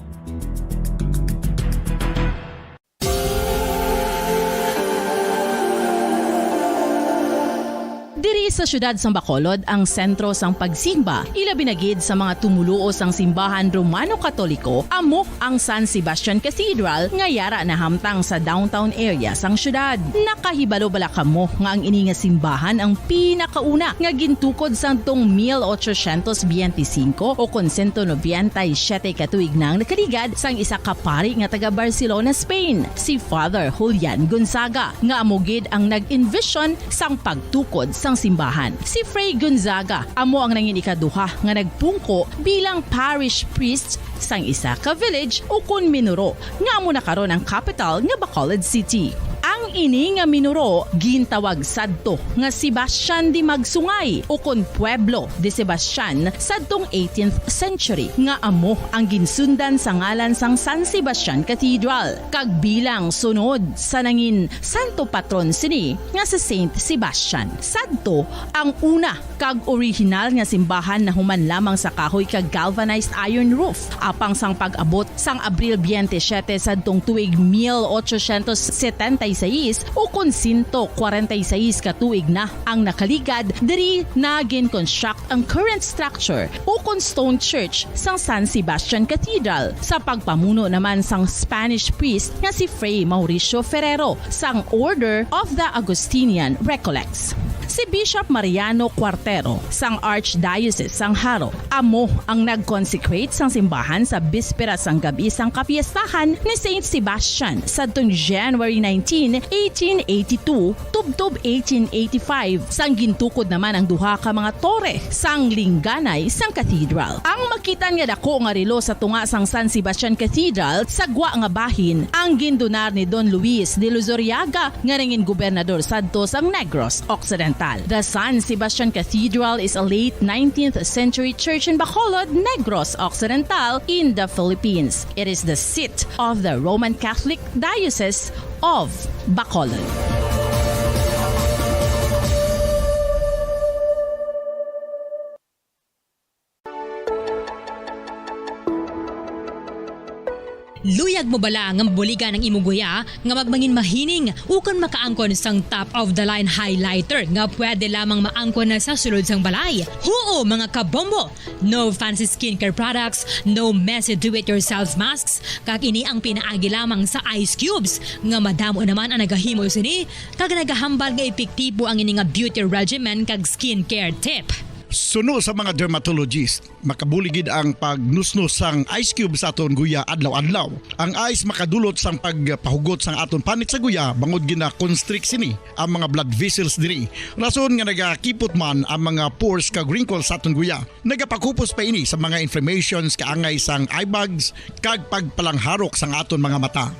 Diri sa syudad sang Bacolod ang sentro sang pagsimba, ilabi na gid sa mga tumuluo sang simbahan Romano-Katoliko, amo ang San Sebastian Cathedral nga yara na hamtang sa downtown area sang syudad. Nakahibalo bala kamo nga ang ini nga simbahan ang pinakauna nga gintukod sang tong 1825 o kon 197 katuig nang nakaligad sang isa ka pari nga taga Barcelona, Spain, si Father Julian Gonzaga, nga amo gid ang nag-envision sang pagtukod sang simbahan. Si Fray Gonzaga amo ang nangin ikaduha nga nagpungko bilang parish priest sang isa ka village o kun minuro nga amo na karon ang capital nga Bacolod City. Ang Ang ini nga minuro gintawag sadto nga Sebastian di Magsungay o kon Pueblo de Sebastian sadtong 18th century nga amo ang ginsundan sa ngalan sang San Sebastian Cathedral kag bilang sunod sa nangin santo patron sini nga sa Saint Sebastian. Sadto ang una kag original nga simbahan na human lamang sa kahoy kag galvanized iron roof apang sang pag-abot sang Abril 27 sadtong tuig 1876 o kon 146 ka tuig na ang nakaligad diri na gin-construct ang current structure o kon stone church sang San Sebastian Cathedral sa pagpamuno naman sang Spanish priest nga si Fray Mauricio Ferrero sang Order of the Augustinian Recollects. Si Bishop Mariano Cuartero sang Archdiocese sang Haro amo ang nag-consecrate sang simbahan sa bispera sang gabi sang kapiestahan ni Saint Sebastian sadtong January 19, 1882 tubtob 1885 sang gintukod naman ang duha ka mga tore sang lingganay sang cathedral. Ang makitan nga dako nga relo sa tunga sang San Sebastian Cathedral sa gwa nga bahin ang gindonar ni Don Luis de Luzuriaga nga nangin gobernador sadto sang Negros Occidental. The San Sebastian Cathedral is a late 19th century church in Bacolod, Negros Occidental in the Philippines. It is the seat of the Roman Catholic Diocese of Bacolod. Luyag mo bala nga mabuligan ng imuguya nga magmangin mahining ukon makaangkon sang top of the line highlighter nga pwede lamang maangkon na sa sulod sang balay. Huo mga kabombo! No fancy skincare products, no messy do-it-yourself masks, kag ini ang pinaagi lamang sa ice cubes nga madamo naman ang nagahimo sini kag nagahambal nga epektibo ang ini nga beauty regimen kag skincare tip. Suno sa mga dermatologist, makabuligid ang pagnusnos sang ice cube sa aton guya adlaw-adlaw. Ang ice makadulot sang pagpahugot sang aton panit sa guya bangod gina constrict sini ang mga blood vessels diri. Rason nga nagakipot man ang mga pores kag wrinkles sa aton guya. Nagapakupos pa ini sa mga inflammations kaangay sang eye bags kag pagpalangharok sang aton mga mata.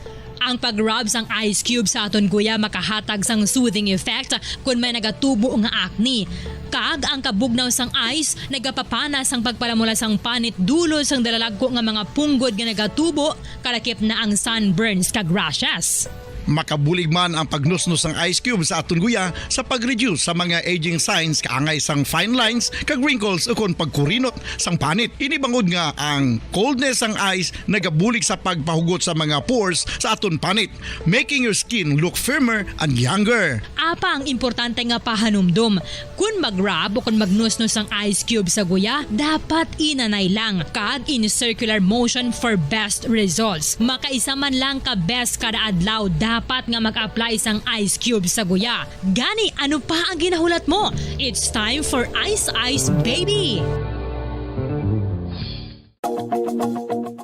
Ang pag-rub sang ice cube sa aton guya makahatag sang soothing effect kung may nagatubo nga acne. Kag ang kabugnaw sang ice nagapapana sang pagpalamula sang panit dulo sang dalalagko nga mga punggod nga nagatubo kalakip na ang sunburns kag rashes. Makabulig man ang pagnusnos ng ice cube sa aton guya sa pag-reduce sa mga aging signs kaangay sang fine lines kag wrinkles ukon pagkurinot sang panit. Ini bangod nga ang coldness sang ice nagabulig sa pagpahugot sa mga pores sa aton panit, making your skin look firmer and younger. Apang importante nga pahanumdum, kung mag-rub o kung magnusnos sang ice cube sa guya, dapat inanay lang kag in circular motion for best results. Makaisa man lang ka best kada adlaw dapat nga mag-apply sang ice cube sa guya. Gani, ano pa ang ginahulat mo? It's time for Ice Ice Baby!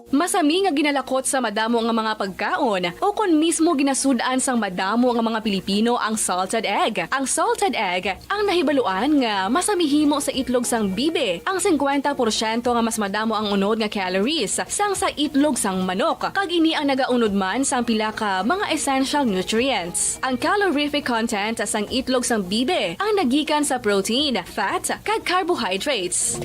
Masami nga ginalakot sa madamo nga mga pagkaon o kung mismo ginasudaan sang madamo nga mga Pilipino ang salted egg. Ang salted egg ang nahibaluan nga masamihimo sa itlog sang bibe. Ang 50% nga mas madamo ang unod nga calories sang sa itlog sang manok. Kag ini ang nagaunod man sang pila ka mga essential nutrients. Ang calorific content sang itlog sang bibe ang nagikan sa protein, fat, kag carbohydrates.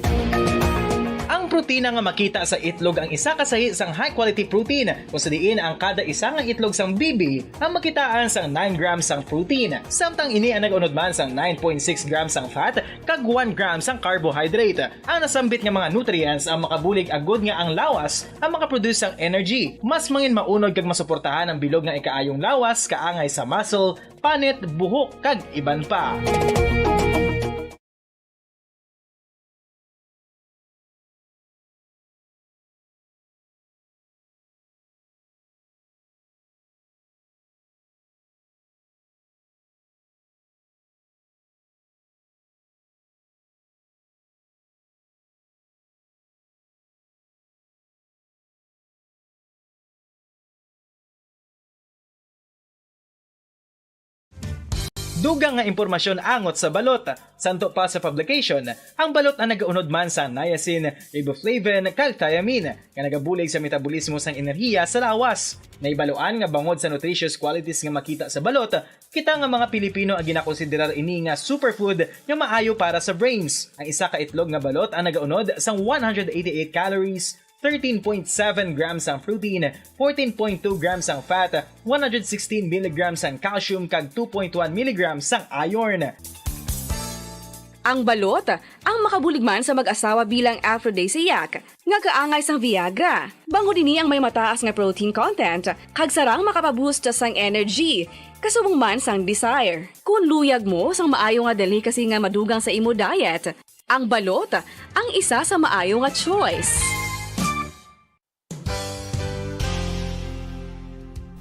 Ang protina nga makita sa itlog ang isa kasahi sang high quality protein kung sa diin ang kada isa nga itlog sang bibi ang makitaan sang 9 grams sang protein. Samtang ini ang nag-unod man sang 9.6 grams sang fat kag 1 gram sang carbohydrate. Ang nasambit nga mga nutrients ang makabulig agud nga ang lawas ang makaproduce sang energy. Mas mangin maunod kag masuportahan ang bilog nga ikaayong lawas kaangay sa muscle, panit, buhok kag iban pa. Dugang nga impormasyon angot sa balot. Santo pa sa publication, ang balot ang nagaunod man sa niacin, riboflavin, kag thiamine, nga nagabulig sa metabolismo sang enerhiya sa lawas. Naibaloan nga bangod sa nutritious qualities nga makita sa balot, kita nga mga Pilipino ang ginakonsiderar ini nga superfood nga maayo para sa brains. Ang isa ka itlog nga balot ang nagaunod sang 188 calories, 13.7 grams ang protein, 14.2 grams ang fat, 116 mg ang calcium kag 2.1 mg ang iron. Ang balot, ang makabulig man sa mag-asawa bilang aphrodisiac, nga kaangay sang Viagra. Bangod ini ang may mataas nga protein content, kag sarang makapaboost sang energy, kasubong man sang desire. Kung luyag mo sang maayo nga delicacy nga madugang sa imo diet, ang balot, ang isa sa maayo nga choice.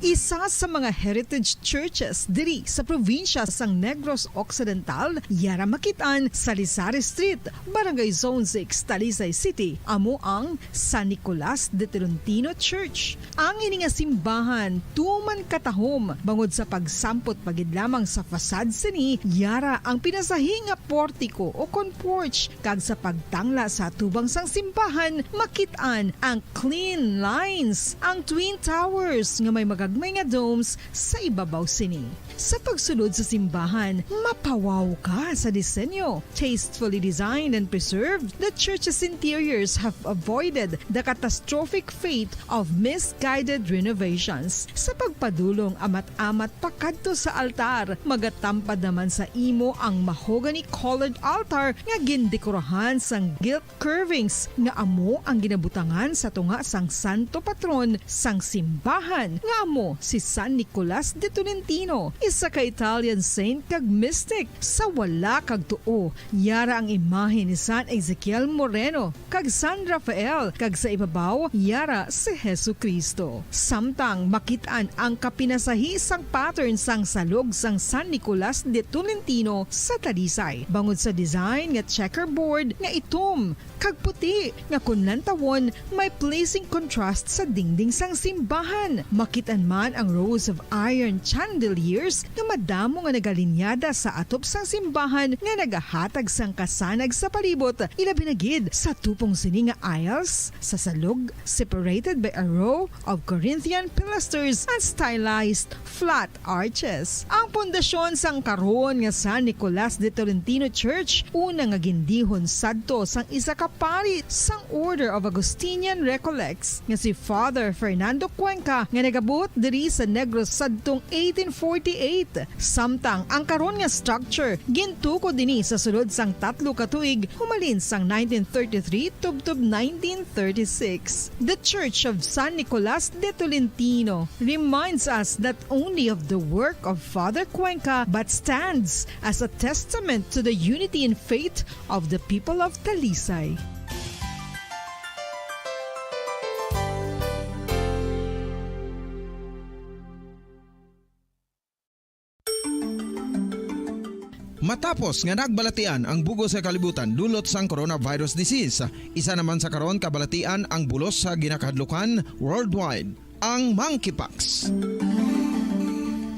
Isa sa mga heritage churches diri sa probinsya sang Negros Occidental, yara makitaan sa Lizares Street, Barangay Zone 6, Talisay City, amo ang San Nicolas de Tolentino Church. Ang ini nga simbahan tuman katahom bangod sa pagsampot pagid lamang sa fasad sini, yara ang pinasahi nga portiko o kon porch, kag sa pagtangla sa tubang sang simbahan makitaan ang clean lines, ang twin towers nga may magagmay nga domes sa ibabaw sini. Sa pagsulod sa simbahan, mapawaw ka sa disenyo. Tastefully designed and preserved, the church's interiors have avoided the catastrophic fate of misguided renovations. Sa pagpadulong amat-amat pakadto sa altar, magatampad naman sa imo ang mahogany colored altar nga gindekorahan sang gilt curvings nga amo ang ginabutangan sa tunga sang santo patron sang simbahan nga amo si San Nicolas de Tolentino, isa ka Italian saint kag mystic. Sa wala kag tuo, yara ang imahe ni San Ezekiel Moreno kag San Rafael, kag sa ibabaw yara si Hesu Kristo. Samtang makitaan ang kapinasahi sang pattern sang salog sang San Nicolas de Tolentino sa Talisay, bangod sa design nga checkerboard nga itom kag puti nga kunlantawon may pleasing contrast sa dingding sang simbahan. Makitaan man ang rows of iron chandeliers nga madamo nga nagalinyada sa atop sang simbahan nga nagahatag sang kasanag sa palibot, ilabi na gid sa tupong sini nga aisles sa salog, separated by a row of Corinthian pilasters and stylized flat arches. Ang pundasyon sang karon nga San Nicolas de Tolentino Church una nga gindihon sadto sang isa ka pari sang Order of Augustinian Recollects nga si Father Fernando Cuenca nga nagabot diri sa Negros sadtong 1848. Samtang ang karon nga structure gintuko dinhi sa sulod sang 3 ka tuig humalin sang 1933 tubtob 1936. The Church of San Nicolas de Tolentino reminds us not only of the work of Father Cuenca but stands as a testament to the unity and faith of the people of Talisay. Matapos nga nagbalatian ang bugos sa kalibutan dulot sang coronavirus disease, isa naman sa karon kabalatian ang bulos sa ginakadlukan worldwide, ang monkeypox.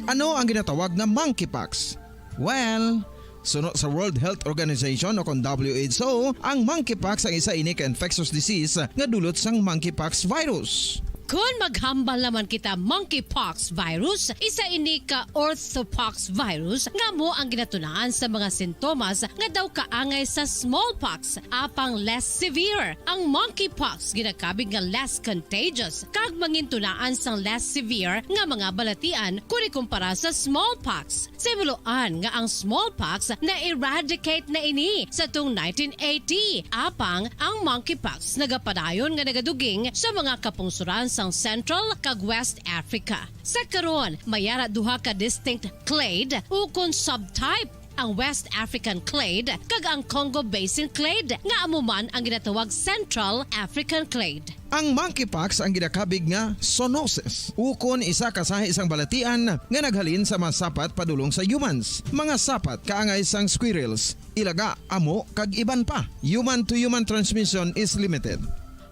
Ano ang ginatawag na monkeypox? Well, suno sa World Health Organization o kon WHO, ang monkeypox ang isa ini ka infectious disease nga dulot sang monkeypox virus. Kung maghambal naman kita monkeypox virus, isa ini ka orthopox virus nga mo ang ginatunaan sa mga sintomas nga daw kaangay sa smallpox, apang less severe. Ang monkeypox ginakabig nga less contagious kag mangintunaan sang less severe nga mga balatian kung ikumpara sa smallpox. Simuloan nga ang smallpox na eradicate na ini sa tung 1980, apang ang monkeypox nagapadayon nga nagaduging sa mga kapungsuran sang Central kag West Africa. Sa karon, mayara duha ka distinct clade o kon subtype, ang West African clade kag ang Congo Basin clade nga amuman ang ginatawag Central African clade. Ang monkeypox ang ginakabig nga zoonosis, ukon isa ka sa isang balatian nga naghalin sa mga sapat padulong sa humans. Mga sapat kaangay sang squirrels, ilaga, amo kag iban pa. Human to human transmission is limited.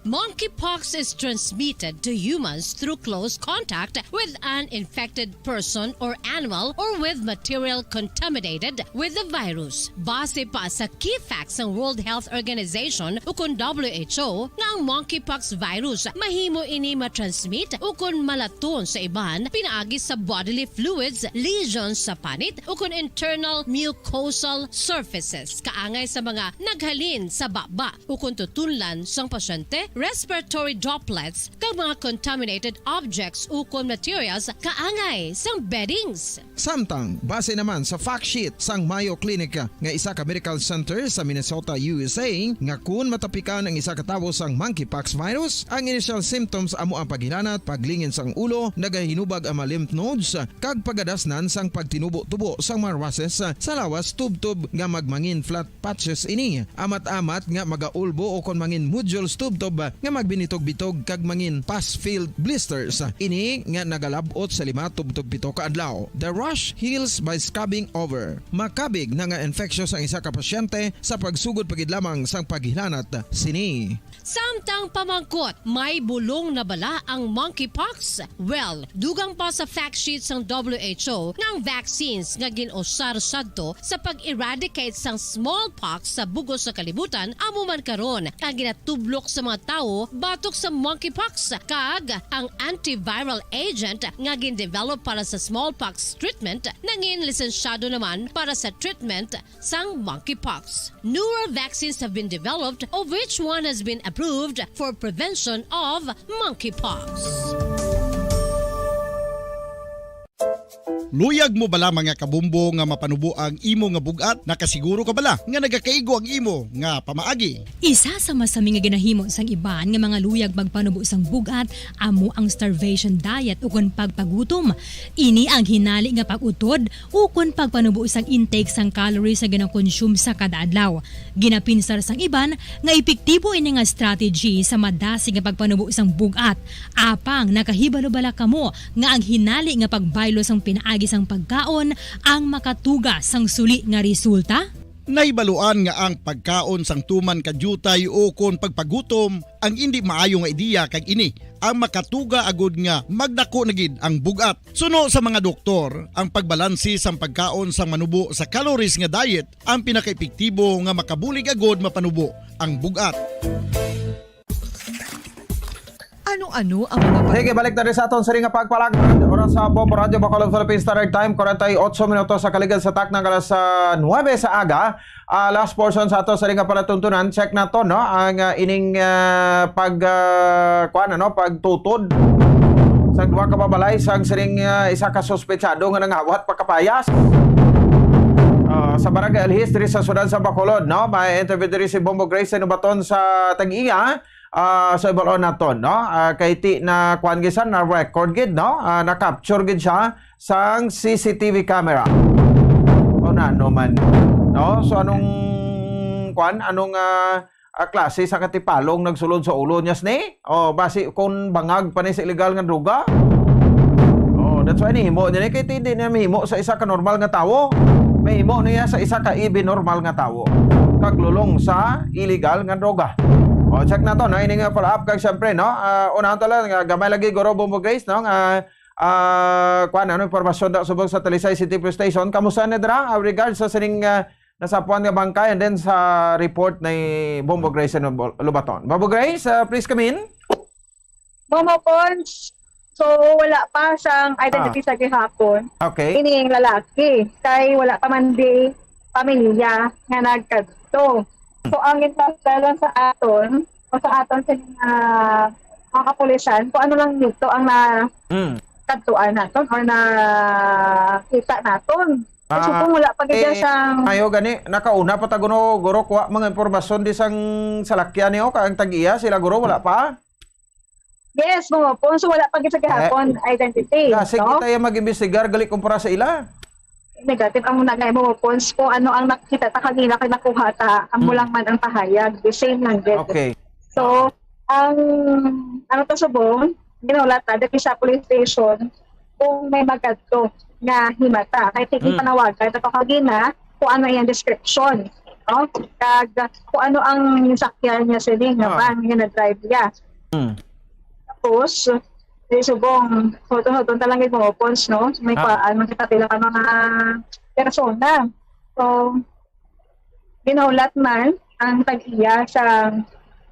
Monkeypox is transmitted to humans through close contact with an infected person or animal or with material contaminated with the virus. Base pa sa key facts ng World Health Organization o kung WHO nga ang monkeypox virus mahimo ini matransmit o kung malaton sa iban pinaagi sa bodily fluids, lesions sa panit o kung internal mucosal surfaces kaangay sa mga naghalin sa baba o kung tutunlan sang pasyente, respiratory droplets kag mga contaminated objects o kung materials kaangay sang beddings. Samtang, base naman sa fact sheet sang Mayo Clinic nga isa ka medical center sa Minnesota, USA, nga kung matapikan ang isa ka tawo sang monkeypox virus, ang initial symptoms amo ang paghilanat, paglingin sang ulo, nagahinubag ang mga lymph nodes, kag pagadasnan sang pagtinubo-tubo sang mga rashes sa lawas tubtub nga magmangin flat patches ini. Amat-amat nga magaulbo o kon mangin nodules tubtub nga magbinitog-bitog kag mangin pus-filled blisters. Ini nga nagalabot sa 5 tubtub 7 ka adlaw. The rash heals by scabbing over. Makabig na nga infectious ang isa ka pasyente sa pagsugod pagid lamang sang paghilanat sini. Samtang pamangkot, may bulong na bala ang monkeypox? Well, dugang pa sa fact sheets ng WHO ng vaccines nga ginusar sadto sa pag-eradicate sang smallpox sa bugos sa kalibutan amo man karon ang ginatublok sa mga tao batok sa monkeypox kag ang antiviral agent nga gin-develop para sa smallpox treatment nangin lisensyado naman para sa treatment sang monkeypox. Newer vaccines have been developed of which one has been approved for prevention of monkeypox. Luyag mo bala mga kabumbo nga mapanubo ang imo nga bugat? Nakasiguro ka bala nga nagakaigo ang imo nga pamaagi? Isa sa masami nga ginahimo sang iban nga mga luyag magpanubo sang bugat amo ang starvation diet ukon pagpagutom. Ini ang hinali nga pag-utod ukon pagpanubo sang intake sang calories sa ginakonsume sa kada adlaw. Ginapinsar sang iban nga epektibo ini nga strategy sa madasig nga pagpanubo sang bugat. Apang nakahibalo-bala kamo nga ang hinali nga pagbaylo sang pinaagi sang pagkaon ang makatuga sang suli nga resulta? Naibaluan nga ang pagkaon sang tuman kadyutay o kon pagpagutom ang hindi maayo nga ideya kag ini ang makatuga agud nga magdako na gid ang bugat. Suno sa mga doktor, ang pagbalansi sang pagkaon sang manubo sa calories nga diet ang pinakaepektibo nga makabulig agud mapanubo ang bugat. Ano-ano ang mga Sige, balik na rin sa aton sa ring pagpalag. Oras sa Bombo Radio Bacolod Philippines Standard Time, 48 minutos sa kaligid sa taknang alas 9 sa aga. Last portion sa ato sa ring palatuntunan, check na to, no? Ang ining pagtutod sa duwa ka babalay sang siring isa ka sospechado nga nangawat pagkapayas. Sa Barangay Alhis, diri sa Sudan sa Bacolod, no? May interview diri si Bombo Grace sa Nubaton sa Tag-iya. So ibalon naton, no? Kay ti na kuan gisan na record gid, no? Na-capture gid siya sang CCTV camera. O na no man, no? So anong klase sa katipalong nagsulod sa ulo niya ni? O basi kung bangag pa ni sa illegal nga droga? Oh, that's why ni himo niya kay ti di niya mahimo sa isa ka normal nga tawo. Mahimo niya sa isa ka normal nga tawo. Kaglulong sa illegal nga droga. O, check na to, no? Ini nga follow-up kag siyempre, no? Unahan to lang, gamay lagi Goro Bombo Grace, no? Informasyon da subong sa Talisay City Police Station. Kamusta na dra? Regards sa sining nasapuan nga bangkay and then sa report ni Bombo Grace sa Lubaton. Bombo Grace, please come in. Momo Pons, so wala pa siyang identity sa gihapon. Okay. Ini yung lalaki. Kay wala pa man di pamilya nga nagkadto. So, ang itasalan sa aton, o sa aton sa mga kapulisan, kung ano lang dito ang nakatuan naton or nakita naton. So, kung wala pa ganyan siyang... Ayo gani, nakauna pa taguno, Guro, kuha mga impormasyon di sang salakyan niyo, kaang Tag-iya, sila Guro, wala pa? Yes, mga po. So, wala pa ganyan sa gihapon identity. Kasi no? kita yung mag-imbestigar, gali kumpara sa ila. Negative ang muna ngayon mo pons kung ano ang nakita ta kanina kay nakuha ta ang mulang man ang pahayag the same lang din. Okay. So ang ano to subong ginulat ta dito sa police station kung may magkadto nga himata kay tiging panawagan ta kagina kung ano yung description no? Kag kung ano ang sakyan niya sa nga van nga na-drive niya. Tapos, subong hoton talaga yung opons, no? May kuhaan, magkatapila ka mga persona. So, ginaulat man ang tag-iya sa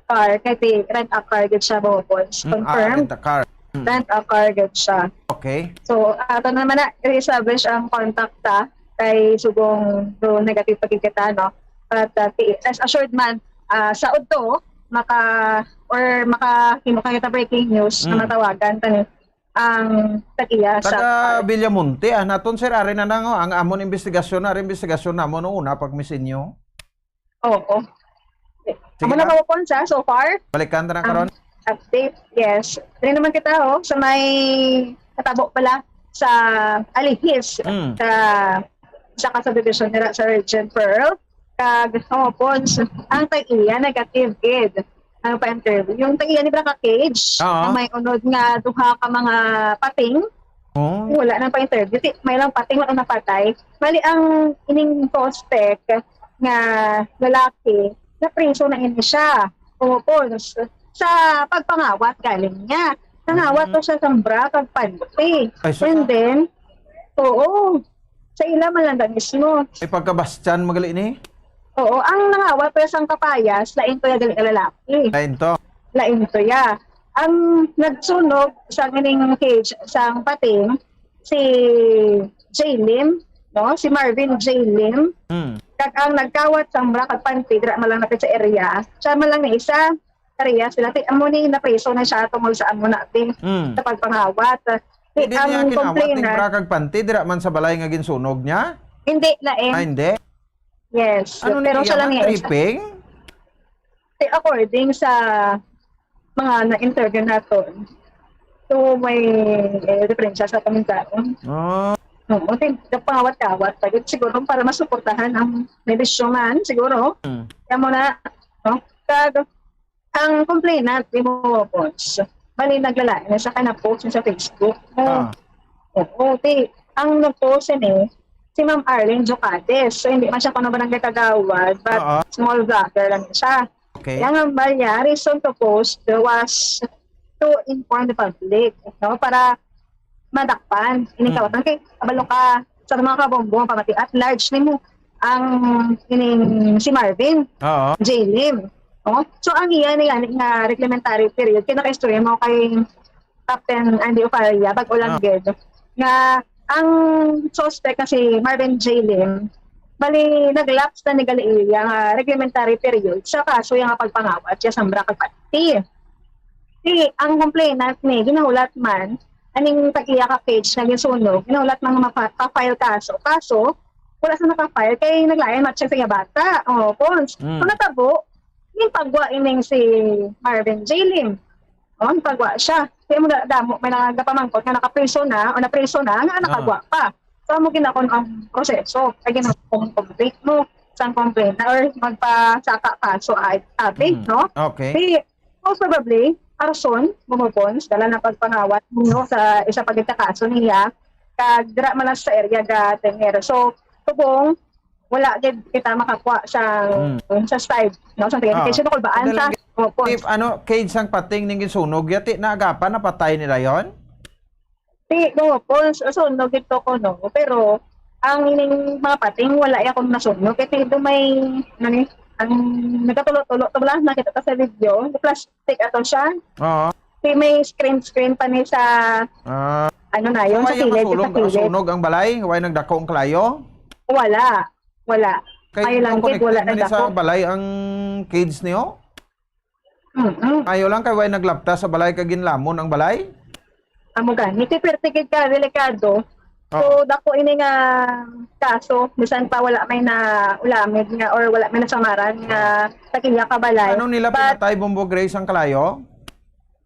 car, kaya rent a car gud siya opons. Confirmed. Rent a car. Rent a car gud siya. Okay. So, ato naman na establish ang contact ta kay subong do negative pagkikita, no? At as assured man, sa udto, makahimo kita breaking news na matawagan tani ang tag-iya sa taga Villamonte naton sir ari na nang ang amon investigasyon namon no una pag misinyo. Oo. Amo na mo sa so far. Balikan ta na karon. Update, yes. Dili naman kita sa may katabo pala sa Alihis sa subdivision nila sa Regent Pearl. Kag pons ang tag-iya negative kid ang pa-interview. Yung tag-iya ni Blanca Cage na may unod nga duha ka mga pating. Wala nang pa-interview. May lang pating, wala nang patay. Mali ang ining suspect nga lalaki na preso na ini siya. Pumupons sa pagpangawat galing niya. Nangawat to siya sa bra kag panty. And then, sa ila malanda mismo. Ay pagkabastyan magali ni? Oo, ang nangawat pa sang kapayas, lain to ya gali lalaki. Lain to ya. Ang nagsunog sa gining cage sang pating si J. Lim, no? Si Marvin J. Lim. Kag ang nagkawat sang bra kag panty dira malang napit sa area. Siya malang ni isa area sila ti amo ni na preso na siya tungod sa amo natin sa pagpangawat. Hindi niya kinawat ng bra kag panty dira man sa balay nga ginsunog niya? Hindi lain. Hindi. Yes. Ano pero siya lang tripping? According sa mga na-interview natin, so may referensya sa komentaryo. Oo, pangawat-kawat. Siguro para masuportahan ang medisyonan, siguro. Kaya mo na, no? Kag, ang complainant, di mo post. Bali, naglalaki na sa kanapost sa Facebook. Oo, ang nag-post si Ma'am Arlene Jocades. So, hindi man siya kung ba nang kagawad, but small vlogger lang siya. Okay. Yang ang balya, reason to post was to inform the public, no? Para madakpan. Inikawatan kay kabalo ka sa mga kabombong pamati at large ni mo ang si Marvin J. Lim. No? So, ang iyan nga reglementary period, kinaka-istorya mo kay Captain Andy Ofaria, bag-ulang nga ang suspect kasi Marvin J. Lim, bali nag-lapse na ni Galilia nga reglementary period sa kaso yung pagpangawat siya sa Bra Pati. Ang complainant ni ginahulat man aning tag-iya ka page na gisunog, ginahulat man mapa-file kaso. Kaso wala sa naka-file kay naglayan match sa bata. Pons. Kung natabo, yung pagwa ining si Marvin J. Lim. Pagwa siya. Kaya mo damo, may nagapamangkot nga nakapreso na o napreso na nga nakagwa pa. So, mo ginakon ang proseso. Kaya ginakon complete mo sa complaint or magpasaka kaso ay no? Okay. Most probably, arson, bumupons, dala na pagpangawat mo sa isa pagkakaso niya, kag dira man sa area ga tengero. So, tubong, wala kita makakuha sa side, no? Sa identification kung baan sa if cage sang pating ning sunog yati na agapan napatay nila yon? Sunog ito ko no, pero ang ining mga pating wala ya kung nasunog kasi do may ang nagatulo-tulo to lang nakita ta sa video, plastic ato siya. May screen pa ni sa na yon sa kilid. Sunog ang balay, way nagdako ang kalayo? Wala. Kaya lang wala nagdako. Sa balay ang cage niyo? Ayo lang kay way naglapta sa balay kag ginlamon ang balay. Amo gani pertikid ka delikado. So dako ini nga kaso bisan pa wala may na ulamid nga or wala may nasamaran nga tagiya ka balay. Paano nila pinatay Bombo Grace ang kalayo?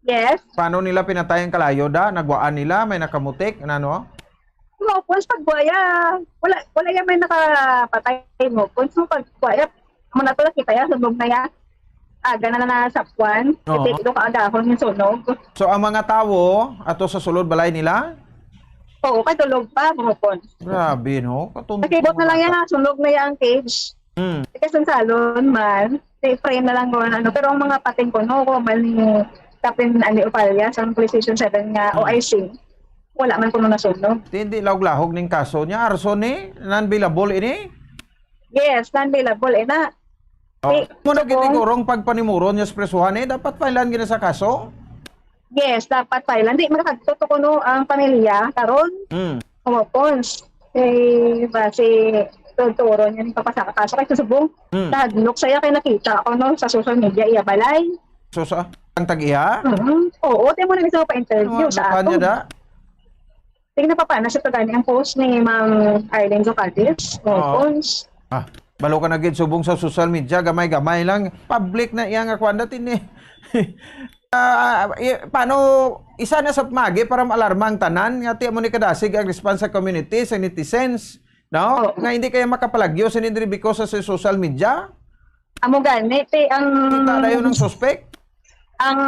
Yes. Paano nila pinatay ang kalayo da? Nagwaan nila may nakamutik ano? No, kung pagbuaya, wala yan may nakapatay mo. Kung pagbuaya, muna to kita yan, sunog na yan. Aga na nasapwan, kasi ito kaagahon yung sunog. So, ang mga tao, ato sa sulod balay nila? Oo, katulog pa, bumupon. Grabe, no? Nakibot na lang yan, sunog na yan ang cage. Kasi sa salon man, frame na lang ko ano. Pero ang mga pating ko, no, ko man ni Captain Ali Opalia sa PlayStation 7 nga OIC, wala man ko na nasunog. Hindi lahog ning kaso niya. Arson ni, non-billable ini? Yes, non-billable. Na. Muna kinikurong pagpanimuron niya sa presuhan dapat filean gina sa kaso? Yes, dapat filean. Di, makakagtuto ko no ang pamilya, karon. Umapons. Base tuturo niya ni papasa ka kaso kay susubong. Taglok saya kay nakita ako no sa social media iya balay. So sa ang tag-iya? Oo, tayo mo na isa pa interview sa ato. Tingnan pa na siya pagani ang post ni Ma'am Arlene Zocatis. Umapons. Balo ka na gid subong sa social media, gamay-gamay lang. Public na iya nga kwanda tin paano isa na sa magi para maalarma ang tanan nga ti mo ni kadasig ang response sa community, sa netizens. No? Nga hindi kaya makapalagyo sa nindribi ko sa social media? Amo gani, ang... Kita na yun ng suspect? Ang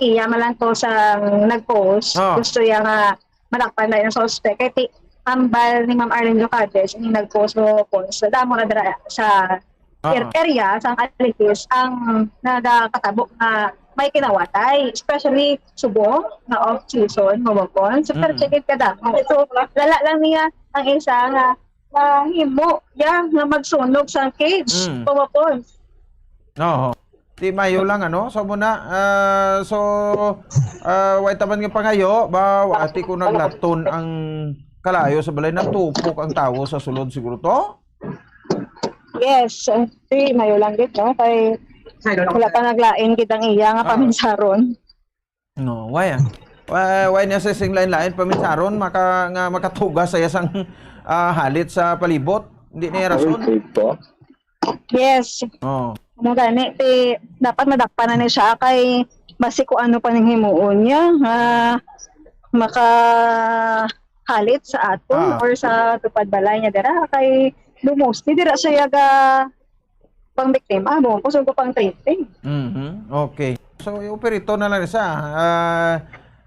iya malang to sa nag-post, gusto niya nga malakpan na yung suspect. Kaya ambal ni Ma'am Arlene Lucades, yung nag-post mo po, sa damo na sa area, sa Alikis, ang nagkatabo na may kinawatay, especially subo na off-season, mabapon. So, pero check it ka damo. So, lala lang niya ang isa nga himo ya nga magsunog sa cage pumapon. Di mayo lang ano so muna way taman nga pangayo ba ati ko naglaton ang kalayo sa balay natupok ang tawo sa sulod siguro to. Yes, di mayo lang gid no kay wala pa naglain kitang iya nga paminsaron. No, why niya sa sing lain-lain paminsaron makatugas sa isang halit sa palibot. Hindi niya rason. Yes. Ano gani, dapat madakpan na niya siya kay basi ko ano pa nang himuon niya. Makahalit sa aton or sa tupad balay niya dira kay lumosti dira siya yaga pang biktima mo kusog ko pang treating. Okay. So operito na lang isa.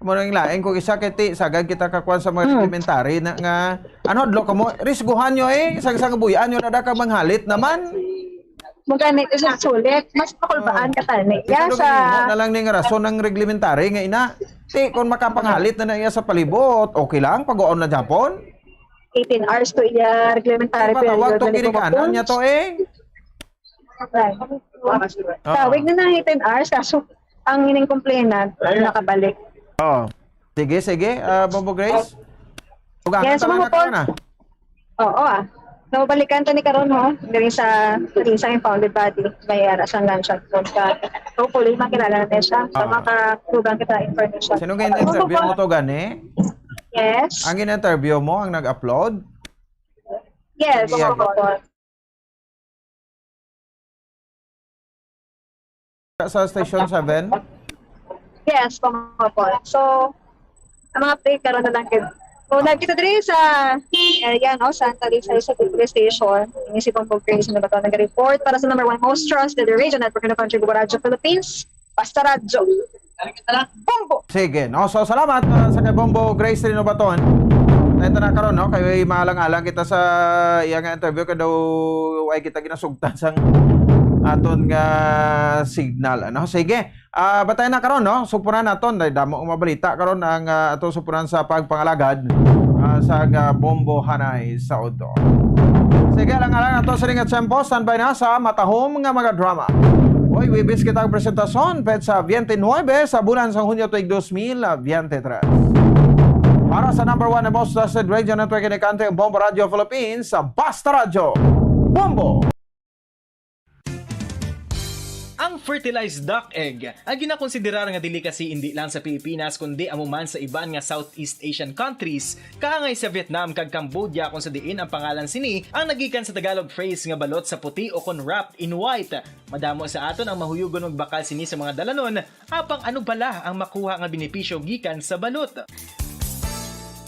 Mo nang lain ko isa kay sagad kita kakuan sa mga elementary na nga ano adlo ka mo risguhan nyo sang buyan nyo na ka manghalit naman. Magani isa sulit mas pakulbaan ka tani ya sa na lang ning rason ng reglementary nga ina kung makapanghalit na iya sa palibot okay lang pag-oon na Japon 18 hours to iya reglementary period. Tawag to ginikanan niya to tawag na 18 hours kaso ang ining complainant nakabalik. Sige, Bobo Grace. Yes, na. Oo So, balikan to ni karon ho, diri sa impounded body, may sa gunshot wound ka. Hopefully, makilala natin siya sa makatugang kita information. Sino nga in-interview mo to gani? Yes. Ang in-interview mo, ang nag-upload? Yes. Sa Station 7? Yes, pamapon. So, ang mga play karon na lang kid. So, nagkita diri sa area, no, Santa Lisa sa police station. Inisipang pag-creation na ba ito nag-report para sa number 1 most trusted radio network in the country, Bugo Radio Philippines. Basta Radyo. Bombo! Sige, no? So, salamat sa kay Bombo Grace Rinobaton. Ito na karon, no? Kayo ay maalang-alang kita sa iyang interview. Kaya daw ay kita ginasugtan sang aton nga signal. Ano? Sige, batay na karon, no? Supuran naton, dahil damo mabalita karon ang ato supuran sa pagpangalagad sa Bombo Hanay sa Odo. Sige, alang-alang nato sa ringat sempo, standby na sa matahom nga mga drama. Hoy, wibis kita ang presentasyon sa 29 sa bulan sa Hunyo tuig 2023. Para sa number 1 na most trusted radio network in the country, Bombo Radio Philippines, sa Basta Radyo, Bombo! Ang fertilized duck egg ang ginakonsiderar nga delicacy hindi lang sa Pilipinas kundi amuman sa iban nga Southeast Asian countries kaangay sa Vietnam kag Cambodia kung sa diin ang pangalan sini ang nagikan sa Tagalog phrase nga balot sa puti o kon wrapped in white. Madamo sa aton ang mahuyugon og bakal sini sa mga dalanon apang ano bala ang makuha nga benepisyo gikan sa balot.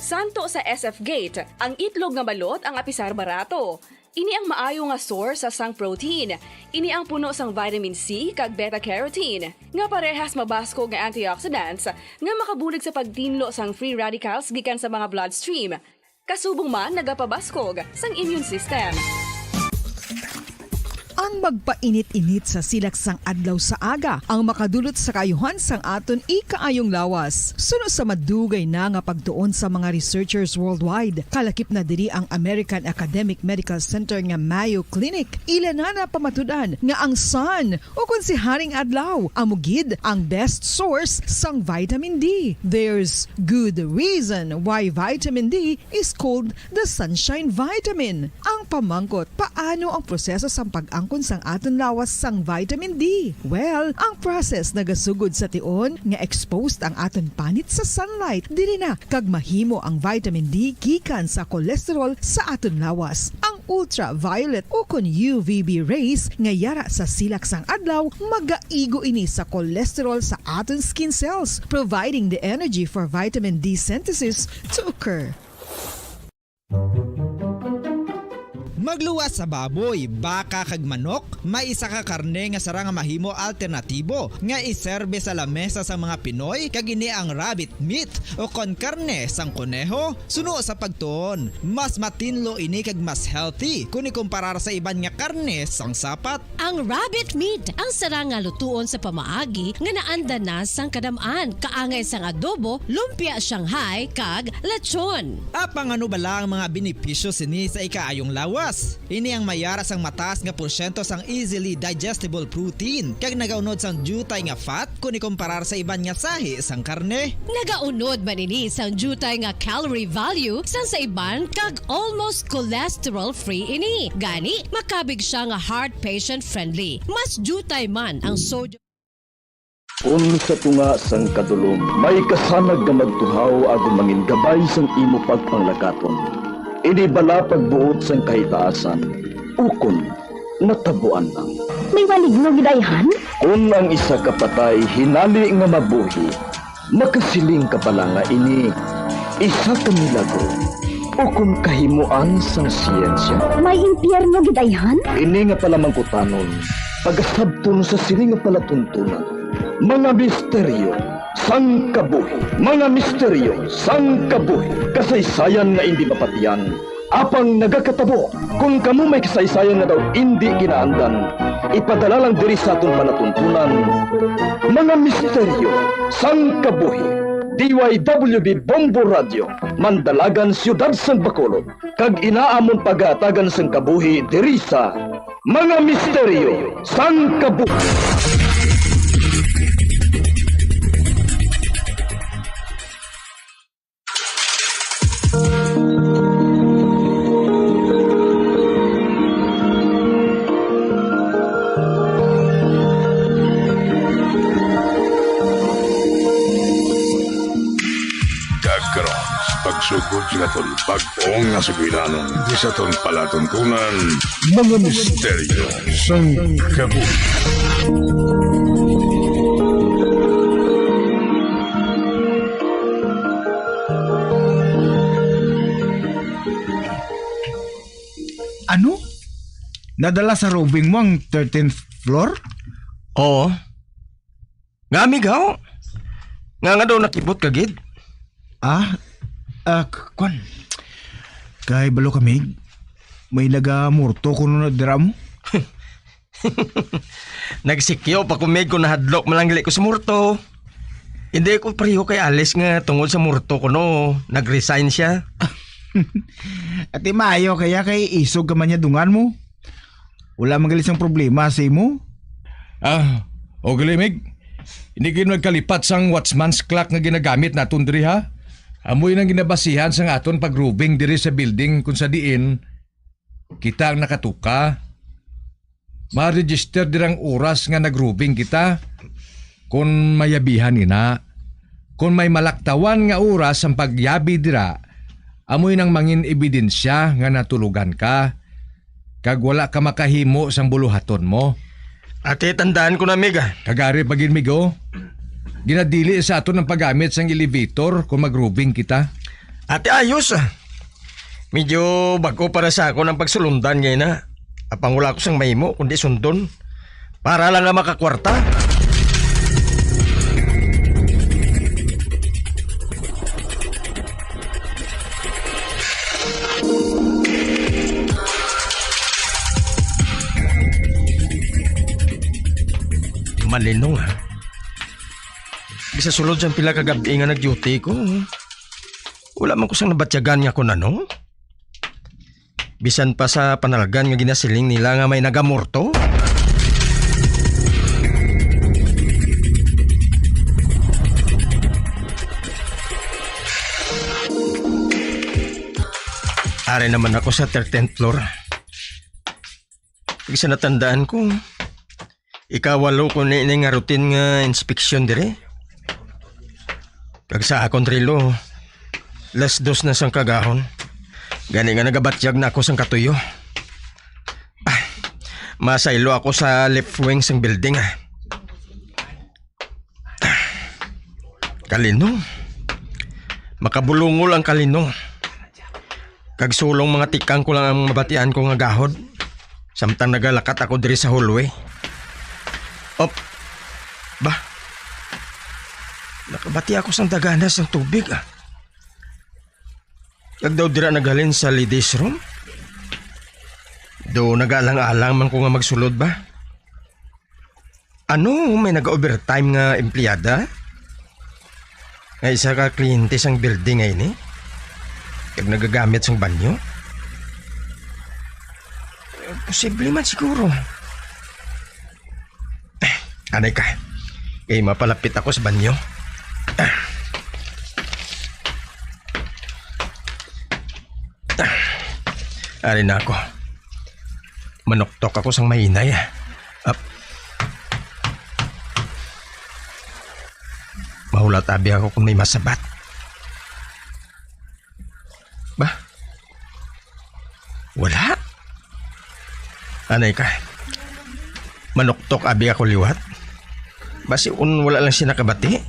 Santo sa SF Gate, ang itlog nga balot ang apisar barato. Ini ang maayo nga source sa sang protein. Ini ang puno sang vitamin C kag beta-carotene. Nga parehas mabasko nga antioxidants nga makabulig sa pagtinlo sang free radicals gikan sa mga bloodstream. Kasubong man nagapabaskog sang immune system. ang magpainit-init sa silaksang adlaw sa aga ang makadulot sa kaayuhan sang aton ikaayong lawas. Suno sa madugay na nga pagtuon sa mga researchers worldwide, kalakip na diri ang American Academic Medical Center nga Mayo Clinic. Ilan na pamatudan nga ang sun o kung si Haring Adlaw amugid ang best source sang vitamin D. There's good reason why vitamin D is called the sunshine vitamin. Ang pamangkot, paano ang proseso sang pag-angkon sang aton lawas sang vitamin D? Well, ang process nagasugod sa tion nga exposed ang aton panit sa sunlight. Dili na kag mahimo ang vitamin D gikan sa cholesterol sa aton lawas. Ang ultraviolet o kun UVB rays nga yara sa silak sang adlaw magaigo ini sa cholesterol sa aton skin cells, providing the energy for vitamin D synthesis to occur. Magluwas sa baboy, baka kag manok, may isa ka karne nga sara nga mahimo alternatibo nga iserbe sa lamesa sa mga Pinoy kag ini ang rabbit meat o kon karne sang kuneho. Suno sa pagtuon, mas matinlo ini kag mas healthy kung ikumparar sa iban nga karne sang sapat. Ang rabbit meat ang sara nga lutuon sa pamaagi nga naanda na sang kadamaan, kaangay sang adobo, lumpia Shanghai kag lechon. Apang ano bala ang mga benepisyo sini sa ikaayong lawas? Ini ang mayara sang mataas nga porsyento sang easily digestible protein kag nagaunod sang jutay nga fat kung ikumparar sa iban nga sahi sang karne. Nagaunod man ini sang jutay nga calorie value sang sa iban kag almost cholesterol free ini. Gani makabig siya nga heart patient friendly. Mas jutay man ang sodium. Kung sa tunga sang kadulom, may kasanag na magtuhaw ago mangin gabay sang imo pagpanglakaton. Ini bala pagbuot sang kahitaasan, ukon natabuan lang. May waligno gidayhan? Kung ang isa kapatay hinali nga mabuhi, makasiling ka pala nga ini, isa ka milagro, ukon kahimuan sang siyensya. May impyerno gidayhan? Ini nga pala mangkutanon, pagasabton sa siling nga pala tuntunan. Mga misteryo sang kabuhi, mga misteryo sang kabuhi, kasaysayan nga hindi mapatiyan, apang nagakatabo. Kung kamo may kasaysayan nga daw hindi ginaandan, ipadala lang diri sa atong palatuntunan. Mga misteryo sang kabuhi, DYWB Bombo Radio, Mandalagan, Siyudad San Bacolod, kag inaamon pagatagan sang kabuhi diri sa Mga Misteryo sang Kabuhi. Pagsugod sa ton pag-ong nga sugilanon di sa ton palatuntunan, mga misteryo sang kabuhi. Ano? Nadala sa robing mo ang 13th floor? Oo. Nga amigaw. Nga daw nakibot kagid. Kwan. Kay balo kami, may nagamurto ko na dira mo. Nagsikyo pa kumig ko nahadlok malangli ko sa murto. Hindi ko pareho kay Alice nga tungod sa murto ko no. Nag-resign siya. Ati maayo kaya kay isog ka man niya dungan mo. Wala magalis ang problema sa imo. O galimig. Hindi kayo nagkalipat sang watchman's clock nga ginagamit naton diri ha? Amoy nang ginabasihan sa aton pag-rubing diri sa building kung sa diin kita ang nakatuka. Ma-register dirang oras nga nagrubing kita kung mayabihan ina. Kung may malaktawan nga oras ang pagyabi dira, amoy nang mangin ebidensya nga natulugan ka. Kag wala ka makahimo sang buluhaton mo. Ate, tandaan ko na, Miga. Kagari pagin, Migo. Ginadili sa ato ng paggamit sang elevator kung magrubing kita. Ate, ayos Medyo bago para sa ako ng pagsulundan ngayon na. Apang wala ko sang mahimo kundi sundon. Para lang na makakwarta. Malinong ha. Bisa sulod sa pila kagabi nga nag-duty ko. Wala man ko sang nabatyagan nga ko na no. Bisan pa sa panalgan nga ginasiling nila nga may nagamorto. Ari naman ako sa 13th floor. Isa natandaan ko, ikawalo ko na nga routine nga inspeksyon dire. Kag sa akong trilo, last dos na sang kagahon. Gani nga nagabatyag na ako sang katuyo. Masaylo ako sa left wing sang building. Kalino. Makabulungol ang kalino. Kag sulong mga tikang ko lang ang mabatian ko nga gahod. Samtang nagalakat ako diri sa hallway. Op. Ba? Nakabati ako sang daganas ng tubig Kag daw dira nagalin sa ladies room. Do nagalang-alang man ko nga magsulod ba? Ano, may nag-overtime nga empleyada? Nga isa ka kliyente sang building ngayon Kag nagagamit sang banyo? Posible man siguro. Anay ka. Kaya mapalapit ako sa banyo. Ari na ako. Manoktok ako sang mahinay. Mahulatabi ako kung may masabat. Ba? Wala? Anay ka. Manoktok abi ako liwat. Basi wala lang siya nakabati.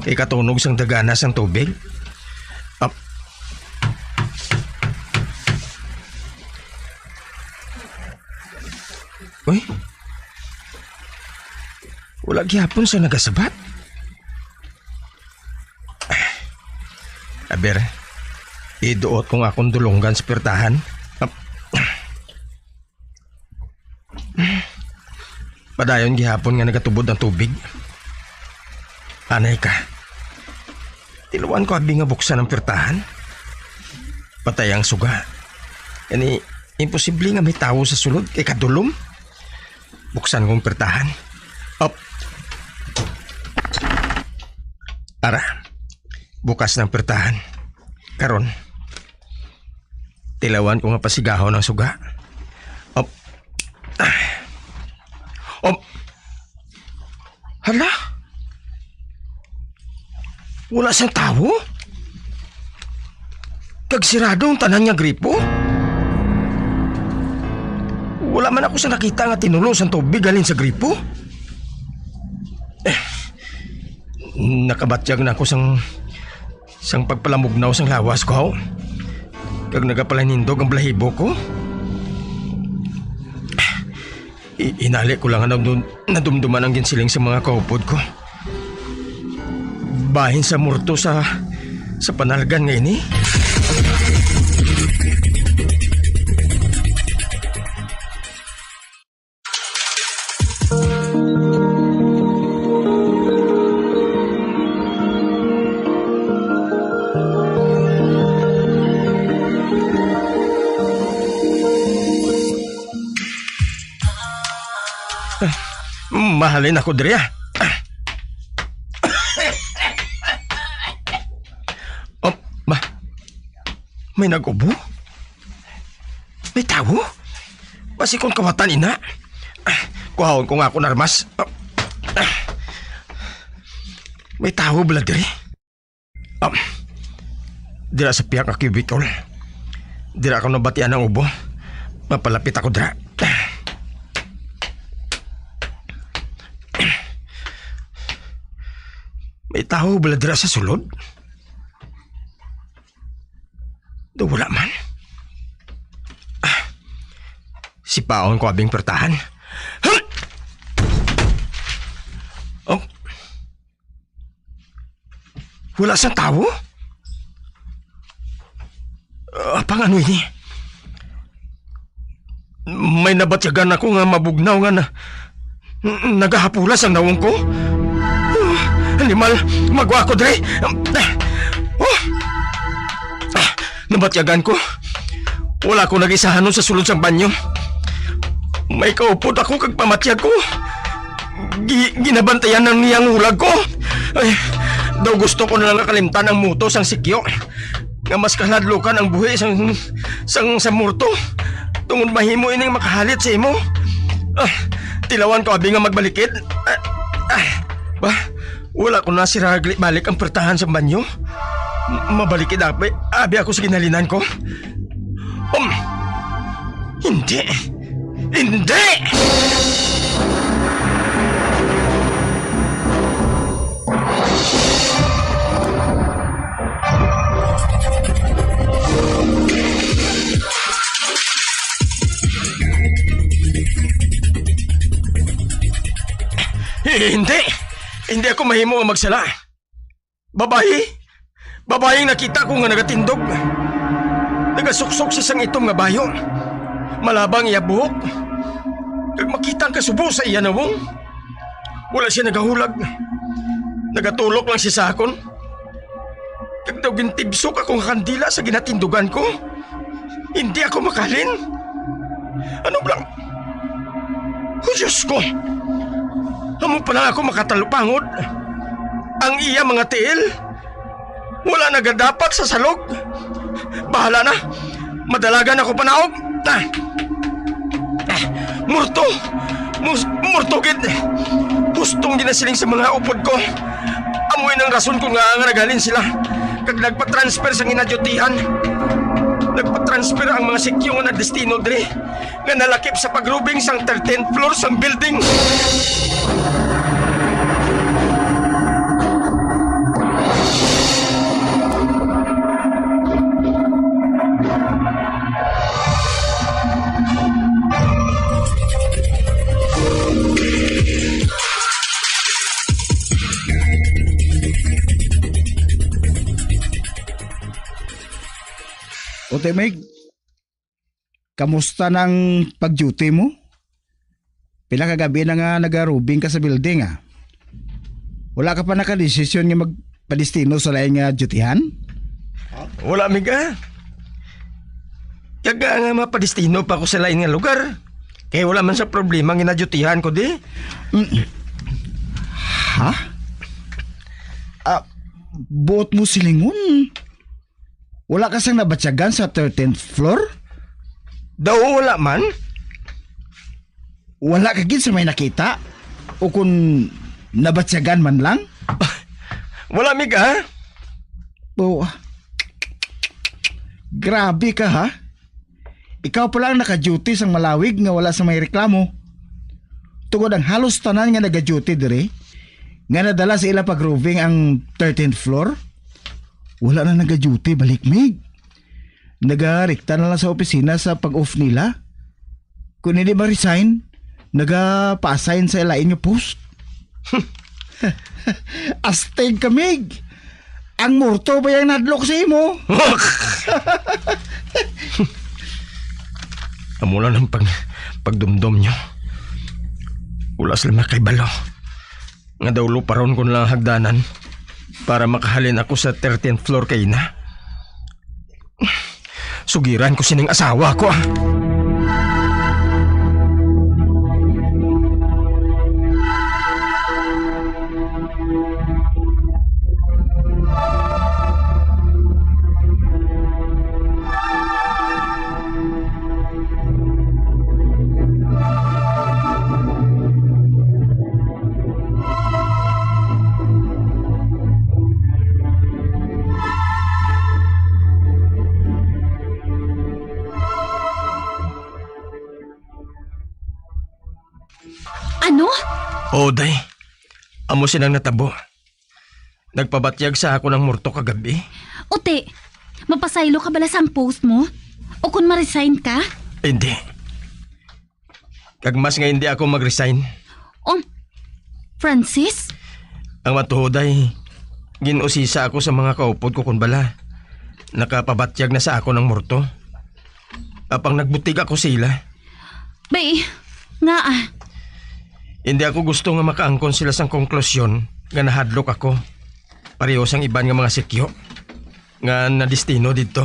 Kay katunog sang daganas ang tubig. Uy. Wala gihapon sa nagasabat. Aber, iduot kong akong dulonggan sa pirtahan. Padayon gihapon nga nagatubod ng tubig. Anay ka. Tiluan ko abi nga buksan ang pirtahan. Patay ang suga. Kani, imposible nga may tao sa sulod kay kadulom. Buksan kong pirtahan. Tara. Bukas ng pirtahan. Karon. Tilawan ko nga pasigahon ng suga. Hala? Wala siyang tao? Kagsirado ang tanan niya gripo? Wala man ako sa nakita nga tinulos ang tubig galin sa gripo? Nakabatyag na ako sang pagpalamugnaw sang lawas ko. Kag nagapalanindog ang balahibo ko. Inali ko lang nadumduman ang ginsiling sa mga kaupod ko. Bahin sa murto sa panalgan ngayon Mahalin ako diri May nag-ubo? May tao? Basi kung kawatan ina. Kuhawon ko nga ako narmas. May tao bala diri. Dira sa piyak nga cubicle. Dira ako nabatian ng ubo. Mapalapit ako dira. May tao bala dira sa sulod? Wala man. Sipaon ko abing pertahan. Wala sa tao? Apang ano ini? May nabatyagan ako nga mabugnaw nga Nagahapulas ang nawong ko. Animal, magwa ko dre. Nabatyagan ko. Wala ko nagisahanon sa sulod sang banyo. May kaupod ako kag pamatyag ko. Ginabantayan ng niyang ulag ko. Ay, daw gusto ko na lang nakalimtan ang muto sang sikyo. Nga mas kaladlukan ang buhi sang murto. Tungod mahimo ining makahalit sa imo. Tilawan ko abi nga magbalikid. Ba, wala ko na si Ragli balik ang pertahan sa banyo. Mabalikid abi ako sa ginalinan ko. Hindi. Hindi! Hindi! Hindi ako mahimo nga magsala. Babaeng nakita ko nga nagatindog. Nagasuksok sa sang itom nga bayo. Malabang iya buhok. Kag makita ang kasubo sa iya nawong. Wala siya nagahulag. Nagatulok lang siya sa akon. Kag daw gintibsok akong kandila sa ginatindugan ko. Hindi ako makalin. Ano blang? Oh, Diyos ko! Amo pa lang ako makatalupangod. Ang iya mga tiil. Wala nagadapat sa salog. Bahala na. Madalagan ako panaog. Murto! Murtogid! Gustong ginasiling sa mga upod ko. Amoy ng rason ko nga nagalin sila. Kag nagpa-transfer sa ginadyutihan. Nagpa-transfer ang mga sikyo nga nagdestino dre. Nga nalakip sa pagrubing sang 13th floor sang building. Ote Meg, kamusta ng pag-duty mo? Pila kagabi na nga nagarubing ka sa building ah. Wala ka pa nakadesisyon nga magpadestino sa lain nga dutihan? Wala miga. Kaga nga mapadestino pa ko sa lain nga lugar. Kaya wala man sa problema nga nadutihan ko di. Ha? Buot mo silingon. Wala ka sang nabatyagan sa 13th floor? Daw wala man. Wala ka gid sa may nakita? O kung nabatyagan man lang? Wala miga. Oh, grabe ka ha? Ikaw pala ang naka-duty sang malawig nga wala sa may reklamo. Tungod ang halos tanan nga naga-duty dire, nga nadala sa ila pag-roving ang 13th floor. Wala na naga-duty balik mig. Naga-rekta na lang sa opisina sa pag-off nila. Kung hindi ma-resign, naga-pa-assign sa ilain yung post. Astig ka mig. Ang murto ba yung nadlok sa imo? Amo lang ng pagdumdum nyo. Wala sila makaibalo. Nga daw luparon ko na lang hagdanan para makahalin ako sa 13th floor kay na. Sugiran ko sining asawa ko ah. Ano? Oo, day. Amo sinang natabo. Nagpabatyag sa ako ng murto kagabi. Ote, mapasaylo ka bala sa post mo? O kung ma-resign ka? Hindi. Kagmas nga hindi ako mag-resign. Francis? Ang matuhoday, ginusisa ako sa mga kaupod ko kung bala. Nakapabatyag na sa ako ng murto. Apang nagbutig ako sila. Bay, nga Hindi ako gusto nga makaangkon sila sang konklusyon nga nahadlok ako. Pareho sang iban nga mga sikyo nga na destino dito.